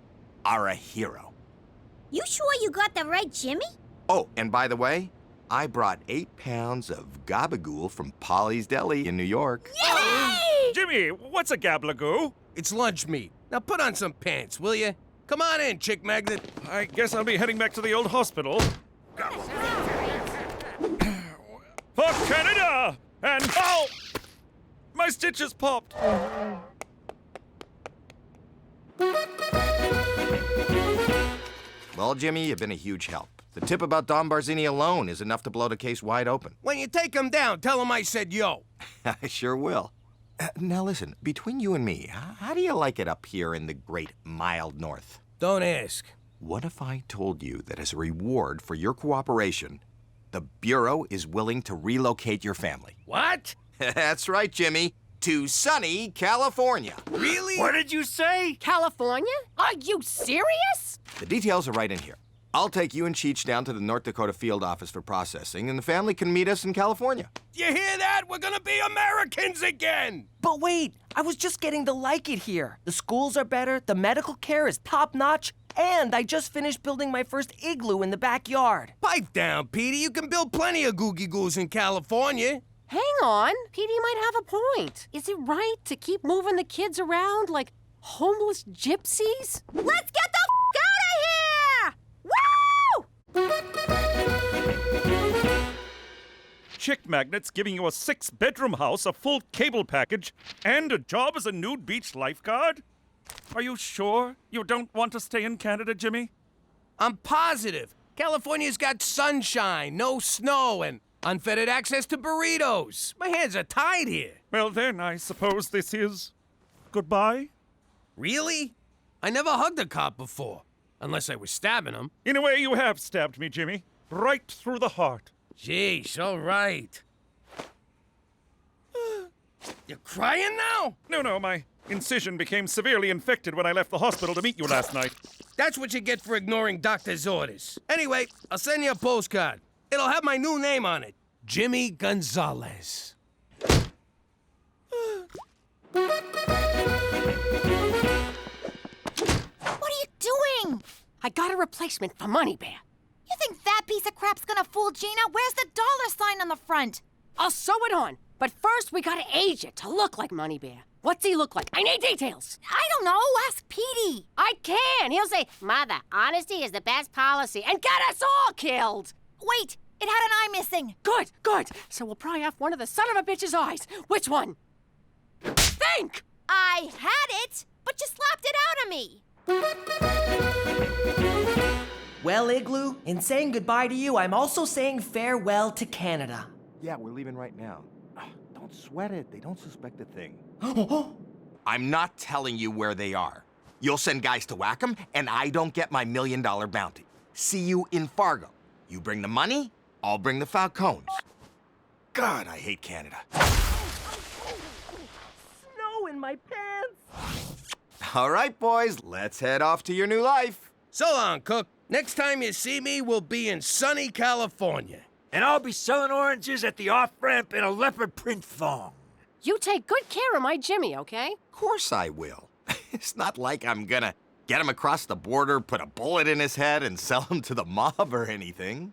are a hero. You sure you got that right, Jimmy? Oh, and by the way, I brought 8 pounds of gabagool from Polly's Deli in New York. Yay! Jimmy, what's a gablagoo? It's lunch meat. Now put on some pants, will you? Come on in, Chick Magnet. I guess I'll be heading back to the old hospital. For Canada! And oh! My stitches popped. Well, Jimmy, you've been a huge help. The tip about Don Barzini alone is enough to blow the case wide open. When you take him down, tell him I said yo. I sure will. Now listen, between you and me, how do you like it up here in the great mild north? Don't ask. What if I told you that as a reward for your cooperation, the Bureau is willing to relocate your family? What? That's right, Jimmy. To sunny California. Really? What did you say? California? Are you serious? The details are right in here. I'll take you and Cheech down to the North Dakota field office for processing, and the family can meet us in California. You hear that? We're gonna be Americans again! But wait, I was just getting to like it here. The schools are better, the medical care is top-notch, and I just finished building my first igloo in the backyard. Pipe down, Petey. You can build plenty of googie goos in California. Hang on. Petey might have a point. Is it right to keep moving the kids around like homeless gypsies? Let's get the out of here! Woo! Chick Magnet's giving you a 6-bedroom house, a full cable package, and a job as a nude beach lifeguard? Are you sure you don't want to stay in Canada, Jimmy? I'm positive. California's got sunshine, no snow, and unfettered access to burritos. My hands are tied here. Well, then, I suppose this is goodbye? Really? I never hugged a cop before, unless I was stabbing him. In a way, you have stabbed me, Jimmy. Right through the heart. Jeez, all right. You're crying now? No, my incision became severely infected when I left the hospital to meet you last night. That's what you get for ignoring doctor's orders. Anyway, I'll send you a postcard. It'll have my new name on it. Jimmy Gonzalez. What are you doing? I got a replacement for Money Bear. You think that piece of crap's gonna fool Gina? Where's the dollar sign on the front? I'll sew it on. But first, we gotta age it to look like Money Bear. What's he look like? I need details. I don't know. Ask Petey. I can. He'll say, Mother, honesty is the best policy, and get us all killed. Wait, it had an eye missing. Good. So we'll pry off one of the son of a bitch's eyes. Which one? Think! I had it, but you slapped it out of me. Well, Igloo, in saying goodbye to you, I'm also saying farewell to Canada. Yeah, we're leaving right now. Don't sweat it. They don't suspect a thing. I'm not telling you where they are. You'll send guys to whack them, and I don't get my $1 million bounty. See you in Fargo. You bring the money, I'll bring the Falcons. God, I hate Canada. Snow in my pants. All right, boys, let's head off to your new life. So long, Cook. Next time you see me, we'll be in sunny California. And I'll be selling oranges at the off-ramp in a leopard print thong. You take good care of my Jimmy, okay? Of course I will. It's not like I'm gonna get him across the border, put a bullet in his head, and sell him to the mob or anything.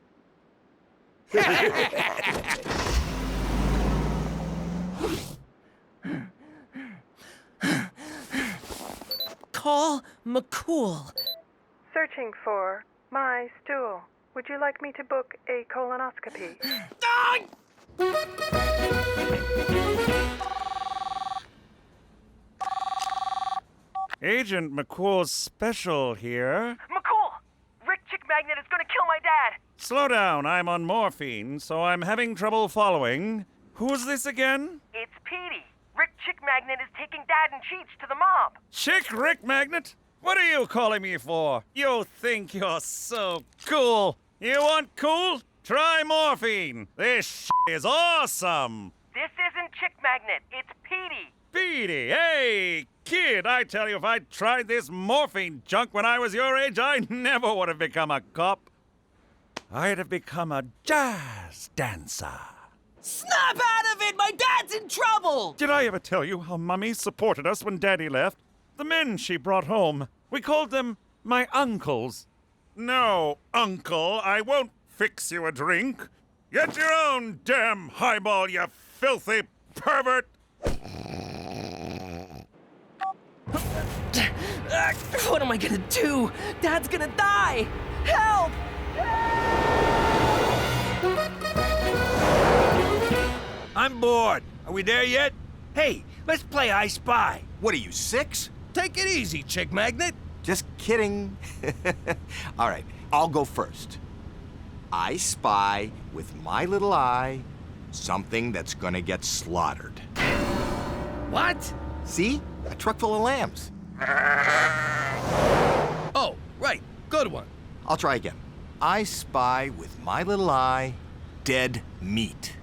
call McCool. Searching for my stool. Would you like me to book a colonoscopy? Agent McCool's special here. McCool! Rick Chick Magnet is gonna kill my dad! Slow down, I'm on morphine, so I'm having trouble following. Who's this again? It's Petey. Rick Chick Magnet is taking Dad and Cheech to the mob. Chick Rick Magnet? What are you calling me for? You think you're so cool. You want cool? Try morphine. This is awesome. This isn't Chick Magnet, it's Petey. Petey, hey, kid, I tell you, if I'd tried this morphine junk when I was your age, I never would have become a cop. I'd have become a jazz dancer. Snap out of it! My dad's in trouble! Did I ever tell you how Mummy supported us when Daddy left? The men she brought home, we called them my uncles. No, uncle, I won't fix you a drink. Get your own damn highball, you filthy pervert! What am I gonna do? Dad's gonna die! Help! I'm bored. Are we there yet? Hey, let's play I Spy. What are you, 6? Take it easy, Chick Magnet. Just kidding. All right, I'll go first. I spy with my little eye something that's gonna get slaughtered. What? See? A truck full of lambs. Oh, right. Good one. I'll try again. I spy with my little eye dead meat.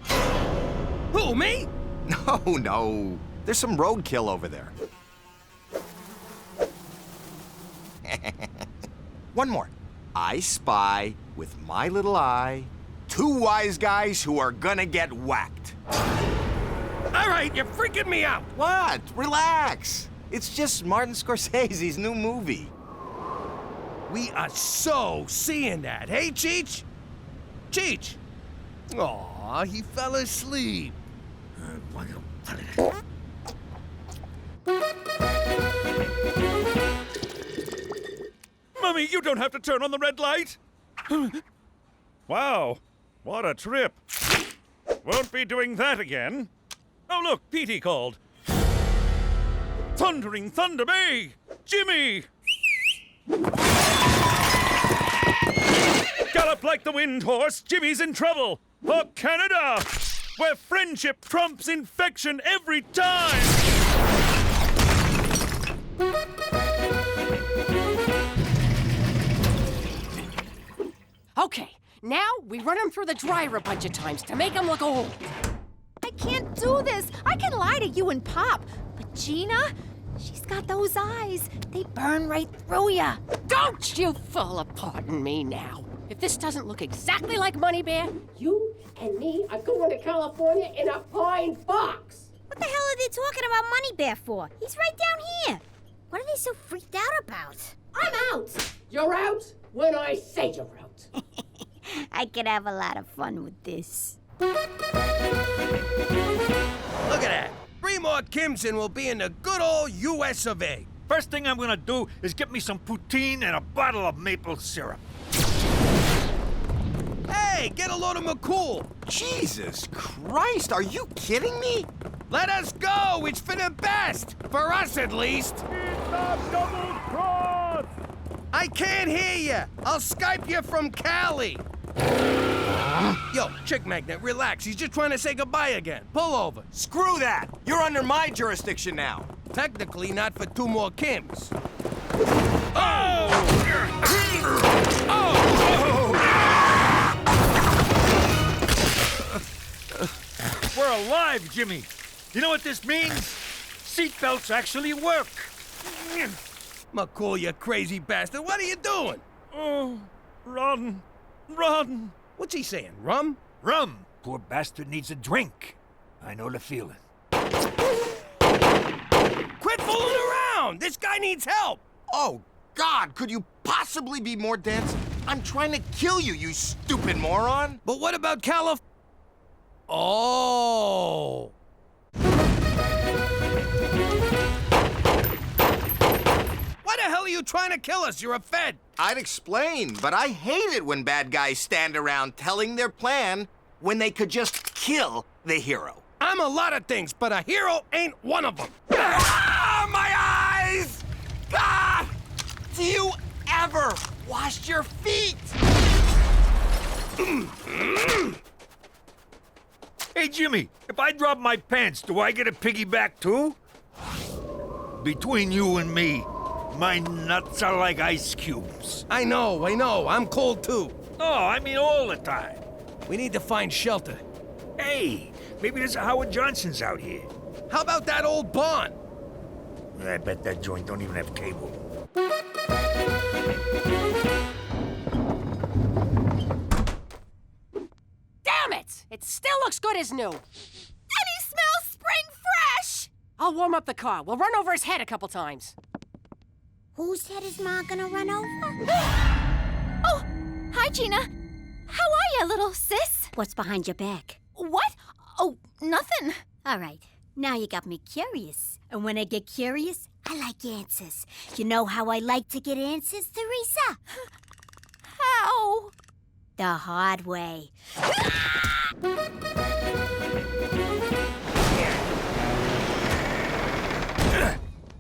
Who, me? No. There's some roadkill over there. One more. I spy with my little eye 2 wise guys who are gonna get whacked. All right, you're freaking me out. What? Relax. It's just Martin Scorsese's new movie. We are so seeing that. Hey, Cheech? Cheech? Aw, he fell asleep. Mummy, you don't have to turn on the red light. Wow, what a trip. Won't be doing that again. Oh, look, Petey called. Thundering Thunder Bay! Jimmy! Gallop like the wind horse, Jimmy's in trouble. For Canada, where friendship trumps infection every time. Okay, now we run him through the dryer a bunch of times to make him look old. I can't do this. I can lie to you and Pop. But Gina, she's got those eyes. They burn right through ya. Don't you fall apart on me now. If this doesn't look exactly like Money Bear, you and me are going to California in a pine box. What the hell are they talking about Money Bear for? He's right down here. What are they so freaked out about? I'm out. You're out when I say you're out. I could have a lot of fun with this. Look at that. 3 more Kimson will be in the good old US of A. First thing I'm gonna do is get me some poutine and a bottle of maple syrup. Hey, get a load of McCool. Jesus Christ, are you kidding me? Let us go. It's for the best. For us, at least. I can't hear you. I'll Skype you from Cali. Yo, Chick Magnet, relax. He's just trying to say goodbye again. Pull over. Screw that. You're under my jurisdiction now. Technically, not for 2 more Kims. We're alive, Jimmy. You know what this means? Seatbelts actually work. McCool, you crazy bastard. What are you doing? Oh, run. Run. What's he saying, rum? Rum. Poor bastard needs a drink. I know the feeling. Quit fooling around. This guy needs help. Oh, God, could you possibly be more dense? I'm trying to kill you, you stupid moron. But what about California? Oh. What trying to kill us. You're a Fed. I'd explain, but I hate it when bad guys stand around telling their plan when they could just kill the hero. I'm a lot of things, but a hero ain't one of them. Ah, my eyes! God! Do you ever wash your feet? Hey, Jimmy, if I drop my pants, do I get a piggyback too? Between you and me, my nuts are like ice cubes. I know. I'm cold too. No, I mean all the time. We need to find shelter. Hey, maybe there's a Howard Johnson's out here. How about that old barn? I bet that joint don't even have cable. Damn it! It still looks good as new. And he smells spring fresh! I'll warm up the car. We'll run over his head a couple times. Whose head is Ma gonna run over? Oh, hi, Gina. How are you, little sis? What's behind your back? What? Oh, nothing. All right, now you got me curious. And when I get curious, I like answers. You know how I like to get answers, Teresa? How? The hard way.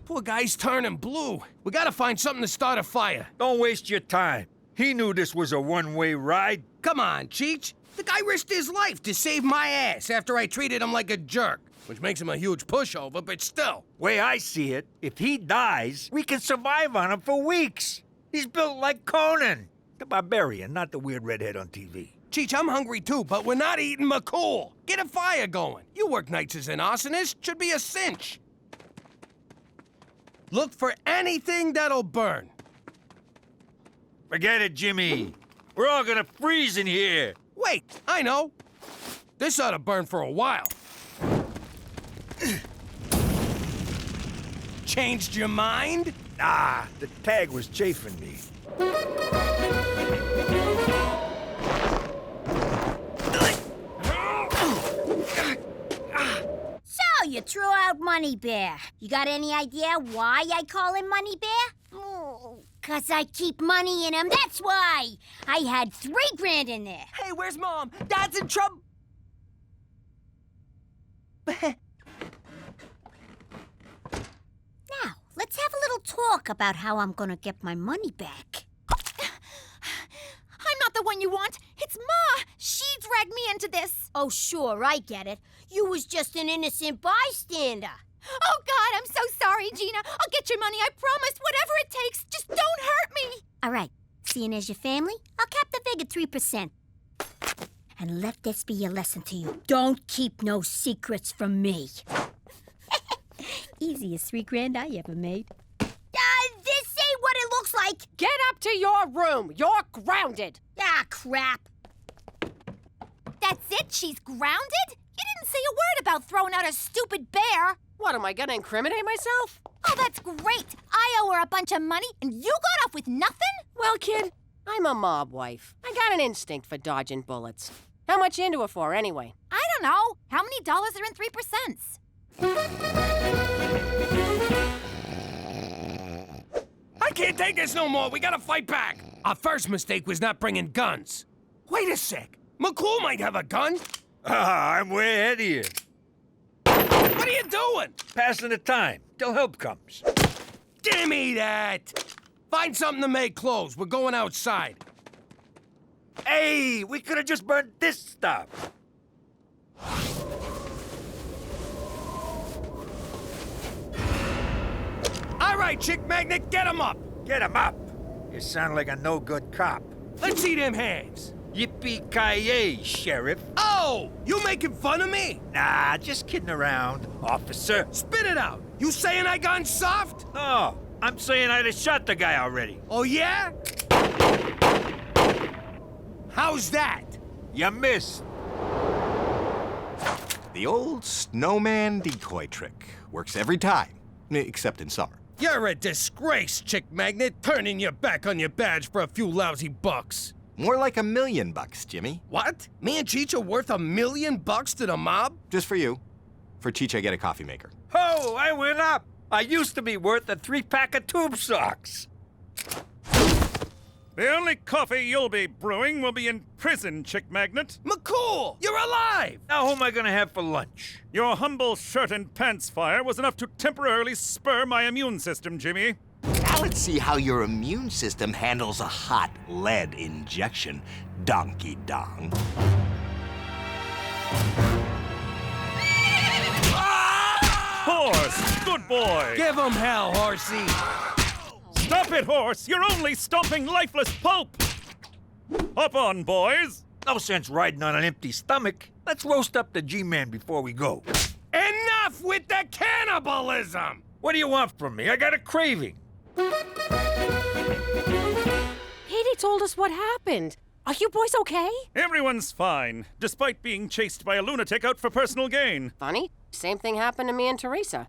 Poor guy's turning blue. We gotta find something to start a fire. Don't waste your time. He knew this was a one-way ride. Come on, Cheech. The guy risked his life to save my ass after I treated him like a jerk, which makes him a huge pushover, but still. Way I see it, if he dies, we can survive on him for weeks. He's built like Conan. The barbarian, not the weird redhead on TV. Cheech, I'm hungry too, but we're not eating McCool. Get a fire going. You work nights as an arsonist. Should be a cinch. Look for anything that'll burn. Forget it, Jimmy. We're all gonna freeze in here. Wait, I know. This ought to burn for a while. Changed your mind? Nah, the tag was chafing me. So, you threw out Money Bear. You got any idea why I call him Money Bear? Oh, 'cause I keep money in him, that's why. I had $3 grand in there. Hey, where's Mom? Dad's in trouble. Now, let's have a little talk about how I'm gonna get my money back. I'm not the one you want. It's Ma. She dragged me into this. Oh, sure, I get it. You was just an innocent bystander. Oh, God, I'm so sorry, Gina. I'll get your money, I promise. Whatever it takes. Just don't hurt me. All right, seeing as your family, I'll cap the vig at 3%. And let this be a lesson to you. Don't keep no secrets from me. Easiest $3 grand I ever made. This ain't what it looks like. Get up to your room. You're grounded. Ah, crap. That's it? She's grounded? You didn't say a word about throwing out a stupid bear. What, am I gonna incriminate myself? Oh, that's great. I owe her a bunch of money, and you got off with nothing? Well, kid, I'm a mob wife. I got an instinct for dodging bullets. How much you into it for, anyway? I don't know. How many dollars are in 3%? I can't take this no more. We gotta fight back. Our first mistake was not bringing guns. Wait a sec. McCool might have a gun. Ah, I'm way ahead of you. What are you doing? Passing the time till help comes. Gimme that. Find something to make clothes. We're going outside. Hey, we could have just burned this stuff. All right, Chick Magnet, get him up. Get him up. You sound like a no-good cop. Let's see them hands. Yippee-ki-yay, Sheriff. Oh, you making fun of me? Nah, just kidding around, officer. Spit it out. You saying I gone soft? No, I'm saying I'd have shot the guy already. Oh, yeah? How's that? You missed. The old snowman decoy trick. Works every time, except in summer. You're a disgrace, Chick Magnet, turning your back on your badge for a few lousy bucks. More like $1 million, Jimmy. What? Me and Cheech are worth $1 million to the mob? Just for you. For Cheech, I get a coffee maker. Oh, I went up. I used to be worth a 3-pack of tube socks. The only coffee you'll be brewing will be in prison, chick magnet. McCool, you're alive! Now who am I gonna have for lunch? Your humble shirt and pants fire was enough to temporarily spur my immune system, Jimmy. Now let's see how your immune system handles a hot lead injection, donkey dong. Horse, good boy. Give him hell, horsey. Stop it, horse! You're only stomping lifeless pulp! Up on, boys! No sense riding on an empty stomach. Let's roast up the G-Man before we go. Enough with the cannibalism! What do you want from me? I got a craving. Petey told us what happened. Are you boys okay? Everyone's fine, despite being chased by a lunatic out for personal gain. Funny, same thing happened to me and Teresa.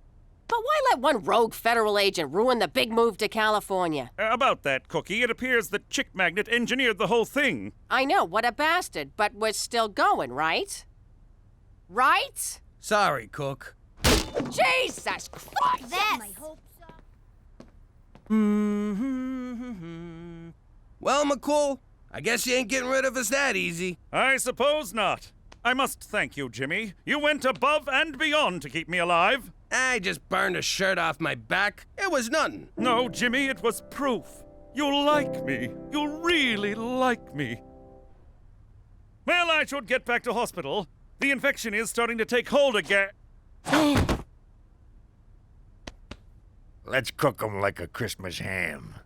But why let one rogue federal agent ruin the big move to California? About that, Cookie, it appears that Chick Magnet engineered the whole thing. I know, what a bastard, but we're still going, right? Right? Sorry, Cook. Jesus Christ! I hope so. Well, McCool, I guess you ain't getting rid of us that easy. I suppose not. I must thank you, Jimmy. You went above and beyond to keep me alive. I just burned a shirt off my back. It was nothing. No, Jimmy, it was proof. You like me. You really like me. Well, I should get back to hospital. The infection is starting to take hold again. Let's cook 'em like a Christmas ham.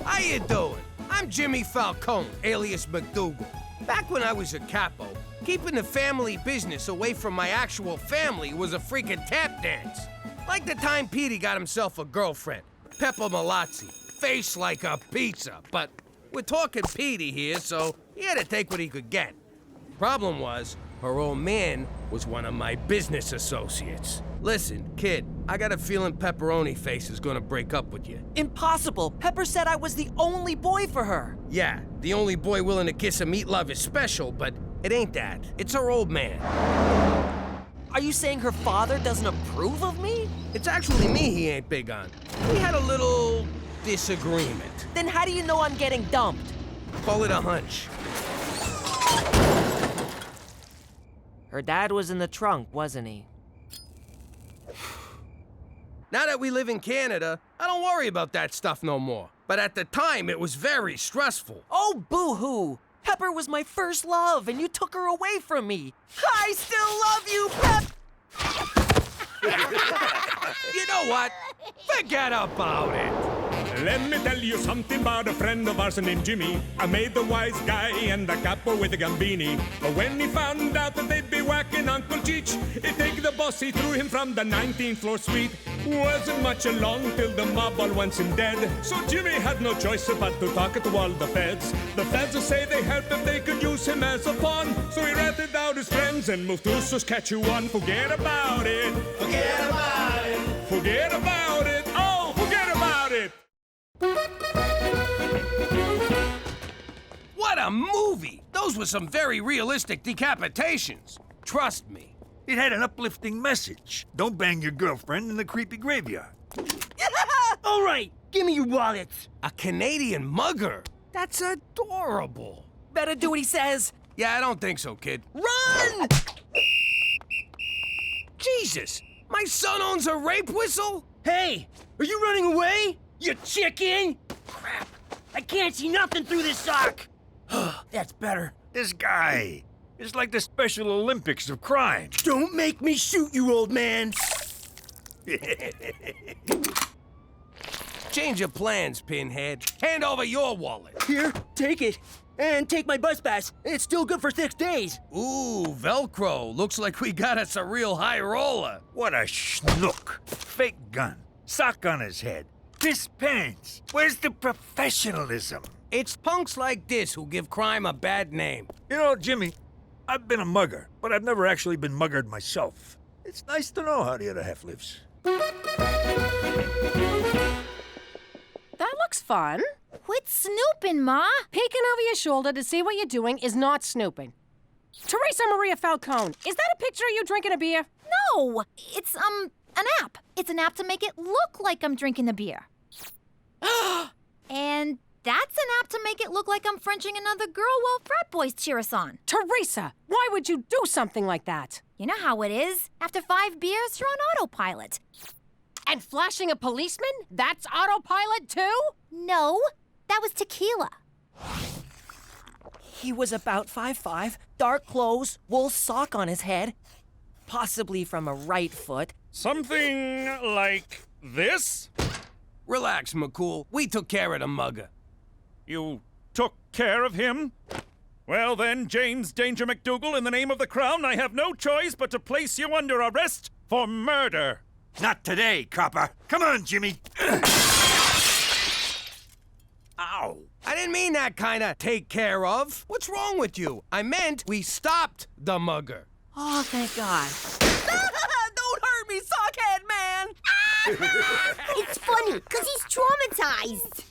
How you doing? I'm Jimmy Falcone, alias McDougal. Back when I was a capo, keeping the family business away from my actual family was a freaking tap dance. Like the time Petey got himself a girlfriend, Peppa Malazzi, face like a pizza. But we're talking Petey here, so he had to take what he could get. Problem was, her old man was one of my business associates. Listen, kid, I got a feeling Pepperoni Face is gonna break up with you. Impossible. Pepper said I was the only boy for her. Yeah, the only boy willing to kiss a meat love is special, but it ain't that. It's her old man. Are you saying her father doesn't approve of me? It's actually me he ain't big on. We had a little disagreement. Then how do you know I'm getting dumped? Call it a hunch. Her dad was in the trunk, wasn't he? Now that we live in Canada, I don't worry about that stuff no more. But at the time, it was very stressful. Oh, boo-hoo! Pepper was my first love, and you took her away from me. I still love you, Pep! You know what? Forget about it. Let me tell you something about a friend of ours named Jimmy. I made the wise guy and the capo with the gambini. But when he found out that they'd be whacking Uncle Cheech, he'd take the boss, he threw him from the 19th floor suite. Wasn't much along till the mob all wants him dead. So Jimmy had no choice but to talk to all the feds. The feds will say they helped if they could use him as a pawn. So he ratted out his friends and moved to Saskatchewan. Forget about it. Forget about it. Forget about it. Oh, forget about it. What a movie! Those were some very realistic decapitations. Trust me. It had an uplifting message. Don't bang your girlfriend in the creepy graveyard. All right, give me your wallets. A Canadian mugger? That's adorable. Better do what he says. Yeah, I don't think so, kid. Run! Jesus! My son owns a rape whistle? Hey, are you running away? You chicken! Crap, I can't see nothing through this sock. That's better. This guy is like the Special Olympics of crime. Don't make me shoot you, old man. Change your plans, Pinhead. Hand over your wallet. Here, take it. And take my bus pass. It's still good for 6 days. Ooh, Velcro. Looks like we got us a real high roller. What a schnook. Fake gun. Sock on his head. Piss pants. Where's the professionalism? It's punks like this who give crime a bad name. You know, Jimmy, I've been a mugger, but I've never actually been muggered myself. It's nice to know how the other half lives. That looks fun. Quit snooping, Ma. Peeking over your shoulder to see what you're doing is not snooping. Teresa Maria Falcone, is that a picture of you drinking a beer? No, it's, an app. It's an app to make it look like I'm drinking the beer. And That's enough to make it look like I'm Frenching another girl while frat boys cheer us on. Teresa, why would you do something like that? You know how it is. After 5 beers, you're on autopilot. And flashing a policeman? That's autopilot too? No, that was tequila. He was about 5'5", dark clothes, wool sock on his head, possibly from a right foot. Something like this? Relax, McCool. We took care of the mugger. You took care of him? Well then, James Danger McDougal, in the name of the Crown, I have no choice but to place you under arrest for murder. Not today, copper. Come on, Jimmy. Ow. I didn't mean that kind of take care of. What's wrong with you? I meant we stopped the mugger. Oh, thank God. Don't hurt me, sockhead man! It's funny, because he's traumatized.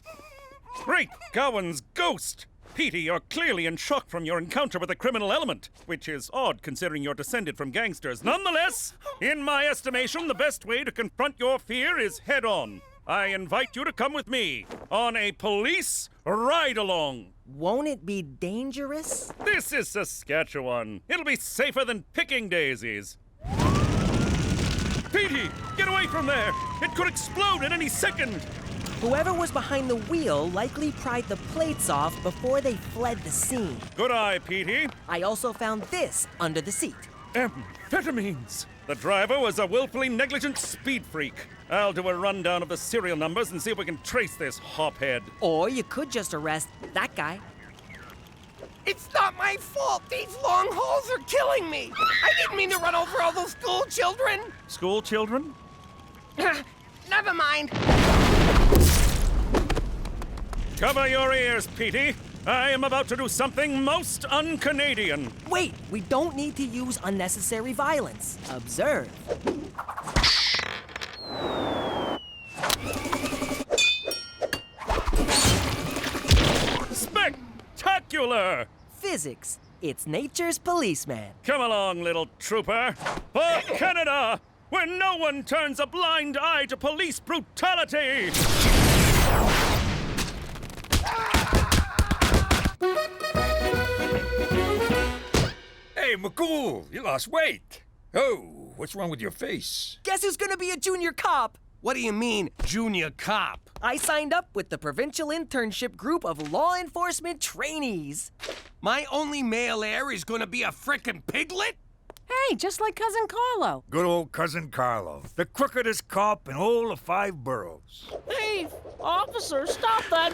Great Gowan's ghost! Petey, you're clearly in shock from your encounter with a criminal element, which is odd considering you're descended from gangsters. Nonetheless, in my estimation, the best way to confront your fear is head-on. I invite you to come with me on a police ride-along. Won't it be dangerous? This is Saskatchewan. It'll be safer than picking daisies. Petey, get away from there! It could explode at any second! Whoever was behind the wheel likely pried the plates off before they fled the scene. Good eye, Petey. I also found this under the seat. Amphetamines! The driver was a willfully negligent speed freak. I'll do a rundown of the serial numbers and see if we can trace this hophead. Or you could just arrest that guy. It's not my fault. These long hauls are killing me. I didn't mean to run over all those school children. School children? Never mind. Cover your ears, Petey. I am about to do something most un-Canadian. Wait, we don't need to use unnecessary violence. Observe. Spectacular! Physics. It's nature's policeman. Come along, little trooper. For Canada, where no one turns a blind eye to police brutality! Hey, McCool, you lost weight. Oh, what's wrong with your face? Guess who's gonna be a junior cop? What do you mean, junior cop? I signed up with the provincial internship group of law enforcement trainees. My only male heir is gonna be a frickin' piglet? Hey, just like Cousin Carlo. Good old Cousin Carlo, the crookedest cop in all the 5 boroughs. Hey, officer, stop that.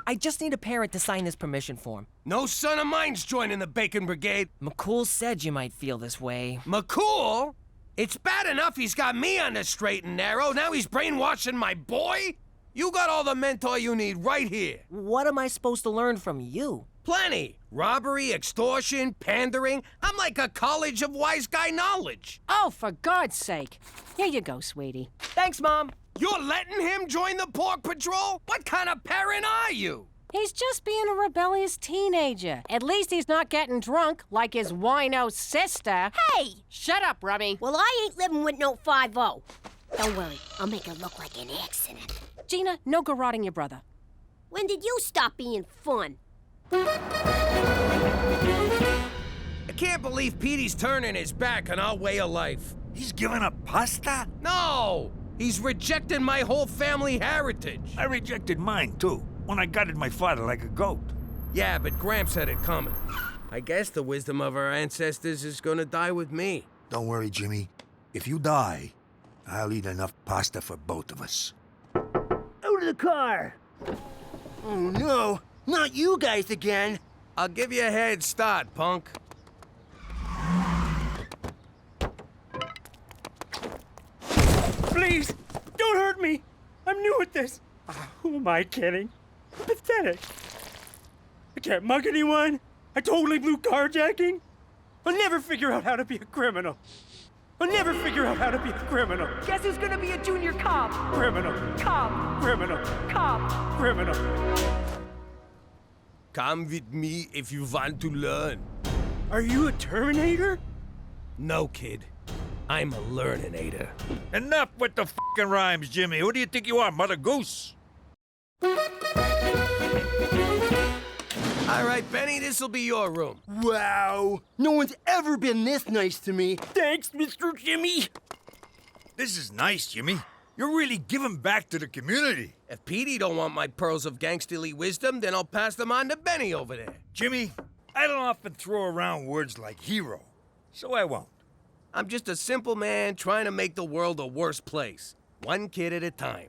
I just need a parent to sign this permission form. No son of mine's joining the Bacon Brigade. McCool said you might feel this way. McCool? It's bad enough he's got me on the straight and narrow. Now he's brainwashing my boy? You got all the mentor you need right here. What am I supposed to learn from you? Plenty. Robbery, extortion, pandering. I'm like a college of wise guy knowledge. Oh, for God's sake. Here you go, sweetie. Thanks, Mom. You're letting him join the Pork Patrol? What kind of parent are you? He's just being a rebellious teenager. At least he's not getting drunk like his wino sister. Hey! Shut up, Rummy. Well, I ain't living with no 5-0. Don't worry, I'll make it look like an accident. Gina, no garroting your brother. When did you stop being fun? I can't believe Petey's turning his back on our way of life. He's giving up pasta? No! He's rejecting my whole family heritage. I rejected mine, too, when I gutted my father like a goat. Yeah, but Gramps had it coming. I guess the wisdom of our ancestors is gonna die with me. Don't worry, Jimmy. If you die, I'll eat enough pasta for both of us. Out of the car! Oh no, not you guys again! I'll give you a head start, punk. Please, don't hurt me. I'm new at this. Who am I kidding? Pathetic. I can't mug anyone. I totally blew carjacking. I'll never figure out how to be a criminal. I'll never figure out how to be a criminal. Guess who's gonna be a junior cop? Criminal. Cop. Criminal. Cop. Criminal. Come with me if you want to learn. Are you a Terminator? No, kid. I'm a learninator. Enough with the f***ing rhymes, Jimmy. Who do you think you are, Mother Goose? All right, Benny, this'll be your room. Wow. No one's ever been this nice to me. Thanks, Mr. Jimmy. This is nice, Jimmy. You're really giving back to the community. If Petey don't want my pearls of gangsterly wisdom, then I'll pass them on to Benny over there. Jimmy, I don't often throw around words like hero, so I won't. I'm just a simple man trying to make the world a worse place, one kid at a time.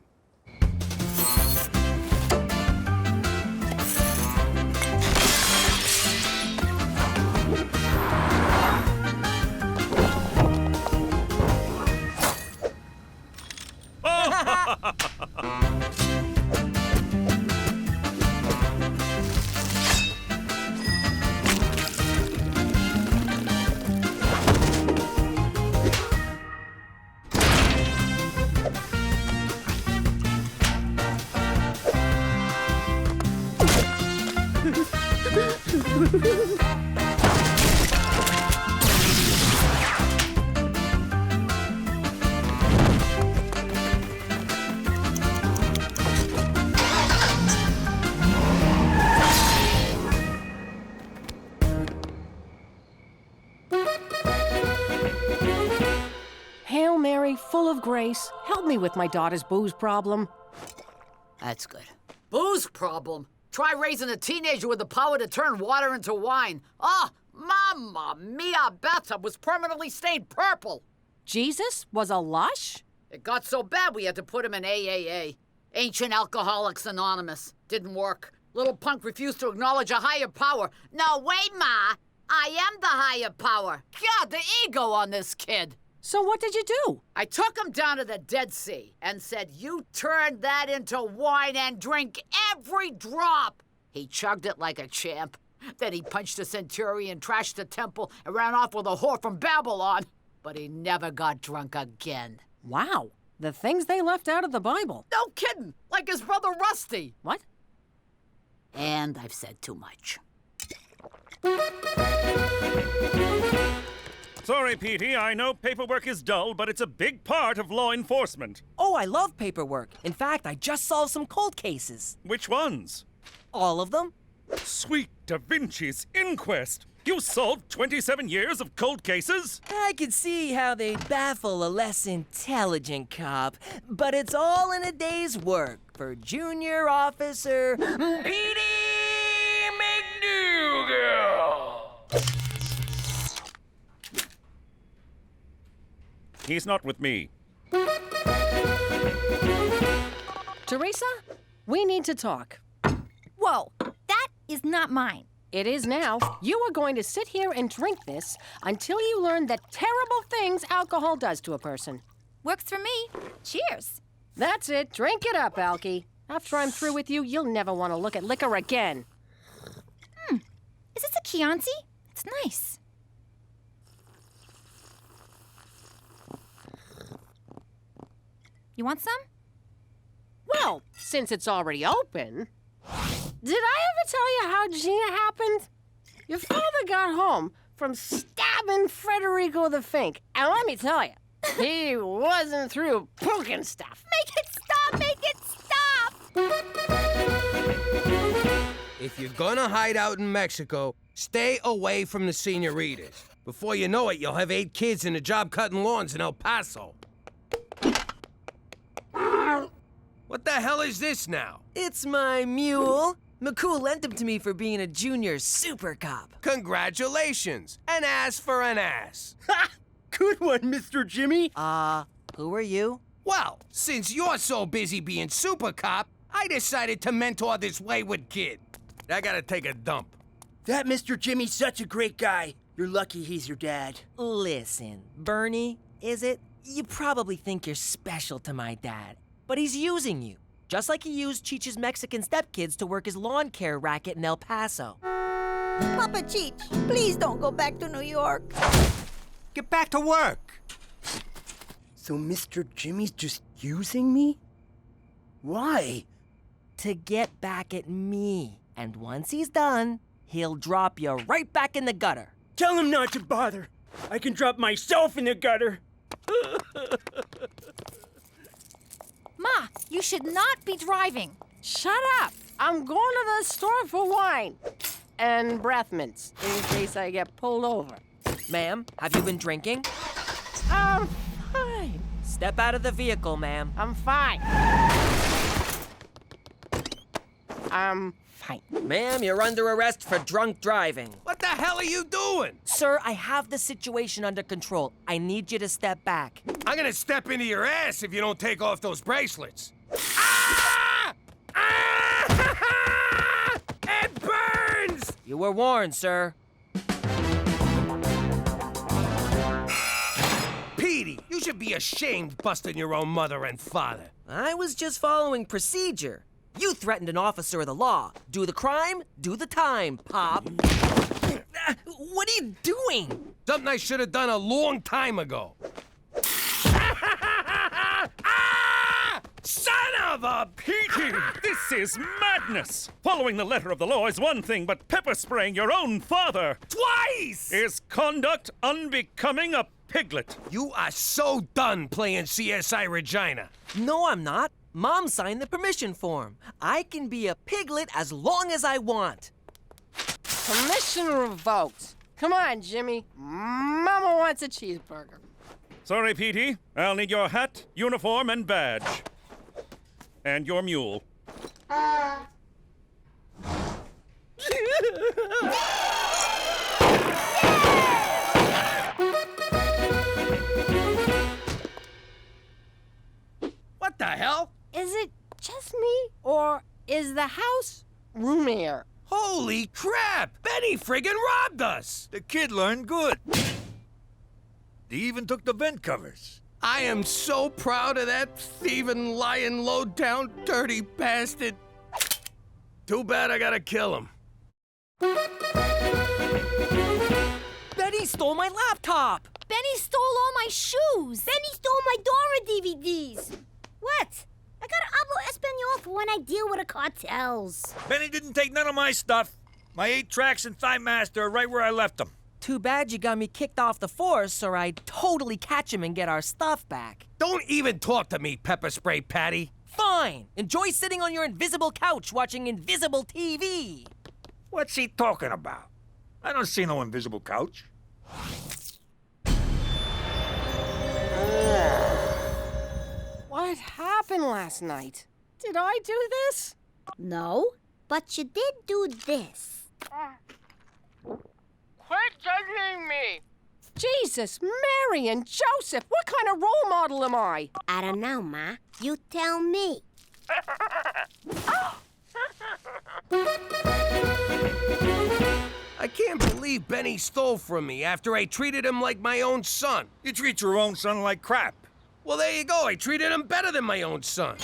Hail Mary, full of grace, help me with my daughter's booze problem. That's good. Booze problem? Try raising a teenager with the power to turn water into wine. Oh, mamma mia, bathtub was permanently stained purple. Jesus was a lush? It got so bad we had to put him in AAA. Ancient Alcoholics Anonymous. Didn't work. Little punk refused to acknowledge a higher power. No way, Ma. I am the higher power. God, the ego on this kid. So what did you do? I took him down to the Dead Sea and said, you turn that into wine and drink every drop. He chugged it like a champ. Then he punched a centurion, trashed the temple, and ran off with a whore from Babylon. But he never got drunk again. Wow, the things they left out of the Bible. No kidding, like his brother Rusty. What? And I've said too much. Sorry, Petey, I know paperwork is dull, but it's a big part of law enforcement. Oh, I love paperwork. In fact, I just solved some cold cases. Which ones? All of them. Sweet Da Vinci's inquest! You solved 27 years of cold cases? I could see how they'd baffle a less intelligent cop, but it's all in a day's work for Junior Officer Petey McDougal. He's not with me. Teresa, we need to talk. Whoa, that is not mine. It is now. You are going to sit here and drink this until you learn the terrible things alcohol does to a person. Works for me. Cheers. That's it. Drink it up, Alky. After I'm through with you, you'll never want to look at liquor again. Is this a Chianti? It's nice. You want some? Well, since it's already open. Did I ever tell you how Gina happened? Your father got home from stabbing Federico the Fink. And let me tell you, he wasn't through poking stuff. Make it stop! Make it stop! If you're gonna hide out in Mexico, stay away from the senoritas. Before you know it, you'll have 8 kids and a job cutting lawns in El Paso. What the hell is this now? It's my mule. McCool lent him to me for being a junior super cop. Congratulations! An ass for an ass. Ha! Good one, Mr. Jimmy. Who are you? Well, since you're so busy being super cop, I decided to mentor this wayward kid. I gotta take a dump. That Mr. Jimmy's such a great guy. You're lucky he's your dad. Listen, Bernie, is it? You probably think you're special to my dad, but he's using you. Just like he used Cheech's Mexican stepkids to work his lawn care racket in El Paso. Papa Cheech, please don't go back to New York. Get back to work. So Mr. Jimmy's just using me? Why? To get back at me. And once he's done, he'll drop you right back in the gutter. Tell him not to bother. I can drop myself in the gutter. Ma, you should not be driving. Shut up! I'm going to the store for wine. And breath mints, in case I get pulled over. Ma'am, have you been drinking? I'm fine. Step out of the vehicle, ma'am. I'm fine. I'm fine. Ma'am, you're under arrest for drunk driving. What the hell are you doing? Sir, I have the situation under control. I need you to step back. I'm gonna step into your ass if you don't take off those bracelets. Ah! Ah! It burns! You were warned, sir. Petey, you should be ashamed busting your own mother and father. I was just following procedure. You threatened an officer of the law. Do the crime, do the time, Pop. What are you doing? Something I should have done a long time ago. Son of a Petey! This is madness! Following the letter of the law is one thing, but pepper spraying your own father twice is conduct unbecoming a piglet. You are so done playing CSI Regina. No, I'm not. Mom signed the permission form. I can be a piglet as long as I want. Permission revoked. Come on, Jimmy. Mama wants a cheeseburger. Sorry, Petey. I'll need your hat, uniform, and badge. And your mule. What the hell? Is it just me, or is the house roomier? Holy crap! Benny friggin' robbed us! The kid learned good. They even took the vent covers. I am so proud of that thieving, lying, low-down, dirty bastard. Too bad I gotta kill him. Benny stole my laptop! Benny stole all my shoes. Benny stole my Dora DVDs. What? I gotta hablo español for when I deal with the cartels. Benny didn't take none of my stuff. My 8 tracks and Thigh Master are right where I left them. Too bad you got me kicked off the force, or I'd totally catch him and get our stuff back. Don't even talk to me, Pepper Spray Patty. Fine. Enjoy sitting on your invisible couch watching invisible TV. What's he talking about? I don't see no invisible couch. What happened last night? Did I do this? No, but you did do this. Quit judging me! Jesus, Mary and Joseph, what kind of role model am I? I don't know, Ma. You tell me. I can't believe Benny stole from me after I treated him like my own son. You treat your own son like crap. Well, there you go. I treated him better than my own son.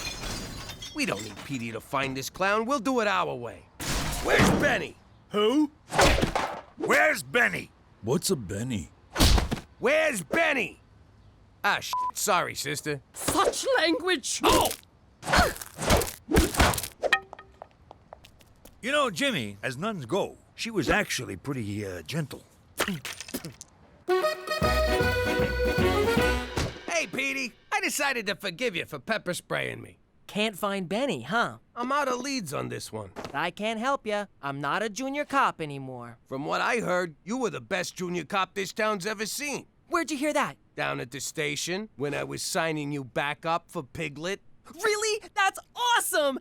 We don't need Petey to find this clown. We'll do it our way. Where's Benny? Who? Where's Benny? What's a Benny? Where's Benny? Ah, shit. Sorry, sister. Such language! Oh! You know, Jimmy, as nuns go, she was actually pretty, gentle. Hey, Petey. I decided to forgive you for pepper spraying me. Can't find Benny, huh? I'm out of leads on this one. I can't help ya. I'm not a junior cop anymore. From what I heard, you were the best junior cop this town's ever seen. Where'd you hear that? Down at the station, when I was signing you back up for Piglet. Really? That's awesome!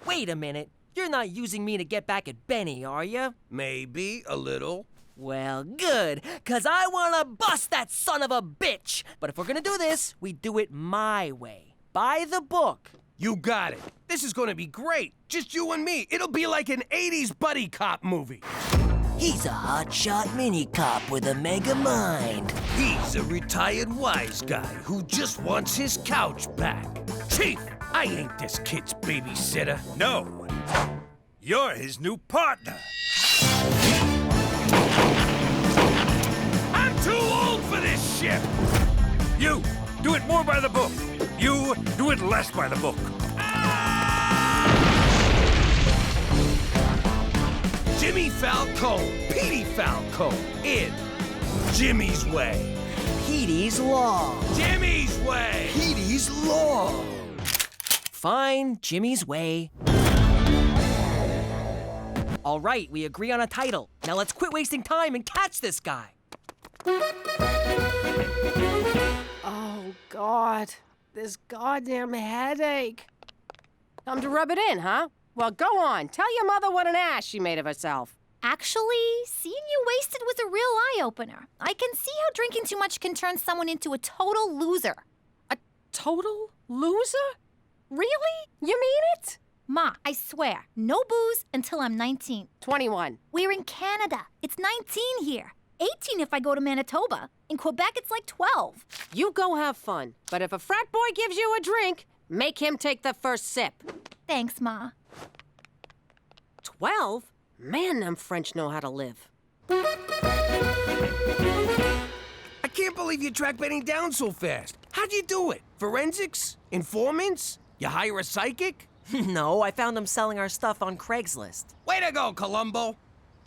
Wait a minute. You're not using me to get back at Benny, are you? Maybe a little. Well, good, 'cause I wanna bust that son of a bitch! But if we're gonna do this, we do it my way. By the book. You got it. This is gonna be great. Just you and me. It'll be like an 80s buddy cop movie. He's a hotshot mini-cop with a mega mind. He's a retired wise guy who just wants his couch back. Chief, I ain't this kid's babysitter. No. You're his new partner. I'm too old for this shit. You, do it more by the book. You, do it less by the book. Jimmy Falcone, Petey Falcone, in Jimmy's Way. Petey's Law. Jimmy's Way. Petey's Law. Fine, Jimmy's Way. All right, we agree on a title. Now let's quit wasting time and catch this guy. Oh, God. This goddamn headache. Time to rub it in, huh? Well, go on. Tell your mother what an ass she made of herself. Actually, seeing you wasted was a real eye-opener. I can see how drinking too much can turn someone into a total loser. A total loser? Really? You mean it? Ma, I swear, no booze until I'm 19. 21. We're in Canada. It's 19 here. 18 if I go to Manitoba. In Quebec, it's like 12. You go have fun. But if a frat boy gives you a drink, make him take the first sip. Thanks, Ma. 12? Man, them French know how to live. I can't believe you track Benny down so fast. How'd you do it? Forensics? Informants? You hire a psychic? No, I found him selling our stuff on Craigslist. Way to go, Columbo.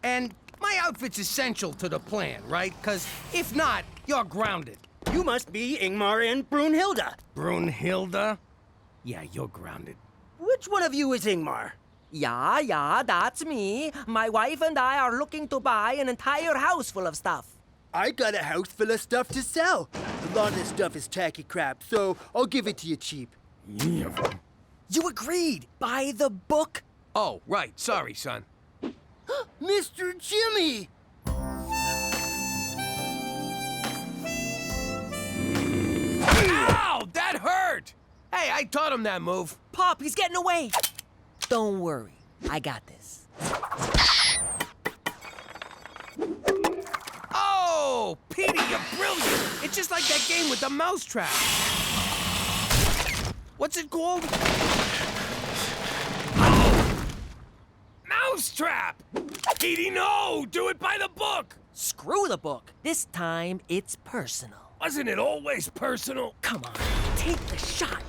And my outfit's essential to the plan, right? Because if not, you're grounded. You must be Ingmar and Brunhilde. Brunhilde? Yeah, you're grounded. Which one of you is Ingmar? Yeah, that's me. My wife and I are looking to buy an entire house full of stuff. I got a house full of stuff to sell. A lot of this stuff is tacky crap, so I'll give it to you cheap. You agreed. Buy the book. Oh, right. Sorry, son. Mr. Jimmy! Ow! That hurt! Hey, I taught him that move. Pop, he's getting away. Don't worry. I got this. Oh, Petey, you're brilliant. It's just like that game with the mousetrap. What's it called? Oh! Mousetrap! Petey, no! Do it by the book! Screw the book. This time, it's personal. Wasn't it always personal? Come on, take the shot.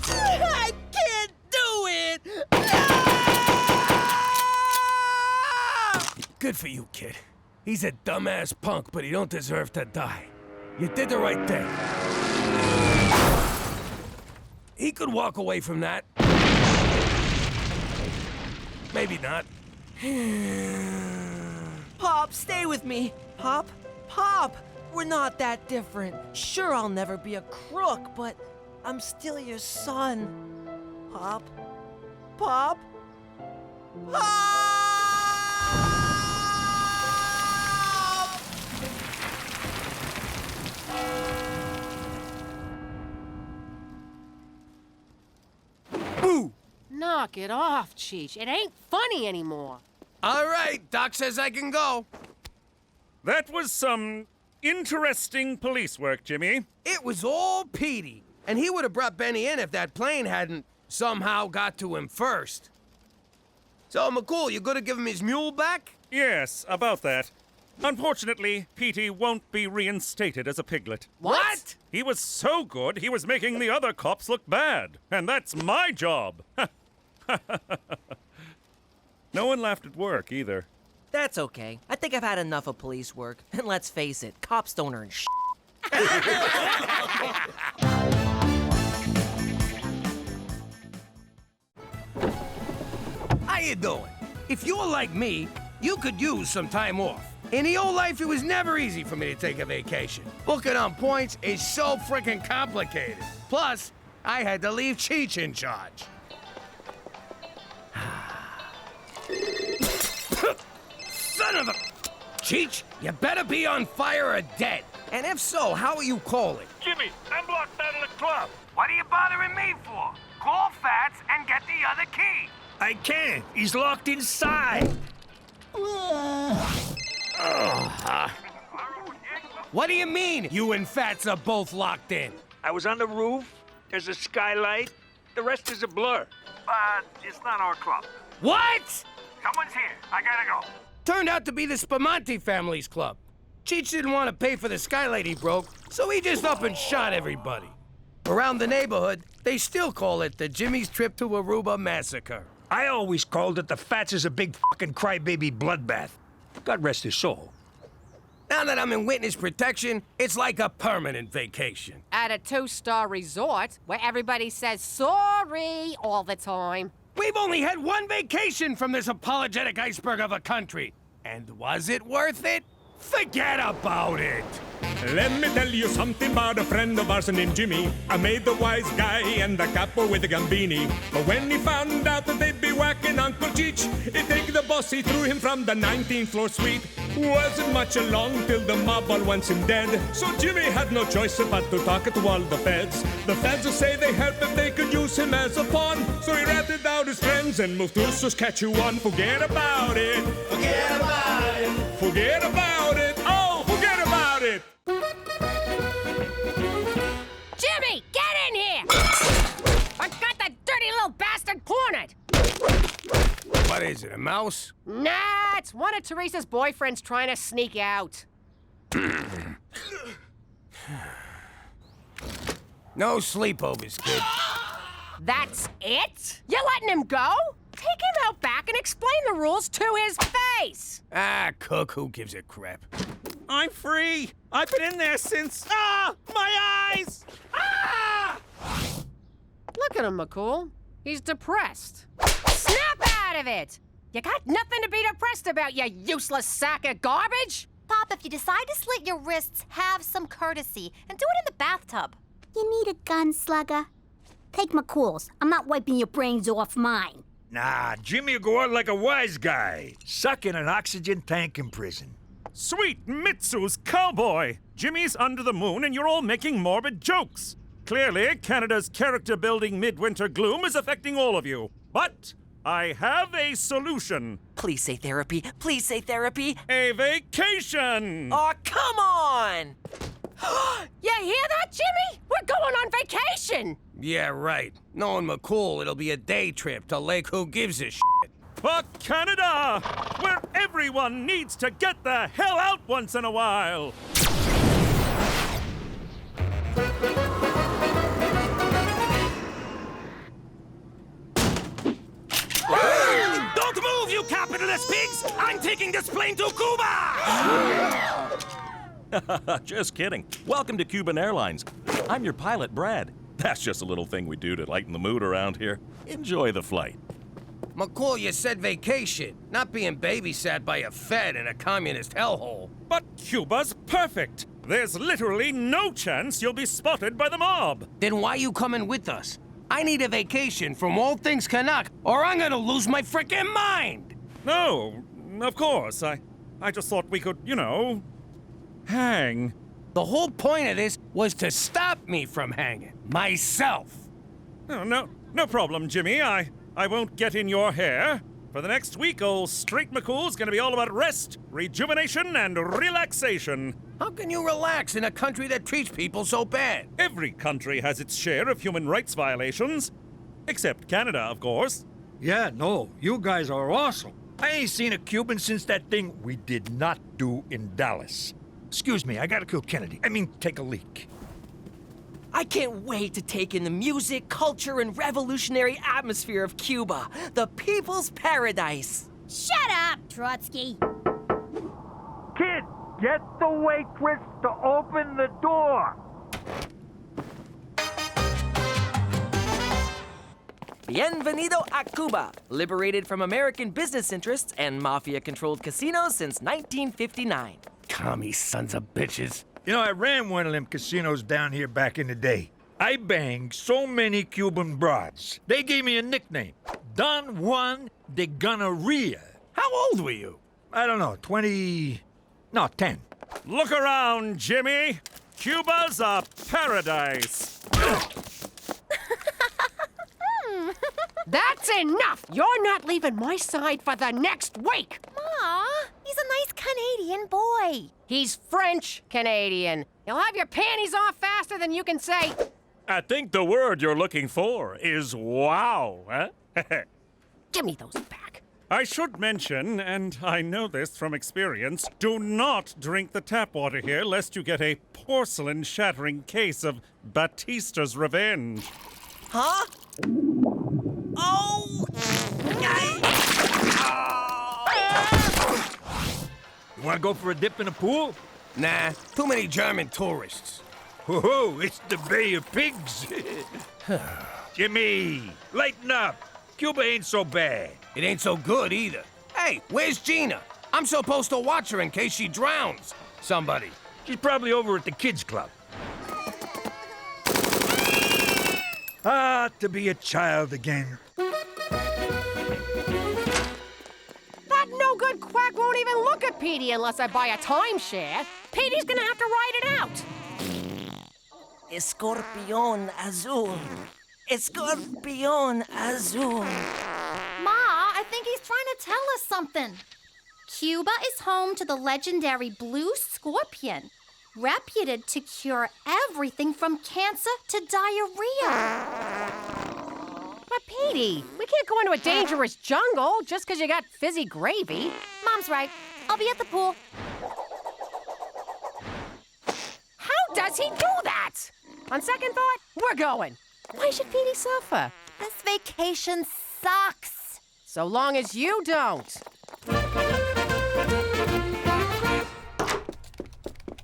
I can't do it! Good for you, kid. He's a dumbass punk, but he don't deserve to die. You did the right thing. He could walk away from that. Maybe not. Pop, stay with me. Pop, we're not that different. Sure, I'll never be a crook, but I'm still your son. Pop. Boo! Knock it off, Cheech. It ain't funny anymore. All right, Doc says I can go. That was some interesting police work, Jimmy. It was all Petey. And he would have brought Benny in if that plane hadn't somehow got to him first. So, McCool, you gonna give him his mule back? Yes, about that. Unfortunately, Petey won't be reinstated as a piglet. What? He was so good, he was making the other cops look bad. And that's my job. No one laughed at work, either. That's okay. I think I've had enough of police work. And let's face it, cops don't earn shit. How you doing? If you're like me, you could use some time off. In the old life, it was never easy for me to take a vacation. Booking on points is so freaking complicated. Plus, I had to leave Cheech in charge. Son of a... Cheech, you better be on fire or dead. And if so, how are you calling? Jimmy, I'm locked out of the club. What are you bothering me for? Call Fats and get the other key. I can't. He's locked inside. What do you mean, you and Fats are both locked in? I was on the roof. There's a skylight. The rest is a blur. But it's not our club. What? Someone's here. I gotta go. Turned out to be the Spamanti family's club. Cheech didn't want to pay for the skylight he broke, so he just up and shot everybody. Around the neighborhood, they still call it the Jimmy's Trip to Aruba Massacre. I always called it the Fats is a big fucking crybaby bloodbath. God rest his soul. Now that I'm in witness protection, it's like a permanent vacation. At a 2-star resort where everybody says sorry all the time. We've only had one vacation from this apologetic iceberg of a country. And was it worth it? Forget about it! Let me tell you something about a friend of ours named Jimmy. I made the wise guy and the capo with the gambini. But when he found out that they'd be whacking Uncle Cheech, he take the boss, he threw him from the 19th floor suite. Wasn't much along till the mob all wants him dead. So Jimmy had no choice but to talk to all the feds. The feds will say they help if they could use him as a pawn. So he ratted out his friends and moved to Saskatchewan. Forget about it. Forget about it. Forget about it. Oh, forget about it. Jimmy, get in here! I got that dirty little bastard cornered! What is it, a mouse? Nah, it's one of Teresa's boyfriends trying to sneak out. No sleepovers, kid. That's it? You're letting him go? Take him out back and explain the rules to his face! Ah, Cook, who gives a crap? I'm free. I've been in there since... Ah! My eyes! Ah! Look at him, McCool. He's depressed. Snap out of it! You got nothing to be depressed about, you useless sack of garbage! Pop, if you decide to slit your wrists, have some courtesy and do it in the bathtub. You need a gun, Slugger? Take McCool's. I'm not wiping your brains off mine. Nah, Jimmy will go out like a wise guy, stuck in an oxygen tank in prison. Sweet Mitsu's cowboy! Jimmy's under the moon and you're all making morbid jokes. Clearly, Canada's character-building midwinter gloom is affecting all of you. But I have a solution. Please say therapy. Please say therapy. A vacation! Oh, come on! You hear that, Jimmy? We're going on vacation! Yeah, right. Knowing McCool, it'll be a day trip to Lake Who Gives a Shit. For Canada, where everyone needs to get the hell out once in a while. Don't move, you capitalist pigs! I'm taking this plane to Cuba! Just kidding. Welcome to Cuban Airlines. I'm your pilot, Brad. That's just a little thing we do to lighten the mood around here. Enjoy the flight. McCool, you said vacation, not being babysat by a Fed in a communist hellhole. But Cuba's perfect. There's literally no chance you'll be spotted by the mob. Then why you coming with us? I need a vacation from all things Canuck, or I'm gonna lose my frickin' mind! No, of course. I just thought we could, hang. The whole point of this was to stop me from hanging. Myself. No problem, Jimmy. I won't get in your hair. For the next week, old Straight McCool's gonna be all about rest, rejuvenation, and relaxation. How can you relax in a country that treats people so bad? Every country has its share of human rights violations. Except Canada, of course. Yeah, no, you guys are awesome. I ain't seen a Cuban since that thing we did not do in Dallas. Excuse me, I gotta kill Kennedy. Take a leak. I can't wait to take in the music, culture, and revolutionary atmosphere of Cuba, the people's paradise. Shut up, Trotsky. Kid, get the waitress to open the door. Bienvenido a Cuba, liberated from American business interests and mafia-controlled casinos since 1959. Commie sons of bitches. You know, I ran one of them casinos down here back in the day. I banged so many Cuban broads. They gave me a nickname, Don Juan de Gonorrhea. How old were you? I don't know, 10. Look around, Jimmy. Cuba's a paradise. That's enough! You're not leaving my side for the next week! Aw, he's a nice Canadian boy. He's French-Canadian. You'll have your panties off faster than you can say... I think the word you're looking for is wow, huh? Give me those back. I should mention, and I know this from experience, do not drink the tap water here lest you get a porcelain-shattering case of Batista's revenge. Huh? Oh! You wanna go for a dip in the pool? Nah, too many German tourists. Whoa, it's the Bay of Pigs. Jimmy, lighten up. Cuba ain't so bad. It ain't so good either. Hey, where's Gina? I'm supposed to watch her in case she drowns somebody. She's probably over at the kids' club. Ah, to be a child again. That no-good quack won't even look at Petey unless I buy a timeshare. Petey's gonna have to ride it out. Escorpión azul. Escorpión azul. Ma, I think he's trying to tell us something. Cuba is home to the legendary blue scorpion, reputed to cure everything from cancer to diarrhea. But Petey, we can't go into a dangerous jungle just because you got fizzy gravy. Mom's right. I'll be at the pool. How does he do that? On second thought, we're going. Why should Petey suffer? This vacation sucks. So long as you don't.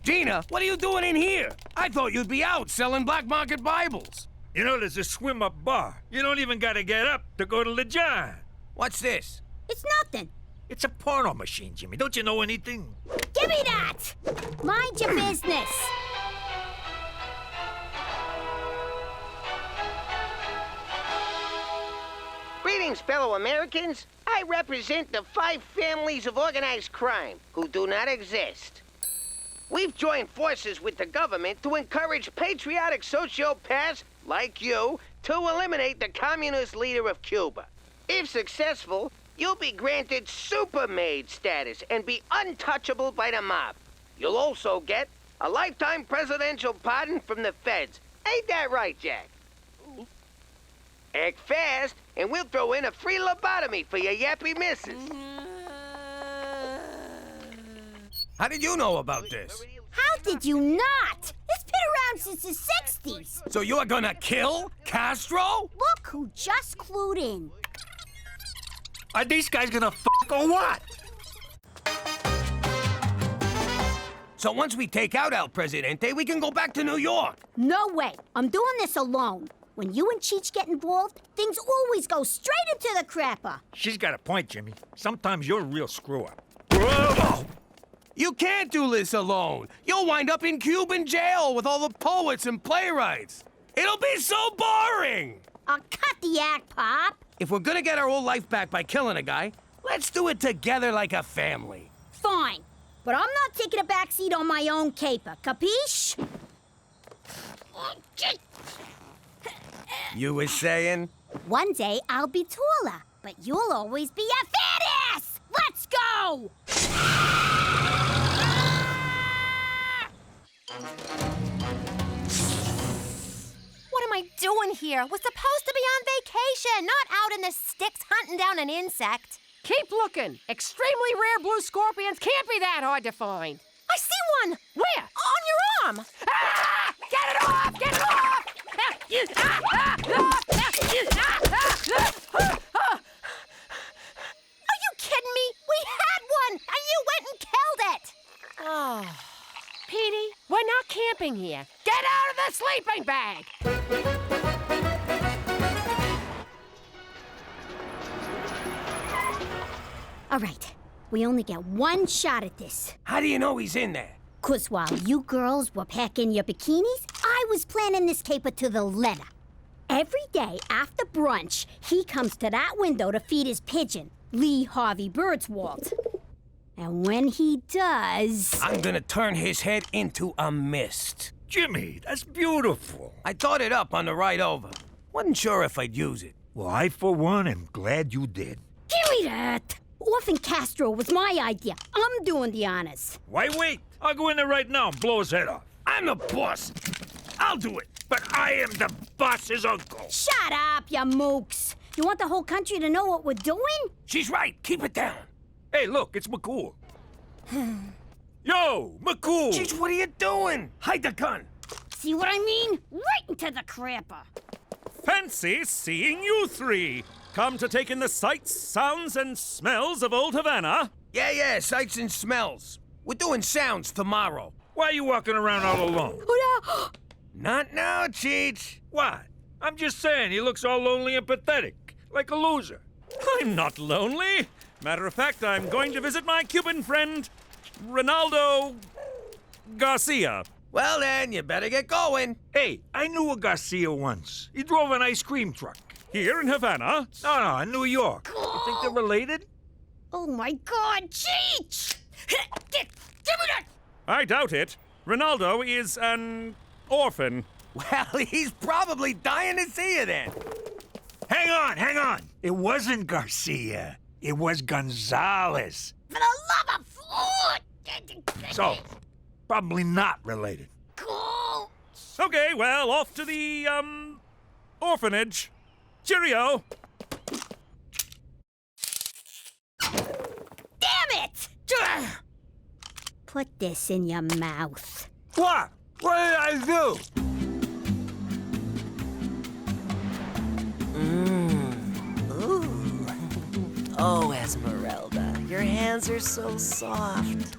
Gina, what are you doing in here? I thought you'd be out selling black market Bibles. You know, there's a swim-up bar. You don't even gotta get up to go to the John. What's this? It's nothing. It's a porno machine, Jimmy. Don't you know anything? Give me that! Mind your business. Greetings, fellow Americans. I represent the 5 families of organized crime who do not exist. We've joined forces with the government to encourage patriotic sociopaths like you to eliminate the communist leader of Cuba. If successful, you'll be granted supermaid status and be untouchable by the mob. You'll also get a lifetime presidential pardon from the feds. Ain't that right, Jack? Act fast, and we'll throw in a free lobotomy for your yappy missus. How did you know about this? How did you not? It's been around since the 60s. So you're gonna kill Castro? Look who just clued in. Are these guys gonna fuck or what? So once we take out El Presidente, we can go back to New York. No way. I'm doing this alone. When you and Cheech get involved, things always go straight into the crapper. She's got a point, Jimmy. Sometimes you're a real screw-up. You can't do this alone. You'll wind up in Cuban jail with all the poets and playwrights. It'll be so boring. Cut the act, Pop. If we're gonna get our old life back by killing a guy, let's do it together like a family. Fine. But I'm not taking a backseat on my own caper, capiche? You was saying? One day I'll be taller, but you'll always be a fat ass! Let's go! What am I doing here? We're supposed to be on vacation, not out in the sticks hunting down an insect. Keep looking. Extremely rare blue scorpions can't be that hard to find. I see one! Where? On your arm! Ah! Get it off! Get it off! Are you kidding me? We had one, and you went and killed it! Oh. Petey, we're not camping here. Get out of the sleeping bag! All right. We only get one shot at this. How do you know he's in there? 'Cause while you girls were packing your bikinis, I was planning this caper to the letter. Every day after brunch, he comes to that window to feed his pigeon, Lee Harvey Birdswalt. And when he does... I'm gonna turn his head into a mist. Jimmy, that's beautiful. I thought it up on the ride over. Wasn't sure if I'd use it. Well, I, for one, am glad you did. Give me that! Orphan Castro was my idea. I'm doing the honors. Why wait? I'll go in there right now and blow his head off. I'm the boss. I'll do it. But I am the boss's uncle. Shut up, you mooks. You want the whole country to know what we're doing? She's right. Keep it down. Hey, look, it's McCool. Yo, McCool! Jeez, what are you doing? Hide the gun. See what I mean? Right into the crapper. Fancy seeing you three. Come to take in the sights, sounds, and smells of Old Havana? Yeah, sights and smells. We're doing sounds tomorrow. Why are you walking around all alone? Not now, Cheech. What? I'm just saying, he looks all lonely and pathetic. like a loser. I'm not lonely. Matter of fact, I'm going to visit my Cuban friend, Ronaldo Garcia. Well then, you better get going. Hey, I knew a Garcia once. He drove an ice cream truck. Here in Havana? No, in New York. You think they're related? Oh my God, Cheech! Give me that! I doubt it. Ronaldo is an orphan. Well, he's probably dying to see you then. Hang on. It wasn't Garcia. It was Gonzalez. For the love of food! So, probably not related. Cool. Okay, well, off to the, orphanage. Cheerio. Damn it! Put this in your mouth. What? What did I do? Ooh. Oh, Esmeralda, your hands are so soft.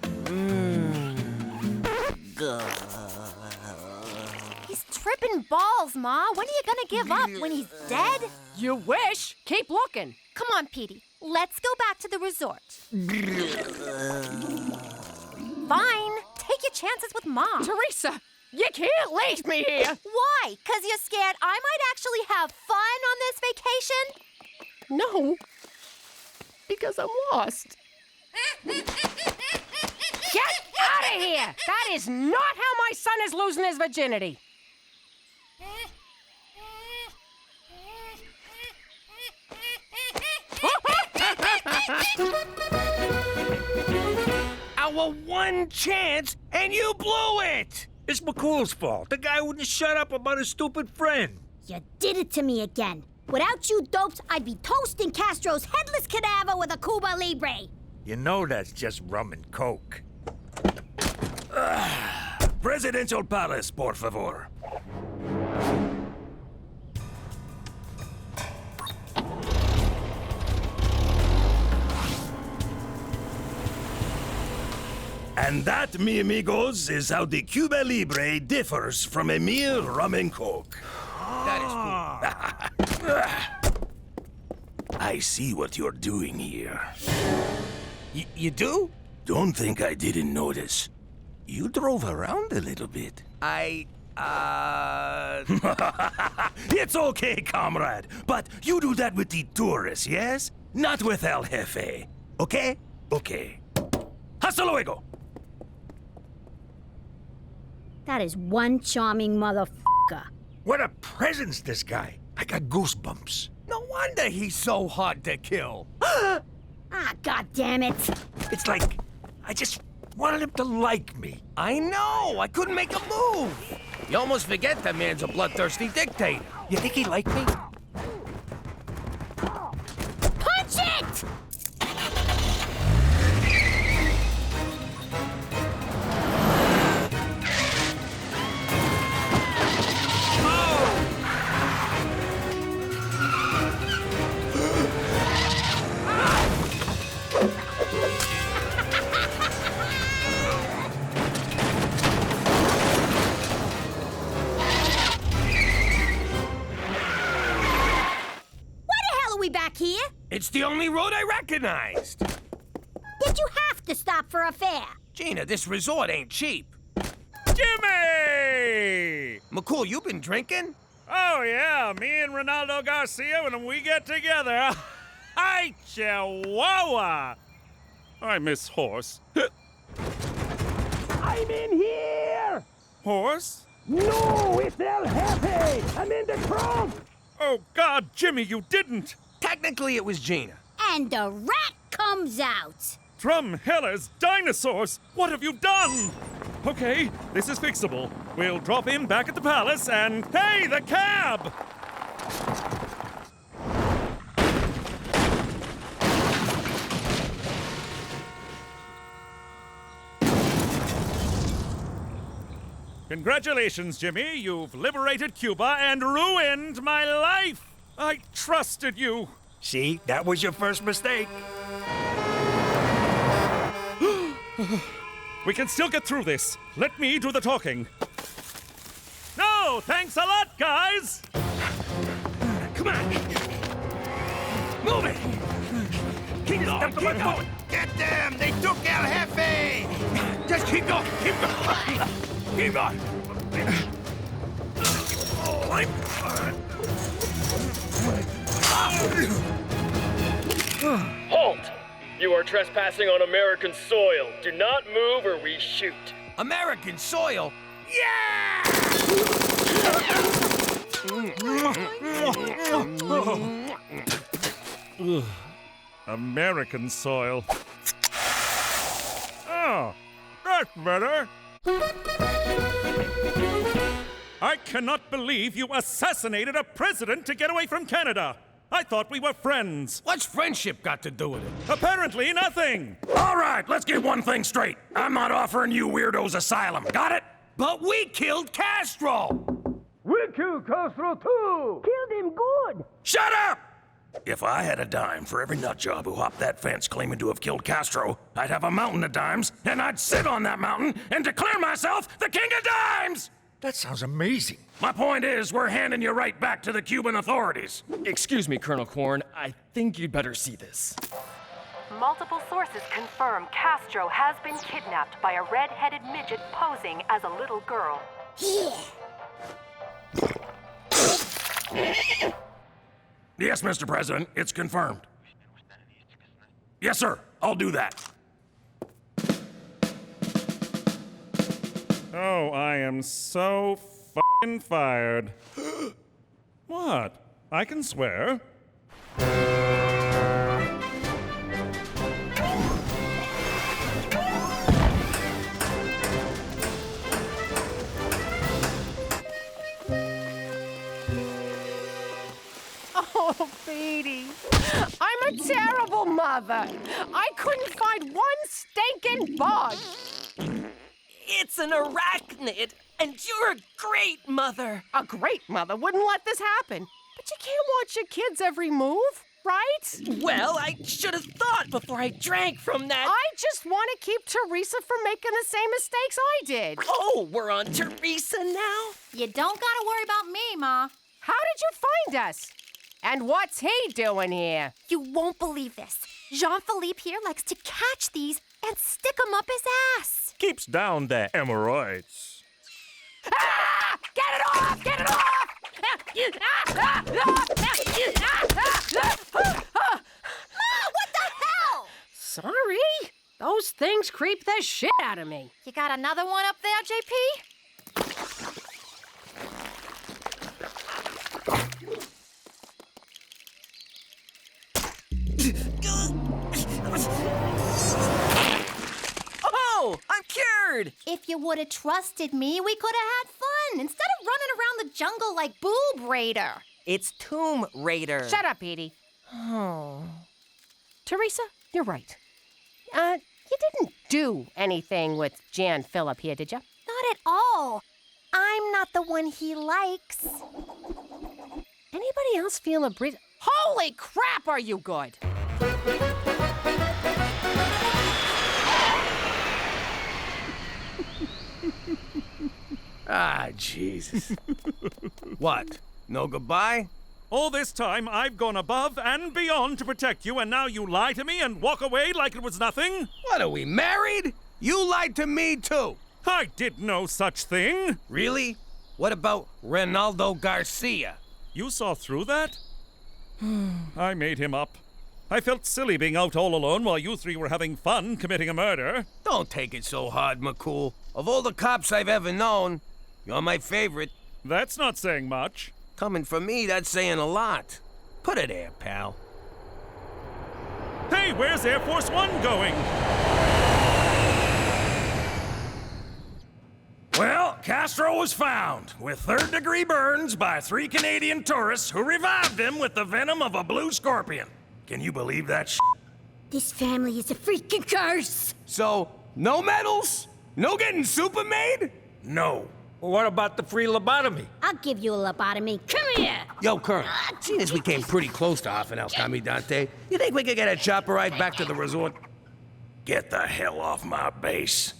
He's tripping balls, Ma. When are you gonna give up? When he's dead? You wish. Keep looking. Come on, Petey. Let's go back to the resort. Fine. Take your chances with Mom. Teresa, you can't leave me here. Why? 'Cause you're scared I might actually have fun on this vacation? No, because I'm lost. Get out of here! That is not how my son is losing his virginity. Our one chance, and you blew it! It's McCool's fault. The guy wouldn't shut up about his stupid friend. You did it to me again. Without you dopes, I'd be toasting Castro's headless cadaver with a Cuba Libre. You know that's just rum and coke. Presidential Palace, por favor. And that, mi amigos, is how the Cuba Libre differs from a mere rum and coke. That is cool. I see what you're doing here. You do? Don't think I didn't notice. You drove around a little bit. It's okay, comrade. But you do that with the tourists, yes? Not with El Jefe. Okay? Okay. Hasta luego! That is one charming motherfucker. What a presence, this guy. I got goosebumps. No wonder he's so hard to kill. Ah, God damn it. It's like I just wanted him to like me. I know. I couldn't make a move. You almost forget that man's a bloodthirsty dictator. You think he liked me? Punch it! Back here? It's the only road I recognized. Did you have to stop for a fare? Gina, this resort ain't cheap. Jimmy! McCool, you been drinking? Oh, yeah. Me and Ronaldo Garcia, when we get together. Hi, Chihuahua! I miss horse. I'm in here! Horse? No, it's El Jefe! I'm in the trunk! Oh, God, Jimmy, you didn't! Technically, it was Gina. And the rat comes out. Drumheller's dinosaurs! What have you done? Okay, this is fixable. We'll drop in back at the palace and... Hey, the cab! Congratulations, Jimmy. You've liberated Cuba and ruined my life. I trusted you. See, that was your first mistake. We can still get through this. Let me do the talking. No, thanks a lot, guys. Come on. Keep going! Get them! They took El Jefe! Just keep going! Keep going! Keep going! Halt! You are trespassing on American soil. Do not move or we shoot. American soil? Yeah! American soil. Oh, that's better. I cannot believe you assassinated a president to get away from Canada. I thought we were friends. What's friendship got to do with it? Apparently nothing. All right, let's get one thing straight. I'm not offering you weirdos asylum. Got it? But we killed Castro! We killed Castro too! Killed him good. Shut up! If I had a dime for every nutjob who hopped that fence claiming to have killed Castro, I'd have a mountain of dimes, and I'd sit on that mountain and declare myself the king of dimes! That sounds amazing. My point is, we're handing you right back to the Cuban authorities. Excuse me, Colonel Corn. I think you'd better see this. Multiple sources confirm Castro has been kidnapped by a red-headed midget posing as a little girl. Yes, Mr. President, it's confirmed. Yes, sir, I'll do that. Oh, I am so f***ing fired. What? I can swear. Oh, Petey, I'm a terrible mother. I couldn't find one stinking bug. It's an arachnid, and you're a great mother. A great mother wouldn't let this happen. But you can't watch your kids' every move, right? Well, I should have thought before I drank from that. I just want to keep Teresa from making the same mistakes I did. Oh, we're on Teresa now? You don't gotta worry about me, Ma. How did you find us? And what's he doing here? You won't believe this. Jean-Philippe here likes to catch these and stick them up his ass. Keeps down the hemorrhoids. Ah! Get it off! Get it off! Ma, what the hell? Sorry. Those things creep the shit out of me. You got another one up there, JP? Oh, I'm cured! If you would have trusted me, we could have had fun instead of running around the jungle like Boob Raider. It's Tomb Raider. Shut up, Edie. Oh. Teresa, you're right. You didn't do anything with Jan Phillip here, did you? Not at all. I'm not the one he likes. Anybody else feel a breeze? Holy crap, are you good? Ah, Jesus. What? No goodbye? All this time, I've gone above and beyond to protect you, and now you lie to me and walk away like it was nothing? What, are we married? You lied to me, too. I did no such thing. Really? What about Ronaldo Garcia? You saw through that? I made him up. I felt silly being out all alone while you three were having fun committing a murder. Don't take it so hard, McCool. Of all the cops I've ever known, you're my favorite. That's not saying much. Coming from me, that's saying a lot. Put it there, pal. Hey, where's Air Force One going? Well, Castro was found with third-degree burns by 3 Canadian tourists who revived him with the venom of a blue scorpion. Can you believe that shit? This family is a freaking curse. So, no medals? No getting super made? No. Well, what about the free lobotomy? I'll give you a lobotomy. Come here. Yo, Colonel, seeing as we came pretty close to half an El Camidante, you think we could get a chopper ride back to the resort? Get the hell off my base.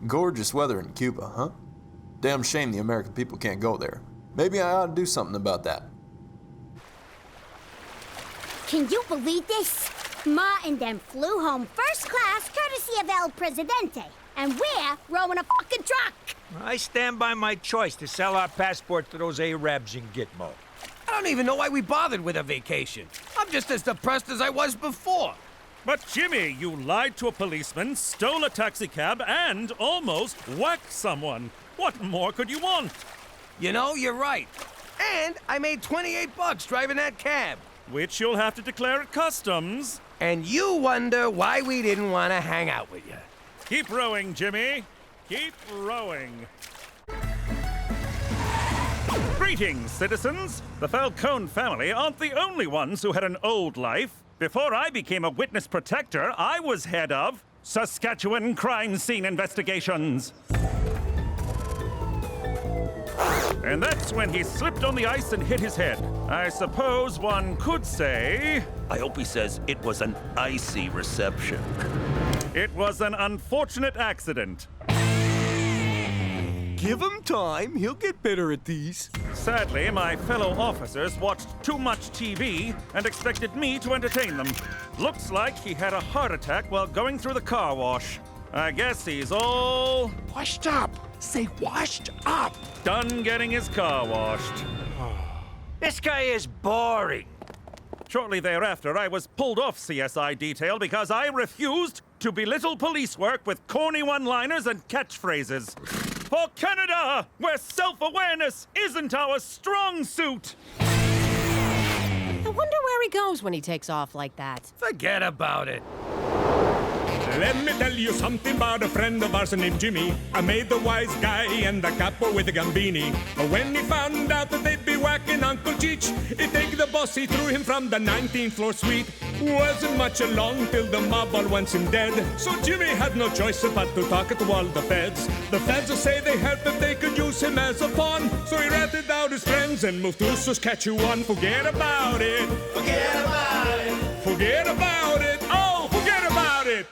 Gorgeous weather in Cuba, huh? Damn shame the American people can't go there. Maybe I ought to do something about that. Can you believe this? Ma and them flew home first class courtesy of El Presidente. And we're rowing a fucking truck. I stand by my choice to sell our passport to those Arabs in Gitmo. I don't even know why we bothered with a vacation. I'm just as depressed as I was before. But Jimmy, you lied to a policeman, stole a taxicab, and almost whacked someone. What more could you want? You know, you're right. And I made $28 driving that cab. Which you'll have to declare at customs. And you wonder why we didn't want to hang out with you. Keep rowing, Jimmy. Keep rowing. Greetings, citizens. The Falcone family aren't the only ones who had an old life. Before I became a witness protector, I was head of Saskatchewan crime scene investigations. And that's when he slipped on the ice and hit his head. I suppose one could say... I hope he says it was an icy reception. It was an unfortunate accident. Give him time. He'll get better at these. Sadly, my fellow officers watched too much TV and expected me to entertain them. Looks like he had a heart attack while going through the car wash. I guess he's all... Washed up. Say washed up. Done getting his car washed. This guy is boring. Shortly thereafter, I was pulled off CSI detail because I refused to belittle police work with corny one-liners and catchphrases. For Canada, where self-awareness isn't our strong suit. I wonder where he goes when he takes off like that. Forget about it. Let me tell you something about a friend of ours named Jimmy. I made the wise guy and the capo with the gambini. But when he found out that they'd be whacking Uncle Cheech, he'd take the boss, he threw him from the 19th floor suite. Wasn't much along till the mob all wants him dead. So Jimmy had no choice but to talk to all the feds. The feds will say they heard that they could use him as a pawn. So he ratted out his friends and moved to Saskatchewan. Forget about it. Forget about it. Forget about it. Oh, forget about it.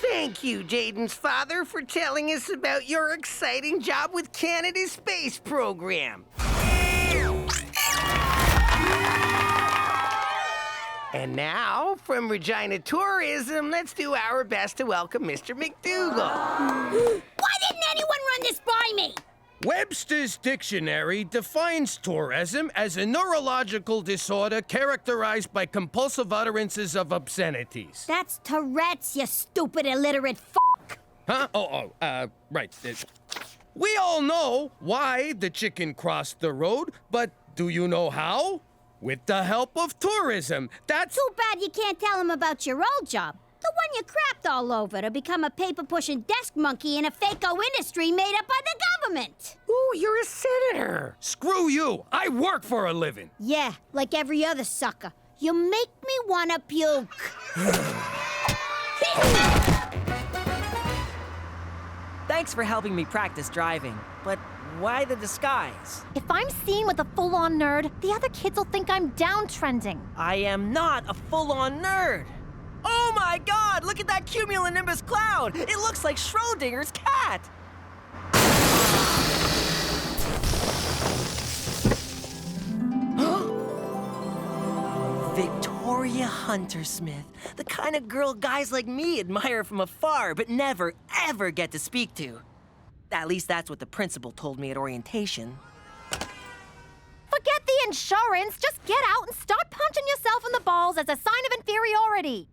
Thank you, Jaden's father, for telling us about your exciting job with Canada's space program. And now, from Regina Tourism, let's do our best to welcome Mr. McDougal. Why didn't anyone run this by me? Webster's Dictionary defines tourism as a neurological disorder characterized by compulsive utterances of obscenities. That's Tourette's, you stupid illiterate fuck. Huh? Right. We all know why the chicken crossed the road, but do you know how? With the help of tourism. That's... Too bad you can't tell him about your old job. The one you crapped all over to become a paper-pushing desk monkey in a fake-o industry made up by the government. Ooh, you're a senator. Screw you. I work for a living. Yeah, like every other sucker. You make me wanna puke. Thanks for helping me practice driving, but why the disguise? If I'm seen with a full-on nerd, the other kids will think I'm downtrending. I am not a full-on nerd. Oh my god, look at that cumulonimbus cloud! It looks like Schrodinger's cat! Victoria Hunter-Smith, the kind of girl guys like me admire from afar but never, ever get to speak to. At least that's what the principal told me at orientation. Forget the insurance. Just get out and start punching yourself in the balls as a sign of inferiority.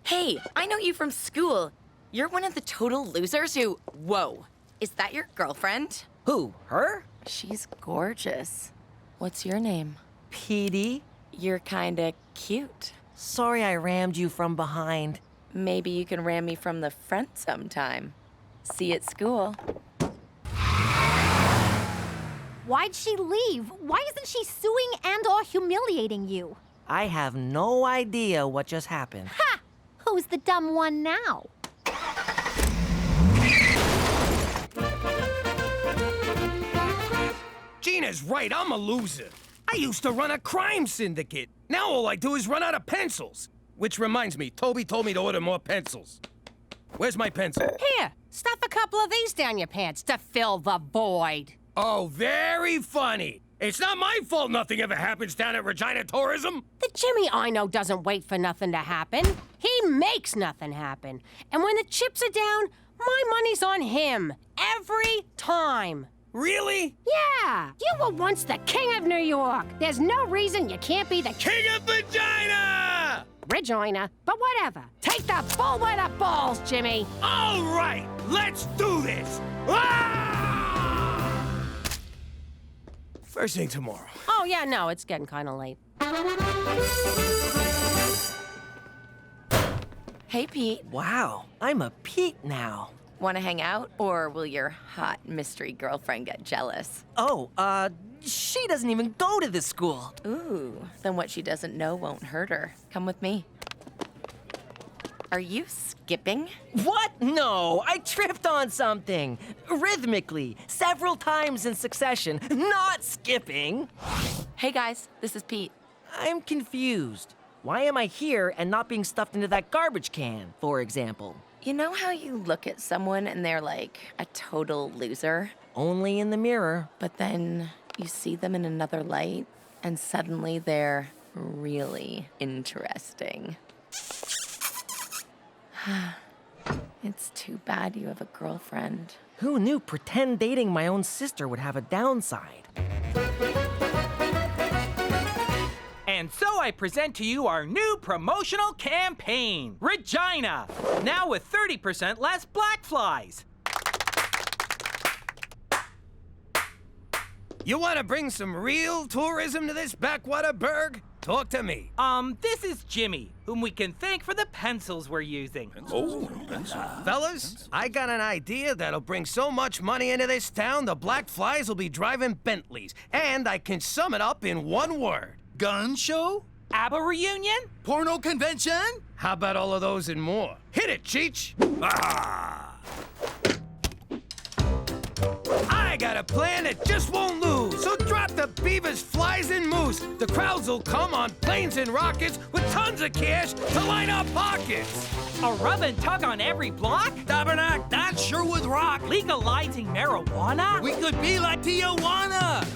Hey, I know you from school. You're one of the total losers who... Whoa. Is that your girlfriend? Who, her? She's gorgeous. What's your name? Petey. You're kinda cute. Sorry I rammed you from behind. Maybe you can ram me from the front sometime. See you at school. Why'd she leave? Why isn't she suing and/or humiliating you? I have no idea what just happened. Ha! Who's the dumb one now? Gina's right, I'm a loser. I used to run a crime syndicate. Now all I do is run out of pencils. Which reminds me, Toby told me to order more pencils. Where's my pencil? Here, stuff a couple of these down your pants to fill the void. Oh, very funny. It's not my fault nothing ever happens down at Regina Tourism. The Jimmy I know doesn't wait for nothing to happen. He makes nothing happen. And when the chips are down, my money's on him. Every time. Really? Yeah. You were once the king of New York. There's no reason you can't be the king of Regina! Regina, but whatever. Take the bull by the balls, Jimmy. All right, let's do this. Ah! First thing tomorrow. Oh, yeah, no, it's getting kind of late. Hey, Pete. Wow, I'm a Pete now. Want to hang out, or will your hot mystery girlfriend get jealous? Oh, she doesn't even go to this school. Ooh, then what she doesn't know won't hurt her. Come with me. Are you skipping? What? No, I tripped on something. Rhythmically, several times in succession, not skipping. Hey guys, this is Pete. I'm confused. Why am I here and not being stuffed into that garbage can, for example? You know how you look at someone and they're like a total loser? Only in the mirror. But then you see them in another light, and suddenly they're really interesting. It's too bad you have a girlfriend. Who knew pretend dating my own sister would have a downside? And so I present to you our new promotional campaign, Regina, now with 30% less black flies. You want to bring some real tourism to this backwater burg? Talk to me. This is Jimmy, whom we can thank for the pencils we're using. Oh, fellas, I got an idea that'll bring so much money into this town, the black flies will be driving Bentleys. And I can sum it up in one word. Gun show? ABBA reunion? Porno convention? How about all of those and more? Hit it, Cheech! Ah! I got a plan that just won't lose. So drop the beavers, flies, and moose. The crowds will come on planes and rockets with tons of cash to line our pockets. A rub and tug on every block? Tabernacle, that sure would rock. Legalizing marijuana? We could be like Tijuana.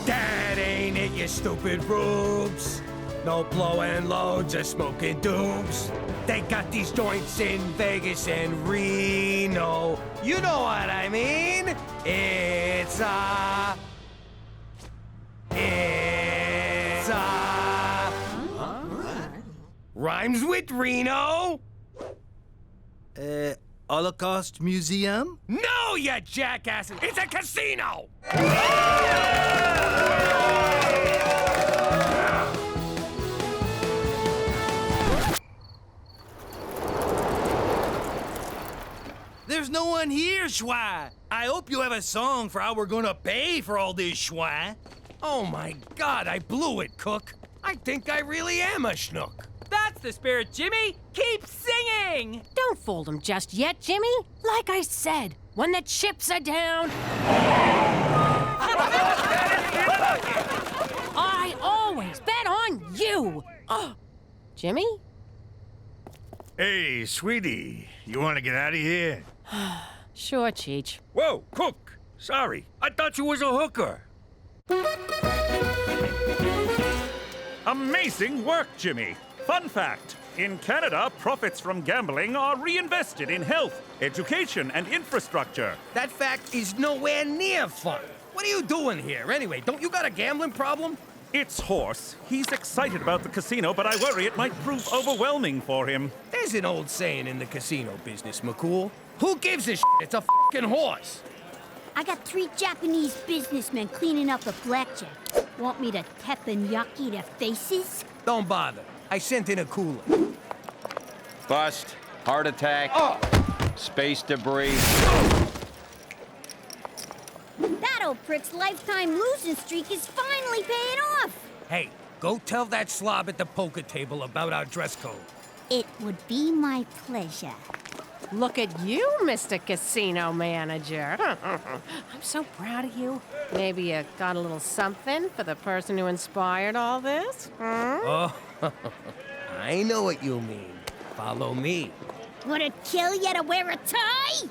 That ain't it, you stupid rubes. No blowing loads or smoking dooms. They got these joints in Vegas and Reno. You know what I mean? It's rhymes with Reno. Holocaust Museum? No, you jackasses! It's a casino! There's no one here, Schwa. I hope you have a song for how we're gonna pay for all this, Schwa. Oh my God, I blew it, Cook. I think I really am a schnook. That's the spirit, Jimmy! Keep singing! Don't fool them just yet, Jimmy. Like I said, when the chips are down... I always bet on you! Jimmy? Hey, sweetie, you want to get out of here? Sure, Cheech. Whoa, Cook! Sorry, I thought you was a hooker. Amazing work, Jimmy. Fun fact, in Canada, profits from gambling are reinvested in health, education, and infrastructure. That fact is nowhere near fun. What are you doing here, anyway? Don't you got a gambling problem? It's Horse. He's excited about the casino, but I worry it might prove overwhelming for him. There's an old saying in the casino business, McCool. Who gives a shit? It's a fucking horse. I got 3 Japanese businessmen cleaning up a blackjack. Want me to teppanyaki their faces? Don't bother. I sent in a cooler. Bust, heart attack, space debris. That old prick's lifetime losing streak is finally paying off. Hey, go tell that slob at the poker table about our dress code. It would be my pleasure. Look at you, Mr. Casino Manager. I'm so proud of you. Maybe you got a little something for the person who inspired all this? Oh, I know what you mean. Follow me. Would it kill you to wear a tie?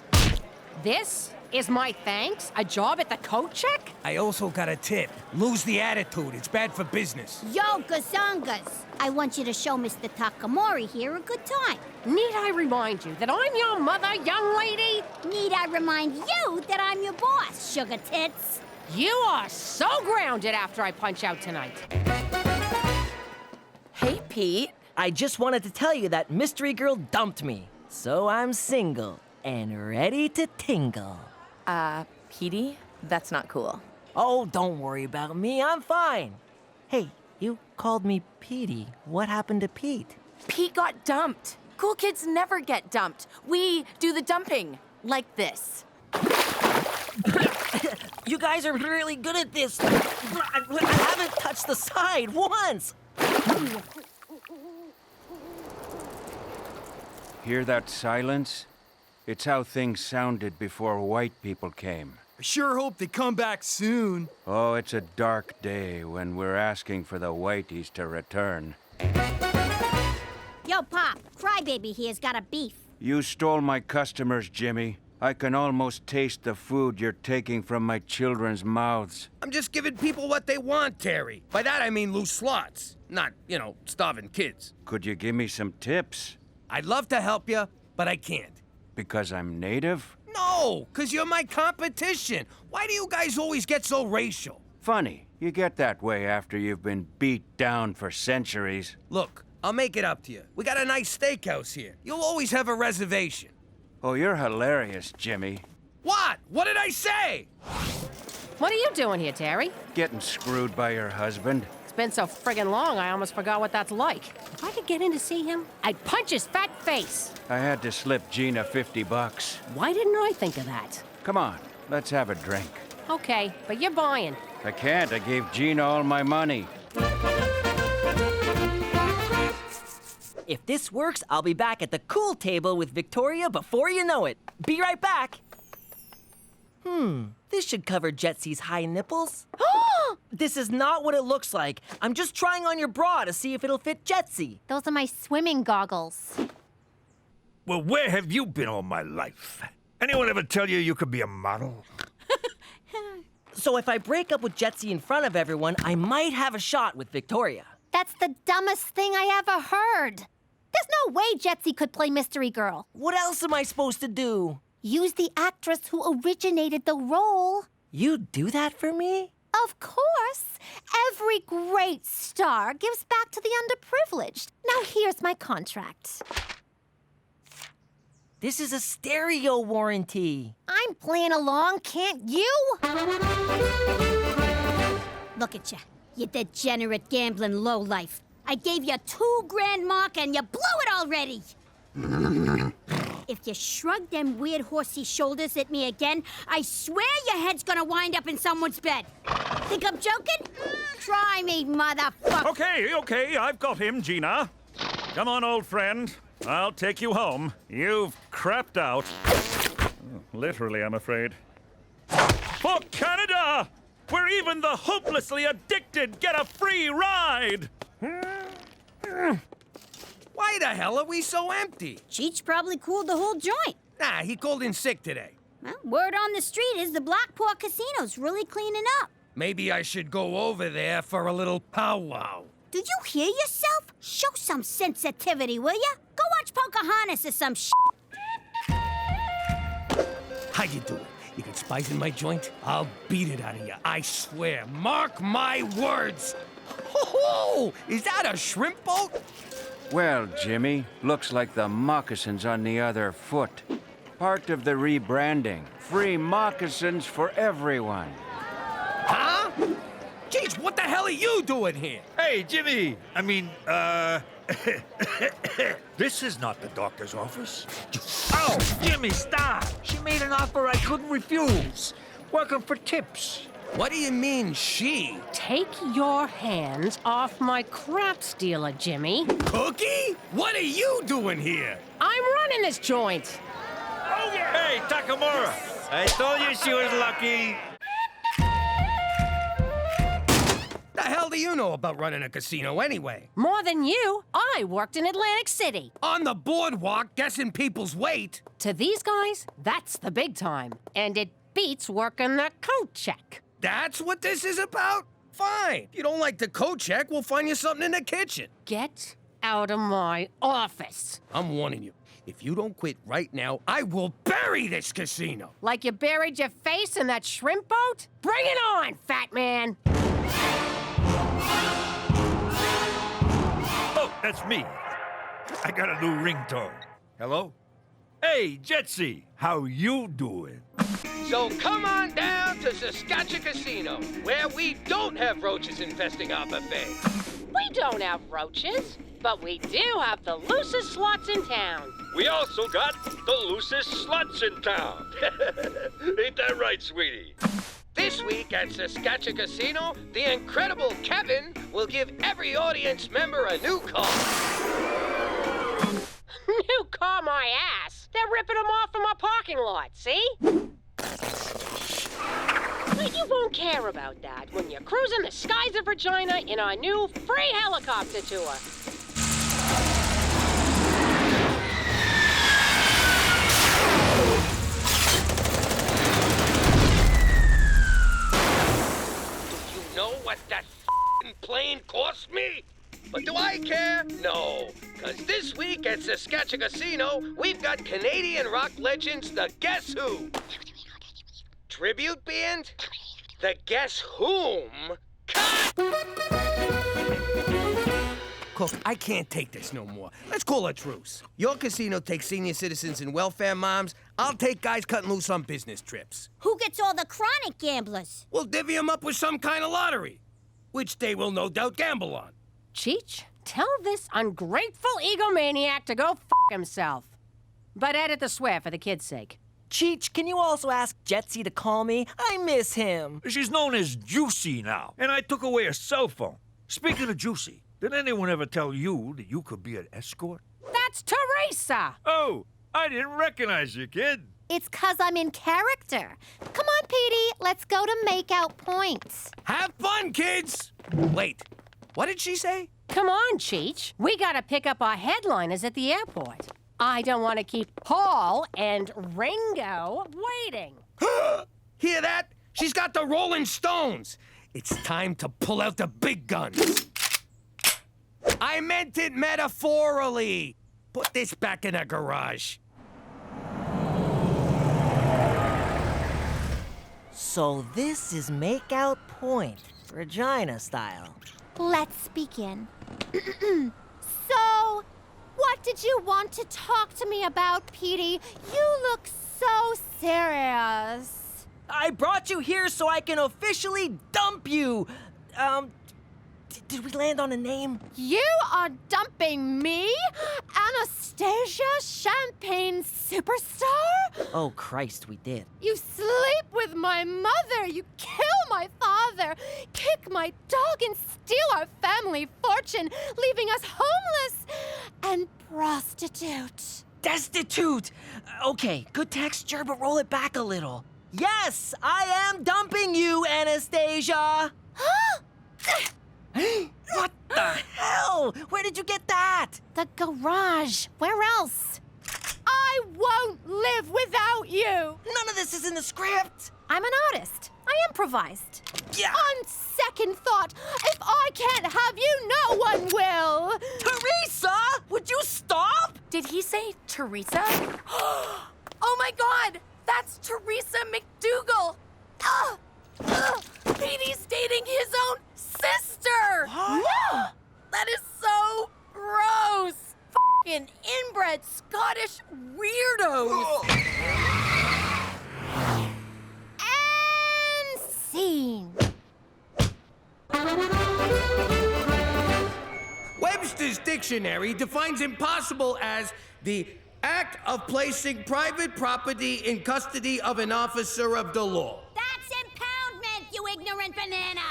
This is my thanks? A job at the coat check? I also got a tip. Lose the attitude. It's bad for business. Yo, gazongas. I want you to show Mr. Takamori here a good time. Need I remind you that I'm your mother, young lady? Need I remind you that I'm your boss, sugar tits? You are so grounded after I punch out tonight. Hey, Pete. I just wanted to tell you that mystery girl dumped me. So I'm single and ready to tingle. Petey? That's not cool. Oh, don't worry about me. I'm fine. Hey, you called me Petey. What happened to Pete? Pete got dumped. Cool kids never get dumped. We do the dumping. Like this. You guys are really good at this. I haven't touched the side once. Hear that silence? It's how things sounded before white people came. I sure hope they come back soon. Oh, it's a dark day when we're asking for the whiteys to return. Yo, Pop, Crybaby here's got a beef. You stole my customers, Jimmy. I can almost taste the food you're taking from my children's mouths. I'm just giving people what they want, Terry. By that I mean loose slots. Not, starving kids. Could you give me some tips? I'd love to help you, but I can't. Because I'm native? No, because you're my competition. Why do you guys always get so racial? Funny. You get that way after you've been beat down for centuries. Look, I'll make it up to you. We got a nice steakhouse here. You'll always have a reservation. Oh, you're hilarious, Jimmy. What? What did I say? What are you doing here, Terry? Getting screwed by your husband. It's been so friggin' long, I almost forgot what that's like. If I could get in to see him, I'd punch his fat face. I had to slip Gina $50. Why didn't I think of that? Come on, let's have a drink. Okay, but you're buying. I can't. I gave Gina all my money. If this works, I'll be back at the cool table with Victoria before you know it. Be right back. This should cover Jetsy's high nipples. This is not what it looks like. I'm just trying on your bra to see if it'll fit Jetsy. Those are my swimming goggles. Well, where have you been all my life? Anyone ever tell you you could be a model? So if I break up with Jetsy in front of everyone, I might have a shot with Victoria. That's the dumbest thing I ever heard. There's no way Jetsy could play Mystery Girl. What else am I supposed to do? Use the actress who originated the role. You'd do that for me? Of course. Every great star gives back to the underprivileged. Now here's my contract. This is a stereo warranty. I'm playing along, can't you? Look at you, you degenerate gambling lowlife. I gave you $2 grand mark and you blew it already. If you shrug them weird horsey shoulders at me again, I swear your head's gonna wind up in someone's bed. Think I'm joking? Try me, motherfucker. Okay, I've got him, Gina. Come on, old friend. I'll take you home. You've crapped out. Literally, I'm afraid. For Canada! Where even the hopelessly addicted get a free ride! Why the hell are we so empty? Cheech probably cooled the whole joint. Nah, he called in sick today. Well, word on the street is the Blackport Casino's really cleaning up. Maybe I should go over there for a little powwow. Do you hear yourself? Show some sensitivity, will ya? Go watch Pocahontas or some shit. How you doing? You got spice in my joint? I'll beat it out of you, I swear. Mark my words. Ho-ho! Is that a shrimp boat? Well, Jimmy, looks like the moccasins on the other foot. Part of the rebranding. Free moccasins for everyone. Huh? Jeez, what the hell are you doing here? Hey, Jimmy! This is not the doctor's office. Oh, Jimmy, stop! She made an offer I couldn't refuse. Welcome for tips. What do you mean, she? Take your hands off my crap stealer, Jimmy. Cookie? What are you doing here? I'm running this joint. Oh, yeah! Hey, Takamura! I told you she was lucky. The hell do you know about running a casino anyway? More than you. I worked in Atlantic City. On the boardwalk, guessing people's weight. To these guys, that's the big time. And it beats working the coat check. That's what this is about? Fine. If you don't like the coat check, we'll find you something in the kitchen. Get out of my office. I'm warning you. If you don't quit right now, I will bury this casino. Like you buried your face in that shrimp boat? Bring it on, fat man. Oh, that's me. I got a new ringtone. Hello? Hey, Jetsy, how you doing? So come on down to Saskatchewan Casino, where we don't have roaches infesting our buffet. We don't have roaches, but we do have the loosest slots in town. We also got the loosest sluts in town. Ain't that right, sweetie? This week at Saskatchewan Casino, the incredible Kevin will give every audience member a new car. New car, my ass. They're ripping them off from our parking lot, see? But you won't care about that when you're cruising the skies of Regina in our new free helicopter tour. Do you know what that f***ing plane cost me? But do I care? No. Because this week at Saskatchewan Casino, we've got Canadian rock legends, the Guess Who. Tribute band? The Guess Whom? Cut! Cook, I can't take this no more. Let's call a truce. Your casino takes senior citizens and welfare moms. I'll take guys cutting loose on business trips. Who gets all the chronic gamblers? We'll divvy them up with some kind of lottery, which they will no doubt gamble on. Cheech, tell this ungrateful egomaniac to go f*** himself. But edit the swear for the kid's sake. Cheech, can you also ask Jetsy to call me? I miss him. She's known as Juicy now, and I took away her cell phone. Speaking of Juicy, did anyone ever tell you that you could be an escort? That's Teresa! Oh, I didn't recognize you, kid. It's 'cause I'm in character. Come on, Petey, let's go to Makeout Points. Have fun, kids! Wait, what did she say? Come on, Cheech. We gotta pick up our headliners at the airport. I don't want to keep Paul and Ringo waiting. Hear that? She's got the Rolling Stones. It's time to pull out the big guns. I meant it metaphorically. Put this back in the garage. So this is Makeout Point, Regina style. Let's begin. So, what did you want to talk to me about, Petey? You look so serious. I brought you here so I can officially dump you. Did we land on a name? You are dumping me? Anastasia, champagne superstar? Oh, Christ, we did. You sleep with my mother, you kill my father, kick my dog and steal our family fortune, leaving us homeless and prostitute. Destitute! Okay, good texture, but roll it back a little. Yes, I am dumping you, Anastasia! What the hell? Where did you get that? The garage. Where else? I won't live without you! None of this is in the script! I'm an artist. I improvised. Yeah. On second thought, if I can't have you, no one will! Teresa! Would you stop? Did he say Teresa? Oh my god! That's Teresa McDougal! Petey's dating his own sister! That is so gross! F***ing inbred Scottish weirdos! And scene. Webster's dictionary defines impossible as the act of placing private property in custody of an officer of the law. That's impoundment, you ignorant banana!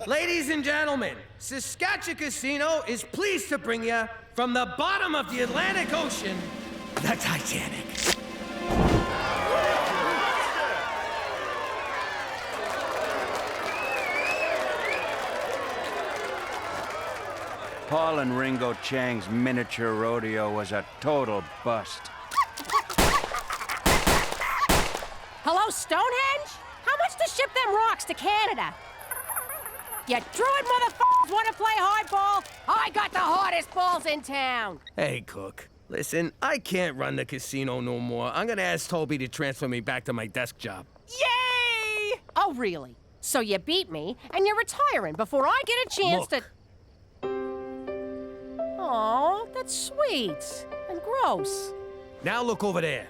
Ladies and gentlemen, Saskatchewan Casino is pleased to bring you from the bottom of the Atlantic Ocean, the Titanic. Paul and Ringo Chang's miniature rodeo was a total bust. Hello, Stonehenge? How much to ship them rocks to Canada? You druid motherfuckers want to play hardball? I got the hardest balls in town. Hey, Cook. Listen, I can't run the casino no more. I'm gonna ask Toby to transfer me back to my desk job. Yay! Oh, really? So you beat me, and you're retiring before I get a chance to... Aw, that's sweet. And gross. Now look over there.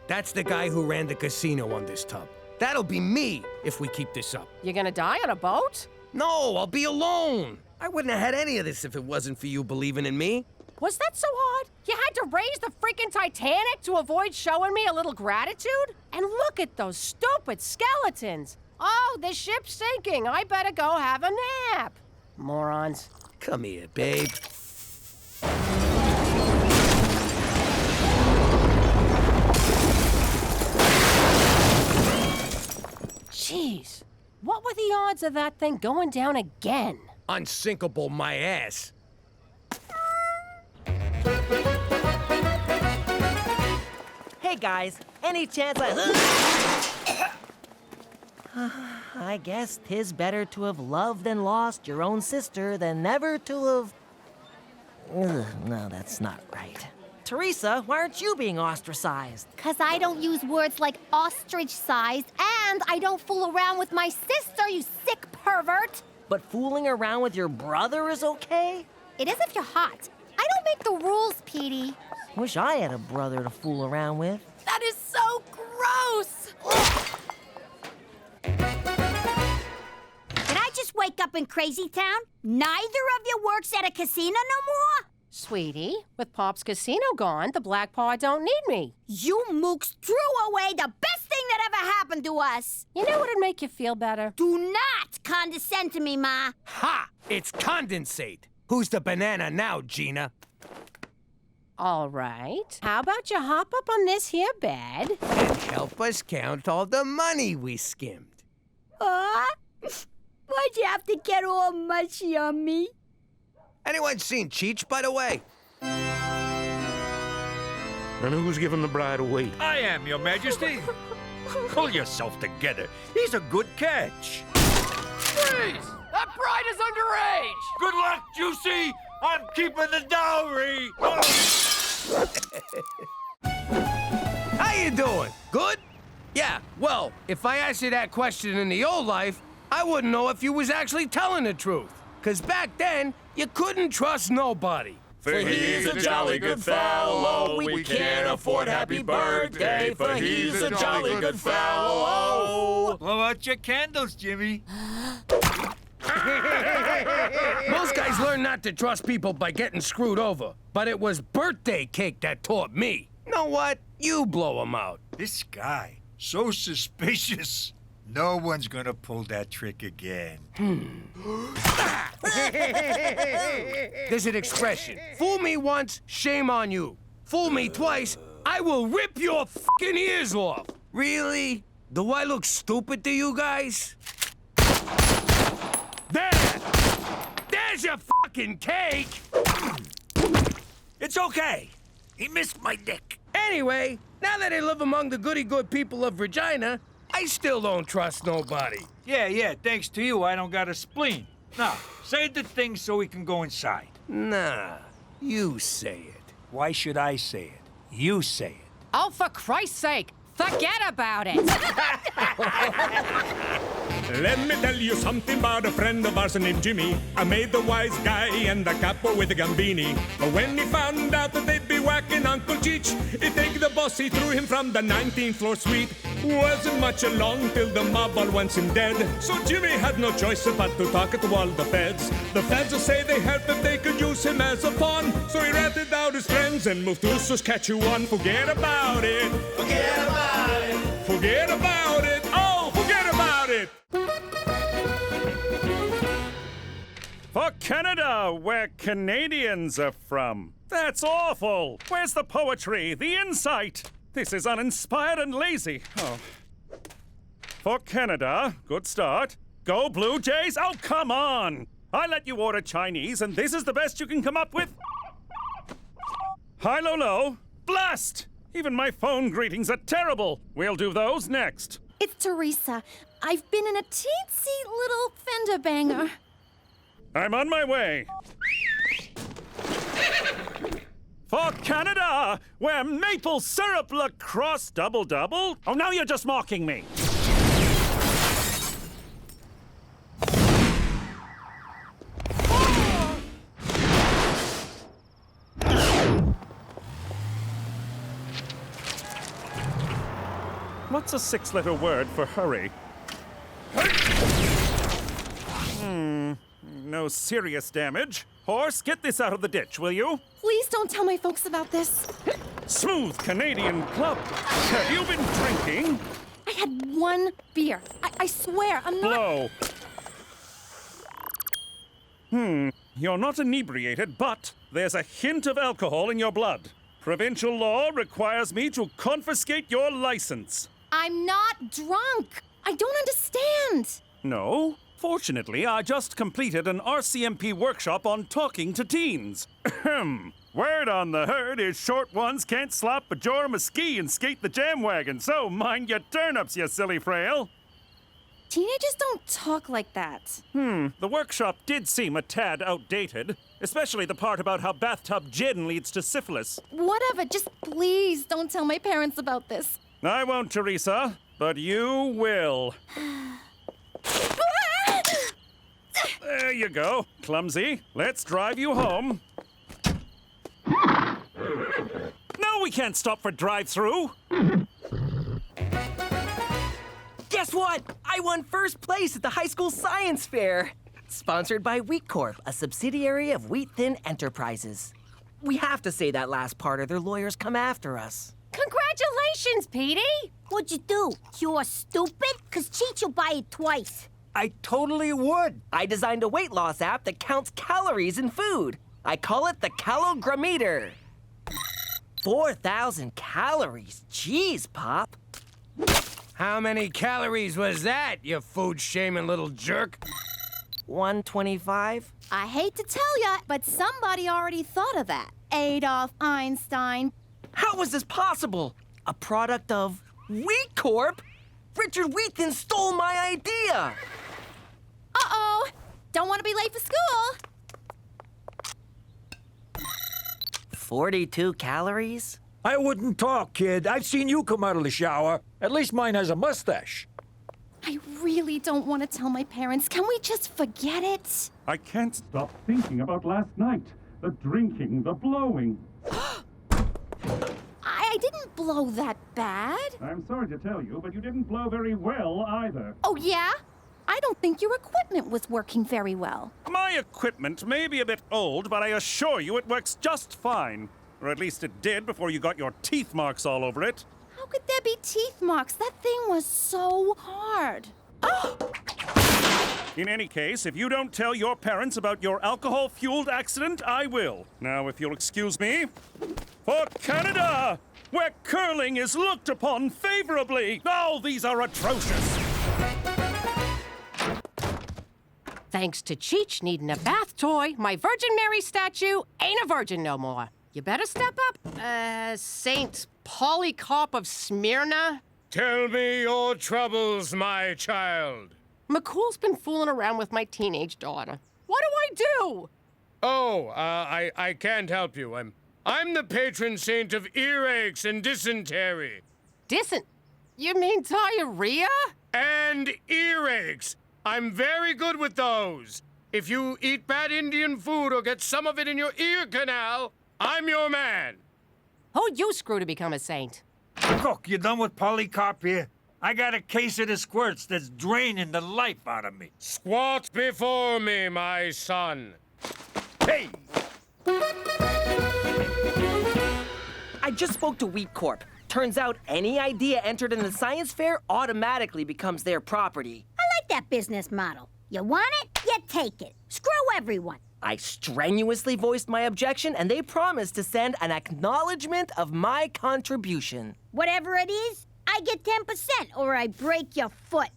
That's the guy who ran the casino on this tub. That'll be me if we keep this up. You gonna die on a boat? No, I'll be alone. I wouldn't have had any of this if it wasn't for you believing in me. Was that so hard? You had to raise the freaking Titanic to avoid showing me a little gratitude? And look at those stupid skeletons. Oh, the ship's sinking. I better go have a nap. Morons. Come here, babe. Jeez, what were the odds of that thing going down again? Unsinkable my ass. Hey guys, any chance I guess 'tis better to have loved and lost your own sister than never to have... no, that's not right. Teresa, why aren't you being ostracized? 'Cause I don't use words like ostrich-sized, and I don't fool around with my sister, you sick pervert! But fooling around with your brother is okay? It is if you're hot. I don't make the rules, Petey. Wish I had a brother to fool around with. That is so gross! Did I just wake up in Crazy Town? Neither of you works at a casino no more? Sweetie, with Pop's casino gone, the Black Paw don't need me. You mooks threw away the best thing that ever happened to us. You know what'd make you feel better? Do not condescend to me, Ma. Ha! It's condensate. Who's the banana now, Gina? All right. How about you hop up on this here bed? And help us count all the money we skimmed. Why'd you have to get all mushy on me? Anyone seen Cheech, by the way? And who's giving the bride away? I am, Your Majesty. Pull yourself together. He's a good catch. Freeze! That bride is underage! Good luck, Juicy. I'm keeping the dowry. How you doing? Good? Yeah, well, if I asked you that question in the old life, I wouldn't know if you was actually telling the truth. 'Cause back then, you couldn't trust nobody. For he's a jolly good fellow, we can't afford happy birthday, for he's a jolly good fellow. Blow out your candles, Jimmy. Most guys learn not to trust people by getting screwed over. But it was birthday cake that taught me. Know what? You blow 'em out. This guy, so suspicious. No one's gonna pull that trick again. There's an expression. Fool me once, shame on you. Fool me twice, I will rip your fucking ears off. Really? Do I look stupid to you guys? There! There's your fucking cake! It's okay. He missed my dick. Anyway, now that I live among the goody-good people of Regina, I still don't trust nobody. Yeah, thanks to you, I don't got a spleen. Now, say the thing so we can go inside. Nah, you say it. Why should I say it? You say it. Oh, for Christ's sake, forget about it. Let me tell you something about a friend of ours named Jimmy. I made the wise guy and the capo with the gambini. But when he found out that they'd be whacking Uncle Cheech, he take the boss, he threw him from the 19th floor suite. Wasn't much along till the mob all wants him dead. So Jimmy had no choice but to talk to all the feds. The feds will say they heard that they could use him as a pawn. So he ratted out his friends and moved to Saskatchewan. Forget about it. Forget about it. Forget about it. Oh, forget about it. For Canada, where Canadians are from. That's awful. Where's the poetry, the insight? This is uninspired and lazy. Oh. For Canada, good start. Go Blue Jays. Oh, come on. I let you order Chinese, and this is the best you can come up with? Hi, Lolo. Blast! Even my phone greetings are terrible. We'll do those next. It's Teresa. I've been in a teensy little fender banger. I'm on my way. For Canada, where maple syrup lacrosse double-double? Oh, now you're just mocking me. What's a 6-letter word for hurry? No serious damage. Horse, get this out of the ditch, will you? Please don't tell my folks about this. Smooth Canadian club. Have you been drinking? I had one beer. I swear, I'm not... Blow. You're not inebriated, but there's a hint of alcohol in your blood. Provincial law requires me to confiscate your license. I'm not drunk. I don't understand. No. Fortunately, I just completed an RCMP workshop on talking to teens. Word on the herd is short ones can't slap a jorum a ski and skate the jam wagon, so mind your turnips, you silly frail. Teenagers don't talk like that. The workshop did seem a tad outdated, especially the part about how bathtub gin leads to syphilis. Whatever, just please don't tell my parents about this. I won't, Teresa, but you will. There you go, clumsy. Let's drive you home. No, we can't stop for drive-through. Guess what? I won first place at the high school science fair. Sponsored by Wheat Corp, a subsidiary of Wheat Thin Enterprises. We have to say that last part or their lawyers come after us. Congratulations, Petey! What'd you do? You're stupid? 'Cause Cheech will buy it twice. I totally would. I designed a weight loss app that counts calories in food. I call it the Calogrammeter. 4,000 calories. Jeez, Pop. How many calories was that, you food-shaming little jerk? 125? I hate to tell ya, but somebody already thought of that. Adolf Einstein. How was this possible? A product of Wheat Corp? Richard Wheatton stole my idea! Uh-oh! Don't want to be late for school! 42 calories? I wouldn't talk, kid. I've seen you come out of the shower. At least mine has a mustache. I really don't want to tell my parents. Can we just forget it? I can't stop thinking about last night. The drinking, the blowing. I didn't blow that bad. I'm sorry to tell you, but you didn't blow very well either. Oh, yeah? I don't think your equipment was working very well. My equipment may be a bit old, but I assure you it works just fine. Or at least it did before you got your teeth marks all over it. How could there be teeth marks? That thing was so hard. In any case, if you don't tell your parents about your alcohol-fueled accident, I will. Now, if you'll excuse me. For Canada, where curling is looked upon favorably. Oh, these are atrocious. Thanks to Cheech needing a bath toy, my Virgin Mary statue ain't a virgin no more. You better step up, Saint Polycarp of Smyrna. Tell me your troubles, my child. McCool's been fooling around with my teenage daughter. What do I do? Oh, I can't help you. I'm the patron saint of earaches and dysentery. You mean diarrhea? And earaches. I'm very good with those. If you eat bad Indian food or get some of it in your ear canal, I'm your man. Who you screw to become a saint? Cook, you done with Polycarp here? I got a case of the squirts that's draining the life out of me. Squat before me, my son. Hey! I just spoke to Wheat Corp. Turns out any idea entered in the science fair automatically becomes their property. I like that business model. You want it? You take it. Screw everyone. I strenuously voiced my objection, and they promised to send an acknowledgement of my contribution. Whatever it is, I get 10% or I break your foot.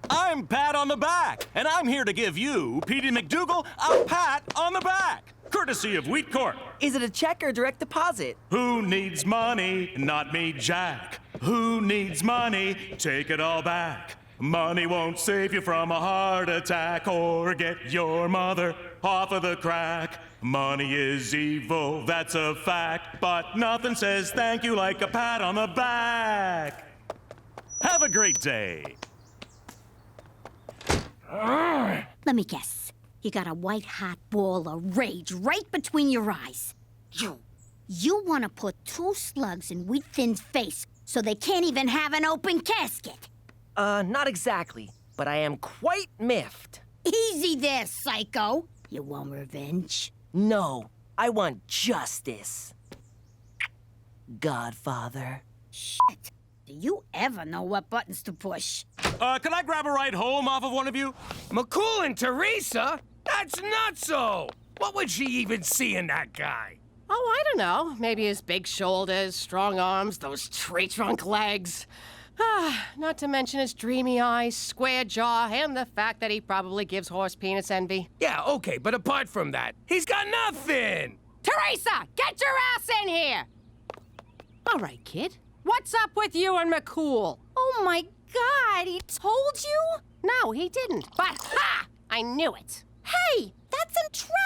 I I'm Pat on the Back, and I'm here to give you, Petey McDougal, a pat on the back. Courtesy of Wheat Court. Is it a check or direct deposit? Who needs money? Not me, Jack. Who needs money? Take it all back. Money won't save you from a heart attack or get your mother off of the crack. Money is evil, that's a fact, but nothing says thank you like a pat on the back. Have a great day. Let me guess. You got a white-hot ball of rage right between your eyes. You want to put 2 slugs in Wheat Thin's face so they can't even have an open casket. Not exactly, but I am quite miffed. Easy there, psycho. You want revenge? No, I want justice. Godfather. Shit. Do you ever know what buttons to push? Can I grab a ride home off of one of you? McCool and Teresa? That's nutso! What would she even see in that guy? Oh, I don't know. Maybe his big shoulders, strong arms, those tree-trunk legs. Not to mention his dreamy eyes, square jaw, and the fact that he probably gives horse penis envy. Yeah, okay, but apart from that, he's got nothing! Teresa, get your ass in here! All right, kid. What's up with you and McCool? Oh my God, he told you? No, he didn't. But ha! I knew it. Hey, that's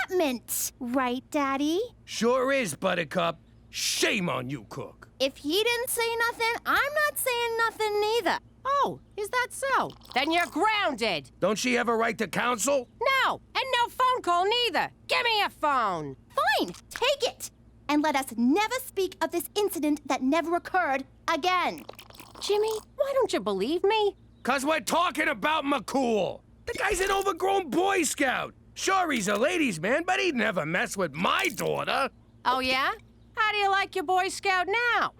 entrapment. Right, Daddy? Sure is, Buttercup. Shame on you, Cook. If he didn't say nothing, I'm not saying nothing neither. Oh, is that so? Then you're grounded. Don't she have a right to counsel? No, and no phone call neither. Give me a phone. Fine, take it. And let us never speak of this incident that never occurred again. Jimmy, why don't you believe me? 'Cause we're talking about McCool. The guy's an overgrown Boy Scout. Sure, he's a ladies' man, but he'd never mess with my daughter. Oh, yeah? How do you like your Boy Scout now?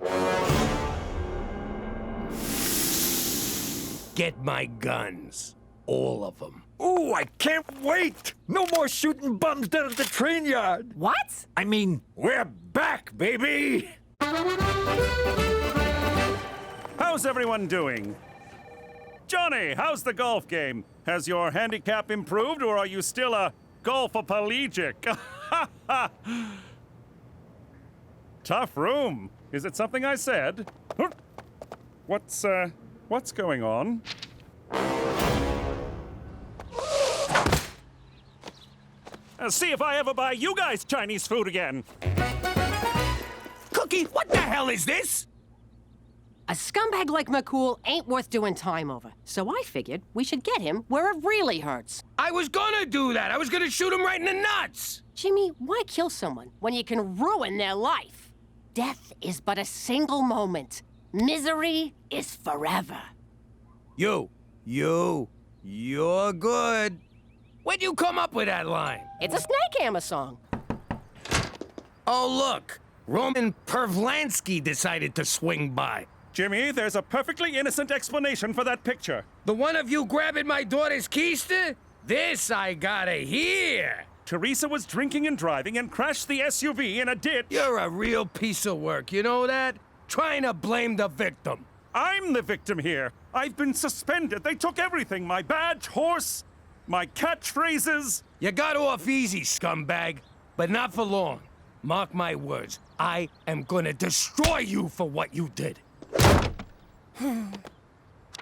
Get my guns. All of them. Ooh, I can't wait! No more shooting bums down at the train yard. What? I mean, we're back, baby! How's everyone doing? Johnny, how's the golf game? Has your handicap improved, or are you still a golfoplegic? Tough room. Is it something I said? What's going on? See if I ever buy you guys Chinese food again. Cookie, what the hell is this? A scumbag like McCool ain't worth doing time over. So I figured we should get him where it really hurts. I was gonna do that. I was gonna shoot him right in the nuts. Jimmy, why kill someone when you can ruin their life? Death is but a single moment. Misery is forever. You're good. Where'd you come up with that line? It's a Snake Hammer song. Oh, look. Roman Pervlansky decided to swing by. Jimmy, there's a perfectly innocent explanation for that picture. The one of you grabbing my daughter's keister? This I gotta hear. Teresa was drinking and driving and crashed the SUV in a ditch. You're a real piece of work, you know that? Trying to blame the victim. I'm the victim here. I've been suspended. They took everything. My badge, horse, my catchphrases. You got off easy, scumbag, but not for long. Mark my words. I am gonna destroy you for what you did.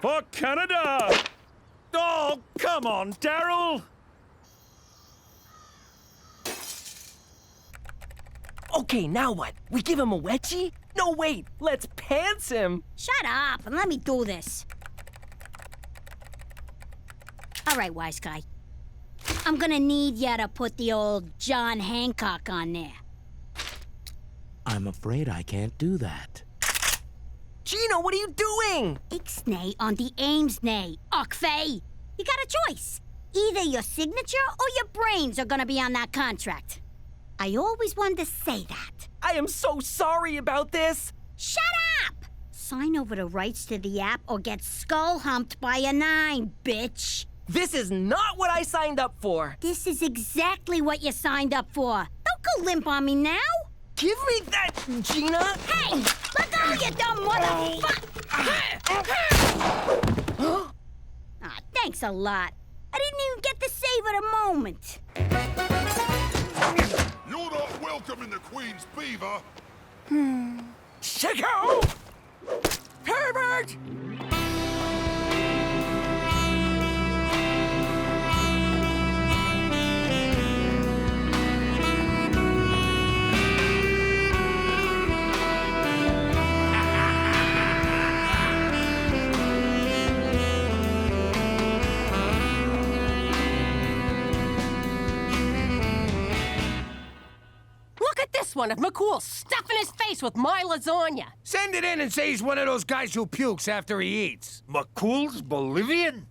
For Canada! Oh, come on, Daryl! Okay, now what? We give him a wedgie? No, wait, let's pants him. Shut up and let me do this. All right, wise guy. I'm gonna need ya to put the old John Hancock on there. I'm afraid I can't do that. Gino, what are you doing? Ixnay on the Amesnay, Ockfey. You got a choice. Either your signature or your brains are gonna be on that contract. I always wanted to say that. I am so sorry about this. Shut up! Sign over the rights to the app or get skull humped by a 9, bitch. This is not what I signed up for. This is exactly what you signed up for. Don't go limp on me now. Give me that, Gina. Hey, let go, you dumb motherfucker. Ah, Thanks a lot. I didn't even get to savor the moment. You're not welcome in the Queen's Beaver. Sicko! Herbert! Look at this one of McCool stuffing his face with my lasagna. Send it in and say he's one of those guys who pukes after he eats. McCool's Bolivian?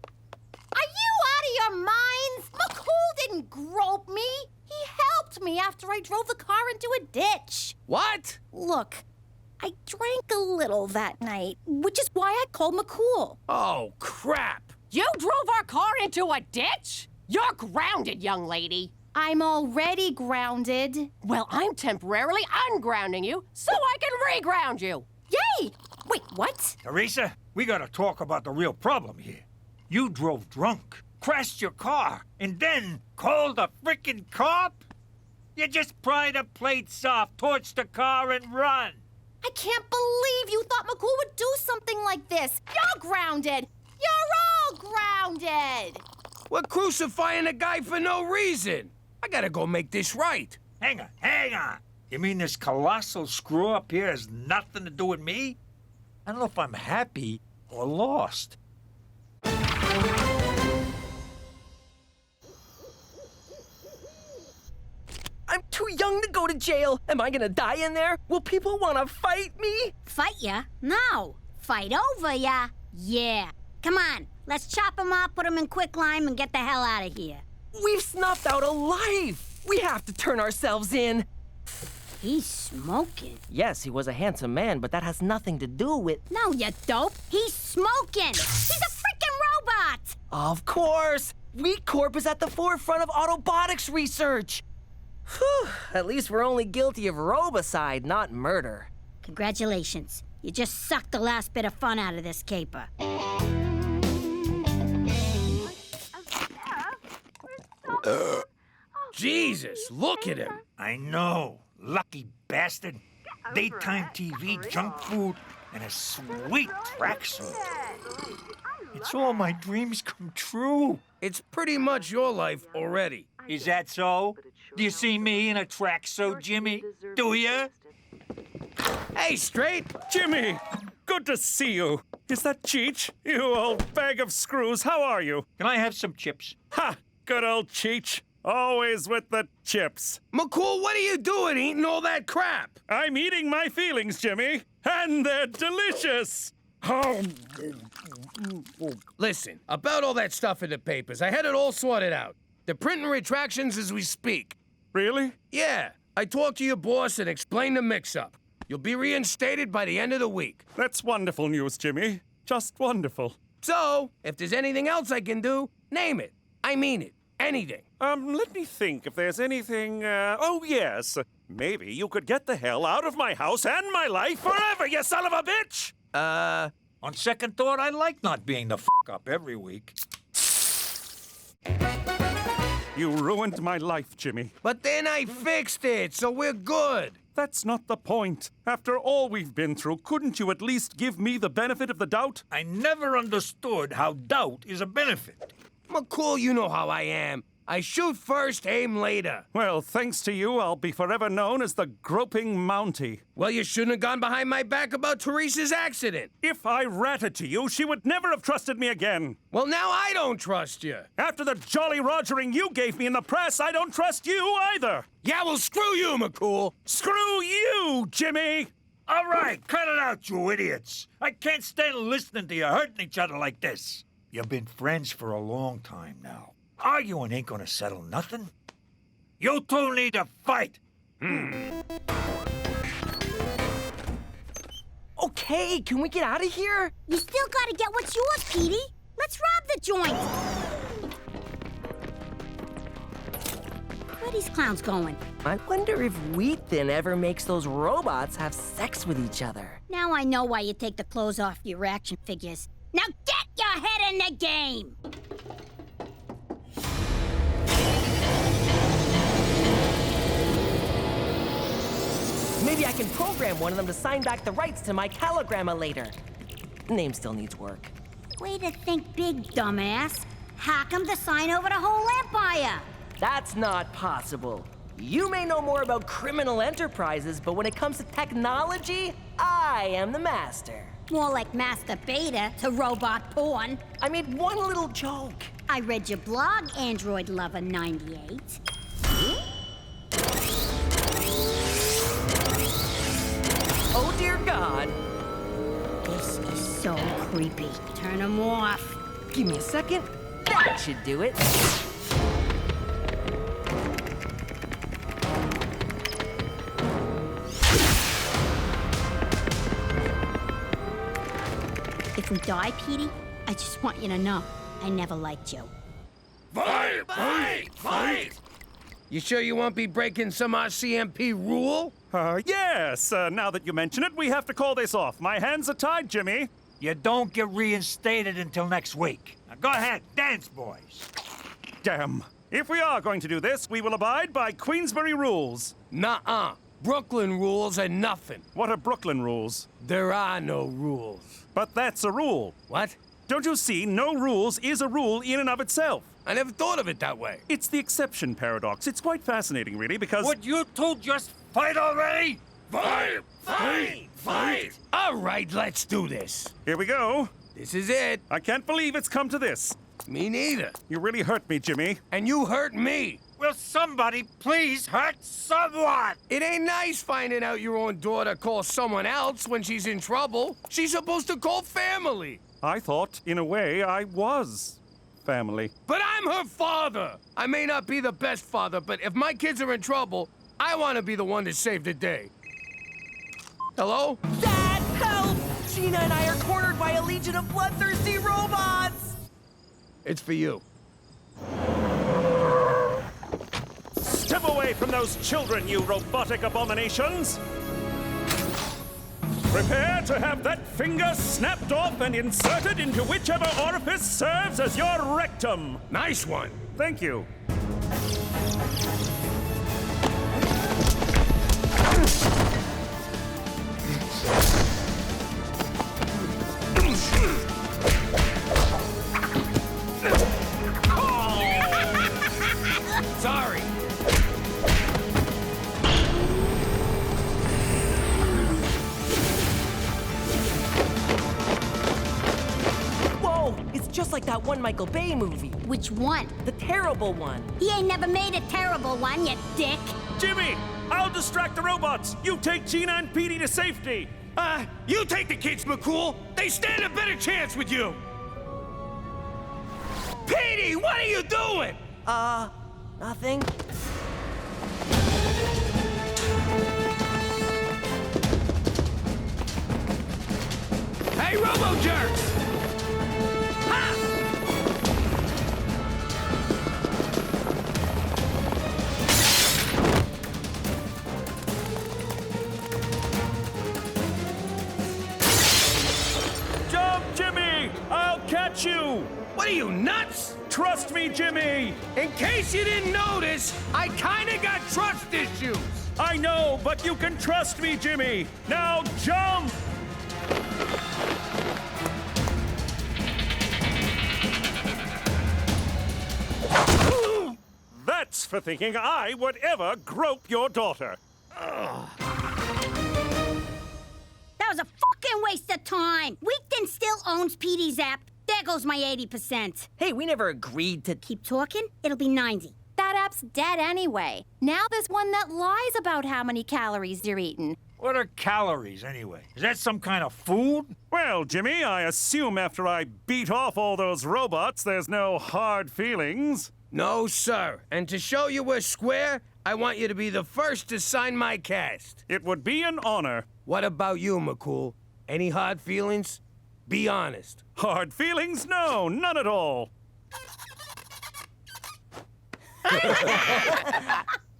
Are you out of your minds? McCool didn't grope me. He helped me after I drove the car into a ditch. What? Look, I drank a little that night, which is why I called McCool. Oh, crap. You drove our car into a ditch? You're grounded, young lady. I'm already grounded. Well, I'm temporarily ungrounding you so I can reground you. Yay! Wait, what? Teresa, we gotta talk about the real problem here. You drove drunk, crashed your car, and then called a frickin' cop? You just pry the plates off, torch the car, and run. I can't believe you thought McCool would do something like this. You're grounded. You're all grounded. We're crucifying a guy for no reason. I gotta go make this right. Hang on. You mean this colossal screw-up here has nothing to do with me? I don't know if I'm happy or lost. I'm too young to go to jail. Am I gonna die in there? Will people wanna fight me? Fight ya? No. Fight over ya? Yeah. Come on, let's chop him up, put him in quicklime, and get the hell out of here. We've snuffed out a life. We have to turn ourselves in. He's smoking. Yes, he was a handsome man, but that has nothing to do with... No, you dope. He's smoking. He's a freaking robot. Of course. Weak Corp is at the forefront of autobotics research. Whew. At least we're only guilty of robicide, not murder. Congratulations. You just sucked the last bit of fun out of this caper. Jesus, look at him. I know. Lucky bastard. Daytime TV, junk food, and a sweet tracksuit. It's all my dreams come true. It's pretty much your life already. Is that so? Do you see me in a tracksuit, Jimmy? Do you? Hey, Straight. Jimmy, good to see you. Is that Cheech? You old bag of screws, how are you? Can I have some chips? Ha! Good old Cheech. Always with the chips. McCool, what are you doing eating all that crap? I'm eating my feelings, Jimmy, and they're delicious. Listen, about all that stuff in the papers, I had it all sorted out. They're printing retractions as we speak. Really? Yeah. I talked to your boss and explained the mix-up. You'll be reinstated by the end of the week. That's wonderful news, Jimmy. Just wonderful. So, if there's anything else I can do, name it. I mean it. Anything. Let me think if there's anything, oh yes. Maybe you could get the hell out of my house and my life forever, you son of a bitch! On second thought, I like not being the up every week. You ruined my life, Jimmy. But then I fixed it, so we're good. That's not the point. After all we've been through, couldn't you at least give me the benefit of the doubt? I never understood how doubt is a benefit. McCool, you know how I am. I shoot first, aim later. Well, thanks to you, I'll be forever known as the groping Mountie. Well, you shouldn't have gone behind my back about Teresa's accident. If I ratted to you, she would never have trusted me again. Well, now I don't trust you. After the jolly rogering you gave me in the press, I don't trust you either. Yeah, well, screw you, McCool. Screw you, Jimmy. All right, cut it out, you idiots. I can't stand listening to you hurting each other like this. You've been friends for a long time now. Arguing ain't gonna settle nothing. You two need to fight. Okay, can we get out of here? You still gotta get what's yours, Petey. Let's rob the joint. Where are these clowns going? I wonder if Wheat Thin ever makes those robots have sex with each other. Now I know why you take the clothes off your action figures. Now get your head in the game! Maybe I can program one of them to sign back the rights to my calogramma later. Name still needs work. Way to think big, dumbass. Hack him to sign over the whole empire. That's not possible. You may know more about criminal enterprises, but when it comes to technology, I am the master. More like Master Beta to robot porn. I made one little joke. I read your blog, Android Lover 98. Oh, dear God. This is so creepy. Turn him off. Give me a second. That should do it. If we die, Petey, I just want you to know, I never liked you. Fight! Fight! Fight! You sure you won't be breaking some RCMP rule? Yes. Now that you mention it, we have to call this off. My hands are tied, Jimmy. You don't get reinstated until next week. Now go ahead, dance, boys. Damn. If we are going to do this, we will abide by Queensberry rules. Nuh-uh. Brooklyn rules are nothing. What are Brooklyn rules? There are no rules. But that's a rule. What? Don't you see? No rules is a rule in and of itself. I never thought of it that way. It's the exception paradox. It's quite fascinating, really, because... Would you two just fight already? Fight! Fight! Fight! All right, let's do this. Here we go. This is it. I can't believe it's come to this. Me neither. You really hurt me, Jimmy. And you hurt me. Will somebody please hurt someone? It ain't nice finding out your own daughter calls someone else when she's in trouble. She's supposed to call family. I thought, in a way, I was family. But I'm her father. I may not be the best father, but if my kids are in trouble, I want to be the one to save the day. Hello? Dad, help! Gina and I are cornered by a legion of bloodthirsty robots! It's for you. Step away from those children, you robotic abominations! Prepare to have that finger snapped off and inserted into whichever orifice serves as your rectum. Nice one. Thank you. Sorry. Whoa! It's just like that one Michael Bay movie. Which one? The terrible one. He ain't never made a terrible one, you dick. Jimmy, I'll distract the robots. You take Gina and Petey to safety. You take the kids, McCool. They stand a better chance with you. Petey, what are you doing? Nothing. Hey, Robo-Jerks! Ha! Jump, Jimmy! I'll catch you! What are you, nuts? Trust me, Jimmy! In case you didn't notice, I kinda got trust issues. I know, but you can trust me, Jimmy! Now jump! That's for thinking I would ever grope your daughter. That was a fucking waste of time. Weekden still owns Petey's app. There goes my 80%. Hey, we never agreed to... Keep talking, it'll be 90. That app's dead anyway. Now there's one that lies about how many calories you're eating. What are calories, anyway? Is that some kind of food? Well, Jimmy, I assume after I beat off all those robots, there's no hard feelings. No, sir. And to show you we're square, I want you to be the first to sign my cast. It would be an honor. What about you, McCool? Any hard feelings? Be honest. Hard feelings? No, none at all.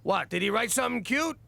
What, did he write something cute?